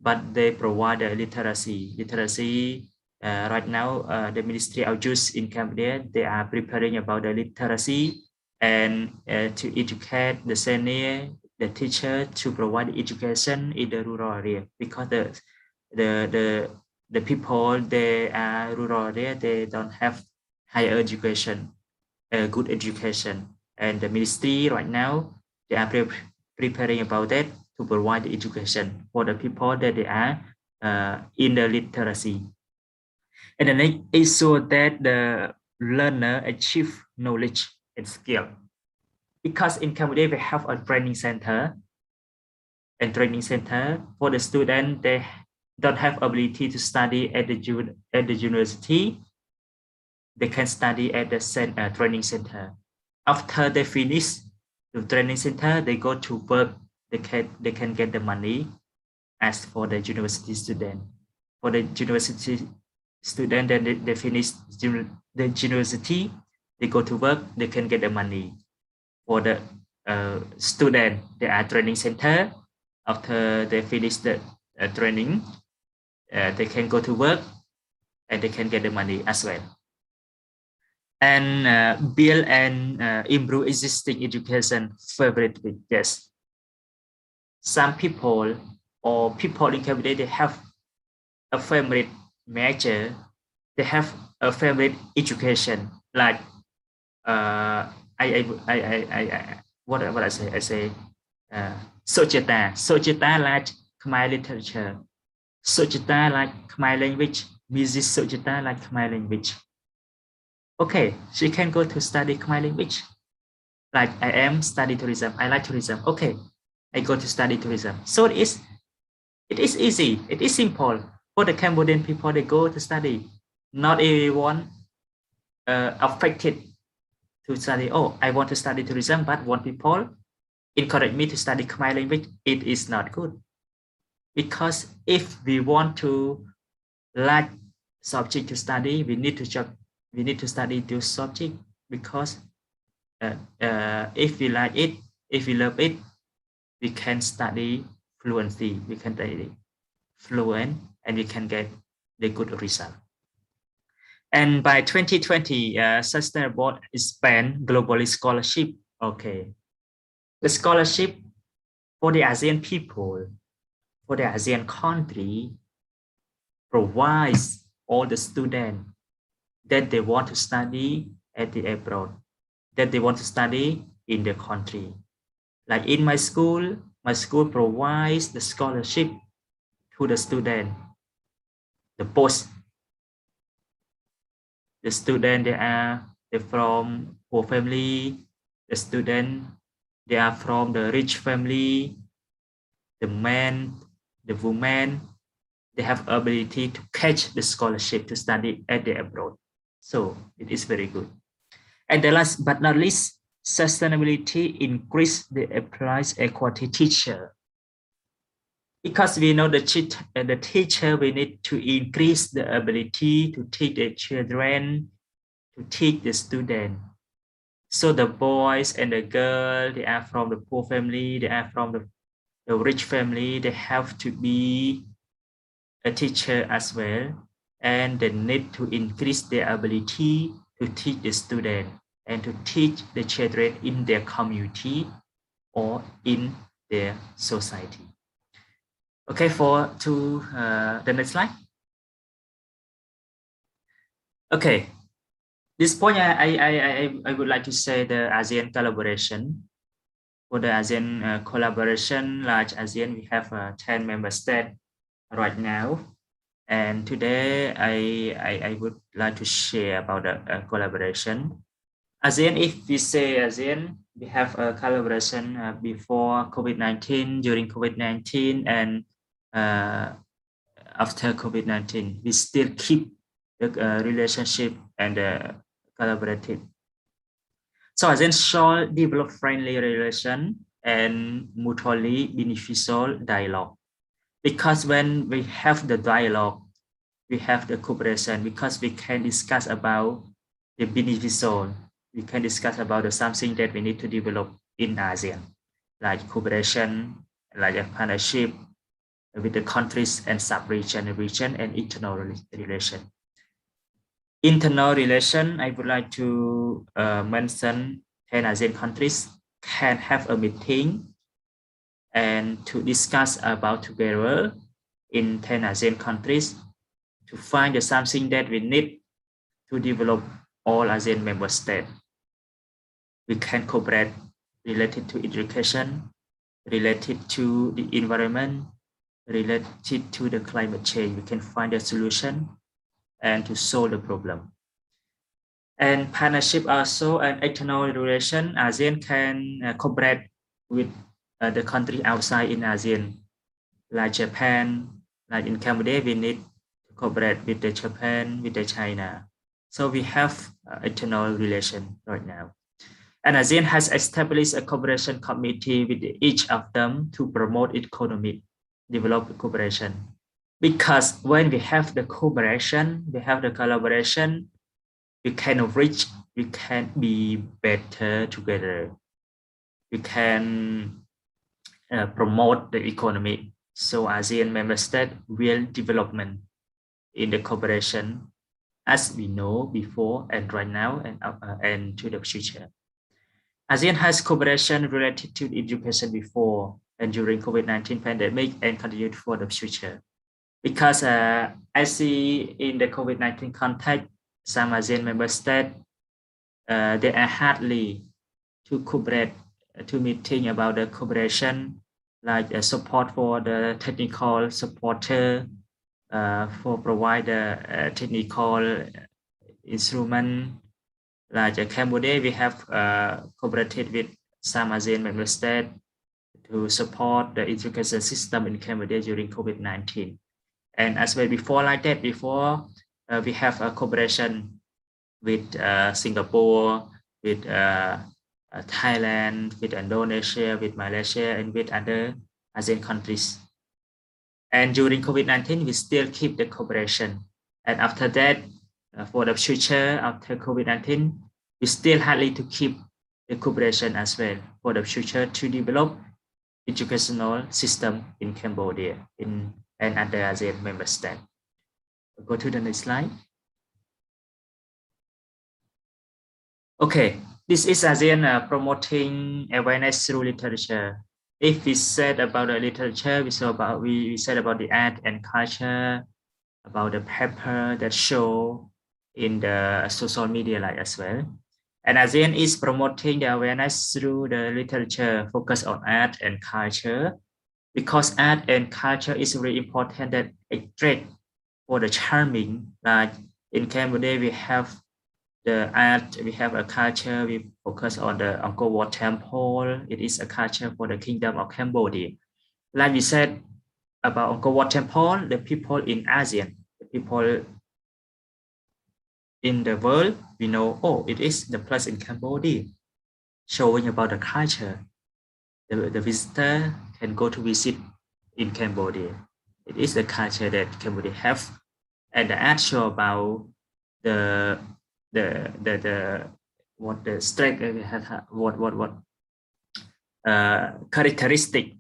but they provide the literacy. Right now, the Ministry of Youth in Cambodia, they are preparing about the literacy and to educate the senior, the teacher to provide education in the rural area because the people they are rural area, they don't have higher education, good education, and the ministry right now they are preparing about that to provide education for the people that they are in the literacy. And the next is so that the learner achieve knowledge and skill. Because in Cambodia we have a training center, and training center for the student they don't have ability to study at the university, they can study at the training center. After they finish the training center, they go to work. They can get the money as for the university student. For the university student, then they finish the university, they go to work, they can get the money. For the student, they are training center. After they finish the training, they can go to work and they can get the money as well. And build and improve existing education favorably. Yes, some people or people in Cambodia they have a favorite major, they have a favorite education. Like what I say Sochita like Khmer literature, Sochita like Khmer language, music Sochita like Khmer language. Okay, she can go to study Khmer language. Like I am study tourism. I like tourism. Okay, I go to study tourism. So it is easy. It is simple for the Cambodian people. They go to study. Not everyone affected to study. Oh, I want to study tourism, but one people encourage me to study Khmer language. It is not good because if we want to like subject to study, we need to study those subject because if we like it, if we love it, we can study fluently, we can study fluent, and we can get the good result. And by 2020, Sustainable expand globally scholarship. Okay, the scholarship for the ASEAN people, for the ASEAN country, provides all the students that they want to study at the abroad, that they want to study in the country. Like in my school provides the scholarship to the student, the post. The student, they're from poor family, the student, they are from the rich family, the man, the woman, they have ability to catch the scholarship to study at the abroad. So it is very good. And the last but not least, sustainability increase the applied equity teacher. Because we know the teacher, we need to increase the ability to teach the children, to teach the student. So the boys and the girl, they are from the poor family, they are from the rich family, they have to be a teacher as well, and they need to increase their ability to teach the student and to teach the children in their community or in their society. Okay, to the next slide. Okay, this point I would like to say the ASEAN collaboration. For the ASEAN collaboration, large ASEAN, we have 10 member states right now. And today I would like to share about the collaboration. ASEAN, if we say ASEAN, we have a collaboration before COVID-19, during COVID-19, and after COVID-19. We still keep the relationship and collaborative. So ASEAN should develop friendly relation and mutually beneficial dialogue. Because when we have the dialogue, we have the cooperation, because we can discuss about the beneficial, we can discuss about something that we need to develop in ASEAN, like cooperation, like a partnership with the countries and sub-region, region, and internal relation. Internal relation, I would like to mention 10 ASEAN countries can have a meeting and to discuss about together in 10 ASEAN countries to find something that we need to develop all ASEAN member states. We can cooperate related to education, related to the environment, related to the climate change. We can find a solution and to solve the problem. And partnership also and external relation, ASEAN can cooperate with the country outside in ASEAN, like Japan, like in Cambodia, we need to cooperate with the Japan, with the China. So we have external relation right now. And ASEAN has established a cooperation committee with each of them to promote economic development cooperation. Because when we have the cooperation, we have the collaboration, we can reach, we can be better together. We can promote the economy. So ASEAN member state will development in the cooperation as we know before and right now and to the future. ASEAN has cooperation related to education before and during COVID-19 pandemic and continued for the future. Because I see in the COVID-19 context, some ASEAN member states, they are hardly to cooperate, to meeting about the cooperation, like support for the technical supporter, for provide the technical instrument. Like Cambodia, we have cooperated with some ASEAN member states to support the education system in Cambodia during COVID-19. And as well before like that, before we have a cooperation with Singapore, with Thailand, with Indonesia, with Malaysia, and with other ASEAN countries. And during COVID-19, we still keep the cooperation. And after that, for the future, after COVID-19, we still hardly to keep the cooperation as well for the future to develop educational system in Cambodia and other ASEAN member states. Go to the next slide. Okay, this is ASEAN promoting awareness through literature. If we said about the literature, we said about the art and culture, about the paper that show in the social media like as well. And ASEAN is promoting the awareness through the literature focused on art and culture, because art and culture is really important that attract for the charming. Like in Cambodia, we have the art, we have a culture, we focus on the Angkor Wat Temple. It is a culture for the Kingdom of Cambodia. Like we said about Angkor Wat Temple, the people in ASEAN, the people in the world, we know, oh, it is the place in Cambodia, showing about the culture. The visitor can go to visit in Cambodia. It is the culture that Cambodia have, and the art show about the what the strength what characteristic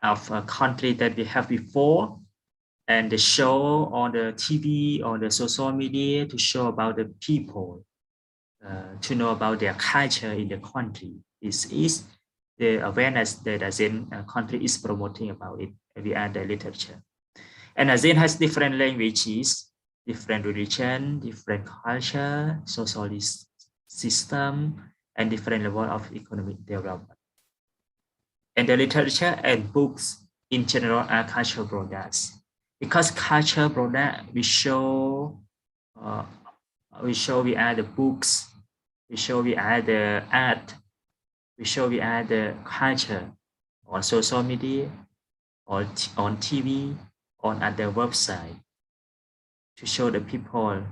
of a country that we have before, and the show on the TV, on the social media to show about the people, to know about their culture in the country. This is the awareness that ASEAN country is promoting about it via the literature. And ASEAN has different languages, different religion, different culture, socialist system, and different level of economic development. And the literature and books in general are cultural products. Because cultural product, we show we add the books, we show we add the art, we show we add the culture on social media, or on TV, on other website, to show the people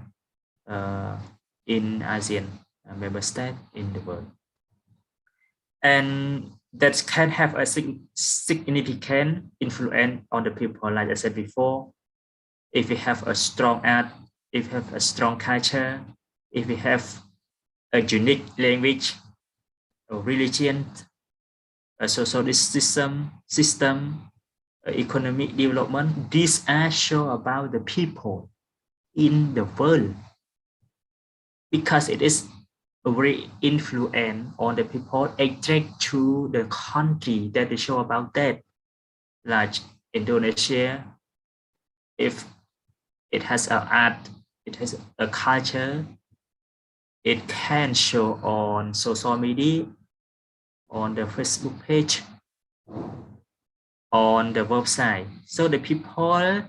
in ASEAN member state in the world. And that can have a significant influence on the people, like I said before. If we have a strong art, if we have a strong culture, if we have a unique language, a religion, a social system, economic development, these are show about the people in the world, because it is a very influence on the people, attract to the country that they show about that. Like Indonesia, if it has an art, it has a culture, it can show on social media, on the Facebook page, on the website. So the people,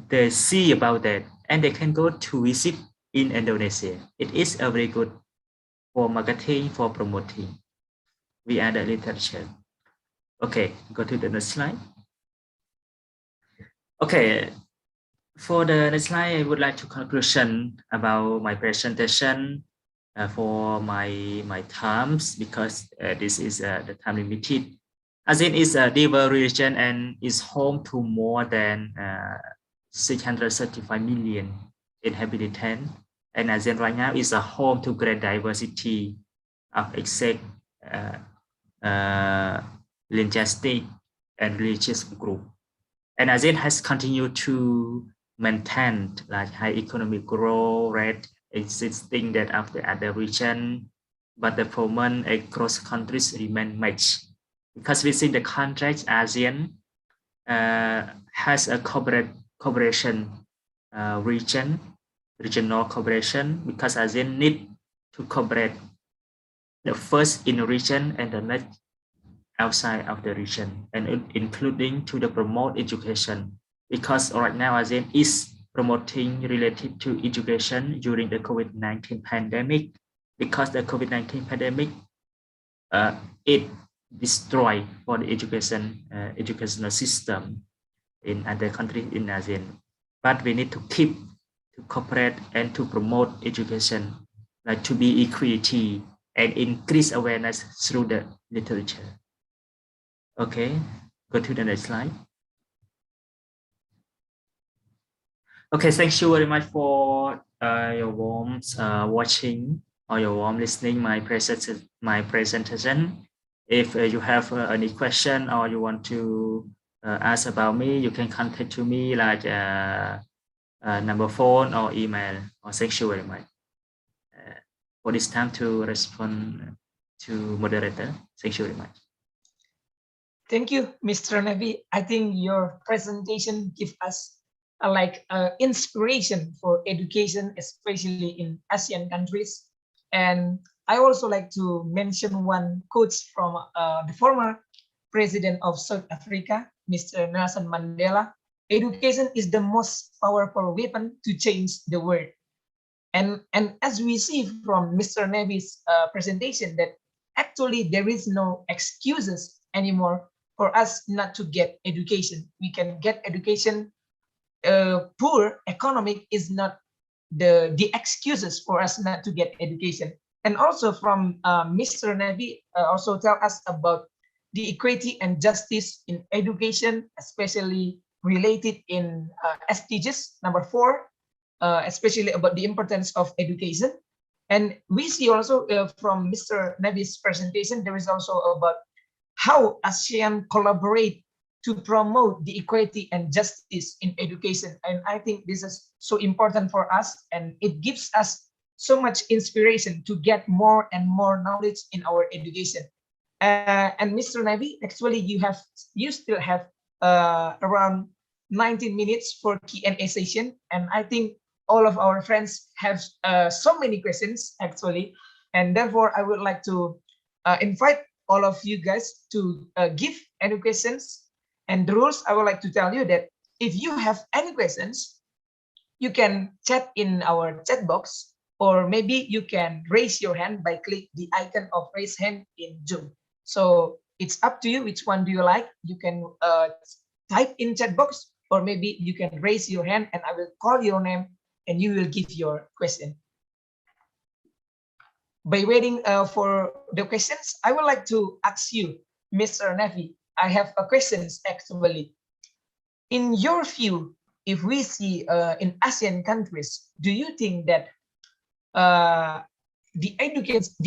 they see about that and they can go to visit in Indonesia. It is a very good for marketing, for promoting via the literature. Okay, go to the next slide. Okay, for the next slide, I would like to conclusion about my presentation for my terms, because this is the time limited. ASEAN is a diverse region and is home to more than 635 million inhabitants. And ASEAN right now is a home to great diversity of ethnic, linguistic, and religious group. And ASEAN has continued to maintain like high economic growth rate existing that of the other region, but the performance across countries remain mixed. Because within the countries, ASEAN has a cooperation regional cooperation, because ASEAN need to cooperate the first in the region and the next outside of the region, and including to the promote education, because right now ASEAN is promoting related to education during the COVID-19 pandemic, because the COVID-19 pandemic it destroy for the educational system in other countries in ASEAN. But we need to keep to cooperate and to promote education, like to be equity and increase awareness through the literature. Okay, go to the next slide. Okay, thank you very much for your warm watching or your warm listening my presentation. If you have any question or you want to ask about me, you can contact to me like number phone or email. Or thank you very much for this time to respond to moderator. Thank you very much. Thank you, Mr. Nabi. I think your presentation gives us like inspiration for education, especially in ASEAN countries. And I also like to mention one quote from the former president of South Africa, Mr. Nelson Mandela. Education is the most powerful weapon to change the world. And as we see from Mr. Nevi's presentation, that actually there is no excuses anymore for us not to get education. We can get education. Poor economic is not the excuses for us not to get education. And also from Mr. Nevi also tell us about the equity and justice in education, especially related in SDGs number 4, especially about the importance of education. And we see also from Mr. Nevi's presentation, there is also about how ASEAN collaborate to promote the equity and justice in education. And I think this is so important for us, and it gives us so much inspiration to get more and more knowledge in our education. And Mr. Nevi, actually you still have around 19 minutes for Q&A session, and I think all of our friends have so many questions actually, and therefore I would like to invite all of you guys to give any questions. And the rules, I would like to tell you that if you have any questions, you can chat in our chat box, or maybe you can raise your hand by click the icon of raise hand in Zoom. So it's up to you, which one do you like? You can type in chat box, or maybe you can raise your hand and I will call your name and you will give your question. By waiting for the questions, I would like to ask you, Mr. Nevi, I have a questions actually. In your view, if we see in ASEAN countries, do you think that the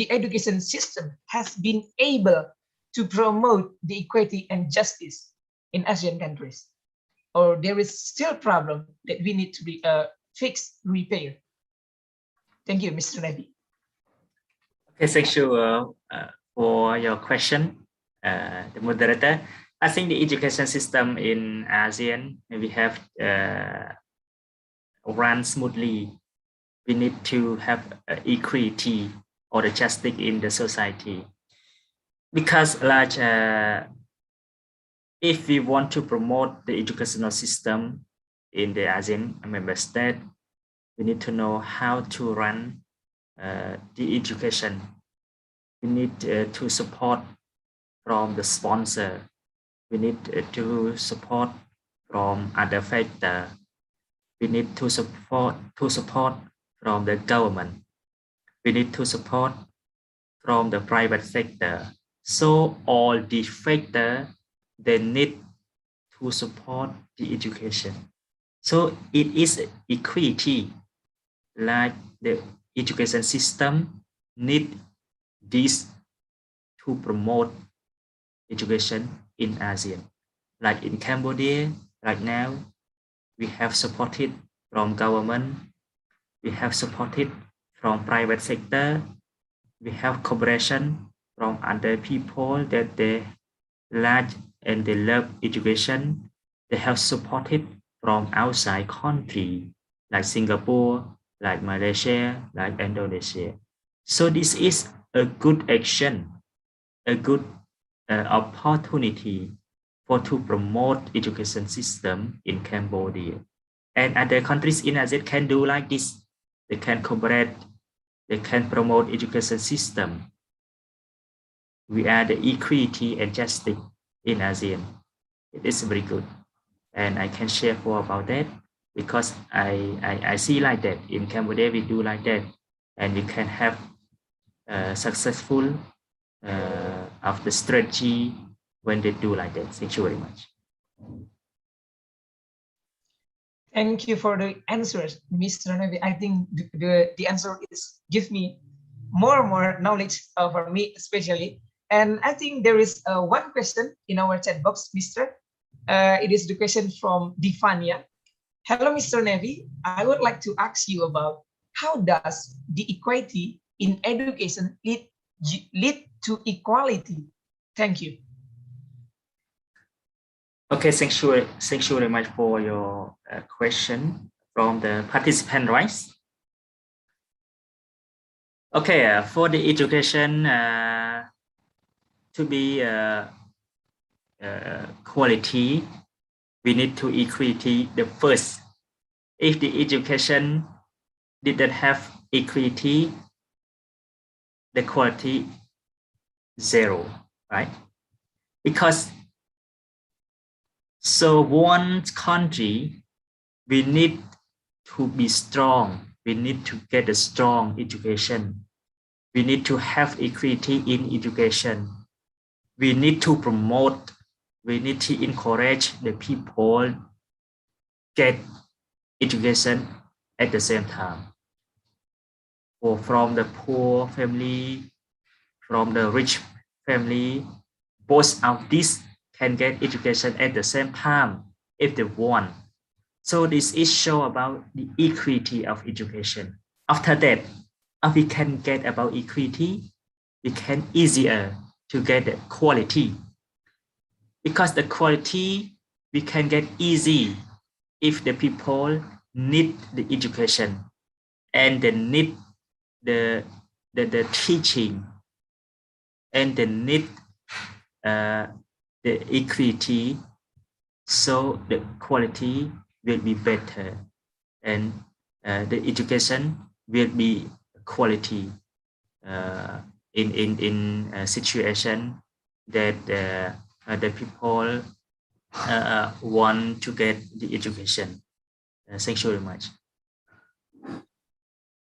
education system has been able to promote the equity and justice in ASEAN countries, or there is still problem that we need to be fix, repair? Thank you, Mr. Nevi. Okay, thank you for your question, the moderator. I think the education system in ASEAN we have run smoothly. We need to have equity or the justice in the society, because like if we want to promote the educational system in the ASEAN member state, we need to know how to run the education. We need to support from the sponsor. We need to support from other factor. We need to support from the government. We need to support from the private sector. So all the factor, they need to support the education. So it is equity, like the education system need this to promote education in ASEAN. Like in Cambodia, right now, we have supported from government, we have supported from private sector, we have cooperation from other people that they like and they love education. They have supported from outside country, like Singapore, like Malaysia, like Indonesia. So this is a good action, a good opportunity for to promote education system in Cambodia. And other countries in ASEAN can do like this. They can cooperate, they can promote education system. We are the equity and justice in ASEAN. It is very good. And I can share more about that because I see like that. In Cambodia, we do like that. And we can have successful of the strategy when they do like that. Thank you very much. Thank you for the answers, Mr. Nevi. I think the answer is give me more and more knowledge for me especially. And I think there is one question in our chat box, Mr. It is the question from Divania. Hello, Mr. Nevi. I would like to ask you about how does the equity in education lead to equality? Thank you. Okay, thank you very much for your question from the participant, right? Okay, for the education to be quality, we need to equity the first. If the education didn't have equity, the quality zero, right? Because so one country, we need to be strong. We need to get a strong education. We need to have equity in education. We need to promote, we need to encourage the people get education at the same time. Or from the poor family, from the rich family, both of these can get education at the same time if they want. So this is show about the equity of education. After that, if we can get about equity, we can easier to get the quality. Because the quality we can get easy if the people need the education and they need the teaching and they need the equity, so the quality will be better and the education will be quality in a situation that the people want to get the education. Thank you very much.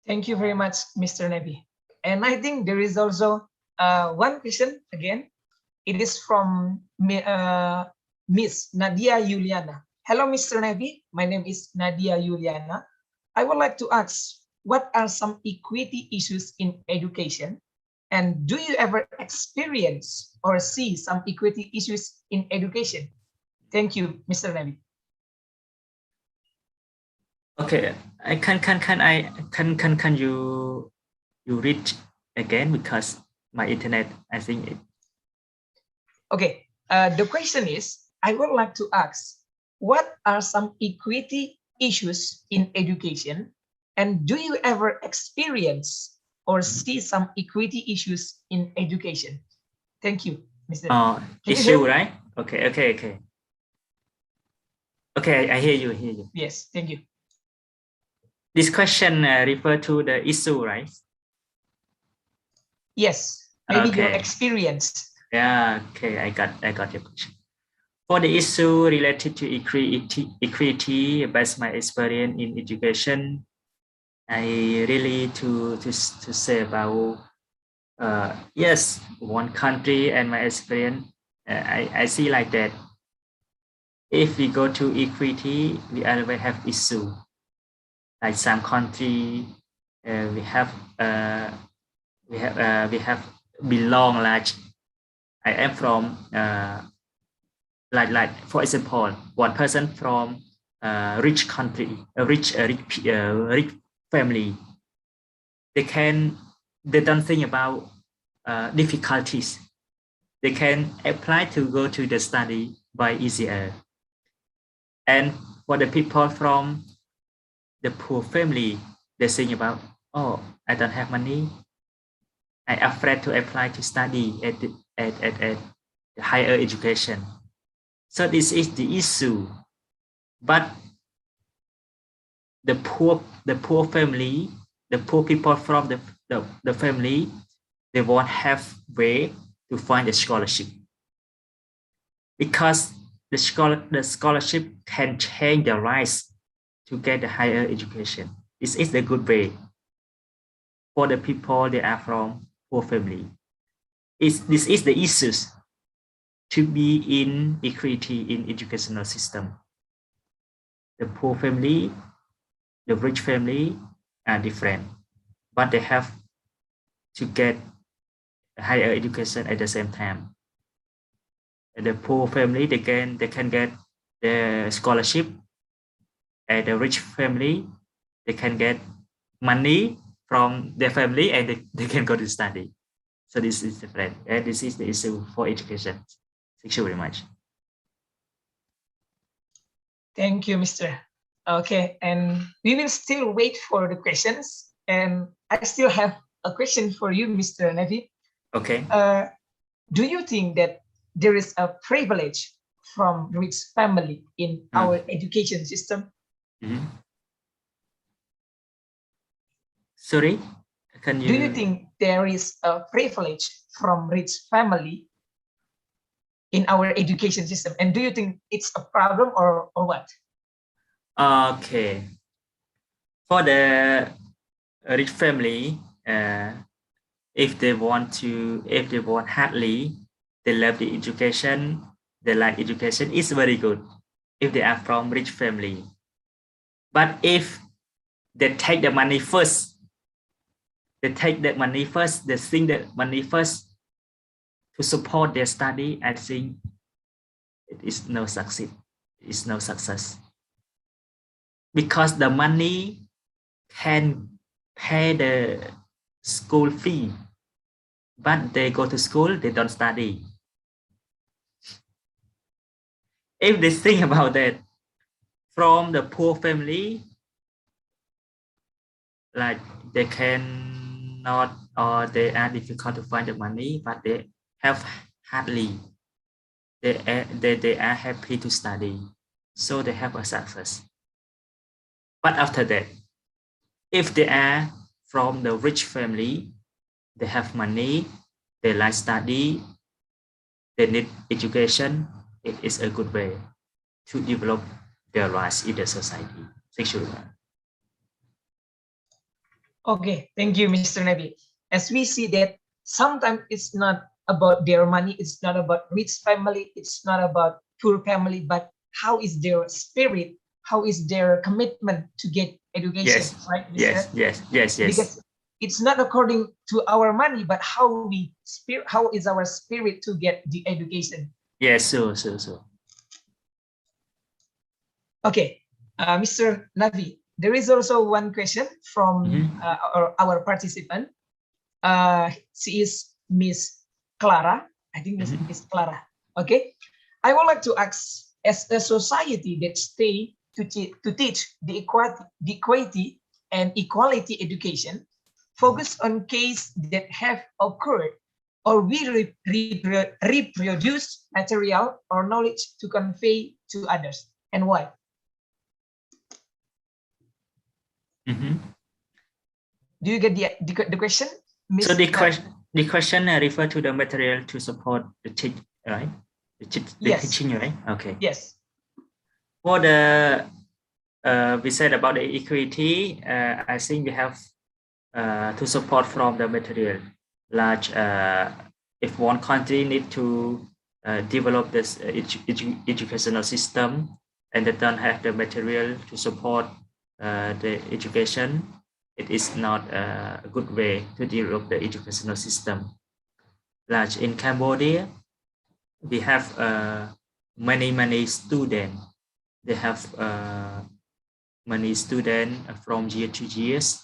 Thank you very much, Mr. Nebi. And I think there is also one question again. It is from Miss Nadia Juliana. Hello, Mr. Nebi. My name is Nadia Juliana. I would like to ask, what are some equity issues in education? And do you ever experience or see some equity issues in education? Thank you, Mr. Nebi. Okay, can you read again, because my internet, I think it. Okay, the question is, I would like to ask, what are some equity issues in education? And do you ever experience or see some equity issues in education? Thank you, Mr. Issue, right? Okay. Okay, I hear you. Yes, thank you. This question refer to the issue, right? Yes, maybe your experience. Yeah, okay, I got your question. For the issue related to equity, based my experience in education, I really to say about yes, one country and my experience. I see like that. If we go to equity, we always have issue. Like some country, we have belong like I am from like for example, one person from rich country, a rich family, they don't think about difficulties. They can apply to go to the study by easier. And for the people from the poor family, they think about, oh, I don't have money. I'm afraid to apply to study at the higher education. So this is the issue. But the poor family, the poor people from the family, they won't have way to find a scholarship, because the scholarship can change their lives to get a higher education. This is the good way for the people that are from poor family. This is the issues to be in equity in educational system. The poor family, the rich family are different, but they have to get a higher education at the same time. And the poor family, they can get the scholarship, and the rich family, they can get money from their family and they can go to study. So this is different, and this is the issue for education. Thank you very much. Thank you, Mr. Okay, and we will still wait for the questions. And I still have a question for you, Mr. Nevi. Okay. Do you think that there is a privilege from rich family in our education system? Sorry, can you? Do you think there is a privilege from rich family in our education system? And do you think it's a problem or what? Okay. For the rich family, if they want hardly, they love the education, they like education, it's very good if they are from rich family. But if they take the money first, they think that money first to support their study, I think it is no success. It's no success. Because the money can pay the school fee, but they go to school, they don't study. If they think about that, from the poor family, like they cannot, or they are difficult to find the money, but they have hardly. They are happy to study, so they have a success. But after that, if they are from the rich family, they have money, they like study, they need education, it is a good way to develop their rights in the society. Thank you. Okay, thank you, Mr. Nevi. As we see that sometimes it's not about their money, it's not about rich family, it's not about poor family, but how is their spirit, how is their commitment to get education, Yes. right, Mr.? Yes. Because it's not according to our money, but how is our spirit to get the education? Yes, sure. Okay, Mr. Navi, there is also one question from our participant. She is Miss Clara. I think Miss Clara. Okay, I would like to ask, as a society that stay to teach the equity and equality education, focus on cases that have occurred, or we reproduce material or knowledge to convey to others, and why? Do you get the question, Ms. So the question refer to the material to support the teaching, right? The teaching, right? Okay. Yes. For the we said about the equity, I think we have to support from the material. Like if one country need to develop this educational system and they don't have the material to support the education, it is not a good way to develop the educational system. Like in Cambodia, we have many students. They have many students from year to years,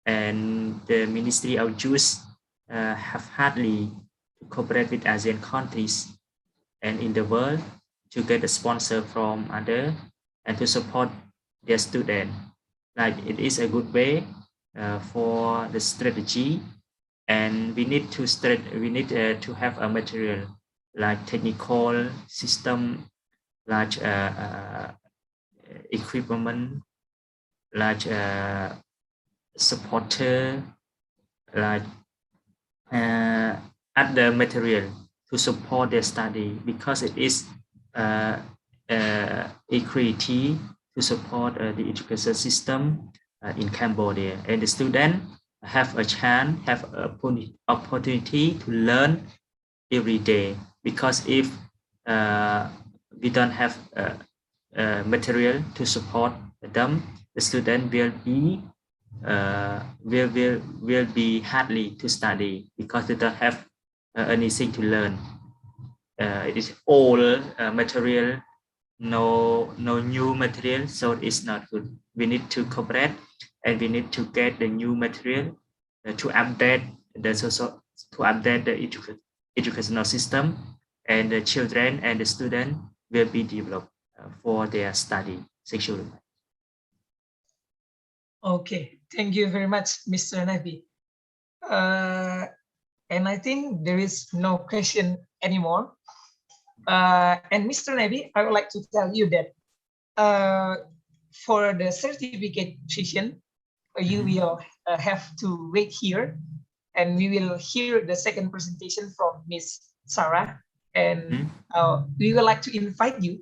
and the Ministry of Youth have hardly to cooperate with ASEAN countries and in the world to get a sponsor from other and to support their student. Like it is a good way for the strategy, and we need to have a material like technical system, like equipment, like supporter, like other material to support their study, because it is equity to support the education system in Cambodia, and the student have a chance, have an opportunity to learn every day. Because if we don't have material to support them, the student will be hardly to study because they don't have anything to learn. It is all material, no new material, so it's not good. We need to cooperate, and we need to get the new material to update the educational system, and the children and the student will be developed for their study sexually. Okay, thank you very much, Mr. Nabi. And I think there is no question anymore. And Mr. Nabi, I would like to tell you that for the certificate session, you will have to wait here, and we will hear the second presentation from Miss Sarah. And we would like to invite you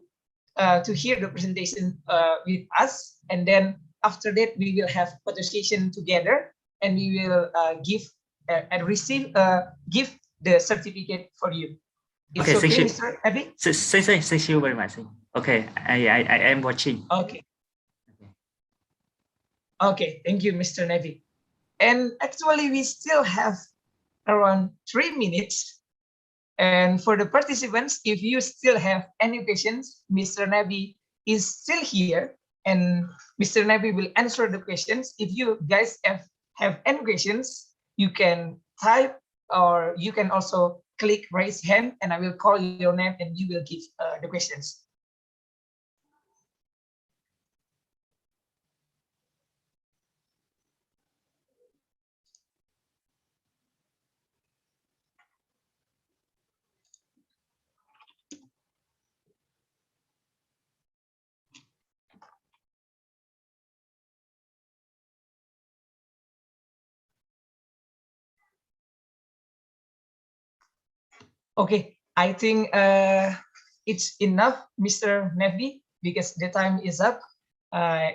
to hear the presentation with us, and then after that we will have photo session together, and we will give and receive give the certificate for you. It's Okay, okay, thank you. Mr. Abby? Thank you very much. Okay, I am watching. Okay. Okay, thank you, Mr. Navi. And actually, we still have around 3 minutes. And for the participants, if you still have any questions, Mr. Nabi is still here, and Mr. Nabi will answer the questions. If you guys have any questions, you can type, or you can also click raise hand, and I will call your name and you will give the questions. Okay, I think it's enough, Mr. Nevi, because the time is up.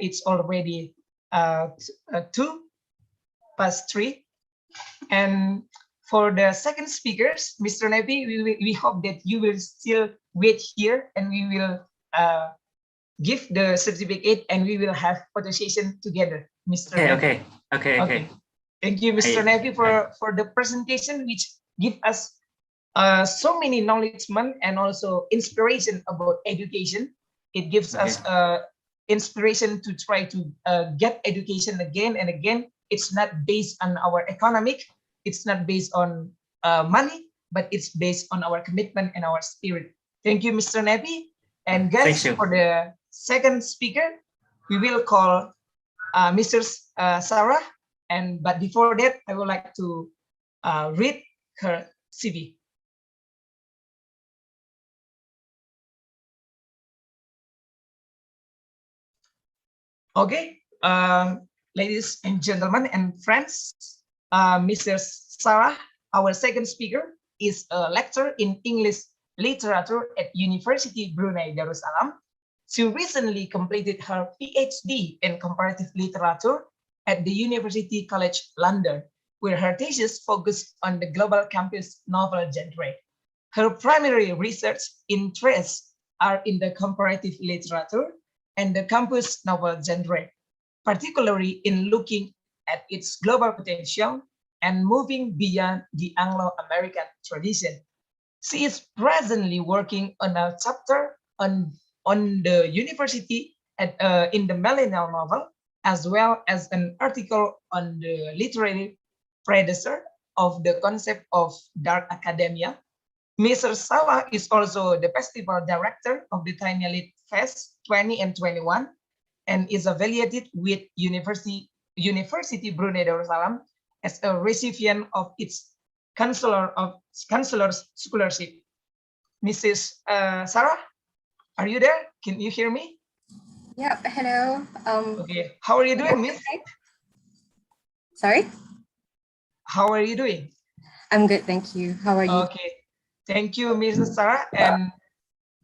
It's already 2:03. And for the second speakers, Mr. Nevi, we hope that you will still wait here, and we will give the certificate, and we will have photo session together, Mr. Nevi. Okay. Thank you, Mr. Nevi, for the presentation, which give us so many knowledgement and also inspiration about education. It gives us inspiration to try to get education again and again. It's not based on our economic, it's not based on money, but it's based on our commitment and our spirit. Thank you, Mr. Nebi. And guys, for the second speaker, we will call Mr. Sarah. But before that, I would like to read her CV. Okay, ladies and gentlemen and friends, Mrs. Sarah, our second speaker, is a lecturer in English literature at University Brunei Darussalam. She recently completed her PhD in comparative literature at the University College London, where her thesis focused on the global campus novel genre. Her primary research interests are in the comparative literature and the campus novel genre, particularly in looking at its global potential and moving beyond the Anglo-American tradition. She is presently working on a chapter on the university in the millennial novel, as well as an article on the literary predecessor of the concept of dark academia. Mr. Salah is also the festival director of the Tiny Lit Fest 20 and 21, and is affiliated with University Brunei Darussalam as a recipient of its counselor's scholarship. Mrs. Sarah, are you there? Can you hear me? Yeah, hello. Okay, how are you doing, Miss? Sorry? How are you doing? I'm good, thank you. How are you? Okay, thank you, Mrs. Sarah. And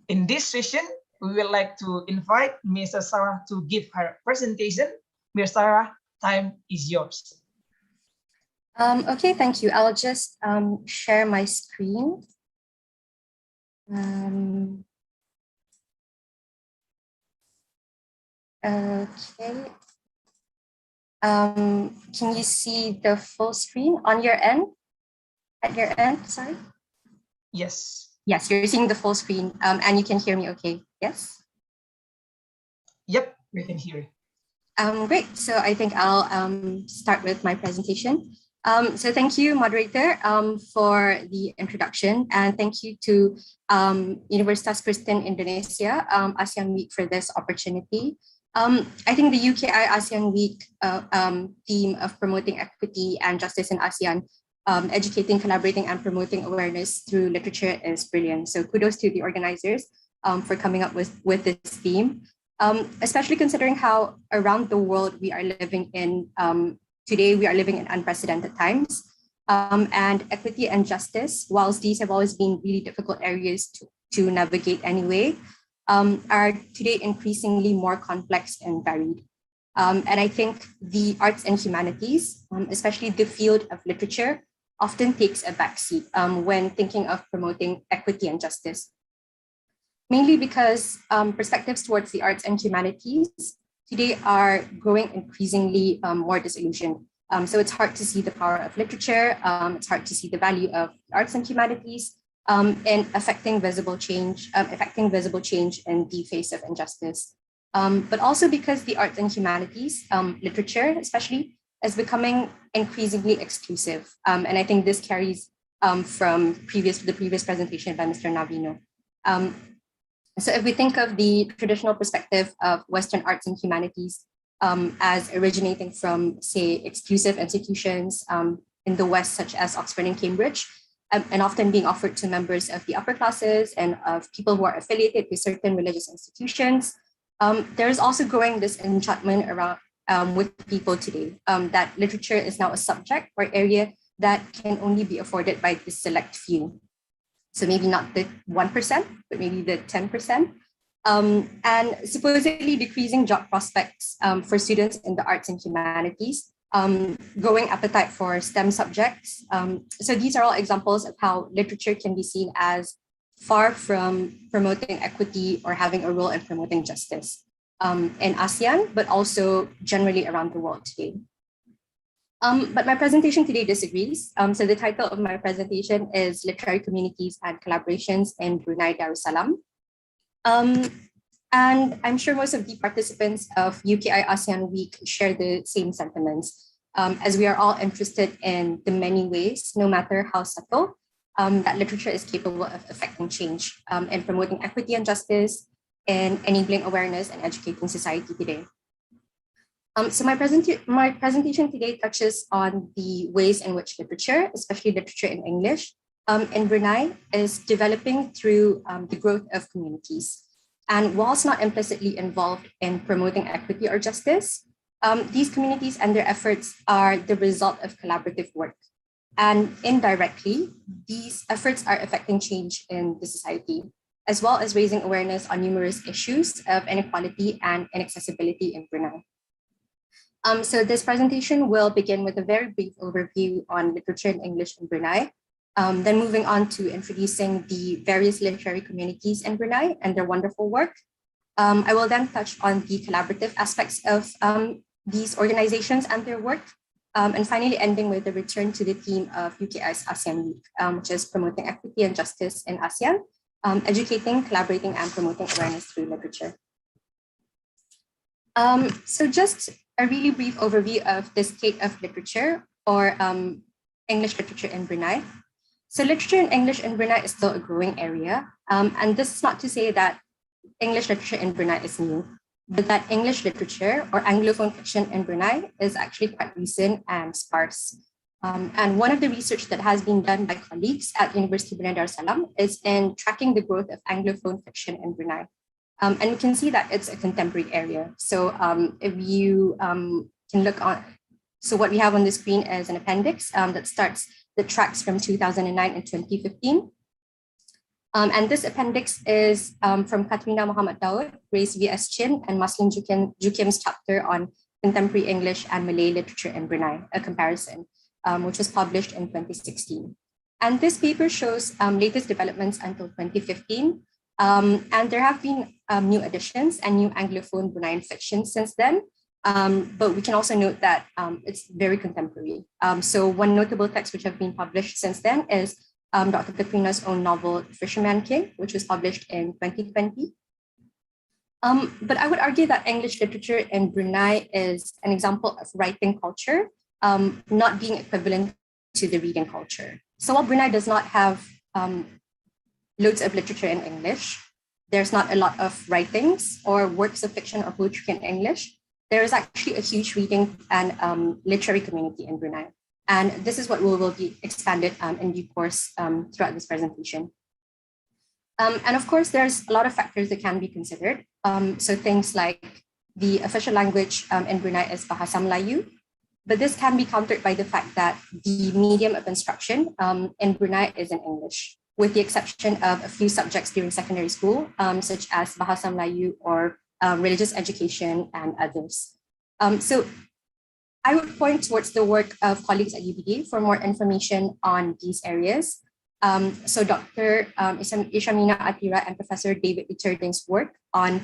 in this session, we would like to invite Mrs. Sarah to give her presentation. Ms. Sarah, time is yours. Okay, thank you. I'll just share my screen. Okay. Can you see the full screen on your end? At your end, sorry? Yes. Yes, you're seeing the full screen, and you can hear me okay, yes? Yep, we can hear you. Great, so I think I'll start with my presentation. So thank you, moderator, for the introduction, and thank you to Universitas Kristen Indonesia, ASEAN Week, for this opportunity. I think the UKI ASEAN Week theme of promoting equity and justice in ASEAN, educating, collaborating, and promoting awareness through literature is brilliant. So kudos to the organizers for coming up with this theme, especially considering how around the world we are living in. Today, we are living in unprecedented times, and equity and justice, whilst these have always been really difficult areas to navigate anyway, are today increasingly more complex and varied. And I think the arts and humanities, especially the field of literature, often takes a backseat when thinking of promoting equity and justice, mainly because perspectives towards the arts and humanities today are growing increasingly more disillusioned. So it's hard to see the power of literature. It's hard to see the value of arts and humanities in affecting visible change in the face of injustice. But also because the arts and humanities, literature especially, is becoming increasingly exclusive. And I think this carries from the previous presentation by Mr. Navino. So if we think of the traditional perspective of Western arts and humanities as originating from, say, exclusive institutions in the West, such as Oxford and Cambridge, and often being offered to members of the upper classes and of people who are affiliated with certain religious institutions, there is also growing this enchantment around with people today that literature is now a subject or area that can only be afforded by the select few. So maybe not the 1%, but maybe the 10%. And supposedly decreasing job prospects for students in the arts and humanities, growing appetite for STEM subjects. So these are all examples of how literature can be seen as far from promoting equity or having a role in promoting justice in ASEAN, but also generally around the world today. But my presentation today disagrees. So the title of my presentation is Literary Communities and Collaborations in Brunei Darussalam. And I'm sure most of the participants of UKI ASEAN Week share the same sentiments, as we are all interested in the many ways, no matter how subtle, that literature is capable of affecting change and promoting equity and justice and enabling awareness and educating society today. So my presentation today touches on the ways in which literature, especially literature in English, in Brunei is developing through the growth of communities. And whilst not implicitly involved in promoting equity or justice, these communities and their efforts are the result of collaborative work. And indirectly, these efforts are affecting change in the society, as well as raising awareness on numerous issues of inequality and inaccessibility in Brunei. So this presentation will begin with a very brief overview on literature in English in Brunei, then moving on to introducing the various literary communities in Brunei and their wonderful work. I will then touch on the collaborative aspects of these organizations and their work, and finally ending with a return to the theme of UKI's ASEAN Week, which is promoting equity and justice in ASEAN, educating, collaborating, and promoting awareness through literature. So just a really brief overview of the state of literature or English literature in Brunei. So literature in English in Brunei is still a growing area. And this is not to say that English literature in Brunei is new, but that English literature or Anglophone fiction in Brunei is actually quite recent and sparse. And one of the research that has been done by colleagues at University of Brunei Darussalam is in tracking the growth of Anglophone fiction in Brunei. And we can see that it's a contemporary area. So if you can look on, so what we have on the screen is an appendix that tracks from 2009 and 2015. And this appendix is from Katrina Muhammad Daud, Grace V.S. Chin, and Maslin Jukim's chapter on contemporary English and Malay literature in Brunei, a comparison, which was published in 2016. And this paper shows latest developments until 2015. And there have been new additions and new Anglophone Bruneian fiction since then. But we can also note that it's very contemporary. So one notable text which have been published since then is Dr. Katrina's own novel, Fisherman King, which was published in 2020. But I would argue that English literature in Brunei is an example of writing culture not being equivalent to the reading culture. So while Brunei does not have loads of literature in English, there's not a lot of writings or works of fiction or poetry in English. There is actually a huge reading and literary community in Brunei. And this is what will be expanded in due course throughout this presentation. And of course, there's a lot of factors that can be considered. So things like the official language in Brunei is Bahasa Melayu, but this can be countered by the fact that the medium of instruction in Brunei is in English, with the exception of a few subjects during secondary school, such as Bahasa Melayu or religious education and others. So I would point towards the work of colleagues at UBD for more information on these areas. So Dr. Ishamina Atira and Professor David Richarding's work on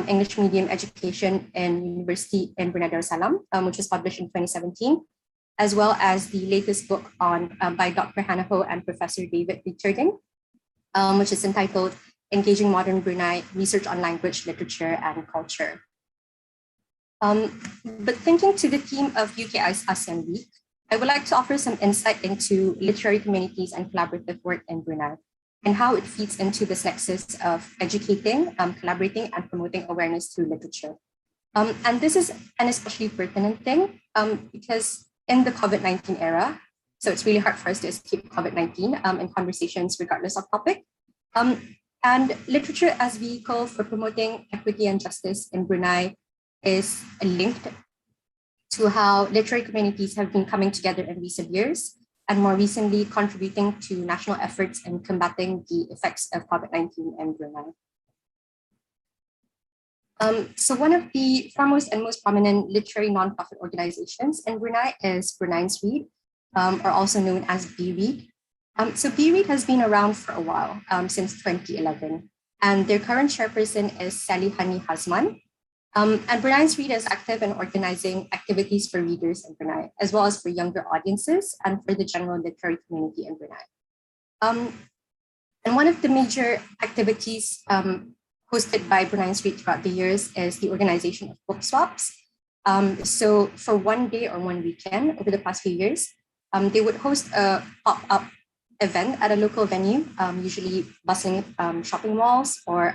English medium education in University in Brunei Darussalam, which was published in 2017, as well as the latest book on by Dr. Hannah Ho and Professor David Richarding, which is entitled Engaging Modern Brunei, Research on Language, Literature, and Culture. But thinking to the theme of UKI's ASEAN Week, I would like to offer some insight into literary communities and collaborative work in Brunei and how it feeds into this nexus of educating, collaborating, and promoting awareness through literature. And this is an especially pertinent thing because in the COVID-19 era, so it's really hard for us to escape COVID-19 in conversations regardless of topic. And literature as vehicle for promoting equity and justice in Brunei is linked to how literary communities have been coming together in recent years and more recently contributing to national efforts in combating the effects of COVID-19 in Brunei. So one of the foremost and most prominent literary nonprofit organizations in Brunei is Bruneians Read, or also known as BRead. So BRead has been around for a while, since 2011, and their current chairperson is Sally Hani Hazman. And Bruneians Read is active in organizing activities for readers in Brunei, as well as for younger audiences and for the general literary community in Brunei. And one of the major activities hosted by Bruneians Read throughout the years is the organization of book swaps. So for one day or one weekend over the past few years, they would host a pop-up event at a local venue, usually bustling shopping malls or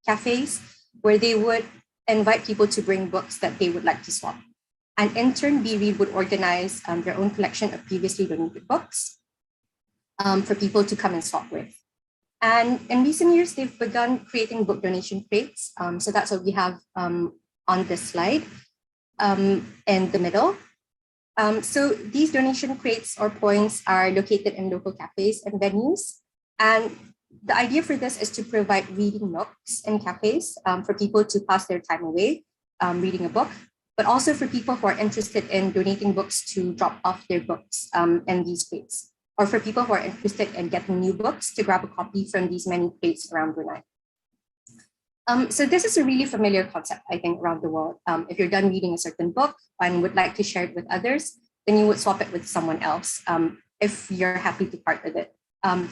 cafes, where they would invite people to bring books that they would like to swap. And in turn, BRead would organize their own collection of previously donated books for people to come and swap with. And in recent years, they've begun creating book donation crates. So that's what we have on this slide in the middle. So these donation crates or points are located in local cafes and venues. And the idea for this is to provide reading nooks in cafes for people to pass their time away reading a book, but also for people who are interested in donating books to drop off their books in these crates, or for people who are interested in getting new books to grab a copy from these many crates around Brunei. So this is a really familiar concept, I think, around the world. If you're done reading a certain book and would like to share it with others, then you would swap it with someone else if you're happy to part with it.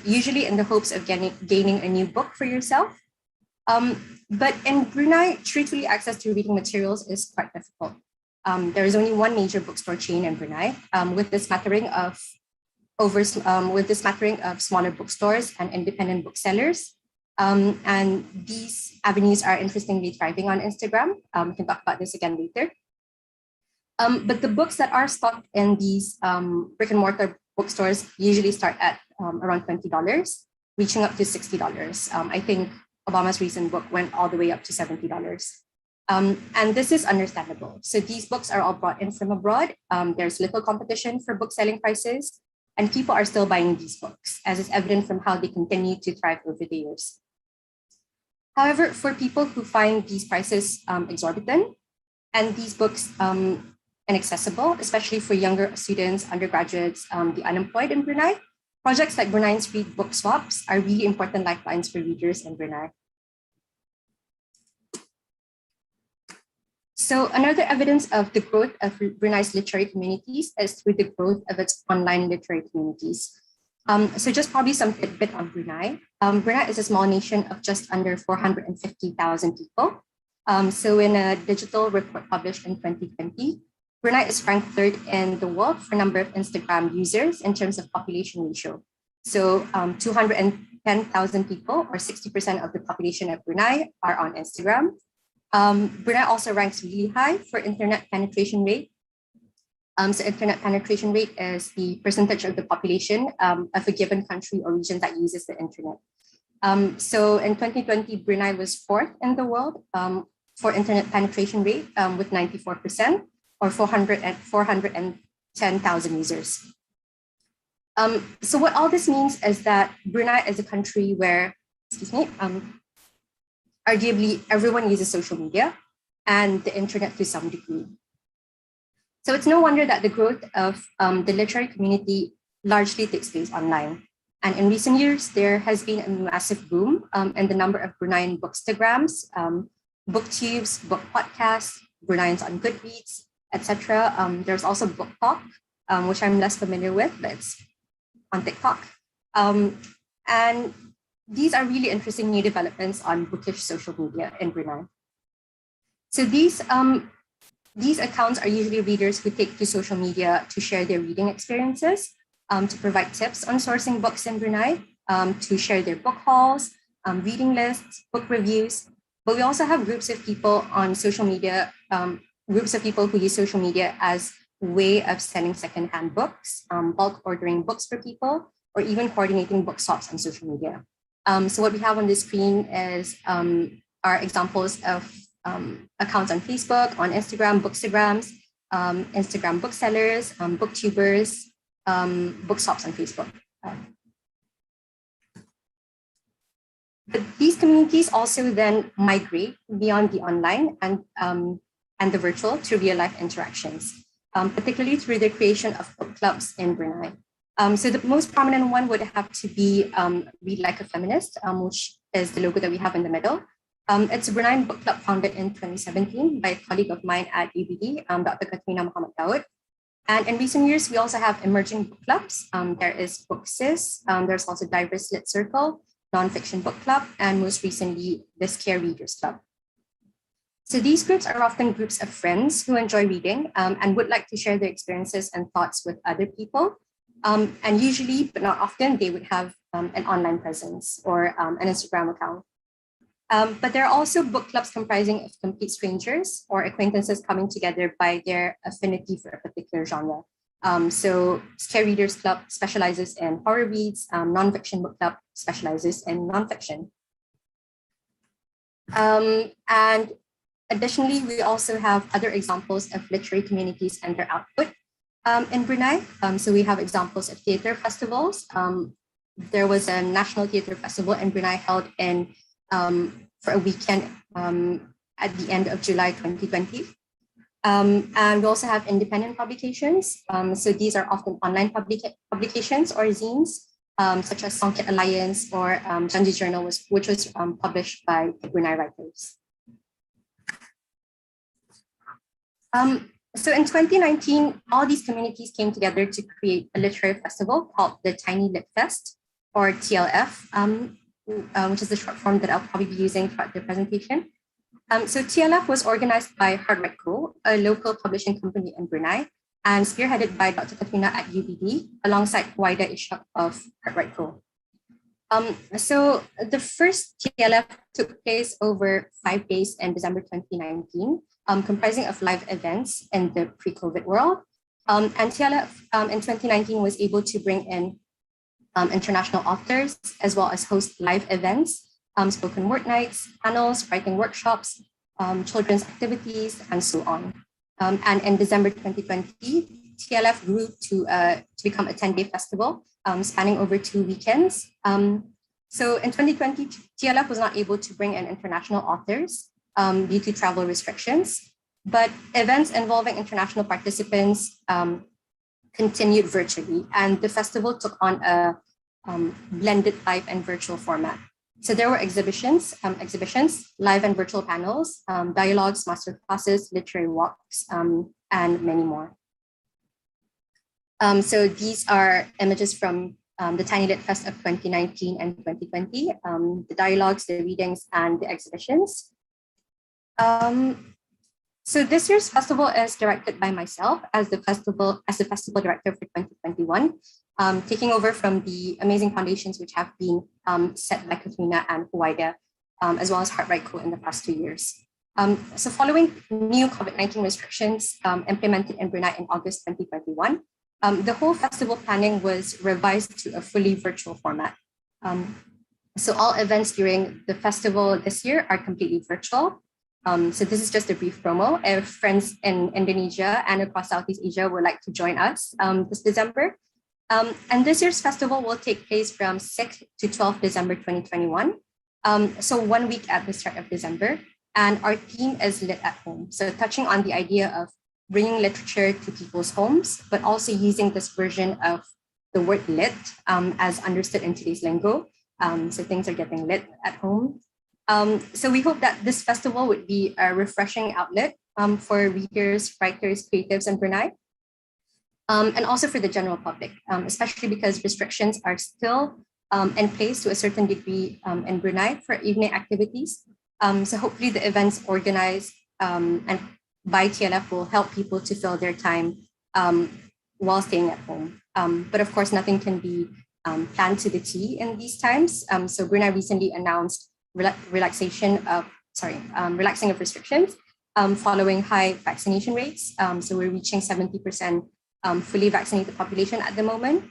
Usually in the hopes of gaining a new book for yourself. But in Brunei, truthfully, access to reading materials is quite difficult. There is only one major bookstore chain in Brunei, with this smattering of smaller bookstores and independent booksellers. And these avenues are interestingly thriving on Instagram. We can talk about this again later. But the books that are stocked in these brick and mortar bookstores usually start at around $20, reaching up to $60. I think Obama's recent book went all the way up to $70. And this is understandable. So these books are all brought in from abroad. There's little competition for book selling prices, and people are still buying these books, as is evident from how they continue to thrive over the years. However, for people who find these prices exorbitant and these books inaccessible, especially for younger students, undergraduates, the unemployed in Brunei, projects like Bruneians Read book swaps are really important lifelines for readers in Brunei. So another evidence of the growth of Brunei's literary communities is through the growth of its online literary communities. So just probably some tidbit on Brunei. Brunei is a small nation of just under 450,000 people. So in a digital report published in 2020, Brunei is ranked third in the world for number of Instagram users in terms of population ratio. So 210,000 people, or 60% of the population of Brunei, are on Instagram. Brunei also ranks really high for internet penetration rate. So internet penetration rate is the percentage of the population of a given country or region that uses the internet. So in 2020, Brunei was fourth in the world for internet penetration rate with 94%, or 410,000 users. So what all this means is that Brunei is a country where, arguably everyone uses social media and the internet to some degree. So it's no wonder that the growth of the literary community largely takes place online. And in recent years, there has been a massive boom in the number of Bruneian bookstagrams, booktubes, book podcasts, Bruneians on Goodreads, etc. There's also Book Talk, which I'm less familiar with, but it's on TikTok. And these are really interesting new developments on bookish social media in Brunei. So these accounts are usually readers who take to social media to share their reading experiences, to provide tips on sourcing books in Brunei, to share their book hauls, reading lists, book reviews. But we also have groups of people on social media, groups of people who use social media as a way of selling secondhand books, bulk ordering books for people, or even coordinating book swaps on social media. So what we have on the screen is are examples of accounts on Facebook, on Instagram, bookstagrams, Instagram booksellers, booktubers, book swaps on Facebook. But these communities also then migrate beyond the online and the virtual to real life interactions, particularly through the creation of book clubs in Brunei. So the most prominent one would have to be Read Like a Feminist, which is the logo that we have in the middle. It's a Bruneian book club founded in 2017 by a colleague of mine at UBD, Dr. Katrina Muhammad Daud. And in recent years, we also have emerging book clubs. There is Booksis, there's also Diverse Lit Circle, Nonfiction Book Club, and most recently, the Scare Readers Club. So these groups are often groups of friends who enjoy reading and would like to share their experiences and thoughts with other people. And usually, but not often, they would have an online presence or an Instagram account. But there are also book clubs comprising of complete strangers or acquaintances coming together by their affinity for a particular genre. So Scare Readers Club specializes in horror reads, Nonfiction Book Club specializes in nonfiction. And additionally, we also have other examples of literary communities and their output in Brunei. So we have examples of theater festivals. There was a national theater festival in Brunei held in for a weekend at the end of July 2020. And we also have independent publications. So these are often online publications or zines, such as Songket Alliance or Janji Journal, which was published by Brunei writers. So in 2019, all these communities came together to create a literary festival called the Tiny Lit Fest, or TLF, which is the short form that I'll probably be using throughout the presentation. So TLF was organized by Hardwright Co., a local publishing company in Brunei, and spearheaded by Dr. Katrina at UBD, alongside Waida Ishak of Hardwright Co. So the first TLF took place over 5 days in December 2019, comprising of live events in the pre-COVID world. And TLF in 2019 was able to bring in international authors, as well as host live events, spoken word nights, panels, writing workshops, children's activities, and so on. And in December 2020, TLF grew to become a 10-day festival spanning over 2 weekends. So in 2020, TLF was not able to bring in international authors due to travel restrictions, but events involving international participants continued virtually, and the festival took on a blended live and virtual format. So there were exhibitions, live and virtual panels, dialogues, master classes, literary walks, and many more. So these are images from the Tiny Lit Fest of 2019 and 2020, the dialogues, the readings, and the exhibitions. So this year's festival is directed by myself as the festival director for 2021, taking over from the amazing foundations which have been set by Katrina and Huwaida, as well as Heartright Co in the past 2 years. So following new COVID-19 restrictions implemented in Brunei in August 2021, the whole festival planning was revised to a fully virtual format. So all events during the festival this year are completely virtual. So this is just a brief promo. If friends in Indonesia and across Southeast Asia would like to join us this December. And this year's festival will take place from 6th to 12th December 2021. So 1 week at the start of December. And our theme is Lit at Home. So touching on the idea of bringing literature to people's homes, but also using this version of the word lit as understood in today's lingo. So things are getting lit at home. So we hope that this festival would be a refreshing outlet for readers, writers, creatives in Brunei, and also for the general public, especially because restrictions are still in place to a certain degree in Brunei for evening activities. So hopefully the events organized and by TLF will help people to fill their time while staying at home. But of course, nothing can be planned to the T in these times. So Brunei recently announced relaxing of restrictions following high vaccination rates. So we're reaching 70% fully vaccinated population at the moment.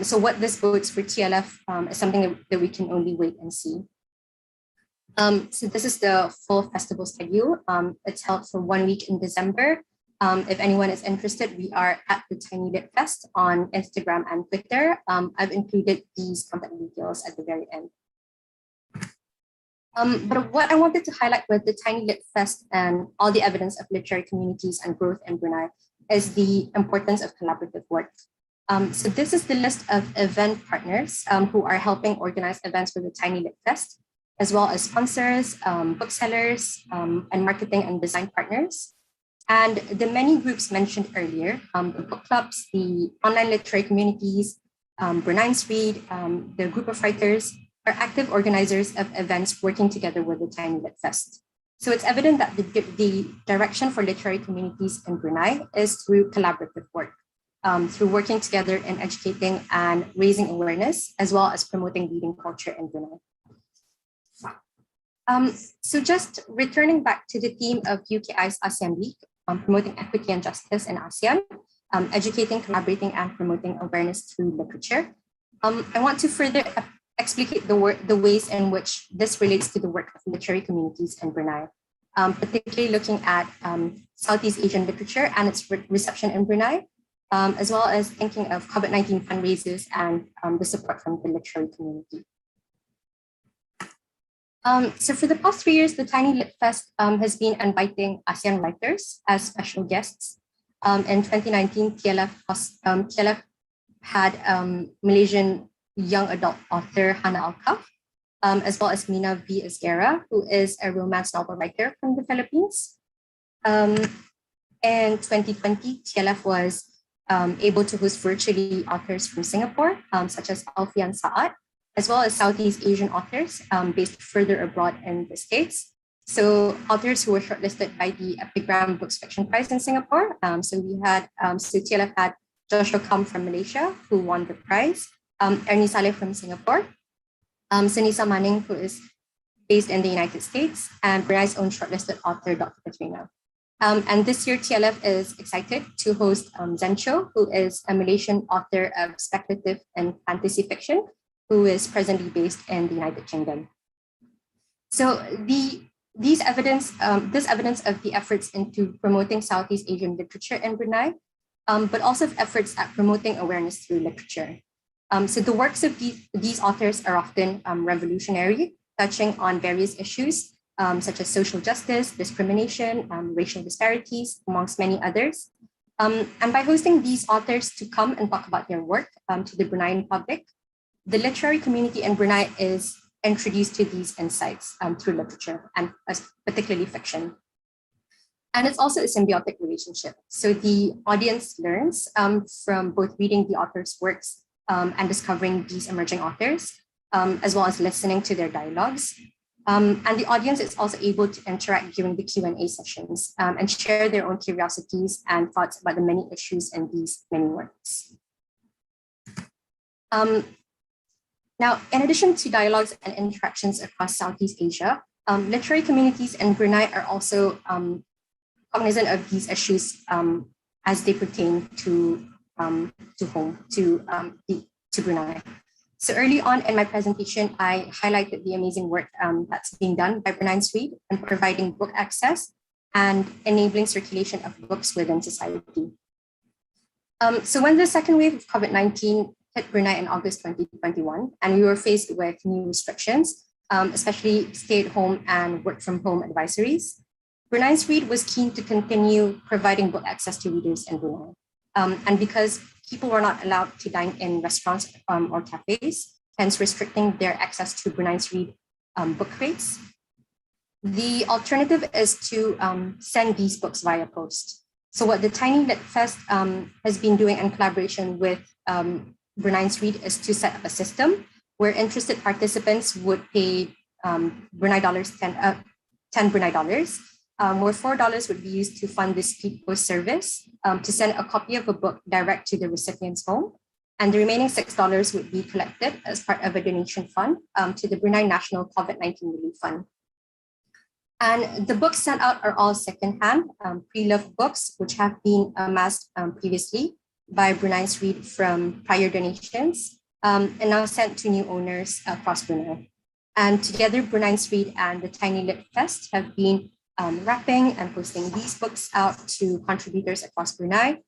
So what this bodes for TLF is something that we can only wait and see. So this is the full festival schedule. It's held for 1 week in December. If anyone is interested, we are at the Tiny Lit Fest on Instagram and Twitter. I've included these contact details at the very end. But what I wanted to highlight with the Tiny Lit Fest and all the evidence of literary communities and growth in Brunei is the importance of collaborative work. So this is the list of event partners who are helping organize events for the Tiny Lit Fest, as well as sponsors, booksellers, and marketing and design partners. And the many groups mentioned earlier, the book clubs, the online literary communities, Bruneians Read, the group of writers, are active organizers of events working together with the Tiny Lit Fest. So it's evident that the direction for literary communities in Brunei is through collaborative work, through working together in educating and raising awareness, as well as promoting reading culture in Brunei. So just returning back to the theme of UKI's ASEAN Week, promoting equity and justice in ASEAN, educating, collaborating, and promoting awareness through literature. I want to further explicate the ways in which this relates to the work of literary communities in Brunei, particularly looking at Southeast Asian literature and its reception in Brunei, as well as thinking of COVID-19 fundraisers and the support from the literary community. So for the past 3 years, the Tiny Lit Fest has been inviting ASEAN writers as special guests. In 2019, TLF had Malaysian young adult author Hannah Alkaf, as well as Mina V. Esguerra, who is a romance novel writer from the Philippines. In 2020, TLF was able to host virtually authors from Singapore, such as Alfian Saad, as well as Southeast Asian authors based further abroad in the States. So authors who were shortlisted by the Epigram Books Fiction Prize in Singapore. So TLF had Joshua Kam from Malaysia, who won the prize, Ernie Saleh from Singapore, Sunisa Manning, who is based in the United States, and Brunei's own shortlisted author, Dr. Katrina. And this year, TLF is excited to host Zencho, who is a Malaysian author of speculative and fantasy fiction, who is presently based in the United Kingdom. So this evidence of the efforts into promoting Southeast Asian literature in Brunei, but also of efforts at promoting awareness through literature. So the works of these authors are often revolutionary, touching on various issues such as social justice, discrimination, racial disparities, amongst many others. And by hosting these authors to come and talk about their work to the Bruneian public, the literary community in Brunei is introduced to these insights through literature, and particularly fiction. And it's also a symbiotic relationship. So the audience learns from both reading the author's works and discovering these emerging authors, as well as listening to their dialogues. And the audience is also able to interact during the Q&A sessions and share their own curiosities and thoughts about the many issues in these many works. Now, in addition to dialogues and interactions across Southeast Asia, literary communities in Brunei are also cognizant of these issues as they pertain to Brunei. So early on in my presentation, I highlighted the amazing work that's being done by Bruneians Read in providing book access and enabling circulation of books within society. So when the second wave of COVID-19 hit Brunei in August 2021, and we were faced with new restrictions, especially stay-at-home and work-from-home advisories, Bruneians Read was keen to continue providing book access to readers in Brunei. And because people were not allowed to dine in restaurants or cafes, hence restricting their access to Bruneians Read book crates, the alternative is to send these books via post. So what the Tiny Lit Fest has been doing in collaboration with Bruneians Read is to set up a system where interested participants would pay Brunei dollars, 10 Brunei dollars, where $4 would be used to fund the speed post service to send a copy of a book direct to the recipient's home. And the remaining $6 would be collected as part of a donation fund to the Brunei National COVID-19 Relief Fund. And the books sent out are all secondhand, pre-loved books, which have been amassed previously by Bruneians Read from prior donations and now sent to new owners across Brunei. And together, Bruneians Read and the Tiny Lit Fest have been wrapping and posting these books out to contributors across Brunei,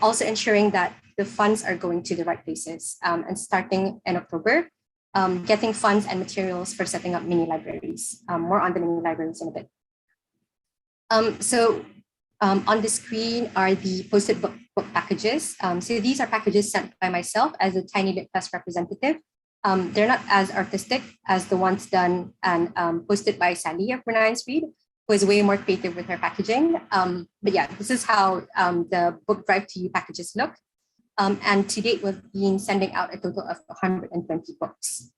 also ensuring that the funds are going to the right places. And starting in October, getting funds and materials for setting up mini libraries. More on the mini libraries in a bit. So on the screen are the posted book packages. So these are packages sent by myself as a Tiny Lit Fest representative. They're not as artistic as the ones done and posted by Sally of Bruneians Read, who is way more creative with her packaging. But yeah, this is how the book drive to you packages look. And to date, we've been sending out a total of 120 books.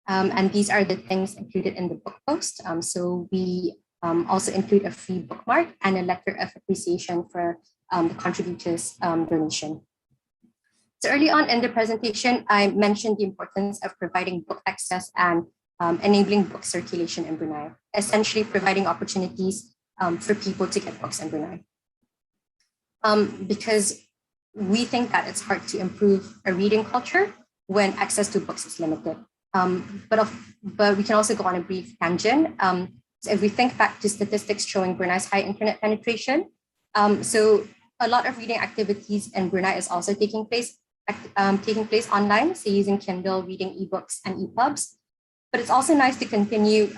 And these are the things included in the book post. So we also include a free bookmark and a letter of appreciation for the contributors' donation. So early on in the presentation, I mentioned the importance of providing book access and enabling book circulation in Brunei, essentially providing opportunities for people to get books in Brunei. Because we think that it's hard to improve a reading culture when access to books is limited. But we can also go on a brief tangent. So if we think back to statistics showing Brunei's high internet penetration, so a lot of reading activities in Brunei is also taking place online, so using Kindle, reading ebooks and EPUBs. But it's also nice to continue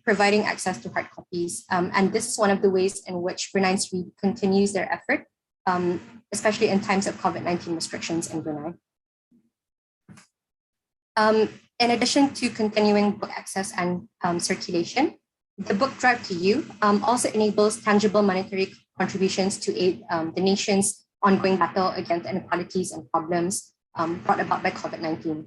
providing access to hard copies. And this is one of the ways in which Bruneians Read continues their effort, especially in times of COVID-19 restrictions in Brunei. In addition to continuing book access and circulation, the book drive to you also enables tangible monetary contributions to aid the nation's ongoing battle against inequalities and problems brought about by COVID-19.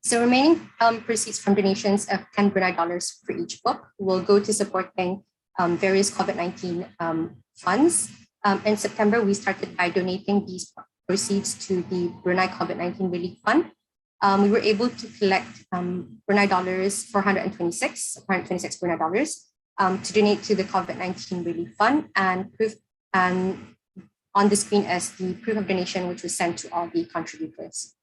So remaining proceeds from donations of 10 Brunei dollars for each book will go to supporting various COVID-19 funds. In September, we started by donating these proceeds to the Brunei COVID-19 Relief Fund. We were able to collect Brunei dollars 426 Brunei dollars to donate to the COVID-19 Relief Fund, and on the screen is the proof of donation, which was sent to all the contributors.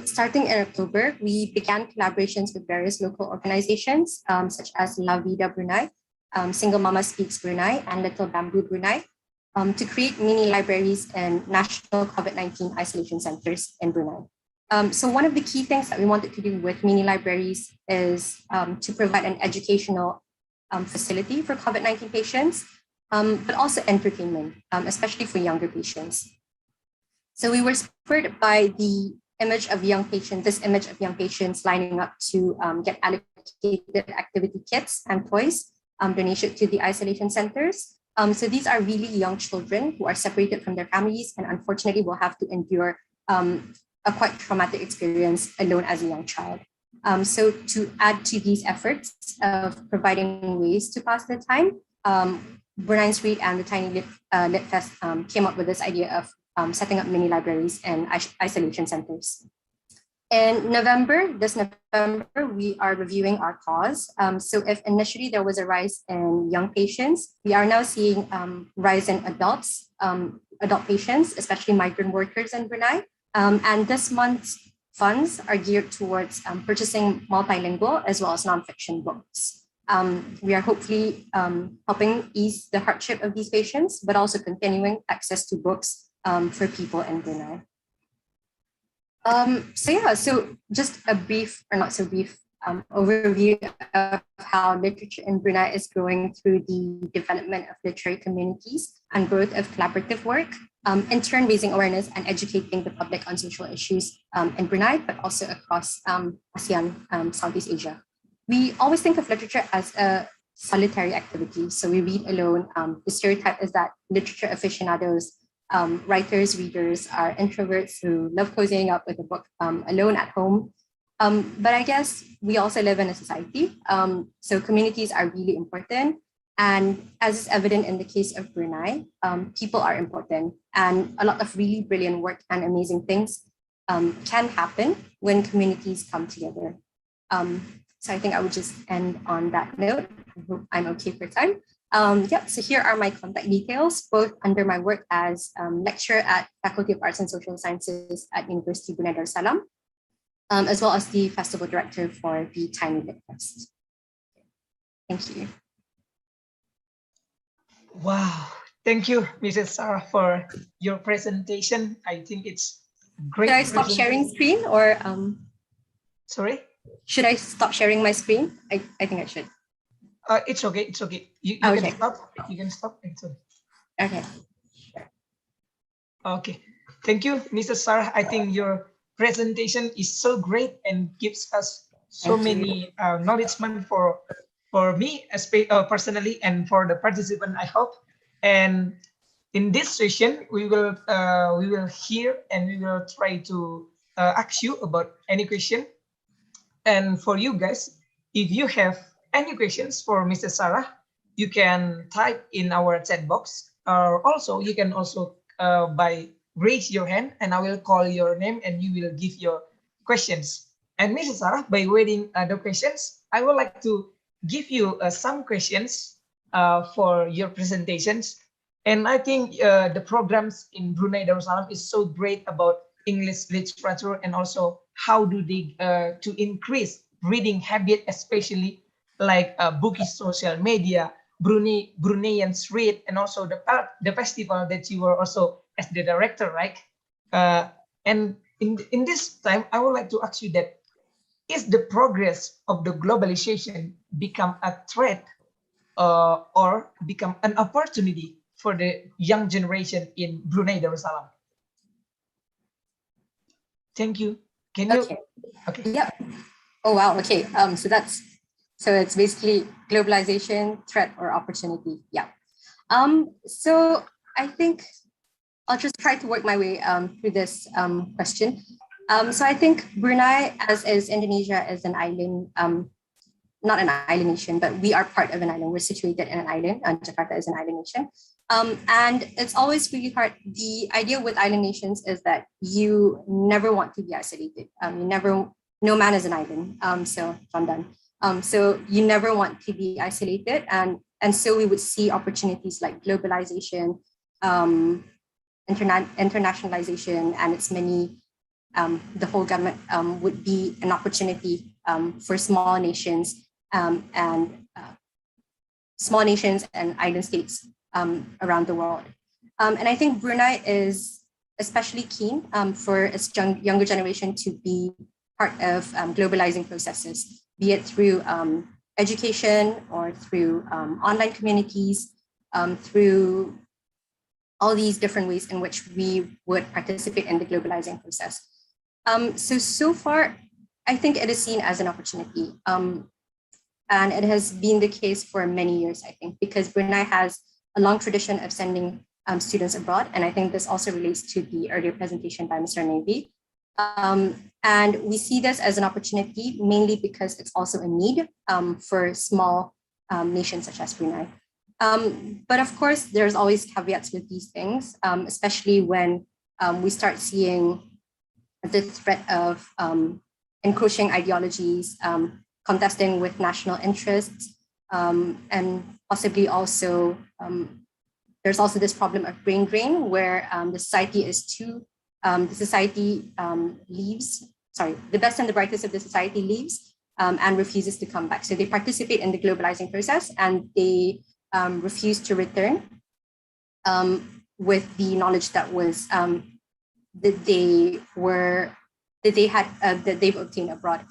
Starting in October, we began collaborations with various local organizations, such as La Vida Brunei, Single Mama Speaks Brunei, and Little Bamboo Brunei, to create mini libraries and national COVID-19 isolation centers in Brunei. So one of the key things that we wanted to do with mini libraries is to provide an educational facility for COVID-19 patients, but also entertainment, especially for younger patients. So we were spurred by the image of young patients lining up to get allocated activity kits and toys, donation to the isolation centers. So these are really young children who are separated from their families and unfortunately will have to endure a quite traumatic experience alone as a young child. So to add to these efforts of providing ways to pass the time, Brunei Street and the Tiny Lit Fest came up with this idea of setting up mini libraries and isolation centers. In this November, we are reviewing our cause. So if initially there was a rise in young patients, we are now seeing rise in adult patients, especially migrant workers in Brunei. And this month's funds are geared towards purchasing multilingual as well as nonfiction books. We are hopefully helping ease the hardship of these patients, but also continuing access to books for people in Brunei. So just a brief, or not so brief, overview of how literature in Brunei is growing through the development of literary communities and growth of collaborative work, in turn raising awareness and educating the public on social issues in Brunei, but also across ASEAN, Southeast Asia. We always think of literature as a solitary activity, so we read alone. The stereotype is that literature aficionados, writers, readers are introverts who love cozying up with a book alone at home. But I guess we also live in a society, so communities are really important. And as is evident in the case of Brunei, people are important, and a lot of really brilliant work and amazing things can happen when communities come together. So I think I would just end on that note. I hope I'm okay for time. So here are my contact details, both under my work as lecturer at Faculty of Arts and Social Sciences at University Brunei Darussalam, as well as the festival director for the Tiny Lit Fest. Thank you. Wow, thank you, Mrs. Sarah, for your presentation. I think it's great. Should I stop sharing screen or? Sorry? Should I stop sharing my screen? I think I should. It's okay. It's okay. You Okay. can stop. You can stop. It's okay. Okay. Okay. Thank you, Mrs. Sarah. I think your presentation is so great and gives us so many acknowledgement for me personally and for the participant, I hope. And in this session, we will hear and we will try to ask you about any question. And for you guys, if you have any questions for Mrs. Sarah, you can type in our chat box, or also you can also raise your hand, and I will call your name and you will give your questions. And Mrs. Sarah, by waiting the questions, I would like to give you some questions for your presentations. And I think the programs in Brunei Darussalam is so great about English literature, and also how do they to increase reading habit, especially like bookish social media, Bruneians read, and also the festival that you were also as the director, right? And in this time, I would like to ask you that, is the progress of the globalization become a threat or become an opportunity for the young generation in Brunei Darussalam? Thank you. Can you? Okay. Yep. Oh wow. Okay. So it's basically globalization, threat or opportunity. Yeah. So I think I'll just try to work my way through this question. So I think Brunei, as is Indonesia, is an island, not an island nation, but we are part of an island. We're situated in an island, and Jakarta is an island nation. And it's always really hard. The idea with island nations is that you never want to be isolated. No man is an island. So I'm done. So you never want to be isolated. And so we would see opportunities like globalization, internationalization, and its many, the whole government would be an opportunity for small nations and island states around the world. And I think Brunei is especially keen for its younger generation to be part of globalizing processes, be it through education or through online communities, through all these different ways in which we would participate in the globalizing process. So far, I think it is seen as an opportunity. And it has been the case for many years, I think, because Brunei has a long tradition of sending students abroad. And I think this also relates to the earlier presentation by Mr. Navy. And we see this as an opportunity, mainly because it's also a need for small nations such as Brunei. But of course, there's always caveats with these things, especially when we start seeing the threat of encroaching ideologies, contesting with national interests, and possibly also there's also this problem of brain drain, where the society leaves. Sorry, the best and the brightest of the society leaves and refuses to come back. So they participate in the globalizing process, and they refuse to return with the knowledge that was that they've obtained abroad.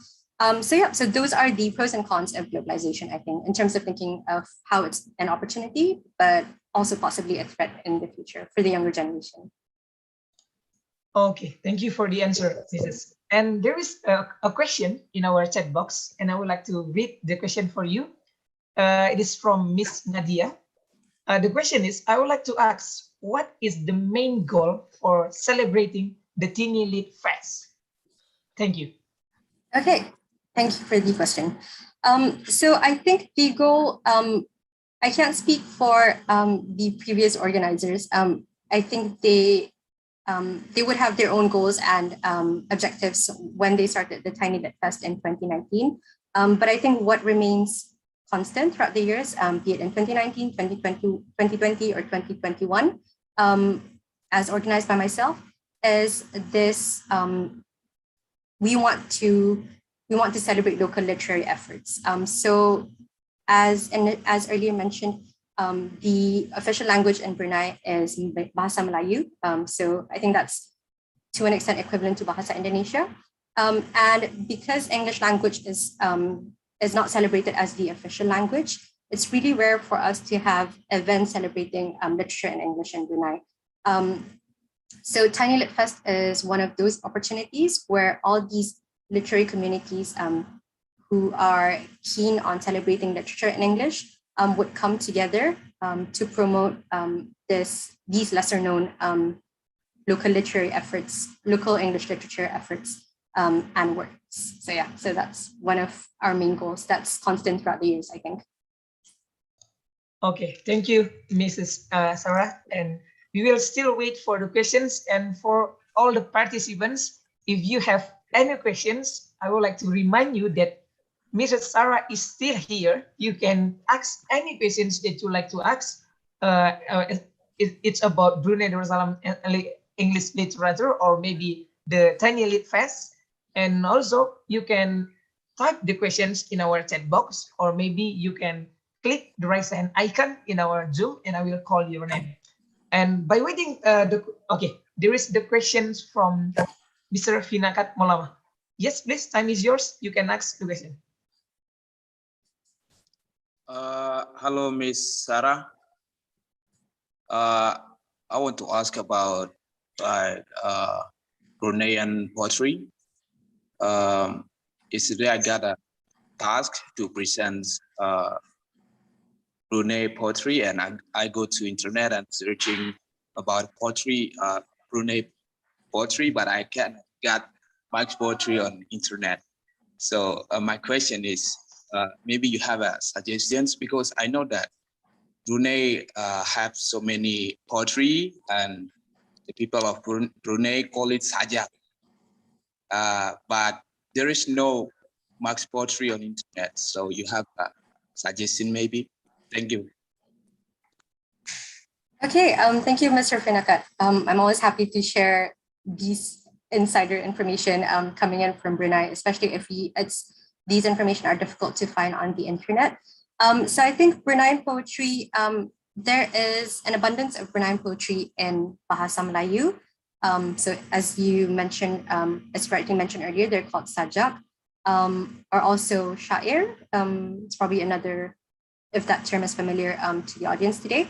So those are the pros and cons of globalization, I think, in terms of thinking of how it's an opportunity, but also possibly a threat in the future for the younger generation. Okay, thank you for the answer, Mrs. And there is a question in our chat box, and I would like to read the question for you. It is from Miss Nadia. The question is, I would like to ask, what is the main goal for celebrating the Tiny Lit Fest? Thank you. Okay, thank you for the question. So I think the goal, I can't speak for the previous organizers. I think they would have their own goals and objectives when they started the Tiny Lit Fest in 2019. But I think what remains constant throughout the years, be it in 2019, 2020, or 2021, as organized by myself, is this: we want to celebrate local literary efforts. So, as earlier mentioned, the official language in Brunei is Bahasa Melayu. So I think that's to an extent equivalent to Bahasa Indonesia. And because English language is not celebrated as the official language, it's really rare for us to have events celebrating literature in English in Brunei. So Tiny Lit Fest is one of those opportunities where all these literary communities who are keen on celebrating literature in English would come together to promote these lesser known local literary efforts, local English literature efforts and works. So yeah, so that's one of our main goals. That's constant throughout the years, I think. Okay, thank you, Mrs. Sarah. And we will still wait for the questions. And for all the participants, if you have any questions, I would like to remind you that Mrs. Sarah is still here. You can ask any questions that you like to ask. It's about Brunei Darussalam English literature, or maybe the Tiny Lit Fest. And also you can type the questions in our chat box, or maybe you can click the raise hand icon in our Zoom, and I will call your name. And by waiting, there is the questions from Mr. Finakat Molama. Yes, please, time is yours. You can ask the question. Hello, Miss Sarah. I want to ask about Bruneian poetry. Yesterday I got a task to present Brunei poetry, and I go to internet and searching about poetry, Brunei poetry, but I can't get much poetry on internet. So my question is, maybe you have suggestions, because I know that Brunei have so many poetry, and the people of Brunei call it sajak. But there is no much poetry on internet. So you have a suggestion maybe? Thank you. Okay, thank you, Mr. Finakat. I'm always happy to share these insider information coming in from Brunei, especially if these information are difficult to find on the internet. So I think Bruneian poetry, there is an abundance of Bruneian poetry in Bahasa Melayu. So as you mentioned, as rightly mentioned earlier, they're called sajak, or also syair. It's probably another, if that term is familiar to the audience today.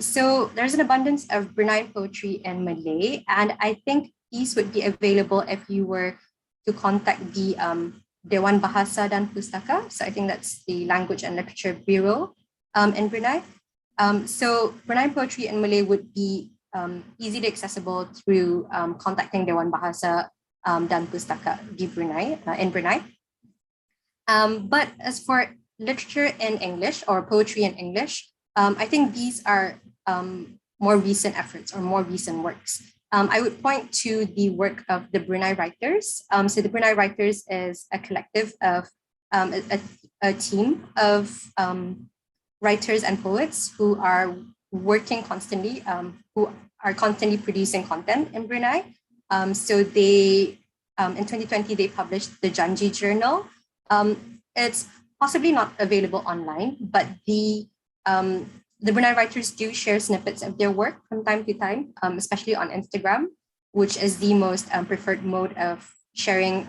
So there's an abundance of Bruneian poetry in Malay, and I think these would be available if you were to contact the Dewan Bahasa dan Pustaka. So I think that's the Language and Literature Bureau in Brunei. So Bruneian poetry in Malay would be easily accessible through contacting Dewan Bahasa dan pustaka di Brunei, in Brunei. But as for literature in English or poetry in English, I think these are more recent efforts or more recent works. I would point to the work of the Brunei Writers. So the Brunei Writers is a collective of a team of writers and poets who are working constantly, who are constantly producing content in Brunei. So they, in 2020, they published the Janji Journal. It's possibly not available online, but the Brunei Writers do share snippets of their work from time to time, especially on Instagram, which is the most preferred mode of sharing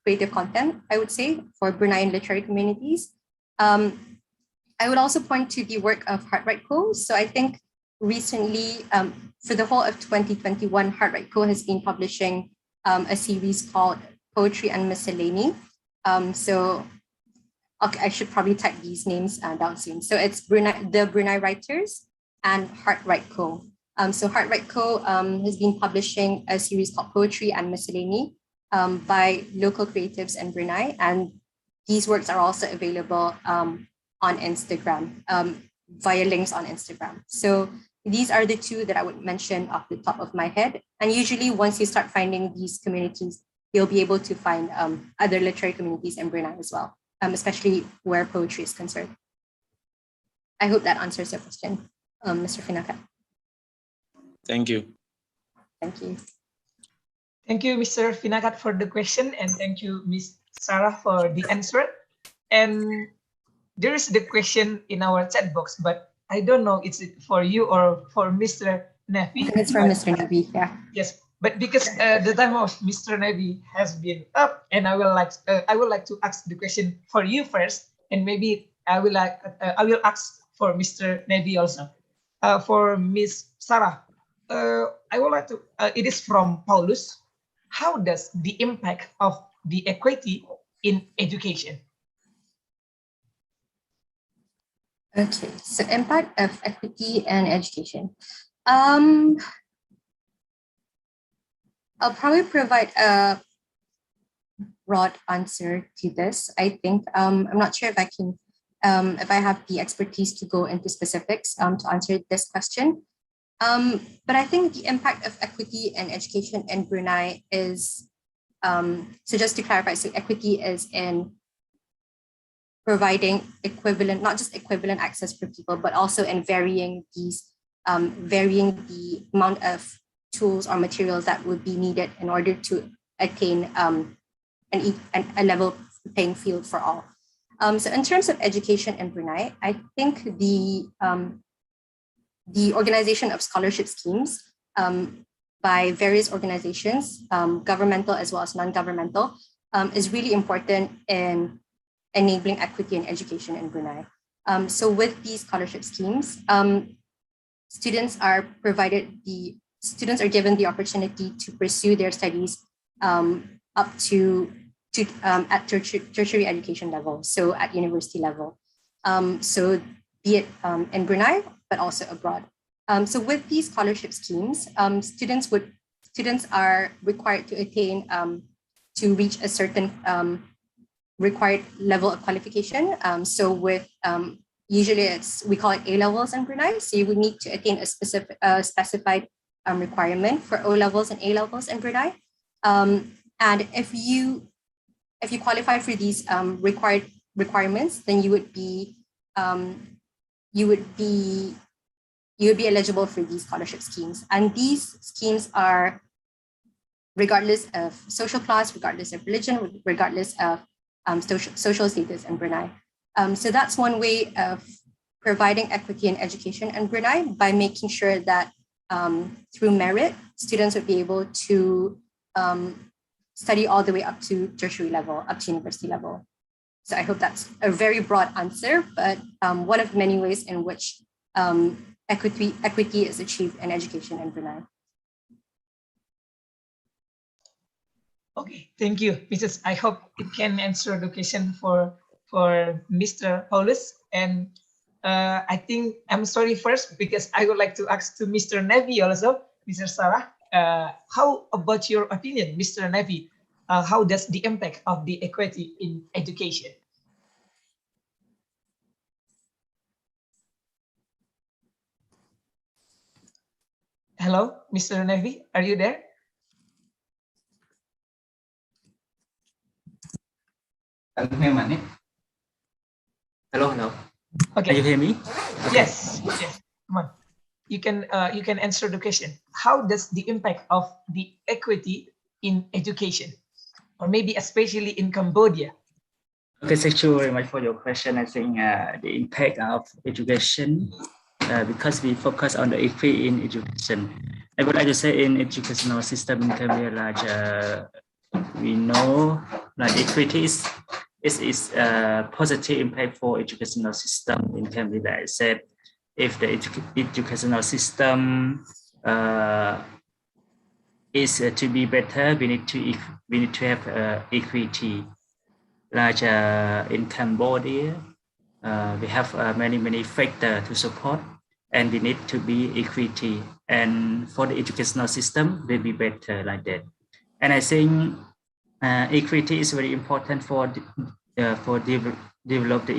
creative content, I would say, for Bruneian literary communities. I would also point to the work of Heartwrite Co. So I think recently, for the whole of 2021, Heartwrite Co. has been publishing a series called Poetry and Miscellany. So okay, I should probably type these names down soon. So it's the Brunei Writers and Heartwrite Co. So Heartwrite Co. Has been publishing a series called Poetry and Miscellany by local creatives in Brunei. And these works are also available on Instagram, via links on Instagram. So these are the two that I would mention off the top of my head. And usually once you start finding these communities, you'll be able to find other literary communities in Brunei as well, especially where poetry is concerned. I hope that answers your question, Mr. Finakat. Thank you. Thank you. Thank you, Mr. Finakat, for the question, and thank you, Ms. Sarah, for the answer. And there is the question in our chat box, but I don't know it's for you or for Mr. Nevi. It's for Mr. Nevi, yeah. Yes, but because the time of Mr. Nevi has been up, and I would like to ask the question for you first, and maybe I will ask for Mr. Nevi also. For Ms. Sarah, I would like to. It is from Paulus. How does the impact of the equity in education? Okay, so impact of equity and education. I'll probably provide a broad answer to this. I think I'm not sure if I can, if I have the expertise to go into specifics to answer this question. But I think the impact of equity and education in Brunei is, so just to clarify, so equity is in providing equivalent, not just equivalent access for people, but also in varying the amount of tools or materials that would be needed in order to attain a level playing field for all. So in terms of education in Brunei, I think the organization of scholarship schemes by various organizations, governmental as well as non-governmental, is really important in enabling equity in education in Brunei. So with these scholarship schemes, students are given the opportunity to pursue their studies up to at tertiary education level, so at university level. So be it in Brunei, but also abroad. So with these scholarship schemes, students are required to attain to reach a certain required level of qualification. So with usually we call it A levels in Brunei. So you would need to attain a specified requirement for O levels and A levels in Brunei. And if you qualify for these requirements, then you would be eligible for these scholarship schemes. And these schemes are regardless of social class, regardless of religion, regardless of social status in Brunei. So that's one way of providing equity in education in Brunei, by making sure that through merit, students would be able to study all the way up to tertiary level, up to university level. So I hope that's a very broad answer, but one of many ways in which equity is achieved in education in Brunei. Okay, thank you, Mrs. I hope it can answer the question for Mr. Paulus. And I think I'm sorry first, because I would like to ask to Mr. Nevi also, Mr. Sarah. How about your opinion, Mr. Nevi? how does the impact of the equity in education? Hello, Mr. Nevi, are you there? Hello, hello. Okay. Can you hear me? Okay. Yes, yes. Come on. You can answer the question. How does the impact of the equity in education, or maybe especially in Cambodia? Okay, thank you very much for your question. I think the impact of education, because we focus on the equity in education. I would like to say in educational system in Cambodia, like we know like equity is a positive impact for educational system in Cambodia. I said if the educational system is to be better, we need to have equity. Like in Cambodia, we have many factors to support, and we need to be equity. And for the educational system, will be better like that. And I think equity is very important for develop the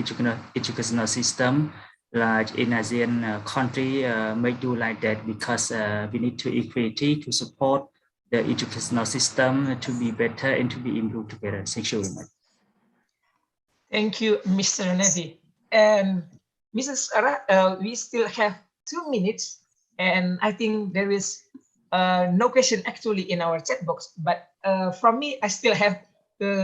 educational system. Like in Asean country, may do like that because we need to equity to support the educational system to be better and to be improved together. Thank you very much. Thank you, Mr. Nevi. And Mrs. Sarah, we still have 2 minutes, and I think there is no question actually in our chat box. But from me, I still have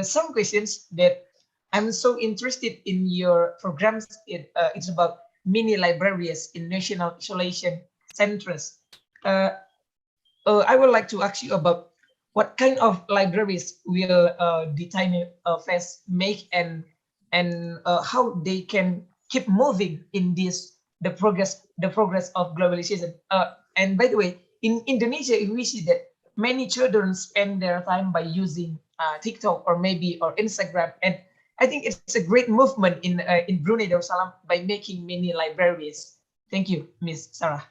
some questions that I'm so interested in your programs. It's about mini libraries in national isolation centers. I would like to ask you about what kind of libraries will the tiny fest make, and how they can keep moving in the progress of globalization. And by the way, in Indonesia, we see that many children spend their time by using TikTok or Instagram, and I think it's a great movement in Brunei Darussalam by making mini libraries. Thank you, Miss Sarah.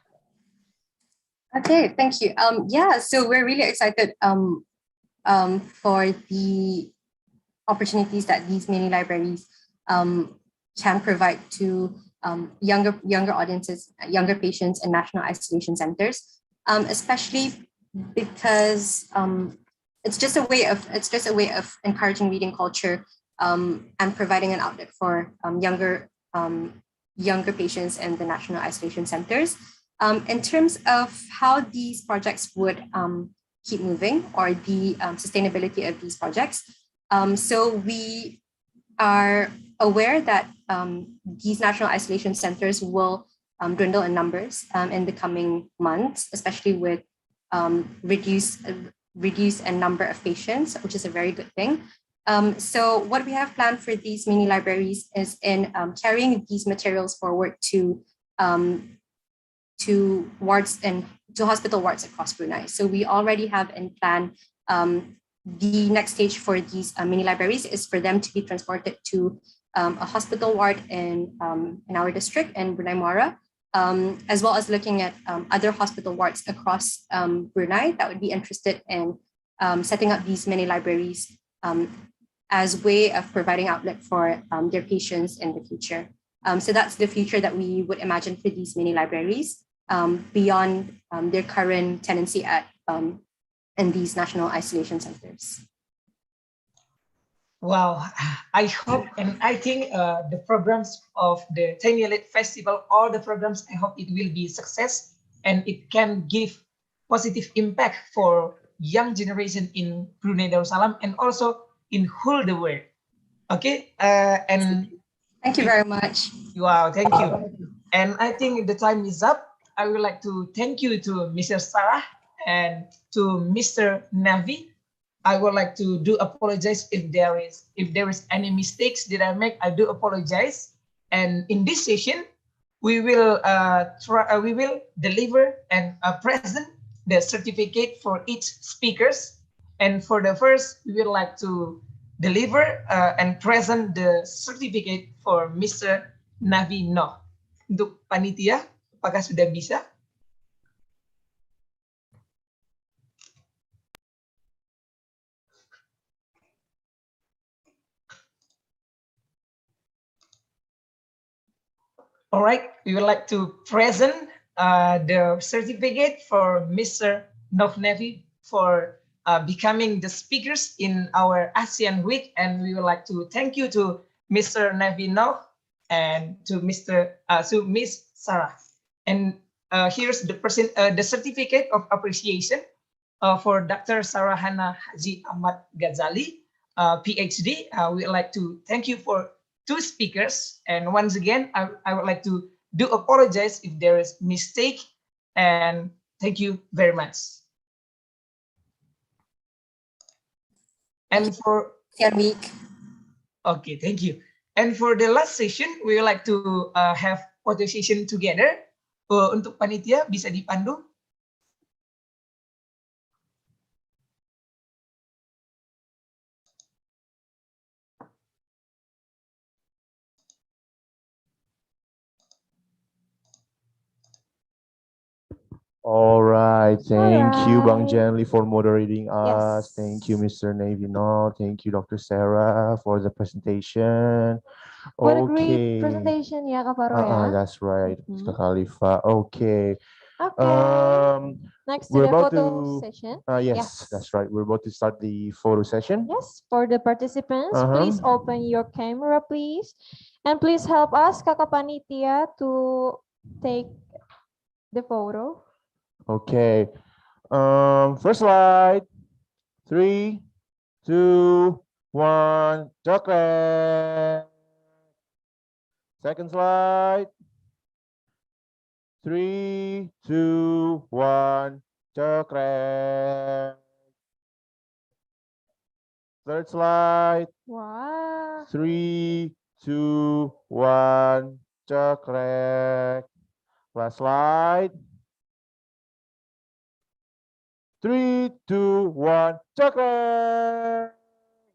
Okay, thank you. Yeah, so we're really excited for the opportunities that these mini libraries can provide to younger audiences, younger patients in national isolation centers, especially because it's just a way of encouraging reading culture and providing an outlet for younger patients in the national isolation centers. In terms of how these projects would keep moving, or the sustainability of these projects, so we are aware that these national isolation centers will dwindle in numbers in the coming months, especially with reduce in number of patients, which is a very good thing. So what we have planned for these mini libraries is in carrying these materials forward to wards and to hospital wards across Brunei. So we already have in plan the next stage for these mini libraries is for them to be transported to a hospital ward in our district in Brunei Muara, as well as looking at other hospital wards across Brunei that would be interested in setting up these mini libraries as way of providing outlet for their patients in the future. So that's the future that we would imagine for these mini libraries beyond their current tenancy at in these national isolation centers. Wow, I hope and I think the programs of the Tiny Lit Festival, all the programs, I hope it will be a success and it can give positive impact for young generation in Brunei Darussalam and also in whole the world. Okay, and thank you very much. Wow, thank you. And I think the time is up. I would like to thank you to Mr. Sarah and to Mr. Navi. I would like to apologize if there is any mistakes that I make. I do apologize. And in this session, we will deliver and present the certificate for each speakers. And for the first, we would like to deliver and present the certificate for Mr. Navi Noh. Untuk panitia, apakah sudah bisa? All right, we would like to present the certificate for Mr. Novnevi for becoming the speakers in our ASEAN Week, and we would like to thank you to Mr. Nevi Nov and to Miss Sarah. And here's the certificate of appreciation for Dr. Sarahana Haji Ahmad Ghazali, PhD. We would like to thank you for 2 speakers. And once again, I would like to apologize if there is mistake. And thank you very much. And for ASEAN Week. Okay, thank you. And for the last session, we would like to have photo session together. Untuk panitia bisa dipandu. All right. Thank you, Bang Alright. Janli, for moderating us. Yes. Thank you, Mr. Navino. Thank you, Dr. Sarah, for the presentation. What a great Okay. presentation ya Kak Faro ya. That's right, Mhm. Mr. Khalifa. Okay. Okay. Next to We're the about photo to. session. Yes, that's right. We're about to start the photo session. Yes, for the participants, Uh-huh. please open your camera, please. And please help us, Kakak Panitia, to take the photo. Okay. First slide. 3, 2, 1. Chocolate. Second slide. 3, 2, 1. Chocolate. Third slide. Wow. 3, 2, 1. Chocolate. Last slide. 3, 2, 1. Chocolate.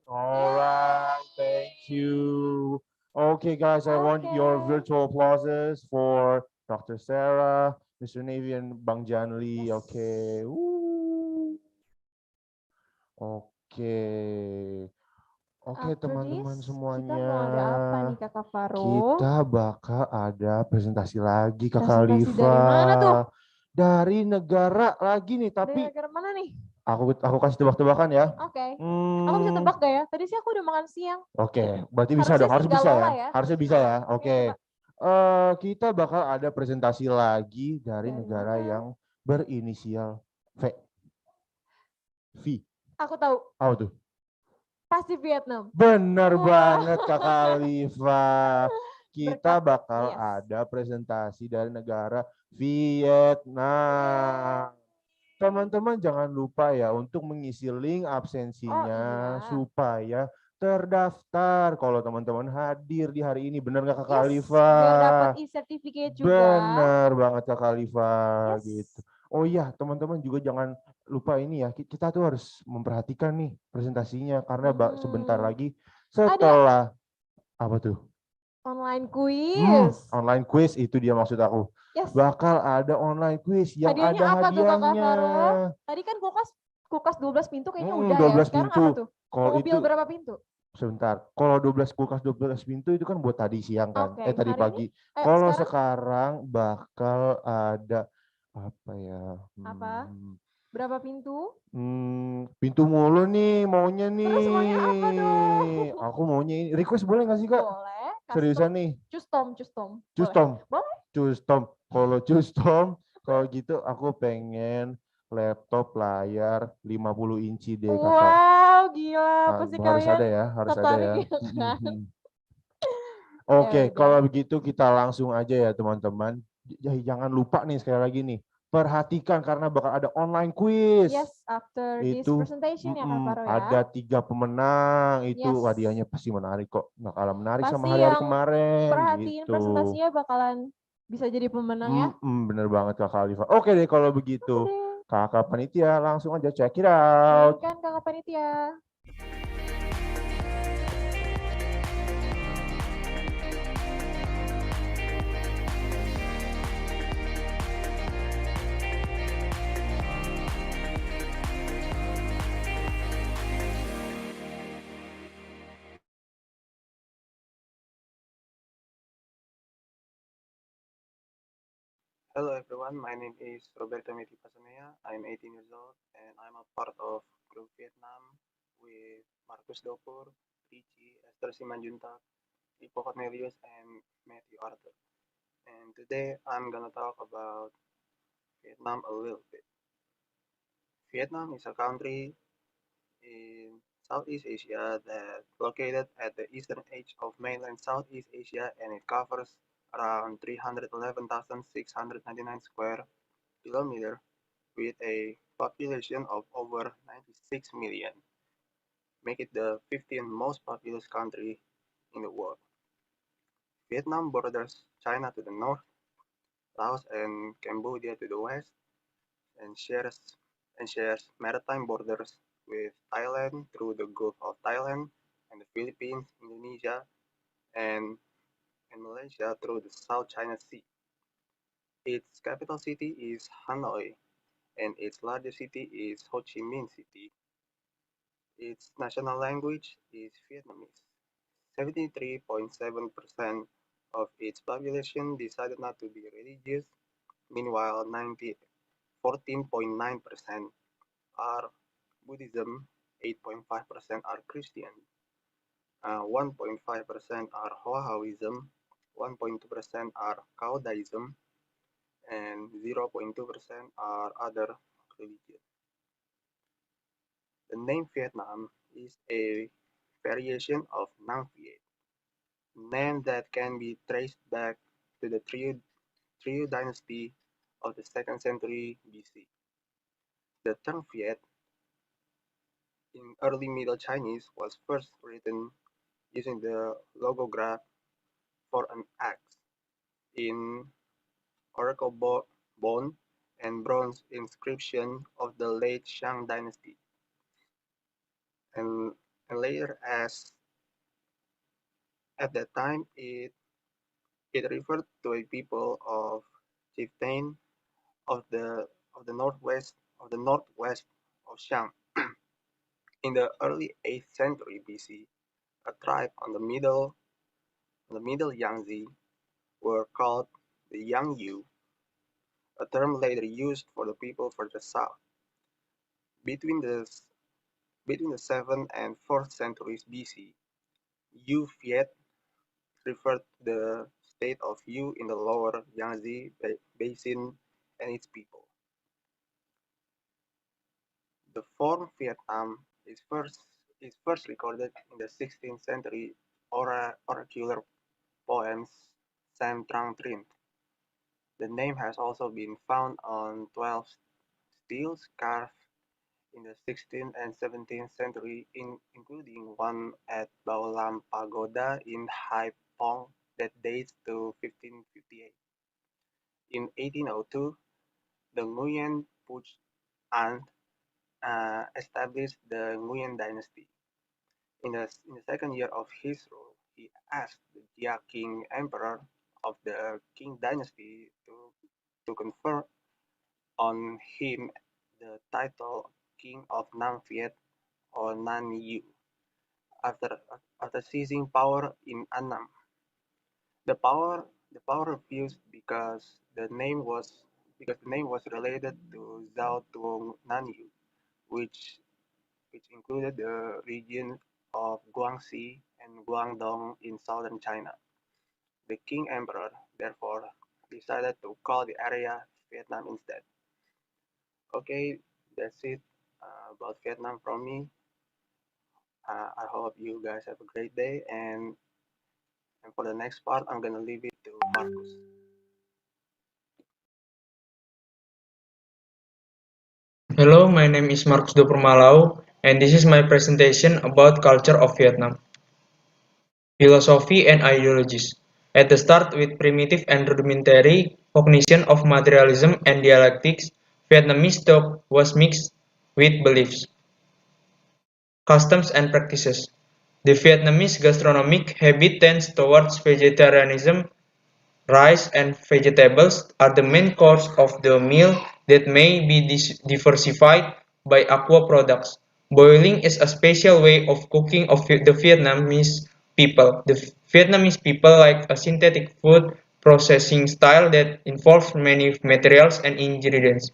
All right. Thank you. Okay, guys, I want your virtual applauses for Dr. Sarah, Mr. Navy, and Bang Janli. Okay. Woo. Oke, teman-teman semuanya. Kita mau ada apa nih Kakak Faro? Kita bakal ada presentasi lagi Kak Presentasi Khalifa. dari mana tuh? Dari negara lagi nih, Dari tapi negara mana nih? aku kasih tebak-tebakan ya. Oke. Aku bisa tebak gak ya? Tadi sih aku udah makan siang. Oke, berarti bisa Harusnya dong, harus sih bisa nggak ya. lola ya. Harusnya bisa ya. Oke. coba. Kita bakal ada presentasi lagi dari negara mana? yang berinisial V. V. Aku tahu. Apa tuh? Pasti Vietnam. Bener Wah. banget Kak Khalifa. Kita bakal yes. ada presentasi dari negara Vietnam. Teman-teman jangan lupa ya untuk mengisi link absensinya supaya terdaftar kalau teman-teman hadir di hari ini. Bener nggak Kak Khalifa? Biar dapat e-certificate juga. Bener banget Kak Khalifa gitu. Oh iya, teman-teman juga jangan lupa ini ya, kita tuh harus memperhatikan nih presentasinya karena sebentar lagi setelah apa tuh? Online quiz. Online quiz itu dia maksud aku. Yes. Bakal ada online quiz yang hadiahnya ada apa hadiahnya. Tuh, Kakak Faro? Tadi kan kulkas 12 pintu kayaknya udah 12 ya. Sekarang pintu. apa tuh? Kalau Mobil itu berapa pintu? Sebentar. Kalau 12 pintu itu kan buat tadi siang kan. Okay. Tadi Hari pagi. Kalau sekarang bakal ada apa ya? Apa? Berapa pintu? Pintu mulu nih maunya nih. Terus maunya apa dong? Aku maunya ini. Request boleh nggak sih Kak? Boleh. Seriusan nih. Custom. Boleh. Custom. Kalau custom, kalau gitu aku pengen laptop layar 50 inci deh Kakak. Wow, gila. Pasti Harus kalian ada ya, harus ada ya. kan? Oke, kalau begitu kita langsung aja ya teman-teman. Jangan lupa nih sekali lagi nih. Perhatikan karena bakal ada online quiz. Yes, after this presentation ya Kak Faro ya. Ada 3 pemenang. Itu hadiahnya pasti menarik kok. Bakalan menarik pasti sama hari-hari kemarin. Perhatiin gitu. presentasinya bakalan bisa jadi pemenang ya. Bener banget Kak Khalifa. Oke deh kalau begitu. Kakak panitia langsung aja check it out. Kan Kakak panitia. Hello everyone, my name is Roberto Miti Pasanea. I'm 18 years old and I'm a part of Group Vietnam with Marcus Dopur, Richie, Esther Simanjuntak, Ipo Cornelius, and Matthew Arthur. And today I'm gonna talk about Vietnam a little bit. Vietnam is a country in Southeast Asia that located at the eastern edge of mainland Southeast Asia and it covers around 311,699 square kilometers with a population of over 96 million, make it the 15th most populous country in the world. Vietnam borders China to the north, Laos and Cambodia to the west, and shares maritime borders with Thailand through the Gulf of Thailand and the Philippines, Indonesia, and, and Malaysia through the South China Sea. Its capital city is Hanoi, and its largest city is Ho Chi Minh City. Its national language is Vietnamese. 73.7% of its population decided not to be religious, meanwhile 14.9% are Buddhism, 8.5% are Christian, 1.5% are Wahhabism, 1.2% are Caodaism, and 0.2% are other religions. The name Vietnam is a variation of Nam Viet, name that can be traced back to the Trieu dynasty of the 2nd century BC. The term Viet in early Middle Chinese was first written using the logograph for an axe in oracle bone and bronze inscription of the late Shang dynasty, and, later as at that time it referred to a people of chieftain of the northwest of Shang. In the early 8th century BC, a tribe on the middle Yangtze were called the Yangyu, a term later used for the people further south. Between the between the 7th and 4th centuries BC, Yu Viet referred to the state of Yu in the lower Yangtze basin and its people. The form Vietnam is first recorded in the 16th century oracular poems Sam Trang Trinh. The name has also been found on 12 steels carved in the 16th and 17th century, including one at Bao Lam Pagoda in Hai Phong that dates to 1558. In 1802, the Nguyen Phuc An established the Nguyen dynasty. In the second year of his rule, he asked the Jia King Emperor of the Qing dynasty to confer on him the title King of Nam Viet or Nan Yu after seizing power in Annam. The power refused because the name was related to Zhao Tuong Nanyu, which included the region of Guangxi and Guangdong in southern China. The King Emperor therefore decided to call the area Vietnam instead. Okay, that's it about Vietnam from me. I hope you guys have a great day, and for the next part, I'm gonna leave it to Marcus. Hello, my name is Marcus Dopermalau, and this is my presentation about culture of Vietnam. Philosophy and ideologies. At the start with primitive and rudimentary cognition of materialism and dialectics, Vietnamese thought was mixed with beliefs, customs and practices. The Vietnamese gastronomic habit tends towards vegetarianism. Rice and vegetables are the main course of the meal that may be diversified by aqua products. Boiling is a special way of cooking of the Vietnamese people. The Vietnamese people like a synthetic food processing style that involves many materials and ingredients.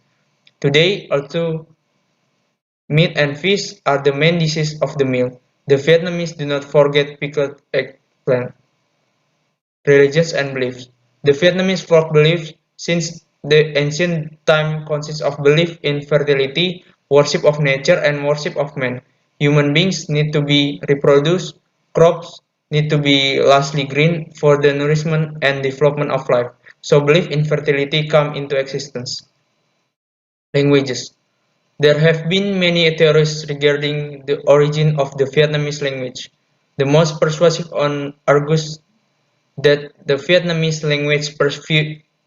Today, although meat and fish are the main dishes of the meal, the Vietnamese do not forget pickled eggplant. Religions and beliefs. The Vietnamese folk beliefs since the ancient time consists of belief in fertility, worship of nature, and worship of man. Human beings need to be reproduced, crops need to be lastly green for the nourishment and development of life. So belief in fertility come into existence. Languages. There have been many theories regarding the origin of the Vietnamese language. The most persuasive on argues that the Vietnamese language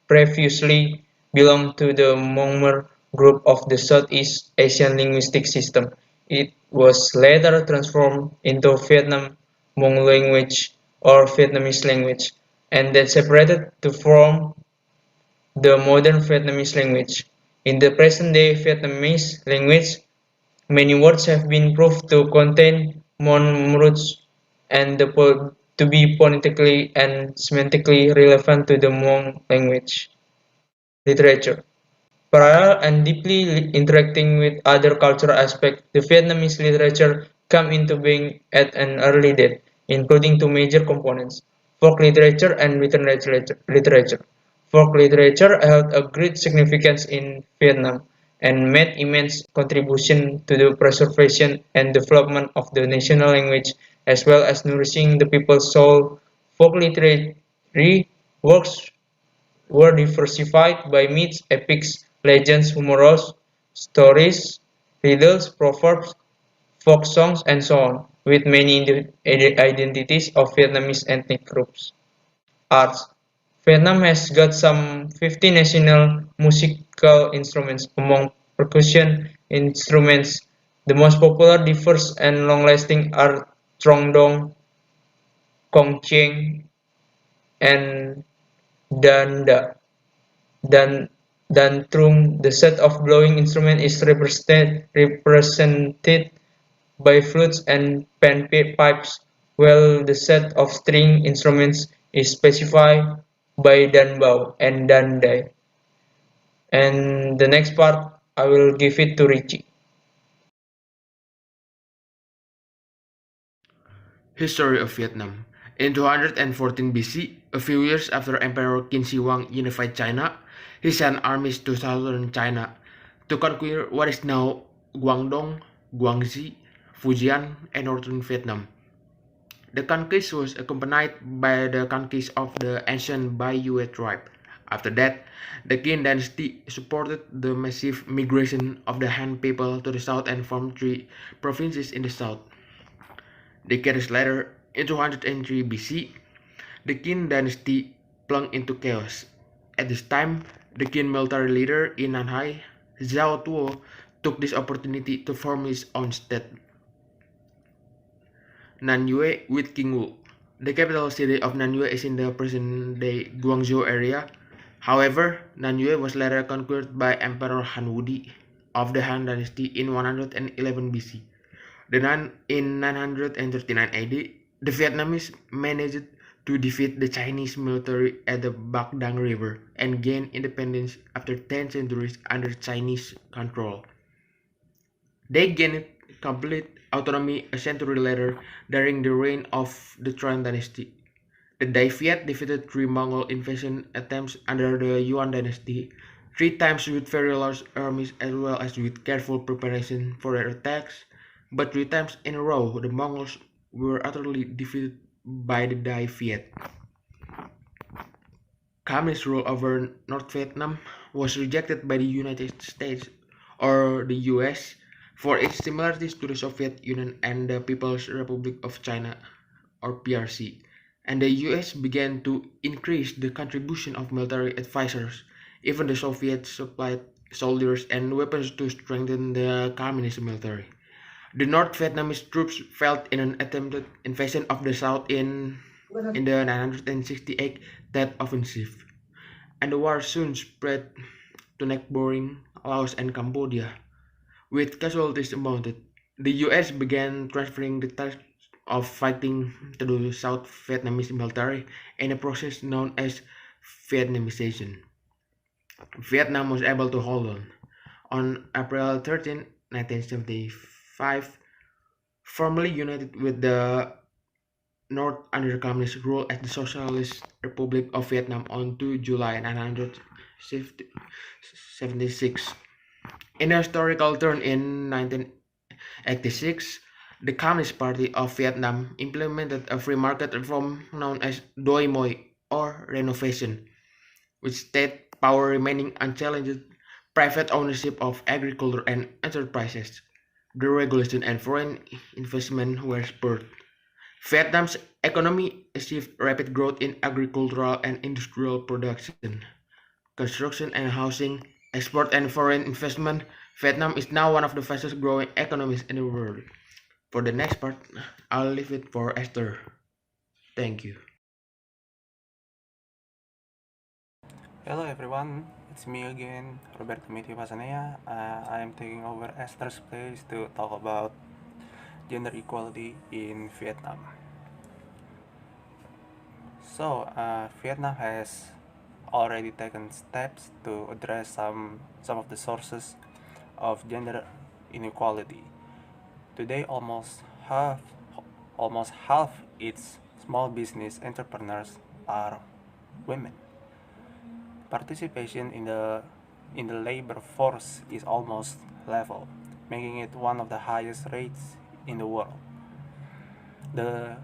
previously belonged to the Hmong group of the Southeast Asian linguistic system. It was later transformed into Vietnam Hmong language or Vietnamese language, and then separated to form the modern Vietnamese language. In the present-day Vietnamese language, many words have been proved to contain Hmong roots and to be phonetically and semantically relevant to the Hmong language. Literature. Parallel and deeply interacting with other cultural aspects, the Vietnamese literature came into being at an early date, including two major components, folk literature and written literature. Folk literature held a great significance in Vietnam and made immense contribution to the preservation and development of the national language as well as nourishing the people's soul. Folk literary works were diversified by myths, epics, legends, humorous stories, riddles, proverbs, folk songs, and so on, with many identities of Vietnamese ethnic groups. Arts. Vietnam has got some 50 national musical instruments. Among percussion instruments, the most popular, diverse, and long-lasting are trong dong, cong chieng, and dan da. Dan trung, the set of blowing instrument is represented by flutes and panpipes, while the set of string instruments is specified by dan bao and dan dai. And the next part, I will give it to Richie. History of Vietnam. In 214 BC, a few years after Emperor Qin Shi Huang unified China, he sent armies to southern China to conquer what is now Guangdong, Guangxi, Fujian, and northern Vietnam. The conquest was accompanied by the conquest of the ancient Bai Yue tribe. After that, the Qin dynasty supported the massive migration of the Han people to the south and formed three provinces in the south. Decades later, in 203 BC, the Qin dynasty plunged into chaos. At this time, the Qin military leader in Nanhai, Zhao Tuo, took this opportunity to form his own state, Nanyue with King Wu. The capital city of Nanyue is in the present-day Guangzhou area. However, Nanyue was later conquered by Emperor Han Wudi of the Han dynasty in 111 BC. In 939 AD, the Vietnamese managed to defeat the Chinese military at the Bac Dang River and gain independence after 10 centuries under Chinese control. They gained complete autonomy a century later during the reign of the Tran dynasty. The Dai Viet defeated three Mongol invasion attempts under the Yuan dynasty, three times with very large armies as well as with careful preparation for their attacks, but three times in a row the Mongols were utterly defeated by the Dai Viet. Communist rule over North Vietnam was rejected by the United States or the US for its similarities to the Soviet Union and the People's Republic of China or PRC, and the US began to increase the contribution of military advisors. Even the Soviets supplied soldiers and weapons to strengthen the communist military. The North Vietnamese troops failed in an attempted invasion of the South in the 968 Tet Offensive, and the war soon spread to neighboring Laos and Cambodia. With casualties amounted, the US began transferring the task of fighting to the South Vietnamese military in a process known as Vietnamization. Vietnam was able to hold on. On April 13, 1975, formally united with the North under communist rule as the Socialist Republic of Vietnam on 2 July 1976. In a historical turn in 1986, the Communist Party of Vietnam implemented a free market reform known as Doi Moi or renovation, with state power remaining unchallenged, private ownership of agriculture and enterprises, deregulation and foreign investment were spurred. Vietnam's economy achieved rapid growth in agricultural and industrial production, construction and housing, export and foreign investment. Vietnam is now one of the fastest growing economies in the world. For the next part, I'll leave it for Esther. Thank you. Hello everyone, it's me again, Roberto Mitio Pasanea. I am taking over Esther's place to talk about gender equality in Vietnam. So, Vietnam has already taken steps to address some of the sources of gender inequality. Today, almost half its small business entrepreneurs are women. Participation in the labor force is almost level, making it one of the highest rates in the world. The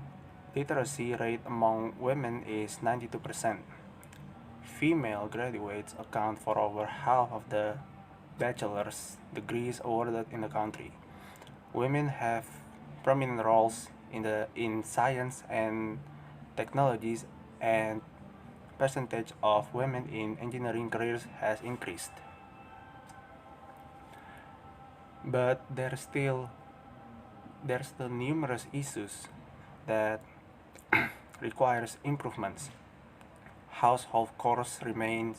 literacy rate among women is 92%. Female graduates account for over half of the bachelor's degrees awarded in the country. Women have prominent roles in science and technologies, and percentage of women in engineering careers has increased. But there's still numerous issues that requires improvements. Household chores remain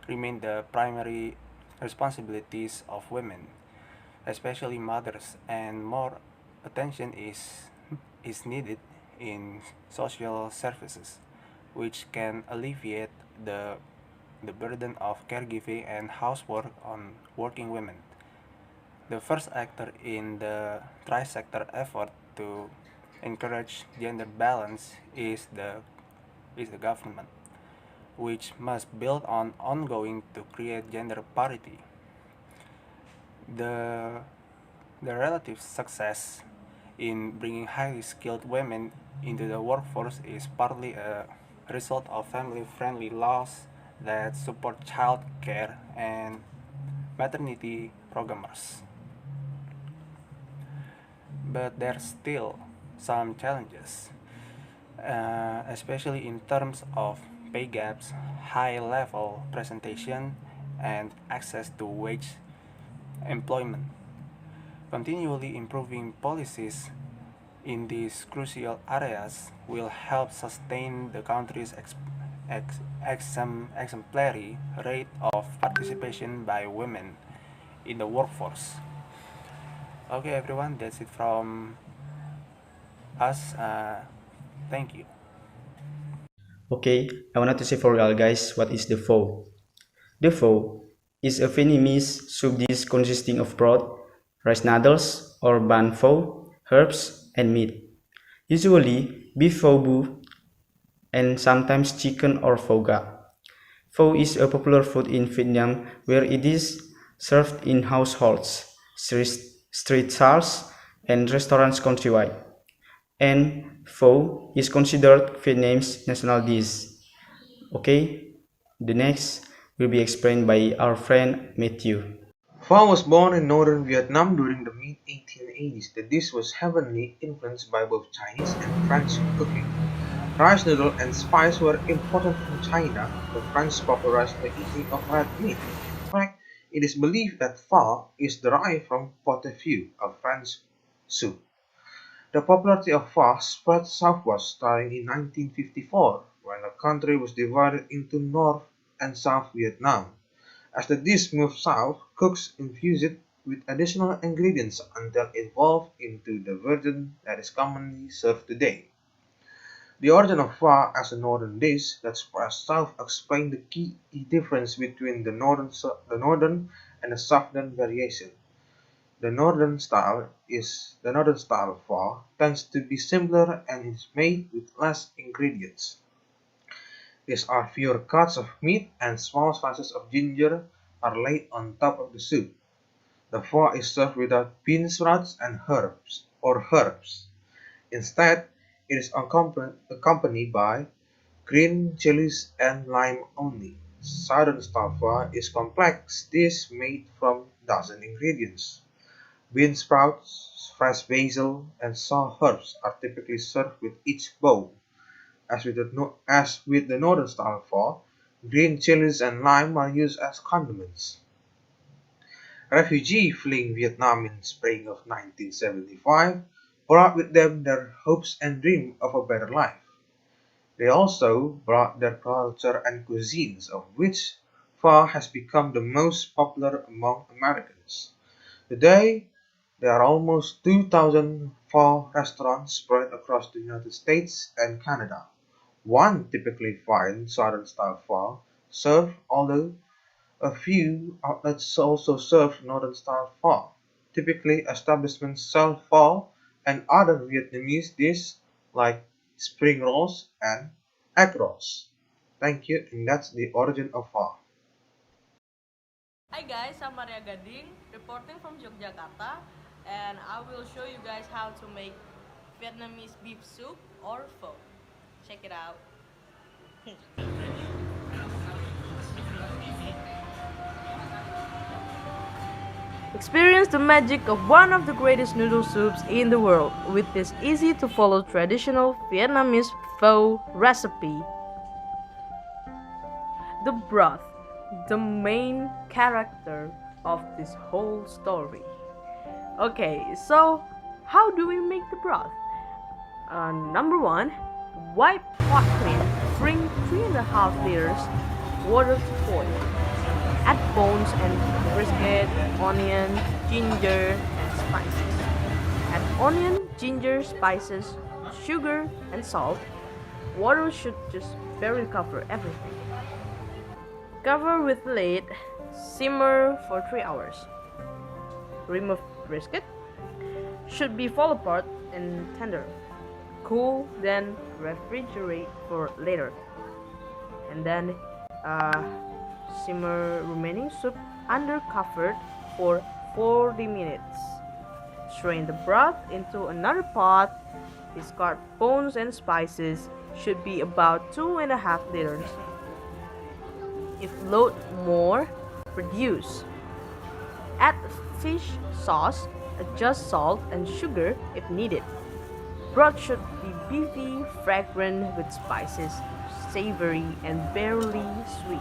the primary responsibilities of women, especially mothers, and more attention is needed in social services, which can alleviate the burden of caregiving and housework on working women. The first actor in the tri-sector effort to encourage gender balance is the government, which must build on ongoing to create gender parity. The relative success in bringing highly skilled women into the workforce is partly a result of family-friendly laws that support child care and maternity programs. But there's still some challenges, especially in terms of pay gaps, high-level presentation, and access to wage employment. Continually improving policies in these crucial areas will help sustain the country's exemplary rate of participation by women in the workforce. Okay, everyone, that's it from us. Thank you. Okay, I wanted to say for real guys, what is the pho? The pho is a Vietnamese soup dish consisting of broth, rice noodles or banh pho, herbs, and meat. Usually beef pho bu and sometimes chicken or pho ga. Pho is a popular food in Vietnam where it is served in households, street stalls, and restaurants countrywide. And pho is considered Vietnam's national dish. Okay, the next will be explained by our friend Matthew. Pho was born in northern Vietnam during the mid-1880s. The dish was heavily influenced by both Chinese and French cooking. Rice noodle and spice were imported from China. The French popularized the eating of red meat. In fact, it is believed that pho is derived from pot au feu, a French soup. The popularity of pho spread southward starting in 1954, when the country was divided into North and South Vietnam. As the dish moved south, cooks infused it with additional ingredients until it evolved into the version that is commonly served today. The origin of pho as a northern dish, let's first self-explain the key difference between the northern and the southern variation. The northern style pho tends to be simpler and is made with less ingredients. These are fewer cuts of meat and small slices of ginger are laid on top of the soup. The pho is served without bean sprouts and herbs. Instead, it is accompanied by green chilies and lime only. Southern style pho is complex dish made from dozen ingredients. Bean sprouts, fresh basil, and saw herbs are typically served with each bowl. As with the northern style pho, green chilies and lime are used as condiments. Refugees fleeing Vietnam in spring of 1975 brought with them their hopes and dreams of a better life. They also brought their culture and cuisines, of which pho has become the most popular among Americans. Today, there are almost 2,000 pho restaurants spread across the United States and Canada. One typically finds Southern-style pho served, although a few outlets also serve Northern-style pho. Typically, establishments sell pho and other Vietnamese dishes like spring rolls and egg rolls. Thank you, and that's the origin of pho. Hi guys, I'm Maria Gading, reporting from Yogyakarta, and I will show you guys how to make Vietnamese beef soup or pho. Check it out. Experience the magic of one of the greatest noodle soups in the world with this easy to follow traditional Vietnamese pho recipe. The broth, the main character of this whole story. Okay, so how do we make the broth? Number 1, wipe pot clean, bring 3.5 liters water to boil. Add bones and brisket, onion, ginger, and spices. Add onion, ginger, spices, sugar, and salt. Water should just barely cover everything. Cover with lid, simmer for 3 hours. Remove brisket. Should be fall apart and tender. Cool, then refrigerate for later. And then simmer remaining soup under covered for 40 minutes. Strain the broth into another pot. Discard bones and spices. Should be about 2.5 liters. If load more, reduce. Add fish sauce, adjust salt and sugar if needed. Broth should be beefy, fragrant with spices, savory and barely sweet.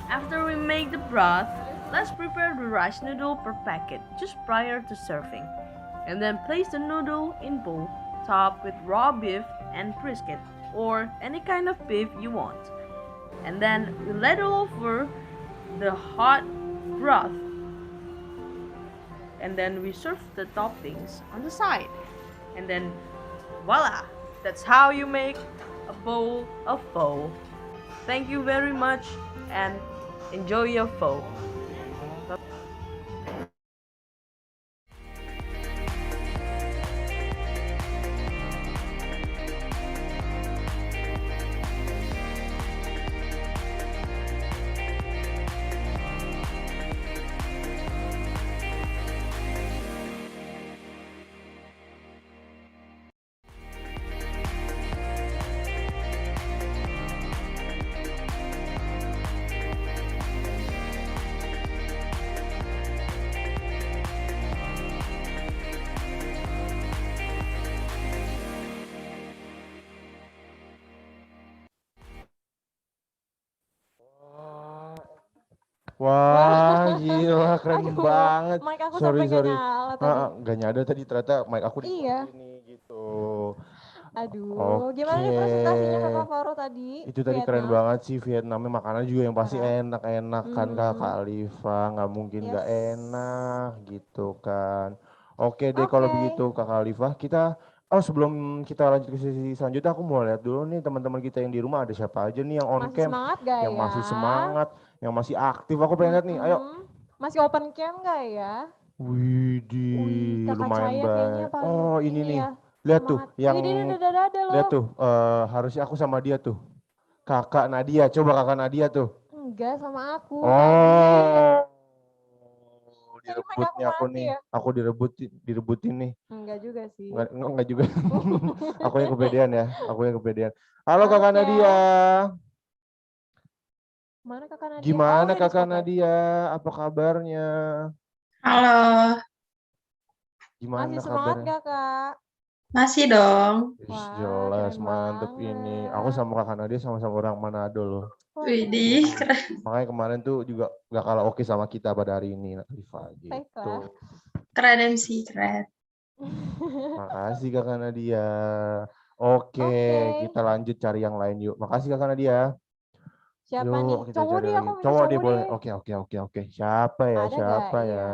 After we make the broth, let's prepare the rice noodle per packet just prior to serving. And then place the noodle in bowl, top with raw beef and brisket or any kind of beef you want. And then we ladle over the hot broth. And then we serve the toppings on the side. And then voila! That's how you make a bowl of pho. Thank you very much and enjoy your pho. Wah, gila keren Aduh, banget. mic aku Sorry, sampai nggak sorry. nyala tadi. Gak nyadar tadi ternyata mic aku Iya. dikunci nih gitu. Aduh, gimana Oke. nih presentasinya Kakak Faro tadi? Itu tadi keren Vietnam. banget sih Vietnamnya, makanan juga yang pasti Parah. enak-enak kan Kak Alifa, nggak mungkin nggak Yes. enak gitu kan. Oke deh kalau Oke. begitu Kak Alifa, kita sebelum kita lanjut ke sesi selanjutnya, aku mau lihat dulu nih teman-teman kita yang di rumah ada siapa aja nih yang on Masih cam, semangat gak yang ya? masih semangat, yang masih aktif. Aku pengen lihat nih, ayo. Masih open cam gak ya? Widih, Kakak lumayan Cahaya kayaknya baik. paling Oh ini nih, ya. lihat tuh, Semangat. yang Ada lihat loh. tuh, harusnya aku sama dia tuh, kakak Nadia. Coba kakak Nadia tuh. Enggak sama aku Oh, direbutnya aku mati nih, ya? aku direbutin nih. Enggak juga sih. Enggak juga. Aku yang kepedean ya, aku yang kepedean. Halo kakak Nadia. Mana kakak Nadia? Gimana kakak Nadia? Apa kabarnya? Halo, Gimana Masih semangat kabarnya? gak kak? masih dong. Jelas mantep ini. Aku sama kakak Nadia sama-sama orang Manado loh. Widih, keren. Makanya kemarin tuh juga gak kalah oke sama kita pada hari ini, Rifa gitu. Keren MC, keren. Makasih kakak Nadia. Oke, kita lanjut cari yang lain yuk. Makasih kakak Nadia. Siapa yuk, nih? Kita Cowok cari deh, lagi. aku minta Cowok deh cowok boleh. deh. Oke. Siapa ya? Ada Siapa gak ya?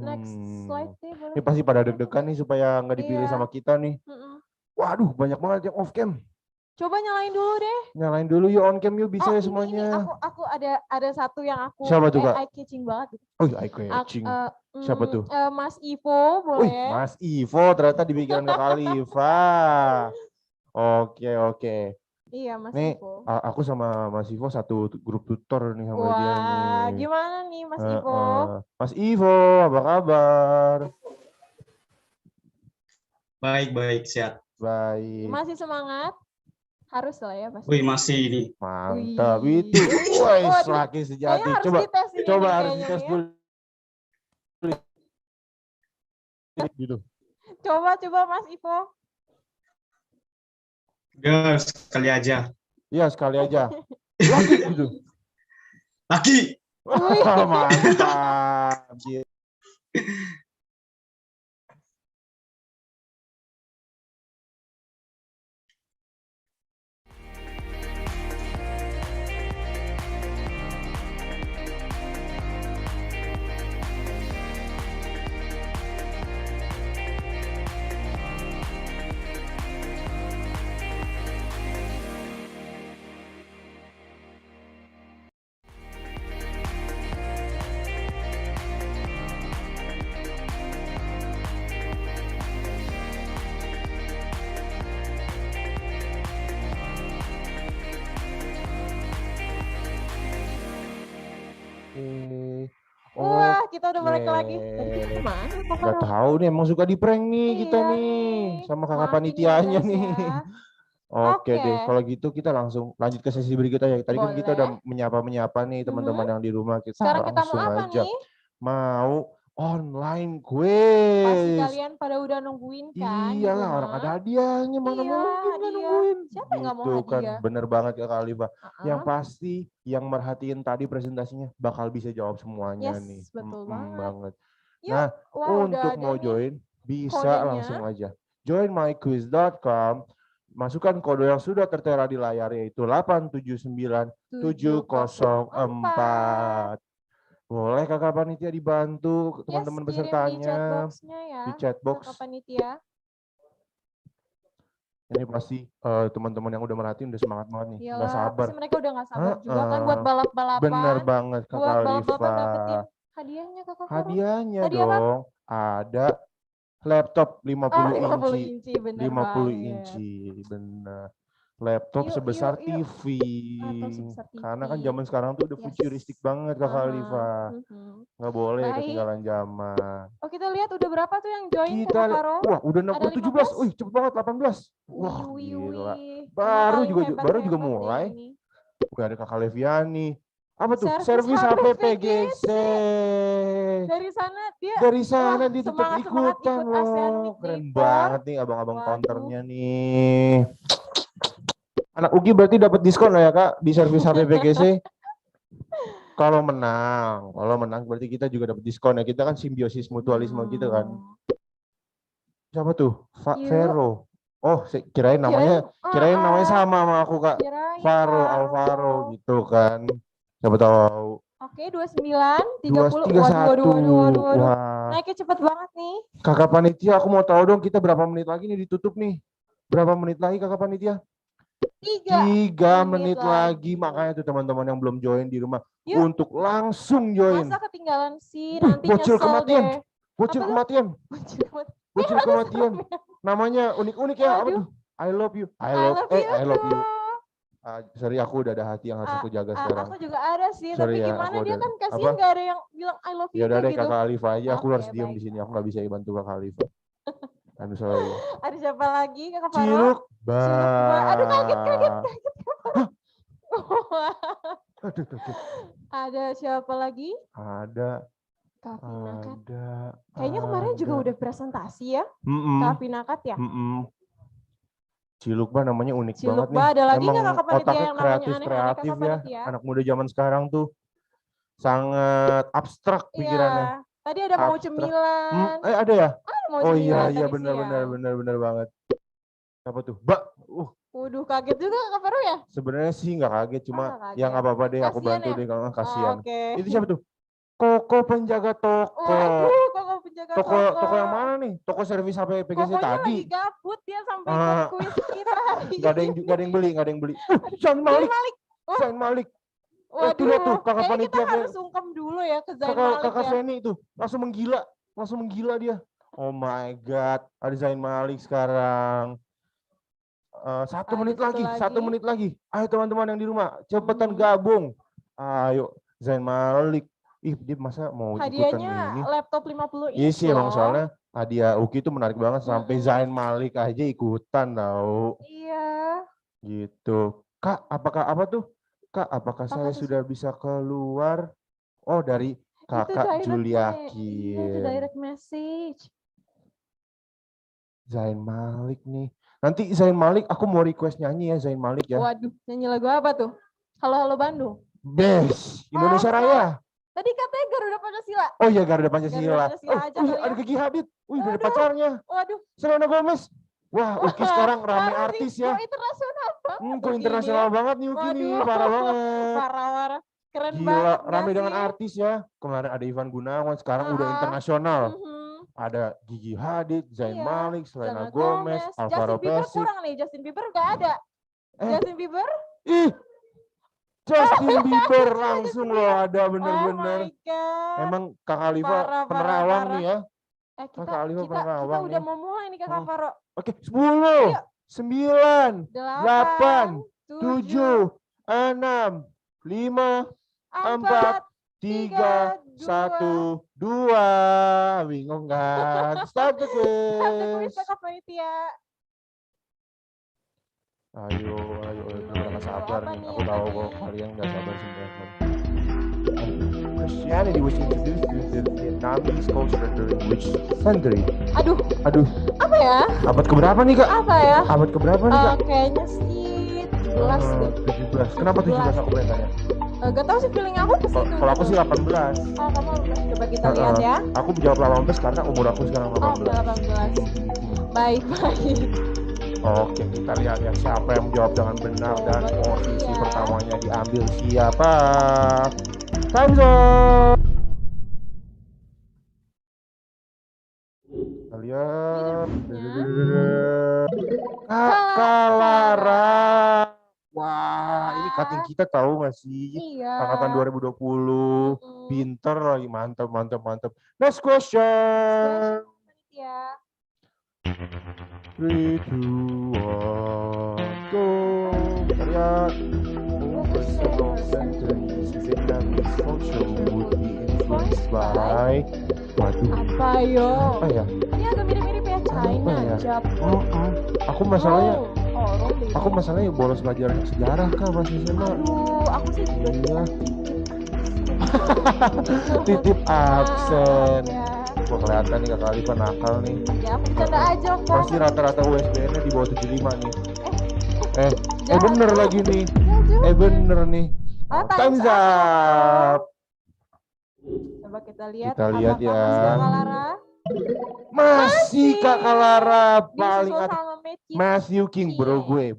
Next slide deh boleh. Ini pasti pada deg-degan nih supaya nggak dipilih sama kita nih. Waduh, banyak banget yang off cam. Coba nyalain dulu deh. Nyalain dulu yuk on cam yuk, bisa ya semuanya. Ini aku ada satu yang aku Siapa tuh, Kak? eye catching banget gitu. Oh, eye catching. Siapa tuh? Mas Ivo boleh. Wih, Mas Ivo ternyata dipikiran ke Khalifa. Oke. Iya, Mas nih, Ivo. aku sama Mas Ivo satu grup tutor nih sama dia nih. Wah, gimana nih Mas Ivo? Mas Ivo, apa kabar? Baik, sehat. Baik. Masih semangat? Harus lah ya pasti. Wih, masih ini. Mantap itu. Wih, laki sejati. Coba harus dites dulu. Gitu. Coba Mas Ivo. Udah, sekali aja. Iya, sekali aja. Laki gitu. Laki. Mantap. Wah, kita udah balik lagi. Tadi kita kemana? Gak tahu nih, emang suka di prank nih kita nih sama kakak panitianya nih. Oke deh, kalau gitu kita langsung lanjut ke sesi berikutnya ya. Tadi kan kita udah menyapa nih teman-teman yang di rumah. Kita langsung aja mau online quiz. Pasti kalian pada udah nungguin kan? Iya lah, orang ada hadiahnya, mana mungkin nggak nungguin. Siapa yang nggak mau Gitu hadiah? kan, bener banget ya Kak Alifa. Yang pasti yang merhatiin tadi presentasinya bakal bisa jawab semuanya nih. Betul banget. Nah, untuk mau join bisa langsung aja. Join myquiz.com. Masukkan kode yang sudah tertera di layar yaitu 879704. Boleh kakak panitia dibantu teman-teman pesertanya di chatbox. Kakak panitia. Ini pasti teman-teman yang udah merhatiin udah semangat banget nih. Nggak sabar. Pasti mereka udah nggak sabar juga kan buat balap-balapan. Bener banget kakak buat Alifa. balap-balapan dapetin hadiahnya kakak. Hadiahnya dong. Ada laptop 50 inci. 50 inci, benar. Laptop sebesar TV. Karena kan zaman sekarang tuh udah futuristik banget kakak Alifa. Nggak boleh ketinggalan zaman. Oh, kita lihat udah berapa tuh yang join kakak Faro? Wah, udah 17. Wih, cepet banget 18. Wah, gila. Baru juga mulai. Udah ada kakak Leviani. Apa tuh? Servis HP PGC. Dari sana dia tetap ikutan loh. Keren banget nih abang-abang counternya nih. Anak UGI berarti dapat diskon lah ya Kak di servis HP PGC. Kalau menang berarti kita juga dapat diskon ya. Kita kan simbiosis mutualisme gitu kan. Siapa tuh? Vero. Oh, kirain namanya sama aku Kak. Alvaro gitu kan. Siapa tahu. Oke, 29, 30. 31. Waduh. Wah. Naiknya cepet banget nih. Kakak panitia, aku mau tahu dong kita berapa menit lagi nih ditutup nih. Berapa menit lagi kakak panitia? 3 menit lagi. Makanya tuh teman-teman yang belum join di rumah untuk langsung join. Masa ketinggalan sih, nanti Bocil nyesel kematian. deh. Bocil kematian. Bocil kematian. Namanya unik-unik ya. Apa tuh? I love you. I love you. Sorry, aku udah ada hati yang harus aku jaga sekarang. Aku juga ada sih, Sorry tapi ya, gimana aku dia ada- kan kasihan apa? gak ada yang bilang I love you Ya udah deh gitu. kakak Alifa aja, aku Oke, harus diam di sini. Aku nggak bisa bantu kakak Alifa. I'm sorry. Ada siapa lagi kakak Faro? Ciluk Aduh kaget. Aduh. Ada siapa lagi? Ada. Kak Finakat. Ada. Kayaknya kemarin juga udah presentasi ya. Kak Finakat ya. Ciluk Ba namanya unik Ciluk banget nih. Ba, ada lagi Emang nggak kakak panitia otaknya yang namanya aneh-aneh, kreatif kakak ya. panitia? Anak muda zaman sekarang tuh sangat abstrak pikirannya. Iya. Tadi ada mau cemilan. Ada ya? Ada mau Oh cemilan iya tadi siang. benar banget. Apa tuh? Waduh, kaget juga kakak Faro ya? Sebenarnya sih nggak kaget, cuma nggak kaget. yang apa-apa deh aku Kasian bantu ya? deh kalau kasihan. Oke. Itu siapa tuh? Koko penjaga toko. Waduh, Koko penjaga toko. Toko yang mana nih? Toko servis HP PGC Kokonya tadi. lagi gabut dia sampai ikut kuis kita. Gak ada yang beli. Zain Malik. Zain Malik. Waduh, Lihat tuh kakak kayaknya kita panitia harus sungkem dulu ya ke Zain Malik kakak ya. Feni itu langsung menggila dia. Oh my god, ada Zain Malik sekarang. 1 menit lagi, 1 menit lagi. Ayo teman-teman yang di rumah, cepetan gabung. Ayo, Zain Malik. Ih, dia masa mau ikutan Hadiahnya ini? laptop 50 Iya inch sih, emang soalnya hadiah Uki itu menarik banget. Sampai Zain Malik aja ikutan tau. Iya. Gitu. Kak, apakah saya sudah bisa keluar? Oh, dari kakak Juliakin. Itu direct message. Zain Malik nih. Nanti Zain Malik, aku mau request nyanyi ya Zain Malik ya. Waduh, nyanyi lagu apa tuh? Halo Bandung. Best. Indonesia Raya. Tadi katanya Garuda Pancasila. Oh iya, Garuda Pancasila. Ada Gigi Hadid. Wih, ada pacarnya. Waduh. Selena Gomez. Wah, Uki sekarang rame artis ya. Internasional banget. Kok internasional banget nih Uki nih, parah banget. Parah. Keren Gila, banget. rame dengan artis ya. Kemarin ada Ivan Gunawan, sekarang udah internasional. Ada Gigi Hadid, Zain Malik, Selena Gomez, Alvaro Pesik. Kurang nih, Justin Bieber nggak ada. Justin Bieber? Justin Bieber langsung loh ada bener-bener. Emang Kak Alifa penerawang nih ya. Kakak Alifa penerawang kita udah mau mulai nih Kakak Faro. Oke, 10, 9, 8, 7, 6, 5, 4, 3, 1, 2. Bingung kan? Start the quiz. Start the quiz Kakak Panitia. Ayo, udah gak sabar nih. Aku tahu kok kalian gak sabar sebenarnya. Christianity was introduced to the Vietnamese culture during which century? Aduh. Apa ya? Abad keberapa nih Kak? Apa ya? Abad keberapa nih Kak? Kayaknya sih 17 deh. 17. Kenapa 17 aku boleh tanya? Gak tau sih feeling aku ke situ. Kalau aku sih 18. Oh, kamu 18. Coba kita lihat ya. Aku jawab 18 karena umur aku sekarang 18. Oh, 18. Baik. Oke, kita lihat ya siapa yang menjawab dengan benar dan posisi pertamanya diambil siapa. Time zone. Kita lihat. Kakak Lara. Wah, ini cutting kita tahu nggak sih? Iya. Angkatan 2020. Pinter lagi, mantap. Next question. Ya. 3, 2, 1, go. Kita lihat. Over several centuries, Vietnamese culture would be influenced by. Waduh. Apa yo? Apa ya? Ini agak mirip-mirip ya, China, Jepang. Aku masalahnya bolos belajar sejarah Kak pas SMA. Aduh, aku sih juga titip absen. Kok kelihatan nih Kakak Alifa nakal nih. Ya aku bercanda aja kok. Pasti rata-rata USBN-nya di bawah 75 nih. Bener lagi nih. Bener nih. Time's up. Coba kita lihat. Kita lihat ya. Kakak Lara? Masih Kakak Lara paling atas. Matthew King, bro gue.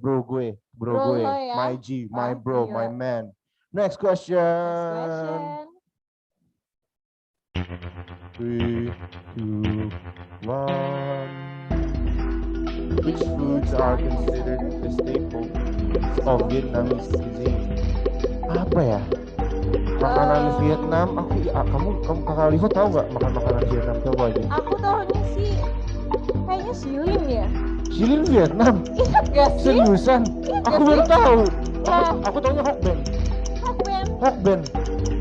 My G, my bro, my man. Next question. 3, 2, 1. Which foods are considered the staple foods of Vietnamese cuisine? Apa ya? Makanan Vietnam, kamu kakak Liva tahu nggak makanan Vietnam itu apa aja? Aku tahunya sih kayaknya silin ya. Silin Vietnam? Ingat gak sih? Seriusan? Ingat Aku gak baru sih? tahu. Nah. Aku tahunya hokben. Hokben. Hokben.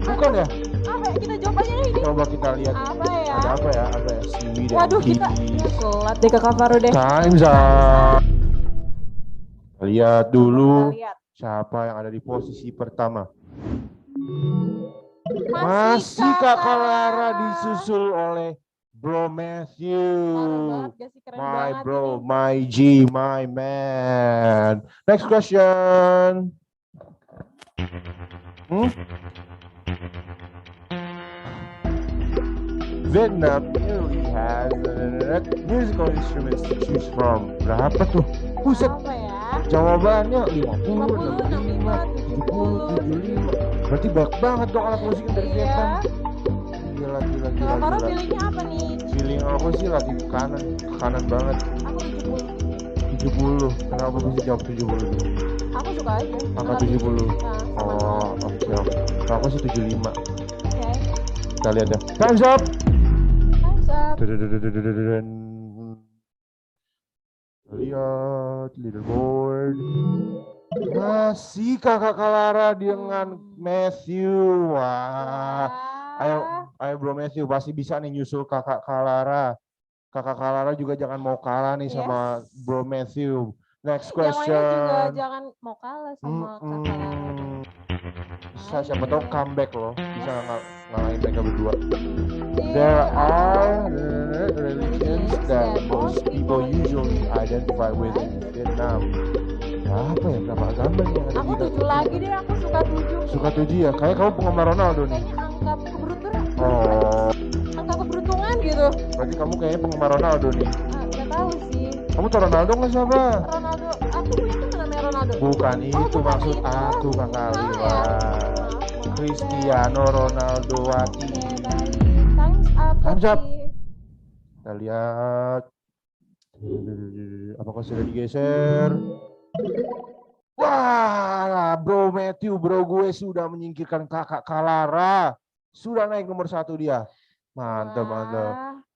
Bukan ya? Apa ya? Kita coba aja ini. Coba kita lihat. Apa ya? Ada apa ya? Apa ya? Seaweed and Waduh, kita cheese. telat deh Kakak Faru deh. Time's up. Lihat dulu Kita lihat. siapa yang ada di posisi pertama. Masih Kakak Lara disusul oleh Bro Matthew. Keren My banget bro, ini. my G, my man. Next question. Vietnam nearly has musical instruments to choose from. Berapa tuh? Buset. Apa ya? Jawabannya 50, 65, 70, 75. Berarti banyak banget dong alat musik dari Vietnam. Gila. Kakak Faru pilihnya apa nih? Feeling aku sih lagi ke kanan banget. Aku 70. Kenapa bisa jawab 70 tuh? Aku suka aja. Angka 70. Oh, oke. Aku sih 75. Oke. Kita lihat ya. Time's up. Lihat leaderboard. Masih kakak Lara dengan Matthew. Wah. Ayo Bro Matthew, pasti bisa nih nyusul kakak Lara. Kakak Lara juga jangan mau kalah nih sama Bro Matthew. Next question. Yang lainnya juga jangan mau kalah sama kakak Lara. Siapa tahu comeback loh, bisa ngalahin mereka berdua. There are religions that most people usually identify with in Vietnam. Apa ya, berapa agama nih yang ada Aku di 7 lagi deh, aku suka 7. Suka 7 ya? Kayak kamu penggemar Ronaldo nih. Kayaknya angka keberuntungan. Oh. Angka keberuntungan gitu. Berarti kamu kayaknya penggemar Ronaldo nih. Gak tahu sih. Kamu tahu Ronaldo nggak siapa? Ronaldo, aku punya teman namanya Ronaldo. Bukan itu maksud aku kakak Liva. Cristiano Ronaldo Wati. Time's up. Kita lihat. Apakah sudah digeser? Wah, Bro Matthew, bro gue sudah menyingkirkan kakak Lara. Sudah naik nomor 1 dia. Mantap.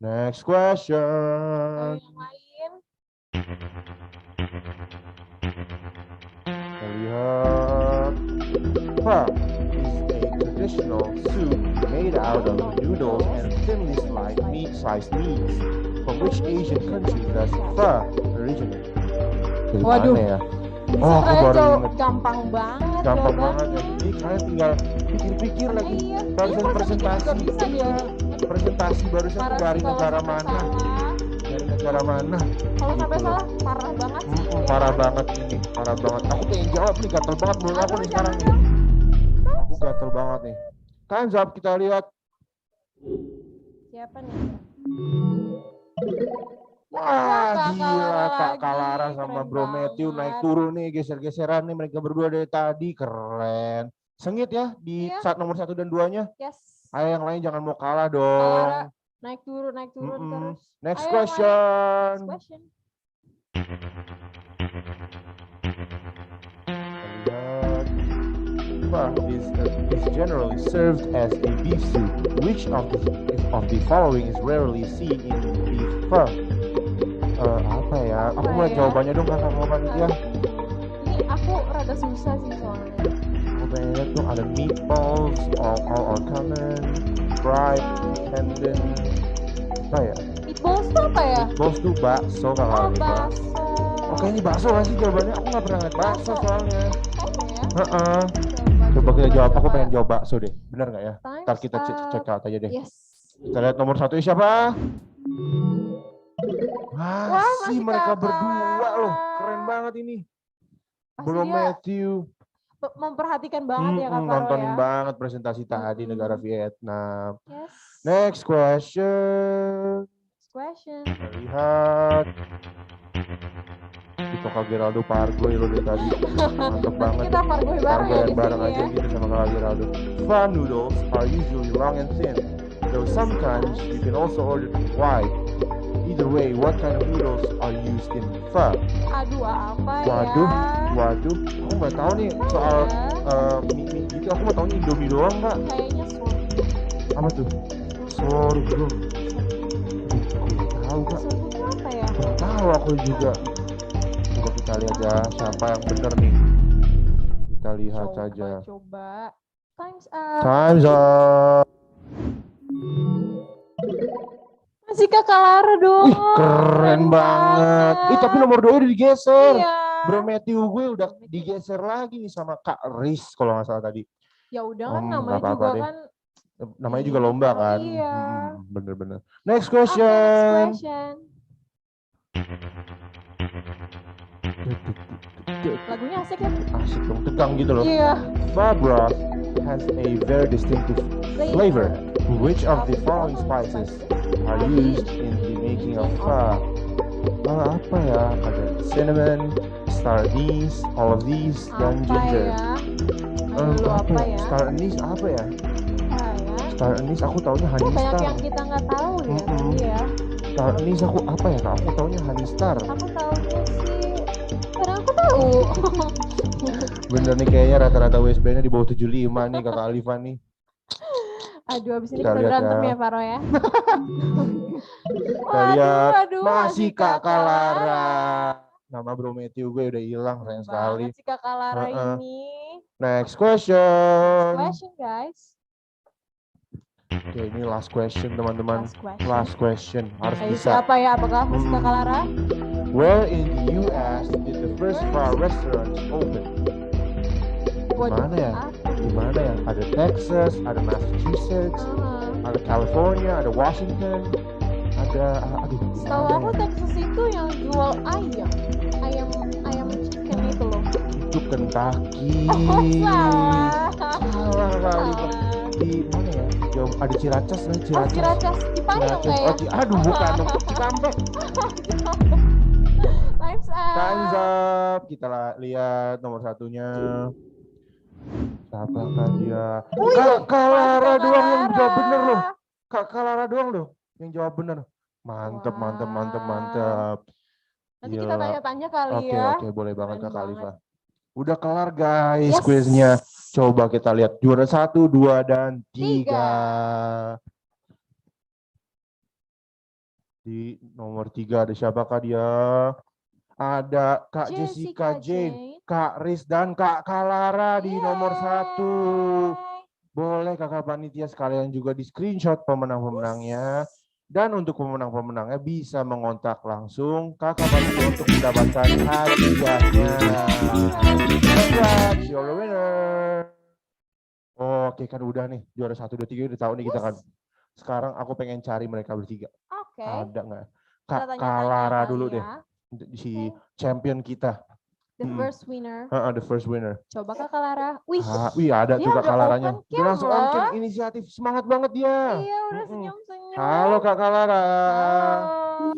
Next question. Yang lain. Kita lihat. Pho is a traditional soup made out of noodles and thinly sliced meats. From which Asian country does pho originate? Dari Waduh. mana ya? Oh, aku baru ingat. Gampang banget. Gampang banget ya. Ini kalian tinggal pikir-pikir lagi. Barusan presentasi. Presentasi barusan dari negara mana? Dari negara mana? Kalau sampai salah, parah banget sih. Parah banget ini, parah banget. Aku pengen jawab nih, gatel banget mulut aku nih sekarang nih. Aku gatel banget nih. Time's up, kita lihat. Siapa nih? Wah, gila Kak Lara sama Bro Matthew naik turun nih, geser-geseran nih mereka berdua dari tadi, keren. Sengit ya di saat nomor 1 dan 2-nya. Yes. Ayo yang lain jangan mau kalah dong. Naik turun terus. Next question. Pho is generally served as a beef soup. Which of the following is rarely seen in beef pho? Apa ya? Aku mulai jawabannya dong kakak-kakak ya. Ini aku rada susah sih soalnya. Aku pengen lihat dong, ada meatballs, all common, fried, tendon. Apa ya? Meatballs tuh apa ya? Meatballs tuh bakso kakak Liva. Bakso. Oke, ini bakso nggak sih jawabannya? Aku nggak pernah ngeliat bakso soalnya. Kayaknya ya. Coba kita jawab, aku pengen jawab bakso deh. Benar nggak ya? Ntar kita check out aja deh. Yes. Kita lihat nomor 1 siapa? Masih mereka berdua loh. Keren banget ini. Bro Matthew. Memperhatikan banget ya Kak Faro nontonin ya. banget presentasi tadi negara Vietnam. Yes. Next question. Kita lihat. Itu Kak Geraldo Pargoy lo dari tadi. Mantap banget. Kita Pargoy bareng ya di bareng sini aja ya. gitu sama Kak Geraldo. Pho noodles are usually long and thin. Though sometimes you can also order white. Either way, what kind of noodles are used in pho? Aduh, apa Waduh, ya? waduh, aku nggak tahu nih soal mie gitu. Aku mau tahu Indomie doang, Kak. Kayaknya sorghum. Apa tuh? Sorghum. Aduh, aku nggak tahu, Kak. Sorghum itu apa ya? Nggak tahu aku juga. Coba kita lihat ya siapa yang benar nih. Kita lihat saja. Coba. Time's up. Time's up. Masih Kakak Lara dong. Wih, keren banget. Tapi nomor 2 udah digeser. Iya. Bro Matthew gue udah digeser lagi nih sama Kak Riz kalau nggak salah tadi. Ya udah kan nggak namanya apa-apa juga deh. kan. Namanya juga lomba kan. Iya. Bener-bener. Next question. Next question. Lagunya asik ya? Asik dong, tegang gitu loh. Iya. Pho broth has a very distinctive flavor. Which of the following spices are used in the making of pho? Apa ya? Ada cinnamon, star anise, all of these, dan ginger. Apa ya? Star anise apa ya? Star anise aku taunya honey Banyak star. yang kita nggak tahu ya tadi ya. Star anise aku apa ya? Kak? Aku taunya honey star. Aku taunya sih. Karena aku tahu. Bener nih kayaknya rata-rata WSB-nya di bawah 75 nih Kakak Alifa nih. Aduh, abis ini Kita kita lihat berantem ya. ya, Faro ya. Kita lihat aduh, masih Kakak Lara. Nama Bro Matthew gue udah hilang sayang sekali. Si Kakak Lara ini. Next question. Next question, guys. Oke, ini last question teman-teman. Last question. Harus Ayo, bisa. siapa ya? Apakah masih Kakak Lara? Where in the US did the first pho restaurants open? Gimana ya? Gimana ya? Ada Texas, ada Massachusetts, ada California, ada Washington, ada Setahu aku Texas itu yang jual ayam chicken itu loh. Itu Kentucky. Salah kali. Di mana ya? Jauh ada Ciracas, Ciracas. Cipayung kayak. Aduh, bukan dong. Cikampek. Time's up. Kita lihat nomor satunya. Siapakah dia? Kak Lara doang yang jawab bener loh. Kak Lara doang loh yang jawab bener. Mantep. Nanti kita tanya-tanya kali ya. Oke, boleh banget Kak Alifa. Udah kelar guys quiznya. Coba kita lihat juara 1, 2, dan 3. Di nomor 3 ada siapakah dia? Ada Kak Jessica Jane, Kak Riz, dan Kak Lara di nomor 1. Boleh kakak panitia sekalian juga di screenshot pemenang-pemenangnya. Dan untuk pemenang-pemenangnya bisa mengontak langsung kakak panitia untuk mendapatkan hadiahnya. Congrats, you're the winner. Oke kan udah nih, juara 1, 2, 3 udah tahu nih kita kan. Sekarang aku pengen cari mereka bertiga. Ada nggak? Kak Lara dulu deh. Si champion kita. The first winner. The first winner. Coba Kakak Lara. Wih, ada tuh Kakak Laranya. Udah langsung on cam, inisiatif. Semangat banget dia. Iya, udah senyum-senyum. Halo Kakak Lara. Halo.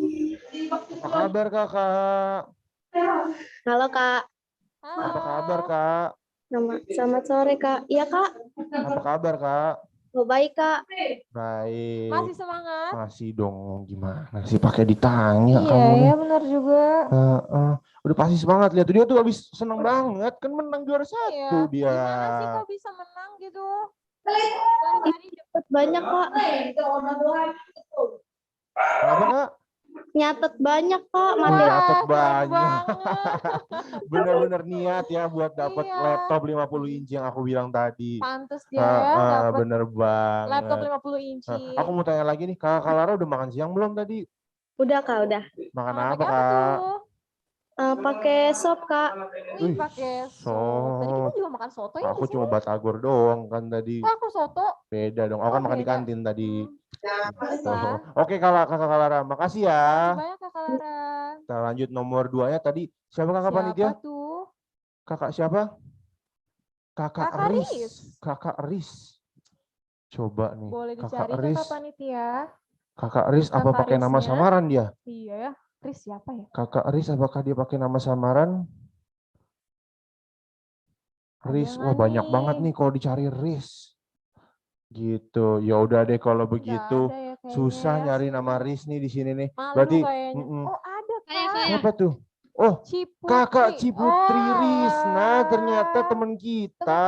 Apa kabar Kakak? Halo Kak. Apa kabar Kak? Selamat sore Kak. Iya Kak. Apa kabar Kak? Oh, baik Kak. Baik. Masih semangat? Masih dong. Gimana sih pakai ditanya kamu? Iya, benar juga. Udah pasti semangat. Lihat dia tuh habis seneng banget. Kan menang juara 1 dia. Gimana sih kok bisa menang gitu? Nyatet banyak Kak. Kenapa Kak? Nyatet banyak Kak. Nyatet banyak. Bener-bener niat ya buat dapat laptop 50 inci yang aku bilang tadi. Pantes dia ya. Bener banget. Laptop 50 inci. Aku mau tanya lagi nih, Kak Lara udah makan siang belum tadi? Udah Kak, udah. Makan apa Kak? Pakai sop Kak. Wih, pakai sop. Tadi kita juga makan soto ya? Aku cuma batagor doang kan tadi. Aku soto. Beda dong. Aku kan makan di kantin tadi. Oke Kakak Lara, makasih ya. Terima kasih banyak Kakak Lara. Kita lanjut nomor 2-nya tadi. Siapa Kakak panitia? Siapa tuh? Kakak siapa? Kakak Riz. Kakak Riz. Coba nih. Boleh dicari Kakak Riz. Kakak panitia. Kakak Riz apa pakai nama samaran dia? Iya ya. Riz siapa ya? Kakak Riz apakah dia pakai nama samaran? Riz, wah banyak banget nih kalau dicari Riz. Gitu. Ya udah deh kalau begitu. ada ya kayaknya Susah ya. nyari nama Riz nih di sini nih. Malu Berarti kayaknya. Oh ada Kak. siapa tuh? Oh, Kakak Ciputri Oh, Risna ternyata teman kita.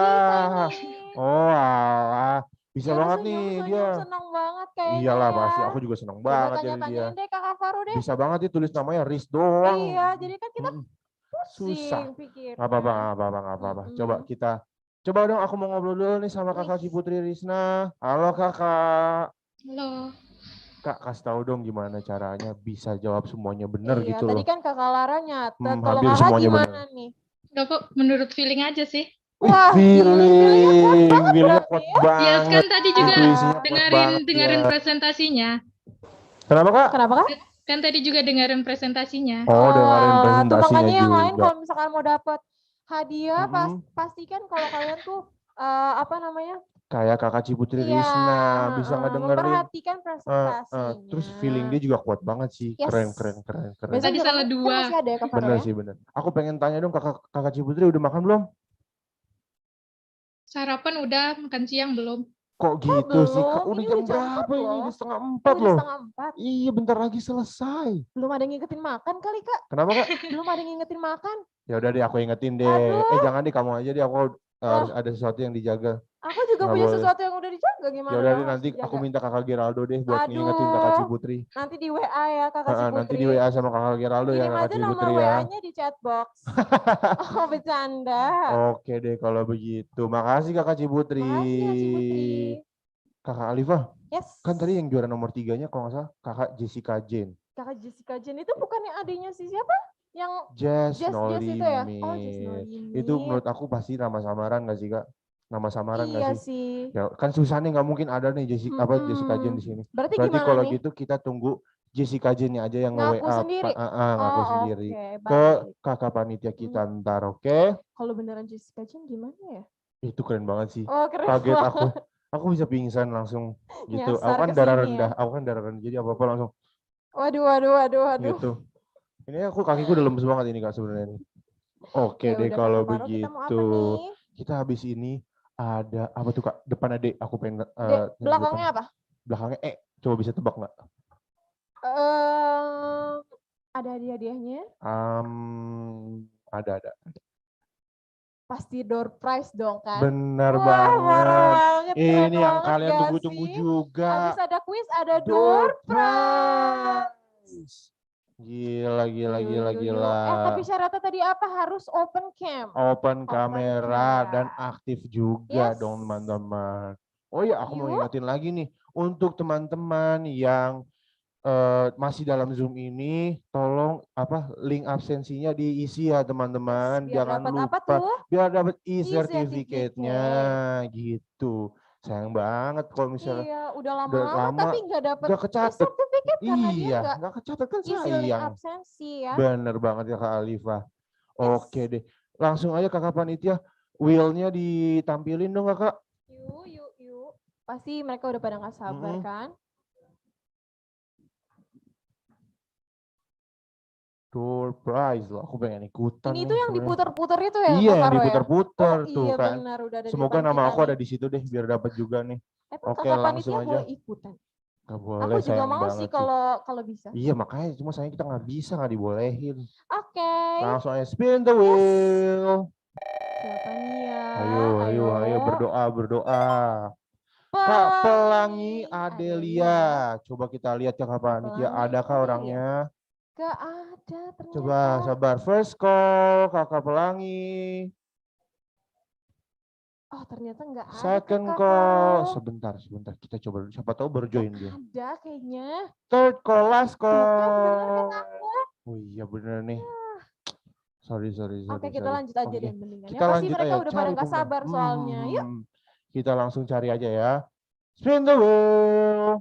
Oh, alah. Bisa banget nih dia. Senang banget kayaknya. Iyalah ya. pasti aku juga senang Coba banget jadi dia. tanya-tanyain deh Kakak Faru deh. Bisa banget dia tulis namanya Riz doang. Iya, jadi kan kita Susah. pusing pikirnya. Nggak apa-apa, nggak apa-apa, nggak apa-apa. Coba dong aku mau ngobrol dulu nih sama Kakak Ciputri Risna. Halo Kakak. Halo. Kak, kasih tahu dong gimana caranya bisa jawab semuanya benar Iya, gitu tadi loh. kan Kakak Lara nyatet. Kalau Hampir Kakak semuanya gimana nih? Gak kok, menurut feeling aja sih. Wah, feelingnya kuat Ya banget. kan tadi juga Intuisinya kuat banget dengerin ya. presentasinya. Kenapa Kak? Kenapa Kak? Kan tadi juga dengerin presentasinya. Oh, dengerin Tuh presentasinya makanya yang lain juga. kalau misalkan mau dapat hadiah, pastikan kalau kalian tuh apa namanya? Kayak Kakak Ciputri Iya, Risna bisa ngedengerin. memperhatikan presentasinya. Terus feeling dia juga kuat banget sih. Yes. Keren. Besok Tadi juga salah kan dua. masih ada ya Kak Faru Bener ya? sih bener. Aku pengen tanya dong Kakak Ciputri udah makan belum? Sarapan udah, makan siang belum. Kok gitu sih Kak? Udah jam berapa ini? Udah 3:30 loh. Iya bentar lagi selesai. Belum ada yang ngingetin makan kali Kak? Kenapa Kak? Belum ada yang ngingetin makan. Ya udah deh aku ingetin deh. Jangan deh kamu aja deh, aku harus ada sesuatu yang dijaga. Aku juga punya sesuatu yang udah dijaga gimana? Ya udah deh dong? nanti Harus aku dijaga. minta Kakak Geraldo deh buat ngingetin Kakak Ciputri. Nanti di WA ya Kakak Ciputri. Nanti di WA sama Kakak Geraldo ya Kakak Ciputri ya. Kirim aja nama WA-nya di chat box. Oh bercanda. Oke deh kalau begitu. Makasih Kakak Ciputri. Kakak Alifah. Yes. Kan tadi yang juara nomor 3-nya kalau nggak salah Kakak Jessica Jane. Kakak Jessica Jane itu bukannya adiknya si siapa? Yang Jess No itu ya? Limit. Oh, Jess No Limit. Itu menurut aku pasti nama samaran nggak sih Kak? Nama samaran nggak Iya sih? sih. Ya kan susah nih nggak mungkin ada nih Jessica Jane di sini. Berarti kalau nih? gitu kita tunggu Jessica Jane-nya aja yang ngaku nge-WA sendiri. ngaku sendiri ke kakak panitia kita ntar, oke? Kalau beneran Jessica Jane gimana ya? Itu keren banget sih. Oh, keren Kaget banget. aku bisa pingsan langsung gitu. Nyasar Aku kan ke darah sini rendah, ya? aku kan darah rendah jadi apa-apa langsung Waduh. gitu. Ini kakiku udah lemes banget ini Kak sebenarnya. Oke Ya deh udah, kalau Kakak Faru, begitu. Kita habis ini ada apa tuh Kak? Depan ada aku pengen belakangnya apa? Belakangnya coba bisa tebak nggak? Ada hadiah-hadiahnya? Ada. Pasti door prize dong kan? Benar banget. Ini yang kalian tunggu-tunggu juga. Habis ada quiz, ada door prize. Gila. Tapi syaratnya tadi apa? Harus open cam. Open kamera dan aktif juga dong teman-teman. Oh ya, aku mau ingetin lagi nih untuk teman-teman yang masih dalam Zoom ini, tolong link absensinya diisi ya teman-teman. Jangan lupa biar dapat e-certificate-nya gitu. Sayang banget kalau misalnya udah lama tapi nggak dapat e-certificate karena dia nggak kecatat kan isi link sayang. absensi ya. Bener banget ya Kak Alifah. Oke deh, langsung aja Kakak Panitia, wheel-nya ditampilin dong Kakak. Yuk. Pasti mereka udah pada nggak sabar kan? Door prize loh, aku pengen ikutan. Ini tuh yang diputer-puter itu ya? Iya, yang diputer-puter tuh iya, kan. Benar, udah ada semoga di nama aku nih. ada di situ deh, biar dapat juga nih. Oke, panitia langsung aja. Boleh ikutan. Gak boleh, aku juga mau sih kalau bisa. Iya, makanya cuma sayang kita nggak bisa, nggak dibolehin. Oke. Langsung aja spin the wheel. Siapa nih ya? Ayo berdoa. Kak Pelangi Adelia. Coba kita lihat ya Kak Panitia, adakah orangnya? Gak ada ternyata. Coba sabar, first call Kakak Pelangi. Oh ternyata nggak ada. Second call, sebentar kita coba, siapa tahu baru join dia. Ada kayaknya. Third call, last call. Oh iya bener nih. Sorry. Oke, kita lanjut aja deh mendingan. Kita pasti lanjut mereka aja. udah pada nggak sabar soalnya. Yuk. Kita langsung cari aja ya. Spin the wheel.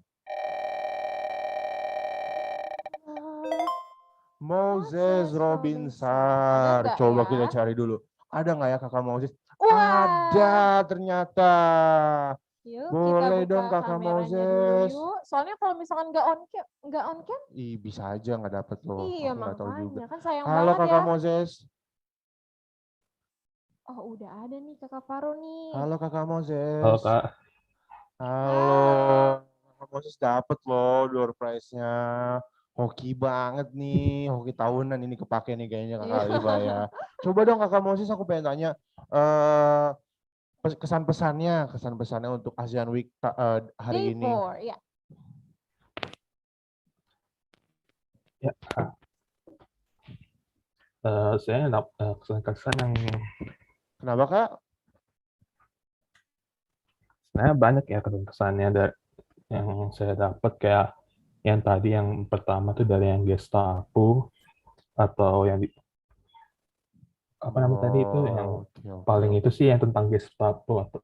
Moses Robinson. Coba kita cari dulu. Ada nggak ya Kakak Moses? Ada ternyata. Yuk, boleh kita dong Kakak Moses. Dulu, soalnya kalau misalkan nggak on cam, bisa aja nggak dapet loh. Iya makanya tahu juga. Kan sayang halo banget Kakak ya. Moses. Oh udah ada nih Kakak Faru nih. Halo Kakak Moses. Halo Kak. Halo. Kakak Moses dapet loh door prize-nya. Hoki banget nih, hoki tahunan ini kepake nih kayaknya Kakak Alifa ya. Coba dong Kakak Moses, aku pengen tanya kesan-pesannya untuk Asean Week hari Day ini. 4, ya. Ya, saya kesan-kesan yang Kenapa Kak? sebenarnya banyak ya kesan-kesannya yang saya dapat, kayak yang tadi yang pertama tuh dari yang Gestapo, atau yang apa namanya tadi itu yang paling itu sih yang tentang Gestapo atau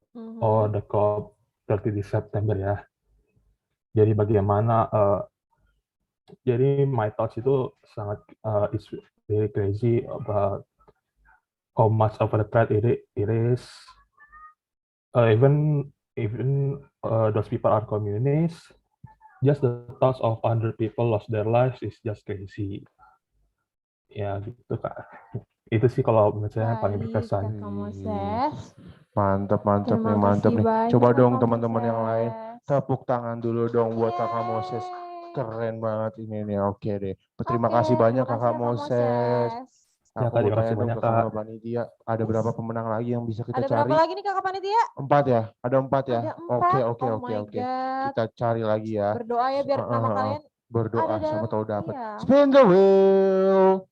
the Cop 30 September ya. Jadi bagaimana jadi my thoughts itu sangat it's very crazy about how much of a threat it is. Even those people are communists. Just the thoughts of 100 people lost their lives is just crazy. Ya gitu Kak. Itu sih kalau menurut saya yang paling berkesan. Mantap nih. Coba dong teman-teman yang lain tepuk tangan dulu dong buat Kakak Moses. Keren banget ini nih. Oke deh. Terima kasih banyak Kakak Moses. Ya, Aku mau terima tanya kasih dong banyak, ke Kakak Kak. Panitia, ada berapa pemenang lagi yang bisa kita Ada cari? berapa lagi nih Kakak Panitia? 4 ya? Ada 4 ya? Ada 4. Oke. Oh my God. Kita cari lagi ya. Berdoa ya biar nama kalian berdoa ada siapa dalam- tahu dapat. iya. Spin the wheel.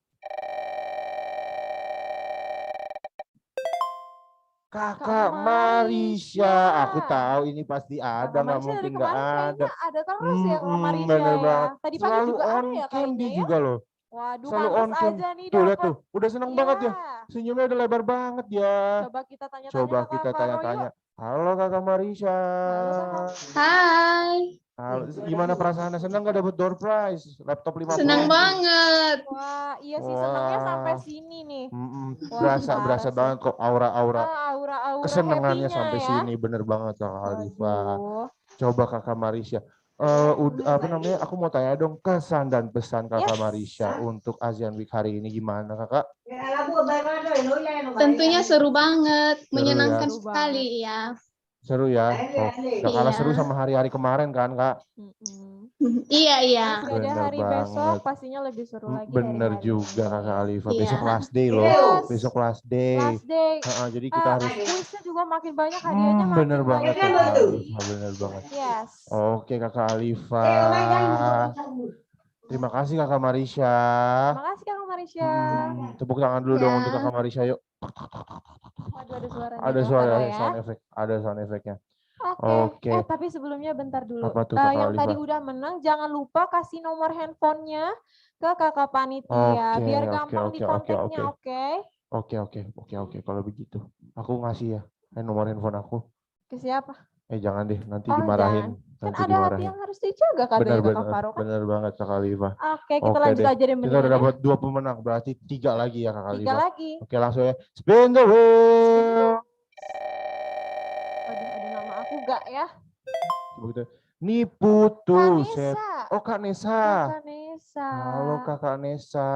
Kakak Marisha, aku tahu ini pasti ada, nggak Marisha mungkin dari nggak kemarin ada. kayaknya ada terus ya Kakak Marisha Bener ya. banget. Tadi pagi Selalu juga ada on ya cam kayaknya dia ya. juga loh. Waduh, Selalu on pantas cam. aja nih Tuh lihat dapat. tuh, udah seneng banget ya. Senyumnya udah lebar banget ya. Coba kita tanya-tanya Coba ke kita Kak Faro tanya-tanya. yuk. Halo Kakak Marisha. Hai. Halo, gimana perasaannya? Senang nggak dapat door prize? Laptop 50 Senang inci. banget. Wah, iya sih senangnya sampai sini nih. Wah, Berasa parah sih. banget kok aura-aura Aura-aura kesenangannya happy-nya sampai ya. sini, bener banget Kak Alifa. Coba Kakak Marisha, aku mau tanya dong kesan dan pesan Kakak Marisha untuk Asean Week hari ini gimana Kakak? Tentunya seru banget, Seru menyenangkan ya. sekali ya. Seru ya? Oh, gak kalah seru sama hari-hari kemarin kan Kak? Iya. Masih ada Bener hari banget. besok, pastinya lebih seru lagi Bener hari-hari juga Kakak Alifa. Iya. Besok last day loh. Yes. Besok last day. Last day. Jadi kita harus Kuisnya juga makin banyak, hadiahnya makin bener banget banyak Kakak lagi. Alifa, bener banget. Yes. Oke Kakak Alifa. Terima kasih Kakak Marisha. Terima kasih Kakak Marisha. Tepuk tangan dulu dong untuk Kakak Marisha yuk. Waduh, ada suaranya. Ada Kak suara Faro ya. sound effect. Ada sound effect-nya. Oke. Oke. Tapi sebelumnya bentar dulu. Apa tuh Kakak Yang Alifa? tadi udah menang, jangan lupa kasih nomor handphonenya ke Kakak Panitia. Oke, Biar oke, gampang oke, di kontaknya, oke. oke? Oke. Kalau begitu. Aku ngasih ya nomor handphone aku. Ke siapa? Jangan deh, nanti Oh, dimarahin. jangan. Kan Nanti ada hati dimarahin. yang harus dijaga katanya Kakak Faro kan? Bener banget Kakak Alifa. Oke, kita lanjut deh. aja deh Kita mendingan udah ya. dapat 2 pemenang, berarti 3 lagi ya Kakak 3 Alifa. lagi. Oke, langsung ya. Spin the wheel. Aduh, ada nama aku gak ya? Begitu. Niputu. Kak Nesa. Kakak Nesa. Halo Kakak Nesa.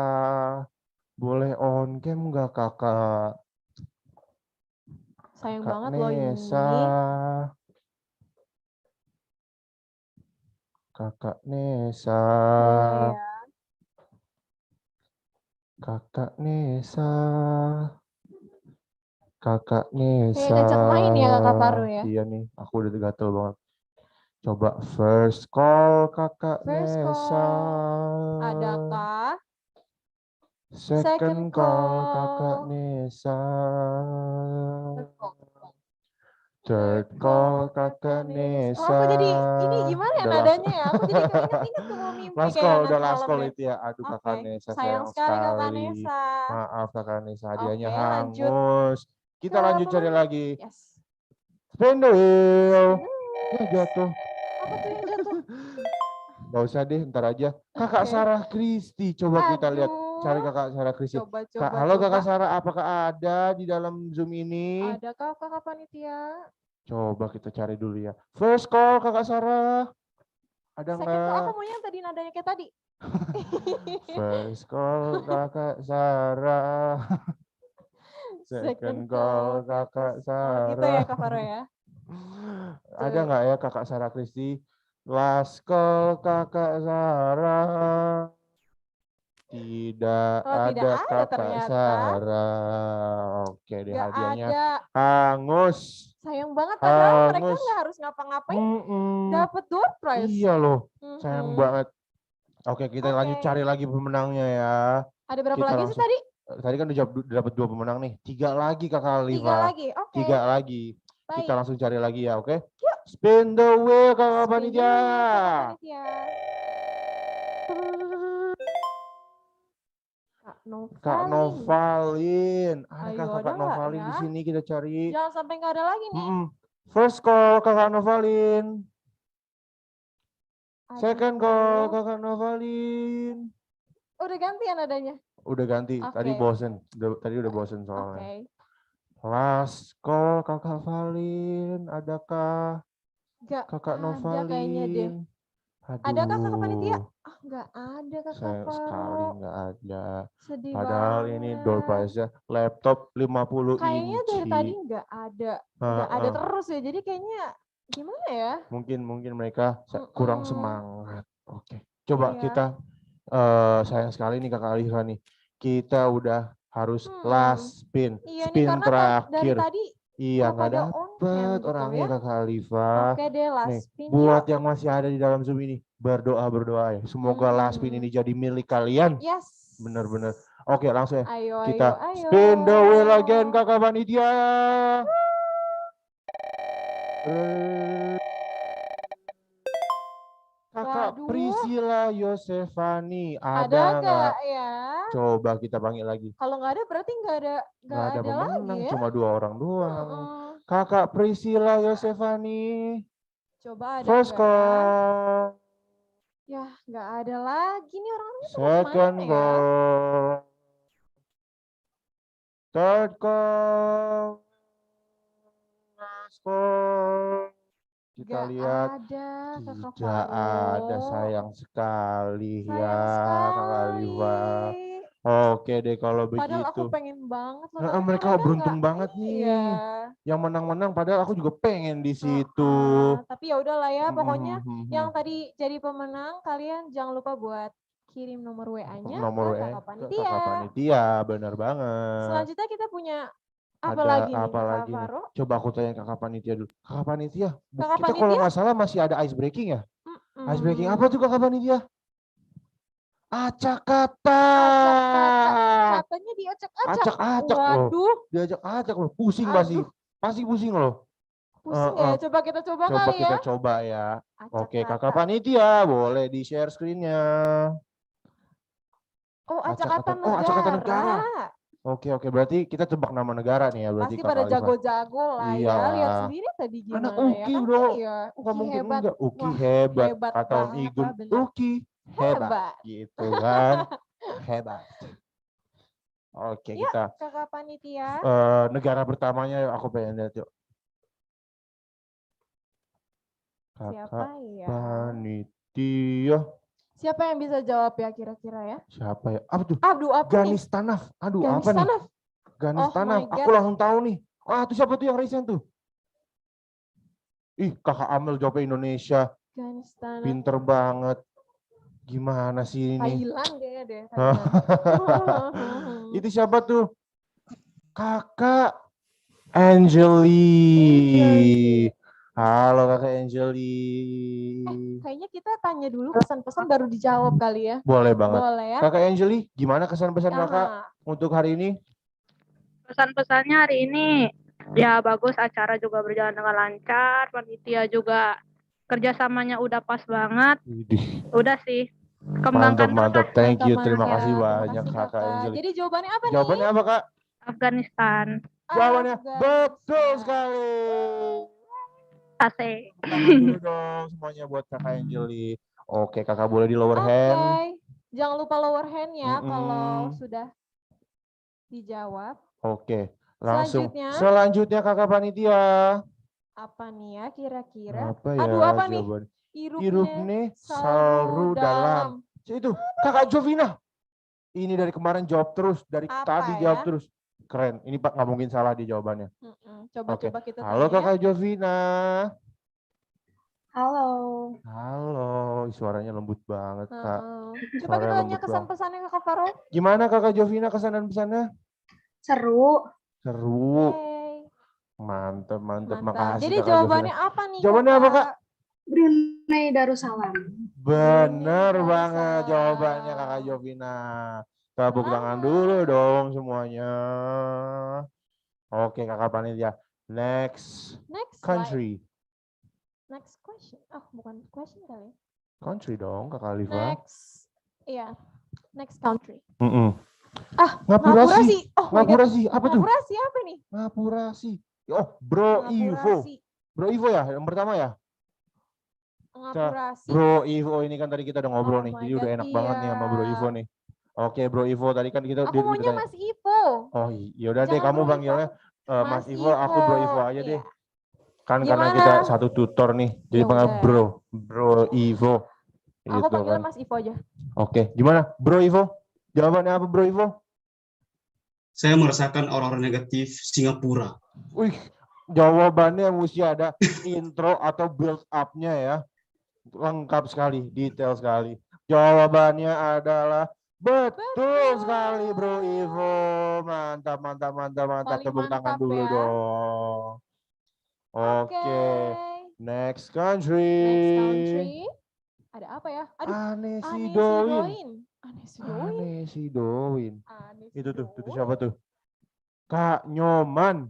Boleh on cam nggak Kakak? Sayang Kak banget loh Nesa. ini. Kakak Nesa. Boleh ya. Kakak Nesa. Kakak Nesa. Kayak ngajak main ya Kakak Faro ya. Iya nih, aku udah gatel banget. Coba first call Kakak Nesa. Adakah? Second call Kakak Nesa. Third call Kakak Nesa. Oh, aku jadi ini gimana ya nadanya ya? Aku jadi keinget-inget semua mimpi last kayak call, udah nanti last malam call deh. itu ya. Aduh Kakak Nesa, Sayang sekali Kakak Nesa. Maaf Kakak Nesa, hadiahnya Oke, lanjut. hangus. Kita lanjut cari lagi. Yes. Spin the wheel. Ya jatuh. Apa tuh yang jatuh? Gak usah deh, ntar aja. Kakak Sarah Kristi, coba kita lihat. Cari Kakak Sarah Kristi. Halo Kakak Sarah, apakah ada di dalam Zoom ini? Adakah Kakak Panitia? Coba kita cari dulu ya. First call Kakak Sarah. Ada nggak? Second call aku maunya yang tadi nadanya kayak tadi. First call Kakak Sarah. Second call Kakak Sarah. Oh, gitu ya Kak Faro ya. Ada nggak ya kakak Sarah Kristi? Laskol kakak Sarah. Tidak Oh, tidak ada ada kakak ternyata. Sarah. Oke deh, Nggak hadiahnya ada. hangus. Sayang banget, padahal mereka Hangus. nggak harus ngapa-ngapain. Dapat door prize. Iya loh, sayang banget. Oke, kita lanjut cari lagi pemenangnya ya. Ada berapa Kita lagi sih tadi? Tadi kan udah dapat 2 pemenang nih. 3 lagi kakak Liva. 3 lagi, oke. 3 lagi. Kita Baik. langsung cari lagi ya, oke? Spin the wheel kakak panitia. Kak Novalin. Adakah Ayo, kakak ada nggak Novalin ya? di sini kita cari? Jangan sampai nggak ada lagi nih. First call kakak Novalin. Aduh. Second call kakak Novalin. Udah gantian adanya. Udah ganti. Tadi bosen. Tadi udah bosen soalnya. Last call kakak Valin. Adakah kakak Novalin? Aduh. Adakah kakak panitia? Ah, nggak ada kakak Sayang sekali nggak ada. Sedih Padahal banget. ini door prize-nya laptop 50 Kayaknya inci. dari tadi nggak ada. Nggak ada terus ya. Jadi kayaknya gimana ya? Mungkin mereka kurang semangat. Oke. Coba Iya. kita sayang sekali nih kakak Alifa nih. Kita udah harus last spin. Iya Spin nih, karena terakhir. dari tadi Iya nggak pada dapet gitu orangnya ya. kakak Alifa. Oke deh, last Nih, spin buat yuk. yang masih ada di dalam Zoom ini, berdoa ya. Semoga last spin ini jadi milik kalian. Yes. Bener-bener. Oke, langsung ya. Ayo, Kita ayo. spin the wheel again kakak panitia. Kakak Priscilla Yosefani, ada nggak? Ya? Coba kita panggil lagi. Kalau nggak ada berarti nggak ada pemenang, lagi ya? cuma 2 orang doang. Kakak Priscilla Yosefani. Coba ada First nggak ya? call. Ya, nggak ada lagi nih orang-orangnya pada Second kemana ya? call. Third call. Last call. Kita lihat tidak ada, sayang sekali ya kakak Liva. Oke deh kalau begitu. Padahal aku pengen banget loh. Nah, mereka beruntung banget nih. Yang menang-menang padahal aku juga pengen di situ. Tapi ya udahlah ya, pokoknya yang tadi jadi pemenang kalian jangan lupa buat kirim nomor WA-nya ke kakak panitia. Kakak panitia, benar banget. Selanjutnya kita punya apa lagi nih, Kak Faro? Coba aku tanya kakak panitia dulu. Kakak panitia, kita kalau nggak salah masih ada ice breaking ya? Ice breaking apa tuh kakak panitia? Acak kata. Katanya diacak-acak. Acak-acak loh. Diacak-acak loh. Pusing pasti pusing loh. Pusing ya, coba kita coba kali ya. Coba kita coba ya. Oke, kakak panitia boleh di share screen-nya. Oh, acak-kata negara. Oke, berarti kita tebak nama negara nih ya. Berarti pasti pada jago-jago lah ya. Lihat sendiri tadi gimana anak Uki ya. bro. Iya, Uki hebat. Uki hebat atau Igun. Uki hebat. Gitu kan. Hebat. Oke, ya, kita. kakak panitia. Negara pertamanya aku pengen lihat yuk. Kakak panitia. Siapa yang bisa jawab ya kira-kira ya? Siapa ya? Apa tuh? Aduh, apa Ganis nih? Tanaf. Aduh, Ganis apa Tanaf. nih? Ganis Tanaf. Aku langsung tahu nih. Tuh siapa tuh yang recent tuh? Ih, kakak Amel jawab Indonesia. Ganis Tanaf. Pinter banget. Gimana sih ini? Thailand kayaknya deh. Itu siapa tuh? Kakak Angeli. Halo kakak Angeli. Kayaknya kita tanya dulu pesan-pesan baru dijawab kali ya. Boleh banget. Boleh ya. Kakak Angeli, gimana kesan-pesan kakak untuk hari ini? Pesan-pesannya hari ini ya bagus, acara juga berjalan dengan lancar, panitia juga kerjasamanya udah pas banget. Udah sih. Kembangkan mantap. Thank you. Terima kasih banyak kakak Angeli. Jadi jawabannya apa nih? Jawabannya apa kak? Afghanistan. Jawabannya betul sekali. Asik. Tangan dulu dong semuanya buat kakak Angeli. Oke, kakak boleh di lower hand. Jangan lupa lower hand ya kalau sudah dijawab. Oke, langsung. Selanjutnya kakak panitia. Apa nih ya kira-kira? Apa ya? Apa nih? Hirupne saru dalam. Itu kakak Jovina. Ini dari kemarin jawab terus, dari tadi jawab terus. Keren. Ini Pak nggak mungkin salah di jawabannya. Coba kita Halo tanya. kakak Jovina. Halo. Halo, suaranya lembut banget, Kak. Coba kita Suaranya tanya lembut banget. kesan-pesannya Kakak Faro. Gimana Kakak Jovina kesan dan pesannya? Seru. Seru. Yeay. Mantap, mantap. Mantap. Makasih Jadi Kakak jawabannya Jovina. apa nih, Jawabannya apa, Kak? Brunei Darussalam. Bener banget jawabannya Kakak Jovina. Tepuk tangan dulu dong semuanya. Oke, Kakak Panitia. Next country. Next question. Oh, bukan question kali. Country dong, Kakak Alifa. Next country. Ngapurasi. Oh Ngapurasi. Apa tuh? Ngapurasi apa nih? Ngapurasi. Oh, Bro Ivo. Bro Ivo ya, yang pertama ya? Ngapurasi. Bro Ivo ini kan tadi kita udah ngobrol nih, jadi udah enak banget nih sama Bro iya. Ivo nih. Oke, Bro Ivo tadi kan kita Aku maunya Mas Ivo. Oh, yaudah deh kamu panggilnya Mas Ivo, aku Bro Ivo aja deh. Kan karena Gimana? kita satu tutor nih, jadi panggil Yaudah. Bro Ivo. Aku Gitu panggilnya kan. Mas Ivo aja. Oke, gimana Bro Ivo? Jawabannya apa Bro Ivo? Saya merasakan aura negatif Singapura. Wih, jawabannya mesti ada intro atau build up-nya ya. Lengkap sekali, detail sekali. Jawabannya adalah betul sekali Bro Ivo. Mantap, mantap, mantap, mantap. Tepuk tangan dulu dong. Oke. Next country. Next country. Ada apa ya? Aduh. Anesidoin. Itu siapa tuh? Kak Nyoman.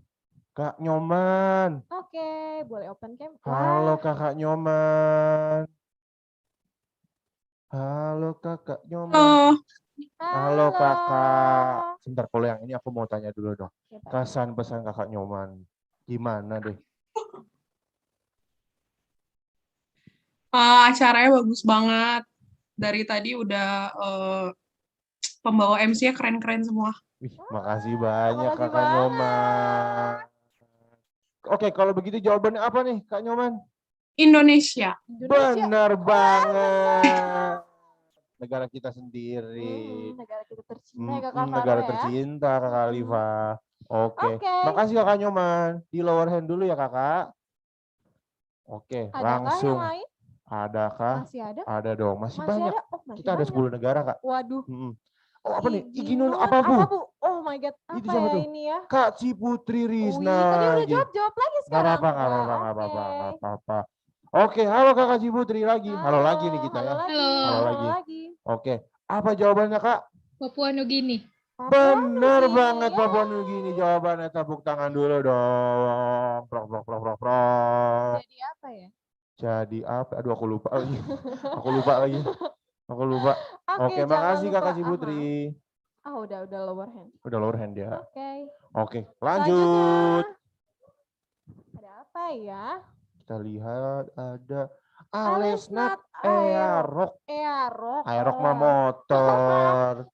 Kak Nyoman. Oke, boleh open cam. Halo Kakak Nyoman. Halo Kakak Nyoman. Halo Kakak. Sebentar, kalau yang ini aku mau tanya dulu dong. Kesan pesan Kakak Nyoman. Gimana deh? Acaranya bagus banget. Dari tadi udah pembawa MC-nya keren-keren semua. Wih, makasih banyak Kakak Nyoman. Oke, kalau begitu jawabannya apa nih Kak Nyoman? Indonesia. Benar banget. Negara kita sendiri. Negara kita tercinta ya Kakak Faro Negara ya. tercinta Kakak Alifa. Oke. Makasih Kakak Nyoman. Di lower hand dulu ya Kakak. Oke, langsung. Yang lain? Adakah? Masih ada? Ada dong, masih banyak. Ada? Oh, masih kita ada 10 negara Kak. Waduh. Oh apa nih? Iginun apa Bu? Oh my god, apa itu siapa ya tuh? ini ya? Kak Ciputri Rizna. Tadi udah jawab lagi sekarang. Gak apa-apa. Oke, halo Kakak Ciputri lagi. Halo lagi nih kita ya. Halo lagi. Oke, apa jawabannya Kak? Papua Nugini. Bener banget Papua Nugini jawabannya. Tepuk tangan dulu dong. Prok. Jadi apa ya? Jadi apa? Aduh aku lupa lagi. Aku lupa. Oke, makasih Kakak Ciputri. Udah lower hand. Udah lower hand ya. Oke, lanjut. Ada apa ya? Kita lihat ada Alesnat Aerok. Aerok mah motor.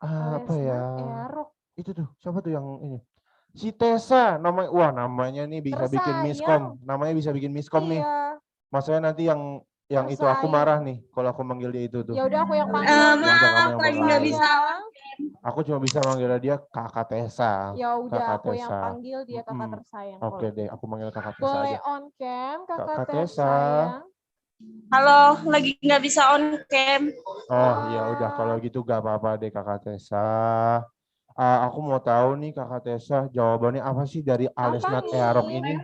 Apa ya? Itu tuh, siapa tuh yang ini? Si Tessa, namanya nih bisa bikin miskom. Namanya bisa bikin miskom nih. Maksudnya nanti yang itu aku marah nih kalau aku manggil dia itu tuh. Ya udah aku yang panggil. Maaf, lagi nggak bisa. Aku cuma bisa manggil dia Kakak Tessa. Ya udah aku yang Tessa. panggil dia kakak tersayang. Oke deh, aku manggil Kakak Tessa Boleh aja. on cam kakak Kakak Tessa. tersayang. Halo, lagi nggak bisa on cam. Oh ya udah kalau gitu gak apa-apa deh Kakak Tessa. Aku mau tahu nih Kakak Tessa jawabannya apa sih dari Alesnat Aerok ini?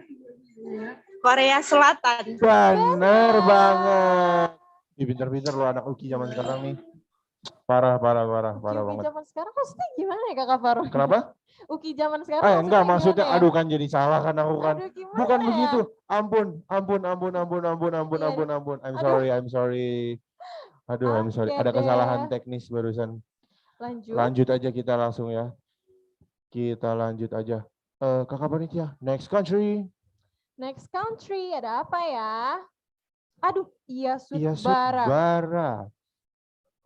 Korea Selatan. Bener banget. Pinter-pinter lo anak Uki zaman sekarang nih. Parah banget. Uki zaman sekarang maksudnya gimana ya Kakak Faro? Kenapa? Uki zaman sekarang Enggak maksudnya ya? aduh kan jadi salah kan aku kan. Bukan ya? begitu. Ampun. I'm sorry. Aduh, I'm sorry. Ada kesalahan teknis barusan. Lanjut aja kita langsung ya. Kita lanjut aja. Kakak Panitia, next country. Next country ada apa ya? Aduh, Iya Sudbara.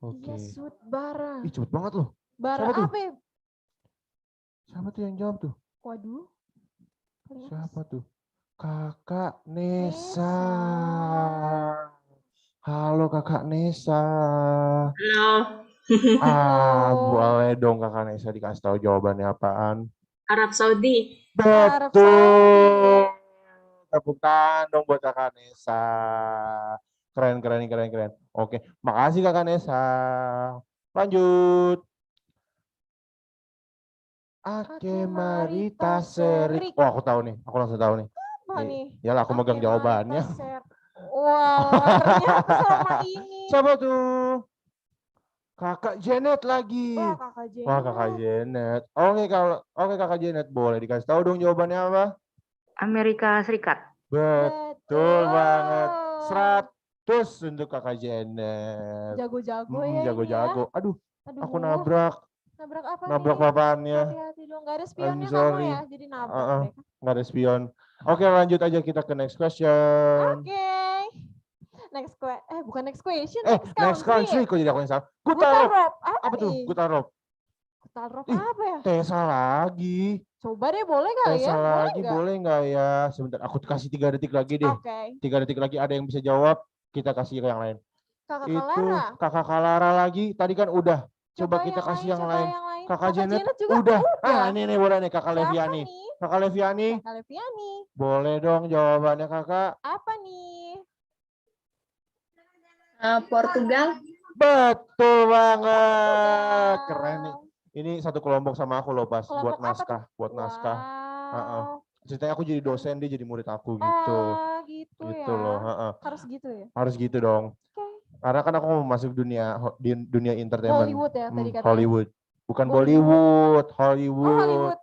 Oke. Iya Sudbara. Ih, cepet banget loh. Bara Siapa tuh? apa? Siapa tuh yang jawab tuh? Waduh. Siapa tuh? Kakak Nesa. Halo Kakak Nesa. Halo. Boleh dong Kakak Nesa dikasih tahu jawabannya apaan? Arab Saudi. Betul. tepuk tangan dong buat Kakak Nesa. Keren. Oke, makasih Kakak Nesa. Lanjut. Ake Marita Serik. Oh, aku tahu nih. Aku langsung tahu nih. Apa nih? Yalah, aku megang jawabannya. Wow, ternyata selama ini. Siapa tuh? Kakak Janet lagi. Wah, Kakak Janet. Wah, Kakak Janet. Oke Kakak Janet, boleh dikasih tahu dong jawabannya apa? Amerika Serikat. Betul banget. 100 untuk Kakak Janet. Jago-jago ya jago-jago. ini ya. Aduh, Aduh. aku nabrak. Nabrak apa Nabrak nih? papannya. Hati-hati dong. Gak ada spionnya I'm kamu sorry. ya. Jadi nabrak mereka. Nggak ada spion. Oke, lanjut aja kita ke next question. Oke. Bukan next question. Next country. Kok jadi aku yang salah? Gutarop. Apa tuh? Gutarop. Gutarop apa ya? Tesa lagi. Coba deh, boleh kali ya? Tesa lagi, boleh nggak ya? Sebentar, aku kasih 3 detik lagi deh. Oke. 3 detik lagi ada yang bisa jawab, kita kasih ke yang lain. Kakak Itu Kalara. Kakak Kalara lagi. Tadi kan udah. Coba kita kasih yang lain. Kakak Janet juga udah. Ini nih boleh nih Kakak Leviani. Kakak Leviani. Boleh dong jawabannya Kakak. Apa nih? Portugal. Betul banget. Keren nih. Ini satu kelompok sama aku loh pas buat naskah, naskah. Ceritanya aku jadi dosen, dia jadi murid aku gitu. Gitu ya. loh. Harus gitu ya? Harus gitu dong. Karena kan aku mau masuk dunia entertainment. Hollywood ya tadi katanya. Hollywood. Bukan Bollywood, Hollywood. Hollywood.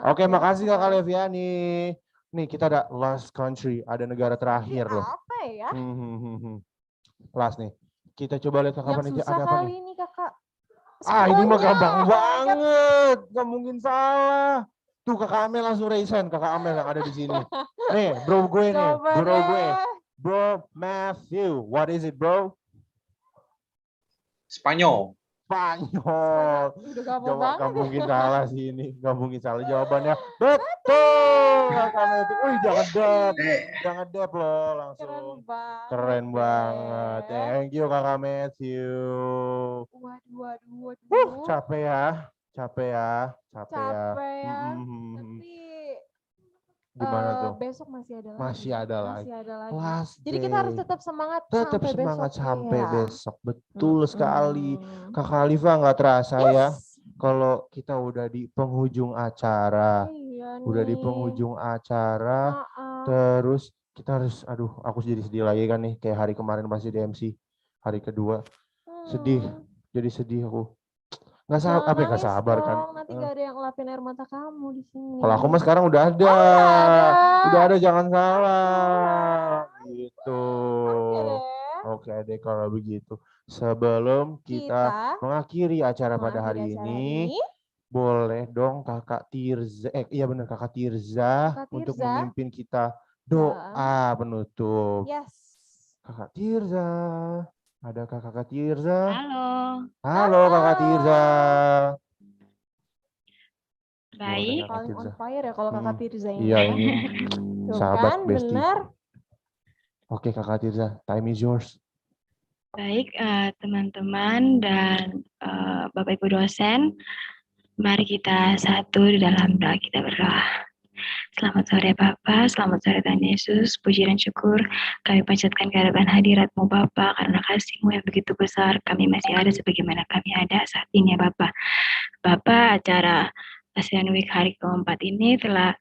Oke, makasih Kakak Leviani. Nih kita ada last country, ada negara terakhir loh. Apa ya? Last nih. Kita coba lihat Kakak panitia ada apa nih? Ini Kakak. Ini mah gampang banget. Gak mungkin salah. Tuh Kakak Amel langsung raise hand. Kakak Amel yang ada di sini. Nih, bro gue nih. Bro gue. Bro Matthew. What is it, bro? Spanyol. Gak mungkin salah sih ini. Gak mungkin salah jawabannya. Betul. Kakak Matthew. Wih, jangan dep. Jangan dep loh langsung. Keren banget. Thank you Kakak Matthew. Waduh. Capek ya. Tapi gimana tuh? Besok masih ada lagi. Masih ada lagi. Jadi kita harus tetap semangat sampai besok. Betul sekali. Kakak Alifa nggak terasa ya kalau kita udah di penghujung acara. Terus kita harus, aku jadi sedih lagi kan nih, kayak hari kemarin masih di MC, hari kedua. Jadi sedih aku. Nggak sabar kan. Nanti gak ada yang ngelapin air mata kamu di sini. Kalau aku mah sekarang udah ada. Udah ada, jangan salah. Gitu. Oke deh kalau begitu. Sebelum kita mengakhiri acara pada hari ini, boleh dong Kakak Tirza, Kakak Tirza untuk memimpin kita doa penutup. Kakak Tirza. Adakah Kakak Tirza? Halo Kakak Tirza. Baik. Paling on fire ya kalau Kakak Tirza ini. Iya ini sahabat bestie. Benar. Oke Kakak Tirza, time is yours. Baik teman-teman dan Bapak Ibu dosen, mari kita satu di dalam doa kita berdoa. Selamat sore Bapak, selamat sore Tuhan Yesus, puji dan syukur kami panjatkan kehadiran hadirat-Mu Bapak, karena kasih-Mu yang begitu besar, kami masih ada sebagaimana kami ada saat ini ya Bapak. Bapak, acara Asean Week hari keempat ini telah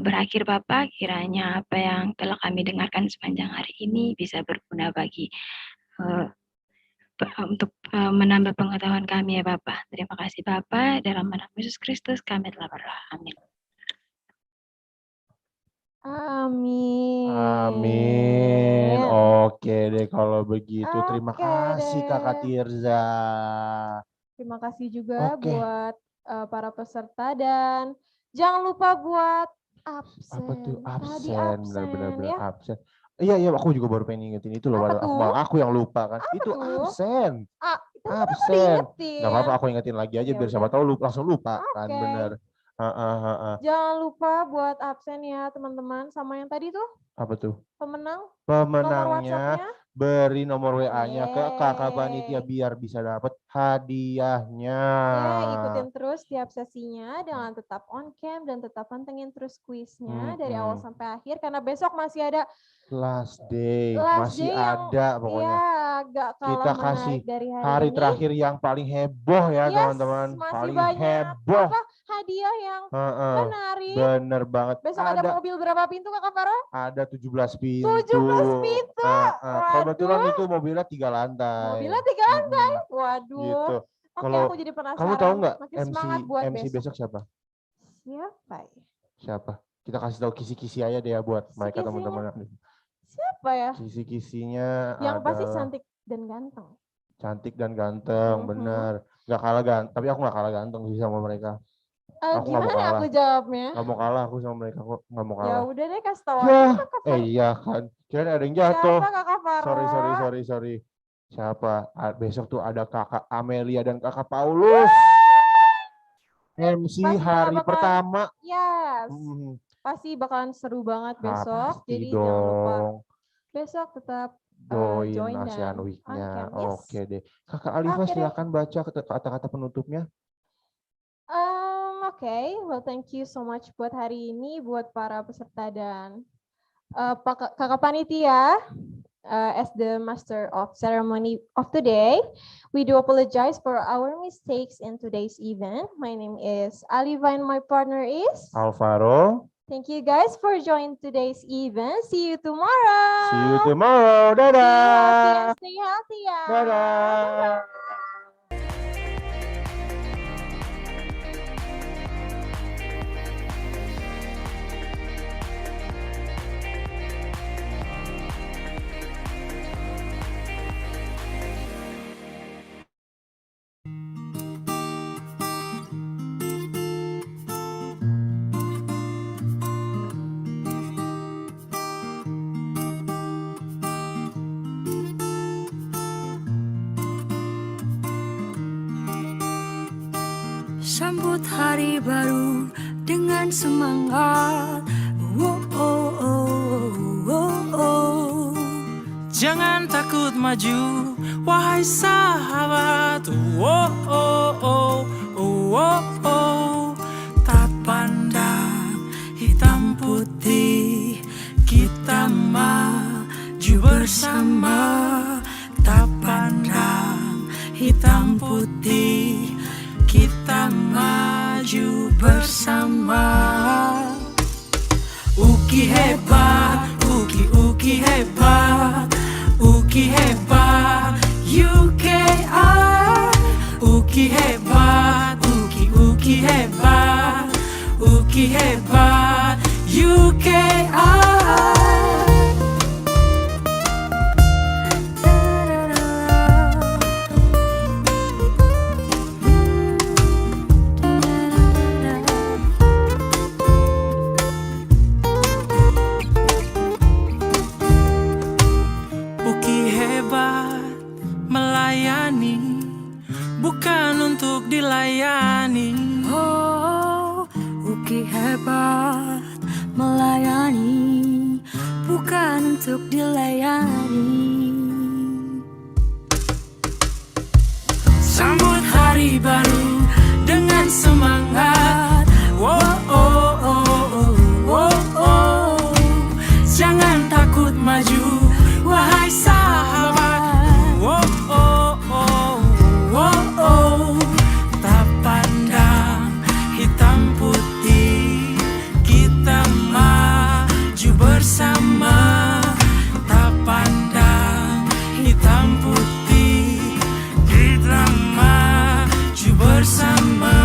berakhir Bapak, kiranya apa yang telah kami dengarkan sepanjang hari ini bisa berguna bagi untuk menambah pengetahuan kami ya Bapak. Terima kasih Bapak, dalam nama Yesus Kristus kami telah berdoa. Amin. Amin. Oke deh kalau begitu. Terima kasih Kakak Tirza. Terima kasih juga buat para peserta dan jangan lupa buat absen. Apa tuh Tadi absen? Benar-benar ya. absen. Iya, aku juga baru pengen ingetin itu loh. Malah aku yang lupa kan. Itu absen. Absen. Gak apa-apa, aku ingetin lagi aja biar siapa tahu langsung lupa kan, bener. Jangan lupa buat absen ya teman-teman. Sama yang tadi tuh? Apa tuh? Pemenang. Pemenangnya beri nomor WA-nya ke kakak panitia biar bisa dapat hadiahnya. Ikutin terus tiap sesinya dengan tetap on cam dan tetap pantengin terus kuisnya dari awal sampai akhir karena besok masih ada last day masih yang, ada pokoknya. Gak kalah Kita kasih menarik dari hari ini. terakhir yang paling heboh ya teman-teman. Paling heboh. Hadiah yang menarik. Bener banget. Besok ada mobil berapa pintu Kakak Faro? Ada 17 pintu. 17 pintu. Kebetulan itu mobilnya 3 lantai. Mobilnya 3 lantai. Waduh. Gitu. Oke, aku jadi penasaran. Kamu tahu nggak MC besok siapa? Siapa? Kita kasih tahu kisi-kisi aja deh ya buat mereka teman-teman. Siapa ya? Kisi-kisinya yang ada... pasti cantik dan ganteng. Cantik dan ganteng, bener. Gak kalah ganteng, tapi aku gak kalah ganteng sih sama mereka. Aku gak mau kalah. Aku jawabnya? Gak mau kalah aku sama mereka, kok gak mau kalah. Ya udah deh, kasih tahu ya. aja. Iya kan, kira ada yang jatuh. Siapa Kakak Faro? Sorry. Siapa? Besok tuh ada Kakak Amelia dan Kakak Paulus. MC hari pertama. Yes. Pasti bakalan seru banget besok. Jadi jangan lupa besok tetap join Asean Week-nya. Yes. Oke deh. Kakak Alifa silakan baca kata-kata penutupnya. Well thank you so much buat hari ini buat para peserta dan kakak panitia. As the master of ceremony of today, we do apologize for our mistakes in today's event. My name is Aliva and my partner is Alvaro. Thank you guys for joining today's event. See you tomorrow. Dadah. Stay healthy ya. Dadah. Sambut hari baru dengan semangat. Jangan takut maju, wahai sahabat. Tak pandang hitam putih, kita maju bersama. Tak pandang hitam putih, kita maju bersama. Uki hebat, Uki hebat, Uki hebat, UKI. Uki hebat, Uki hebat, Uki hebat, UKI. Bukan untuk dilayani. Uki hebat melayani, bukan untuk dilayani. Sambut hari baru dengan semangat. Jangan takut maju, wahai sahabat. Tak pandang hitam putih, kita maju bersama. Tak pandang hitam putih, kita maju bersama.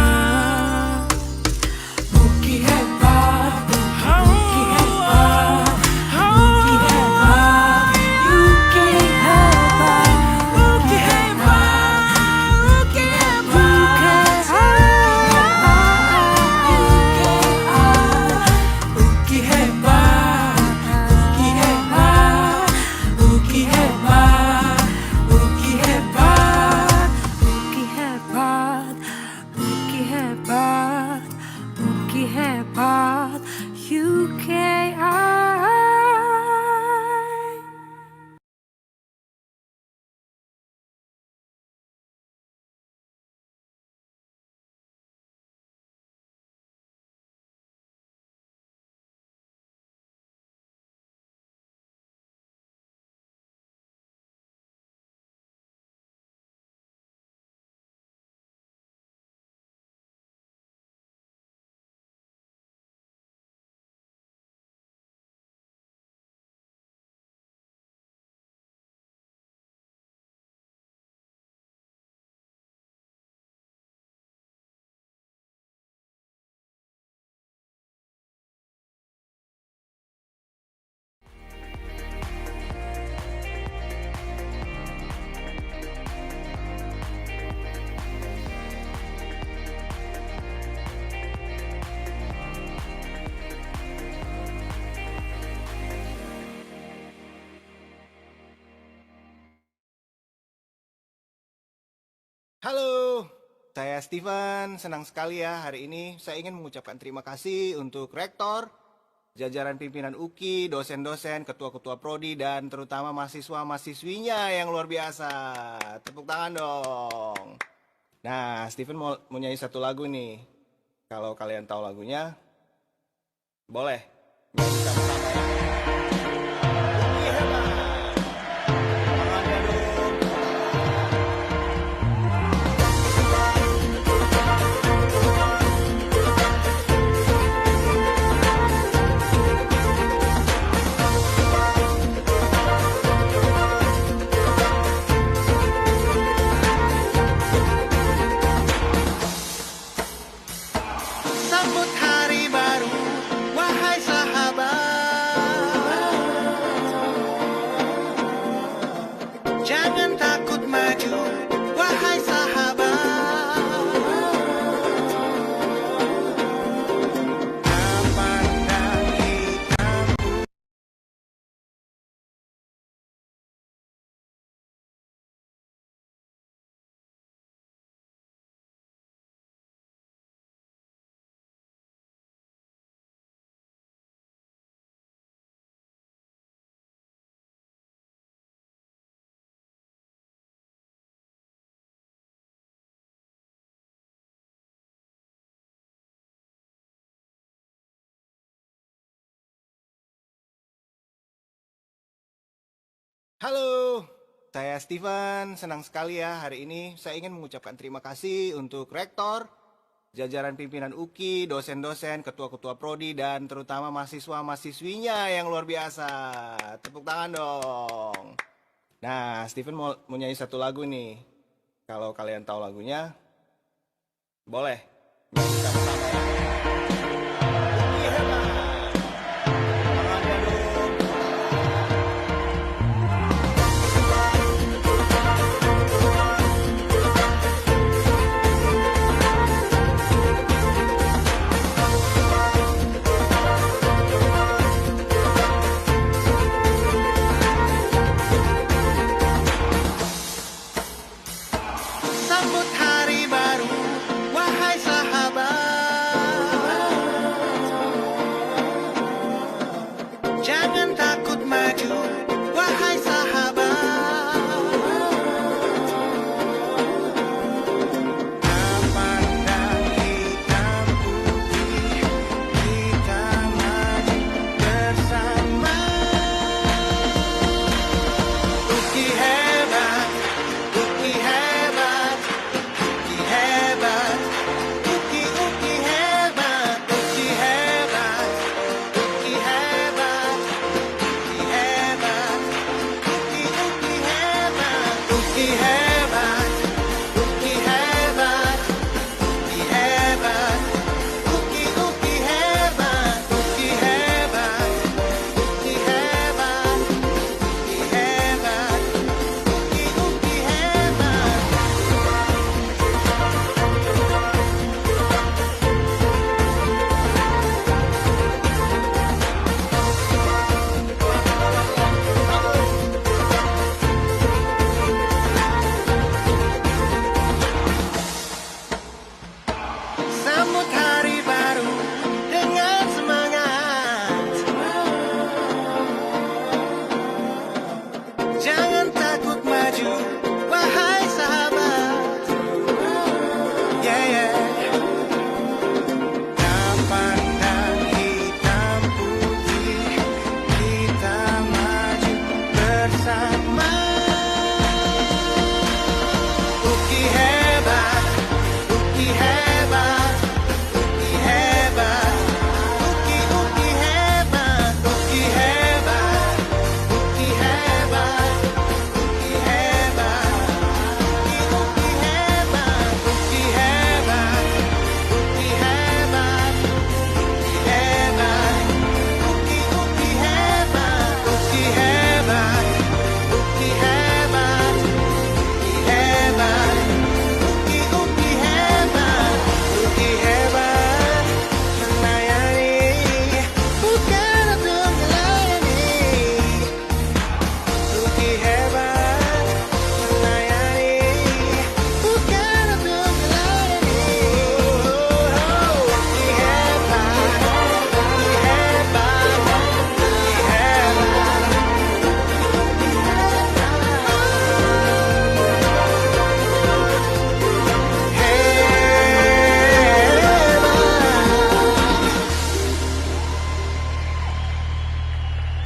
Halo, saya Steven. Senang sekali ya hari ini saya ingin mengucapkan terima kasih untuk rektor, jajaran pimpinan UKI, dosen-dosen, ketua-ketua prodi, dan terutama mahasiswa-mahasiswinya yang luar biasa. Tepuk tangan dong. Nah, Steven mau nyanyi satu lagu nih. Kalau kalian tahu lagunya, boleh. Nyanyi sama-sama ya. UKI hebat. Sambut hari baru, wahai sahabat. Jangan takut maju, wahai sahabat. Pandang hitam. Halo, saya Steven. Senang sekali ya hari ini saya ingin mengucapkan terima kasih untuk rektor, jajaran pimpinan UKI, dosen-dosen, ketua-ketua prodi, dan terutama mahasiswa-mahasiswinya yang luar biasa. Tepuk tangan dong. Nah, Steven mau nyanyi satu lagu nih. Kalau kalian tahu lagunya, boleh. Nyanyi sama-sama ya. UKI hebat. Sambut hari baru, wahai sahabat.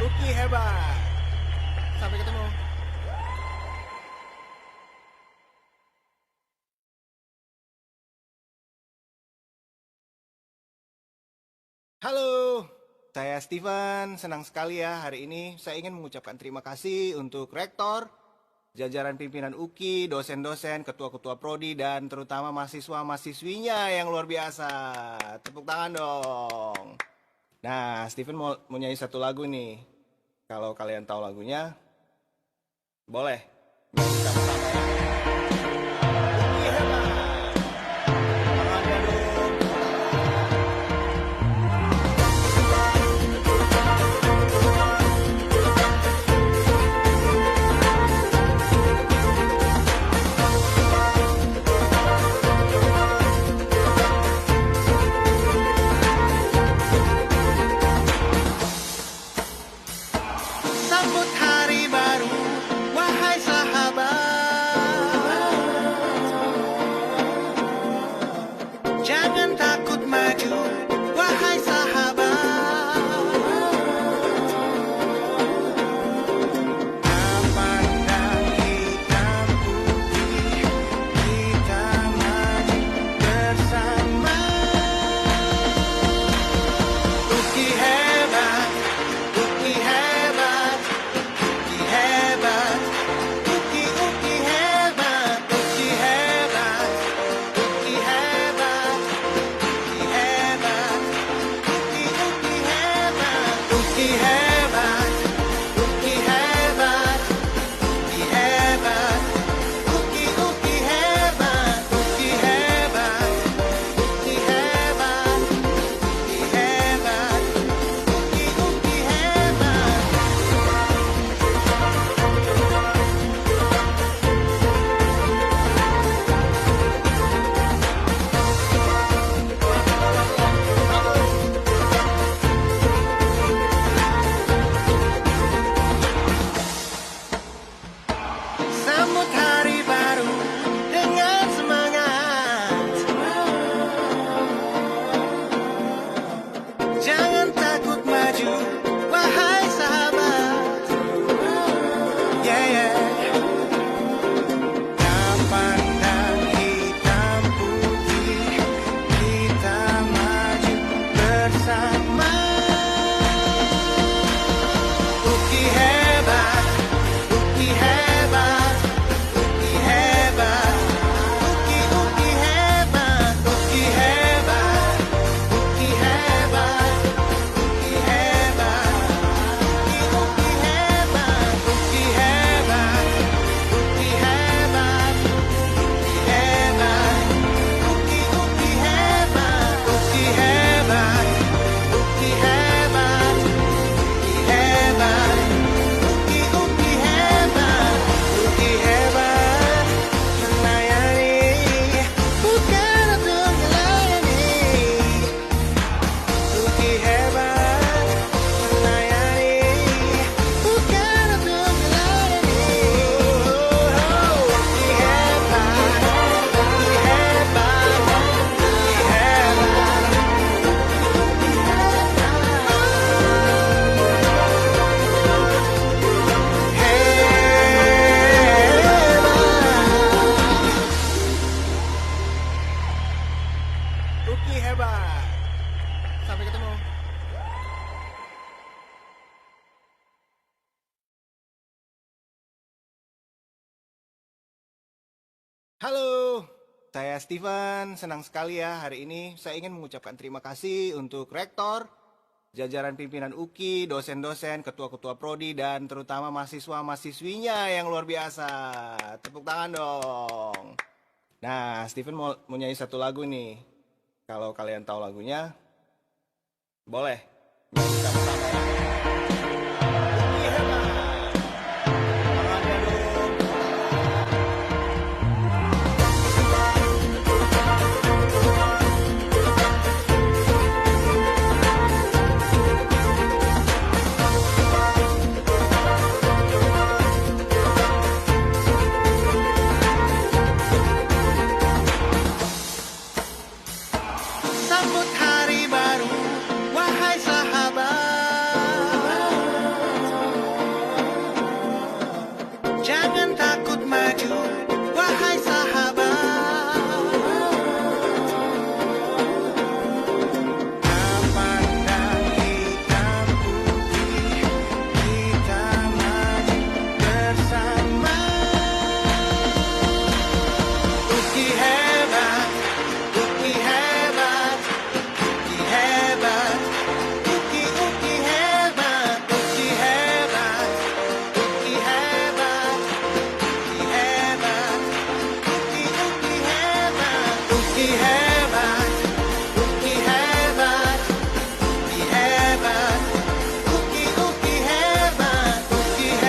Uki hebat. Sampai ketemu. Halo, saya Steven. Senang sekali ya hari ini saya ingin mengucapkan terima kasih untuk rektor, jajaran pimpinan UKI, dosen-dosen, ketua-ketua prodi, dan terutama mahasiswa-mahasiswinya yang luar biasa. Tepuk tangan dong. Nah, Steven mau nyanyi satu lagu nih. Kalau kalian tahu lagunya, boleh. Nyanyi sama-sama ya. UKI hebat. Tangannya dong. Sambut hari baru, wahai sahabat. Jangan takut maju, wahai sahabat. Pandang hitam putih, kita maju bersama. Uki hebat, Uki hebat. Hebat, Uki hebat, Uki hebat, Uki hebat, Uki hebat, Uki hebat, Uki hebat, Uki hebat, Uki hebat, Uki hebat, Uki hebat, Uki hebat, Uki hebat, Uki hebat. Sambut hari baru dengan semangat. Jangan takut maju, wahai sahabat. Yeah, yeah. Pandang hitam putih, kita maju bersama. Uki hebat, Uki hebat, Uki hebat, Uki hebat, Uki hebat, Uki hebat, Uki hebat, Uki hebat, Uki hebat, Uki hebat, Uki hebat, Uki hebat, Uki hebat, Uki hebat, Uki hebat. Uki hebat, Uki hebat, melayani, bukan untuk melayani. Uki hebat, melayani, bukan untuk melayani. Uki hebat, Uki hebat, Uki hebat. Uki hebat. Sampai ketemu. Halo, saya Steven. Senang sekali ya hari ini saya ingin mengucapkan terima kasih untuk rektor, jajaran pimpinan UKI, dosen-dosen, ketua-ketua prodi, dan terutama mahasiswa-mahasiswinya yang luar biasa. Tepuk tangan dong. Nah, Steven mau nyanyi satu lagu nih. Kalau kalian tahu lagunya, boleh. Nyanyi sama-sama.